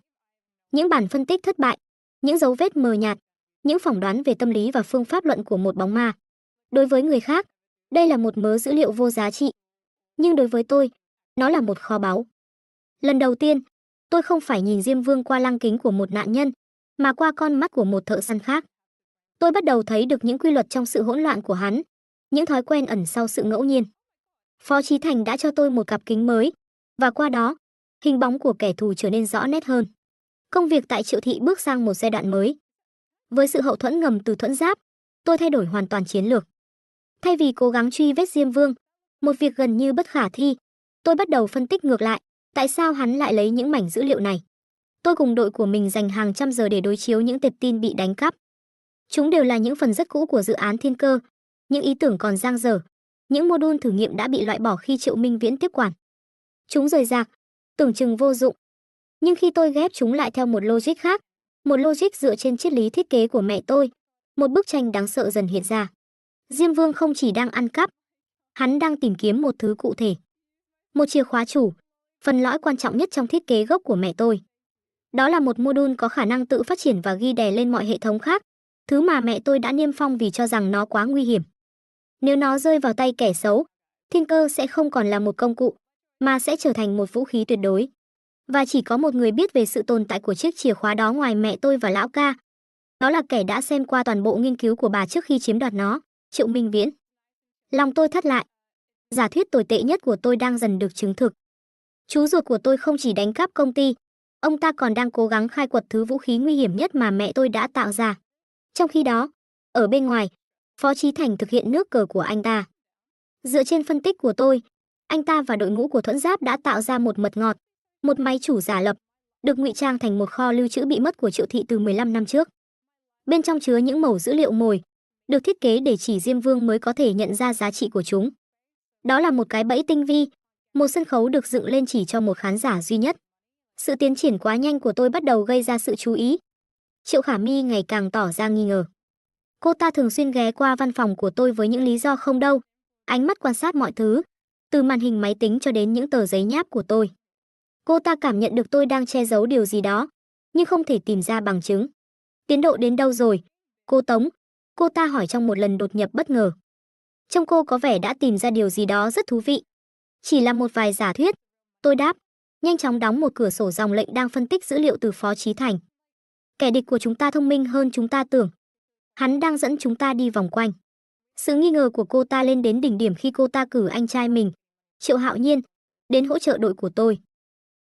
Những bản phân tích thất bại, những dấu vết mờ nhạt, những phỏng đoán về tâm lý và phương pháp luận của một bóng ma. Đối với người khác, đây là một mớ dữ liệu vô giá trị. Nhưng đối với tôi, nó là một kho báu. Lần đầu tiên, tôi không phải nhìn Diêm Vương qua lăng kính của một nạn nhân, mà qua con mắt của một thợ săn khác. Tôi bắt đầu thấy được những quy luật trong sự hỗn loạn của hắn, những thói quen ẩn sau sự ngẫu nhiên. Phó Chí Thành đã cho tôi một cặp kính mới, và qua đó, hình bóng của kẻ thù trở nên rõ nét hơn. Công việc tại Triệu thị bước sang một giai đoạn mới. Với sự hậu thuẫn ngầm từ Thuẫn Giáp, tôi thay đổi hoàn toàn chiến lược. Thay vì cố gắng truy vết Diêm Vương, một việc gần như bất khả thi, tôi bắt đầu phân tích ngược lại, tại sao hắn lại lấy những mảnh dữ liệu này. Tôi cùng đội của mình dành hàng trăm giờ để đối chiếu những tệp tin bị đánh cắp. Chúng đều là những phần rất cũ của dự án thiên cơ, những ý tưởng còn dang dở, những module thử nghiệm đã bị loại bỏ khi Triệu Minh Viễn tiếp quản. Chúng rời rạc, tưởng chừng vô dụng. Nhưng khi tôi ghép chúng lại theo một logic khác, một logic dựa trên triết lý thiết kế của mẹ tôi, một bức tranh đáng sợ dần hiện ra. Diêm Vương không chỉ đang ăn cắp, hắn đang tìm kiếm một thứ cụ thể. Một chìa khóa chủ, phần lõi quan trọng nhất trong thiết kế gốc của mẹ tôi. Đó là một module có khả năng tự phát triển và ghi đè lên mọi hệ thống khác, thứ mà mẹ tôi đã niêm phong vì cho rằng nó quá nguy hiểm. Nếu nó rơi vào tay kẻ xấu, thiên cơ sẽ không còn là một công cụ, mà sẽ trở thành một vũ khí tuyệt đối. Và chỉ có một người biết về sự tồn tại của chiếc chìa khóa đó ngoài mẹ tôi và lão ca. Đó là kẻ đã xem qua toàn bộ nghiên cứu của bà trước khi chiếm đoạt nó, Triệu Minh Viễn. Lòng tôi thắt lại. Giả thuyết tồi tệ nhất của tôi đang dần được chứng thực. Chú ruột của tôi không chỉ đánh cắp công ty, ông ta còn đang cố gắng khai quật thứ vũ khí nguy hiểm nhất mà mẹ tôi đã tạo ra. Trong khi đó, ở bên ngoài, Phó Chí Thành thực hiện nước cờ của anh ta. Dựa trên phân tích của tôi, anh ta và đội ngũ của Thuẫn Giáp đã tạo ra một mật ngọt, một máy chủ giả lập, được ngụy trang thành một kho lưu trữ bị mất của Triệu thị từ 15 năm trước. Bên trong chứa những mẩu dữ liệu mồi, được thiết kế để chỉ Diêm Vương mới có thể nhận ra giá trị của chúng. Đó là một cái bẫy tinh vi, một sân khấu được dựng lên chỉ cho một khán giả duy nhất. Sự tiến triển quá nhanh của tôi bắt đầu gây ra sự chú ý. Triệu Khả Mi ngày càng tỏ ra nghi ngờ. Cô ta thường xuyên ghé qua văn phòng của tôi với những lý do không đâu, ánh mắt quan sát mọi thứ, từ màn hình máy tính cho đến những tờ giấy nháp của tôi. Cô ta cảm nhận được tôi đang che giấu điều gì đó, nhưng không thể tìm ra bằng chứng. Tiến độ đến đâu rồi, cô Tống? Cô ta hỏi trong một lần đột nhập bất ngờ. Trông cô có vẻ đã tìm ra điều gì đó rất thú vị. Chỉ là một vài giả thuyết, tôi đáp, nhanh chóng đóng một cửa sổ dòng lệnh đang phân tích dữ liệu từ Phó Chí Thành. Kẻ địch của chúng ta thông minh hơn chúng ta tưởng. Hắn đang dẫn chúng ta đi vòng quanh. Sự nghi ngờ của cô ta lên đến đỉnh điểm khi cô ta cử anh trai mình, Triệu Hạo Nhiên, đến hỗ trợ đội của tôi.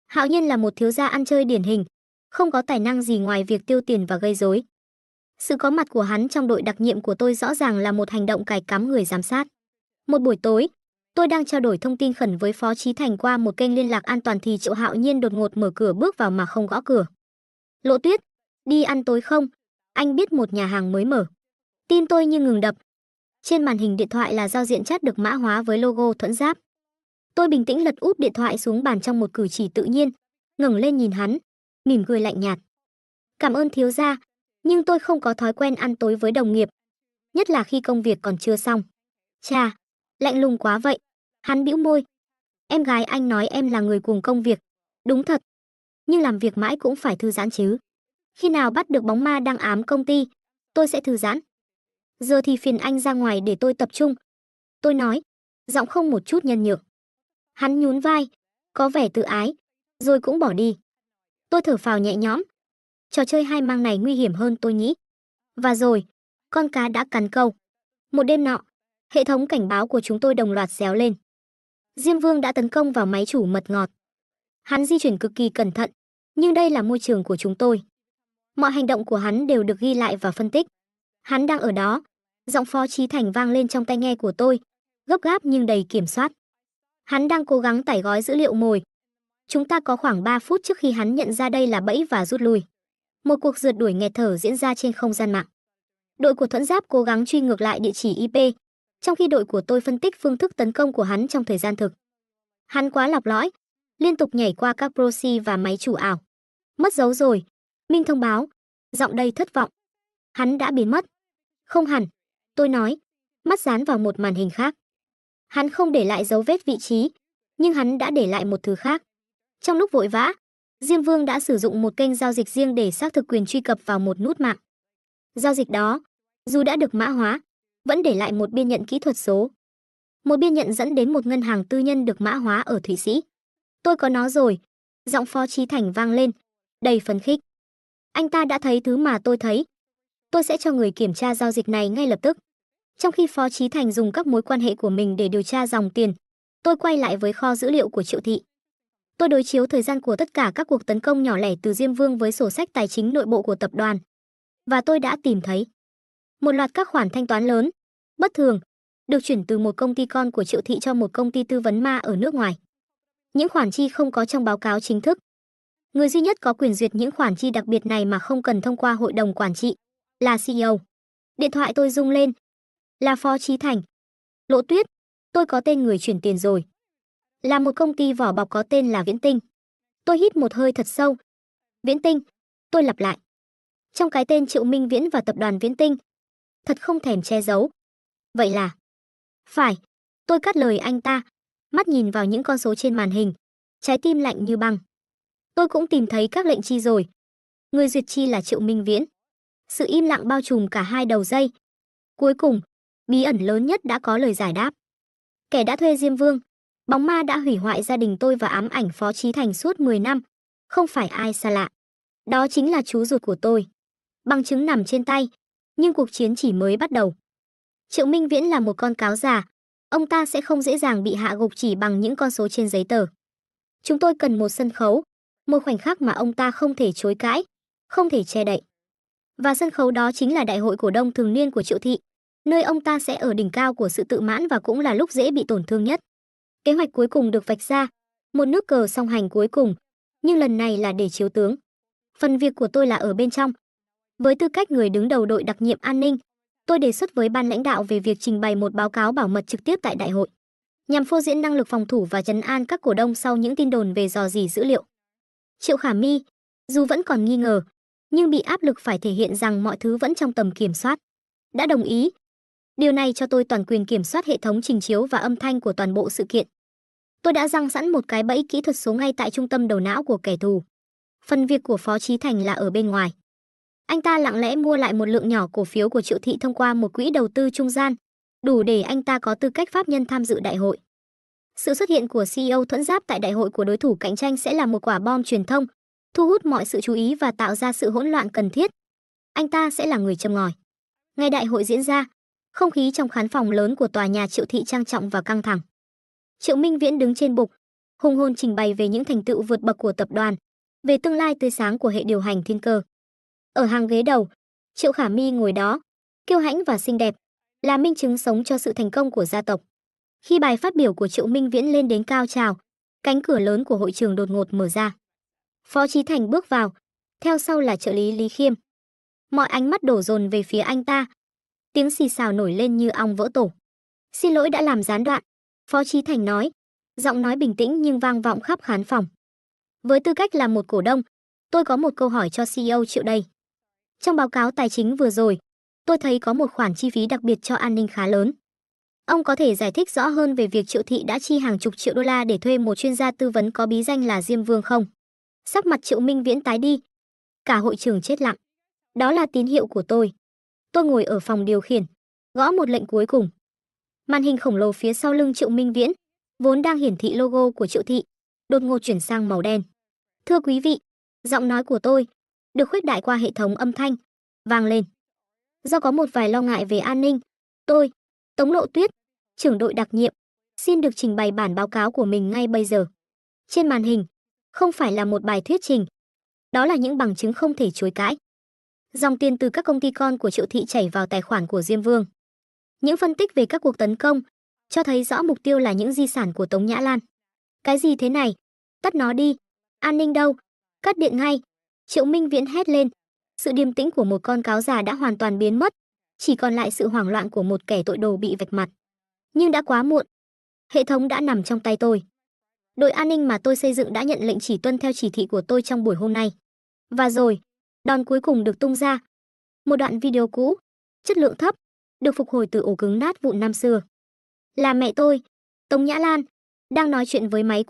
Hạo Nhiên là một thiếu gia ăn chơi điển hình, không có tài năng gì ngoài việc tiêu tiền và gây rối. Sự có mặt của hắn trong đội đặc nhiệm của tôi rõ ràng là một hành động cài cắm người giám sát. Một buổi tối, tôi đang trao đổi thông tin khẩn với Phó Chí Thành qua một kênh liên lạc an toàn thì Triệu Hạo Nhiên đột ngột mở cửa bước vào mà không gõ cửa. Lộ Tuyết, đi ăn tối không? Anh biết một nhà hàng mới mở. Tim tôi như ngừng đập. Trên màn hình điện thoại là giao diện chat được mã hóa với logo Thuẫn Giáp. Tôi bình tĩnh lật úp điện thoại xuống bàn trong một cử chỉ tự nhiên, ngẩng lên nhìn hắn, mỉm cười lạnh nhạt. Cảm ơn thiếu gia, nhưng tôi không có thói quen ăn tối với đồng nghiệp, nhất là khi công việc còn chưa xong. Chà, lạnh lùng quá vậy. Hắn bĩu môi. Em gái anh nói em là người cuồng công việc. Đúng thật. Nhưng làm việc mãi cũng phải thư giãn chứ. Khi nào bắt được bóng ma đang ám công ty, tôi sẽ thư giãn. Giờ thì phiền anh ra ngoài để tôi tập trung. Tôi nói, giọng không một chút nhân nhượng. Hắn nhún vai, có vẻ tự ái, rồi cũng bỏ đi. Tôi thở phào nhẹ nhõm. Trò chơi hai mang này nguy hiểm hơn tôi nghĩ. Và rồi, con cá đã cắn câu. Một đêm nọ, hệ thống cảnh báo của chúng tôi đồng loạt réo lên. Diêm Vương đã tấn công vào máy chủ mật ngọt. Hắn di chuyển cực kỳ cẩn thận, nhưng đây là môi trường của chúng tôi. Mọi hành động của hắn đều được ghi lại và phân tích. Hắn đang ở đó. Giọng Phó Chí Thành vang lên trong tai nghe của tôi, gấp gáp nhưng đầy kiểm soát. Hắn đang cố gắng tải gói dữ liệu mồi. Chúng ta có khoảng 3 phút trước khi hắn nhận ra đây là bẫy và rút lui. Một cuộc rượt đuổi nghẹt thở diễn ra trên không gian mạng. Đội của Thuẫn Giáp cố gắng truy ngược lại địa chỉ IP, trong khi đội của tôi phân tích phương thức tấn công của hắn trong thời gian thực. Hắn quá lọc lõi, liên tục nhảy qua các proxy và máy chủ ảo. Mất dấu rồi, Minh thông báo, giọng đầy thất vọng. Hắn đã biến mất. Không hẳn, tôi nói, mắt dán vào một màn hình khác. Hắn không để lại dấu vết vị trí, nhưng hắn đã để lại một thứ khác. Trong lúc vội vã, Diêm Vương đã sử dụng một kênh giao dịch riêng để xác thực quyền truy cập vào một nút mạng. Giao dịch đó, dù đã được mã hóa, vẫn để lại một biên nhận kỹ thuật số. Một biên nhận dẫn đến một ngân hàng tư nhân được mã hóa ở Thụy Sĩ. Tôi có nó rồi, giọng Phó Chí Thành vang lên, đầy phấn khích. Anh ta đã thấy thứ mà tôi thấy. Tôi sẽ cho người kiểm tra giao dịch này ngay lập tức. Trong khi Phó Chí Thành dùng các mối quan hệ của mình để điều tra dòng tiền, tôi quay lại với kho dữ liệu của Triệu Thị. Tôi đối chiếu thời gian của tất cả các cuộc tấn công nhỏ lẻ từ Diêm Vương với sổ sách tài chính nội bộ của tập đoàn. Và tôi đã tìm thấy một loạt các khoản thanh toán lớn, bất thường, được chuyển từ một công ty con của Triệu Thị cho một công ty tư vấn ma ở nước ngoài. Những khoản chi không có trong báo cáo chính thức. Người duy nhất có quyền duyệt những khoản chi đặc biệt này mà không cần thông qua hội đồng quản trị là CEO. Điện thoại tôi rung lên. Là Phó Chí Thành. Lỗ Tuyết, tôi có tên người chuyển tiền rồi. Là một công ty vỏ bọc có tên là Viễn Tinh. Tôi hít một hơi thật sâu. Viễn Tinh, tôi lặp lại. Trong cái tên Triệu Minh Viễn và tập đoàn Viễn Tinh, thật không thèm che giấu. Vậy là... Phải, tôi cắt lời anh ta, mắt nhìn vào những con số trên màn hình, trái tim lạnh như băng. Tôi cũng tìm thấy các lệnh chi rồi. Người duyệt chi là Triệu Minh Viễn. Sự im lặng bao trùm cả hai đầu dây. Cuối cùng, bí ẩn lớn nhất đã có lời giải đáp. Kẻ đã thuê Diêm Vương, bóng ma đã hủy hoại gia đình tôi và ám ảnh Phó Chí Thành suốt 10 năm, không phải ai xa lạ. Đó chính là chú ruột của tôi. Bằng chứng nằm trên tay, nhưng cuộc chiến chỉ mới bắt đầu. Triệu Minh Viễn là một con cáo già, ông ta sẽ không dễ dàng bị hạ gục chỉ bằng những con số trên giấy tờ. Chúng tôi cần một sân khấu, một khoảnh khắc mà ông ta không thể chối cãi, không thể che đậy. Và sân khấu đó chính là đại hội cổ đông thường niên của Triệu Thị, nơi ông ta sẽ ở đỉnh cao của sự tự mãn và cũng là lúc dễ bị tổn thương nhất. Kế hoạch cuối cùng được vạch ra, một nước cờ song hành cuối cùng, nhưng lần này là để chiếu tướng. Phần việc của tôi là ở bên trong. Với tư cách người đứng đầu đội đặc nhiệm an ninh, tôi đề xuất với ban lãnh đạo về việc trình bày một báo cáo bảo mật trực tiếp tại đại hội, nhằm phô diễn năng lực phòng thủ và trấn an các cổ đông sau những tin đồn về rò rỉ dữ liệu. Triệu Khả Mi, dù vẫn còn nghi ngờ, nhưng bị áp lực phải thể hiện rằng mọi thứ vẫn trong tầm kiểm soát, đã đồng ý. Điều này cho tôi toàn quyền kiểm soát hệ thống trình chiếu và âm thanh của toàn bộ sự kiện. Tôi đã răng sẵn một cái bẫy kỹ thuật số ngay tại trung tâm đầu não của kẻ thù. Phần việc của Phó Chí Thành là ở bên ngoài. Anh ta lặng lẽ mua lại một lượng nhỏ cổ phiếu của Triệu Thị thông qua một quỹ đầu tư trung gian, đủ để anh ta có tư cách pháp nhân tham dự đại hội. Sự xuất hiện của CEO Thuẫn Giáp tại đại hội của đối thủ cạnh tranh sẽ là một quả bom truyền thông, thu hút mọi sự chú ý và tạo ra sự hỗn loạn cần thiết. Anh ta sẽ là người châm ngòi. Ngày đại hội diễn ra, không khí trong khán phòng lớn của tòa nhà Triệu Thị trang trọng và căng thẳng. Triệu Minh Viễn đứng trên bục, hùng hồn trình bày về những thành tựu vượt bậc của tập đoàn, về tương lai tươi sáng của hệ điều hành thiên cơ. Ở hàng ghế đầu, Triệu Khả Mi ngồi đó, kiêu hãnh và xinh đẹp, là minh chứng sống cho sự thành công của gia tộc. Khi bài phát biểu của Triệu Minh Viễn lên đến cao trào, cánh cửa lớn của hội trường đột ngột mở ra. Phó Chí Thành bước vào, theo sau là trợ lý Lý Khiêm. Mọi ánh mắt đổ dồn về phía anh ta. Tiếng xì xào nổi lên như ong vỡ tổ. Xin lỗi đã làm gián đoạn, Phó Chí Thành nói, giọng nói bình tĩnh nhưng vang vọng khắp khán phòng. Với tư cách là một cổ đông, tôi có một câu hỏi cho CEO Triệu đây. Trong báo cáo tài chính vừa rồi, tôi thấy có một khoản chi phí đặc biệt cho an ninh khá lớn. Ông có thể giải thích rõ hơn về việc Triệu thị đã chi hàng chục triệu đô la để thuê một chuyên gia tư vấn có bí danh là Diêm Vương không? Sắc mặt Triệu Minh Viễn tái đi. Cả hội trường chết lặng. Đó là tín hiệu của tôi. Tôi ngồi ở phòng điều khiển, gõ một lệnh cuối cùng. Màn hình khổng lồ phía sau lưng Triệu Minh Viễn, vốn đang hiển thị logo của Triệu thị, đột ngột chuyển sang màu đen. Thưa quý vị, giọng nói của tôi được khuếch đại qua hệ thống âm thanh, vang lên. Do có một vài lo ngại về an ninh, tôi, Tống Lộ Tuyết, trưởng đội đặc nhiệm, xin được trình bày bản báo cáo của mình ngay bây giờ. Trên màn hình, không phải là một bài thuyết trình, đó là những bằng chứng không thể chối cãi. Dòng tiền từ các công ty con của Triệu thị chảy vào tài khoản của Diêm Vương. Những phân tích về các cuộc tấn công cho thấy rõ mục tiêu là những di sản của Tống Nhã Lan. Cái gì thế này? Tắt nó đi. An ninh đâu? Cắt điện ngay. Triệu Minh Viễn hét lên. Sự điềm tĩnh của một con cáo già đã hoàn toàn biến mất, chỉ còn lại sự hoảng loạn của một kẻ tội đồ bị vạch mặt. Nhưng đã quá muộn. Hệ thống đã nằm trong tay tôi. Đội an ninh mà tôi xây dựng đã nhận lệnh chỉ tuân theo chỉ thị của tôi trong buổi hôm nay. Và rồi, đòn cuối cùng được tung ra. Một đoạn video cũ, chất lượng thấp, được phục hồi từ ổ cứng nát vụn năm xưa. Là mẹ tôi, Tống Nhã Lan, đang nói chuyện với máy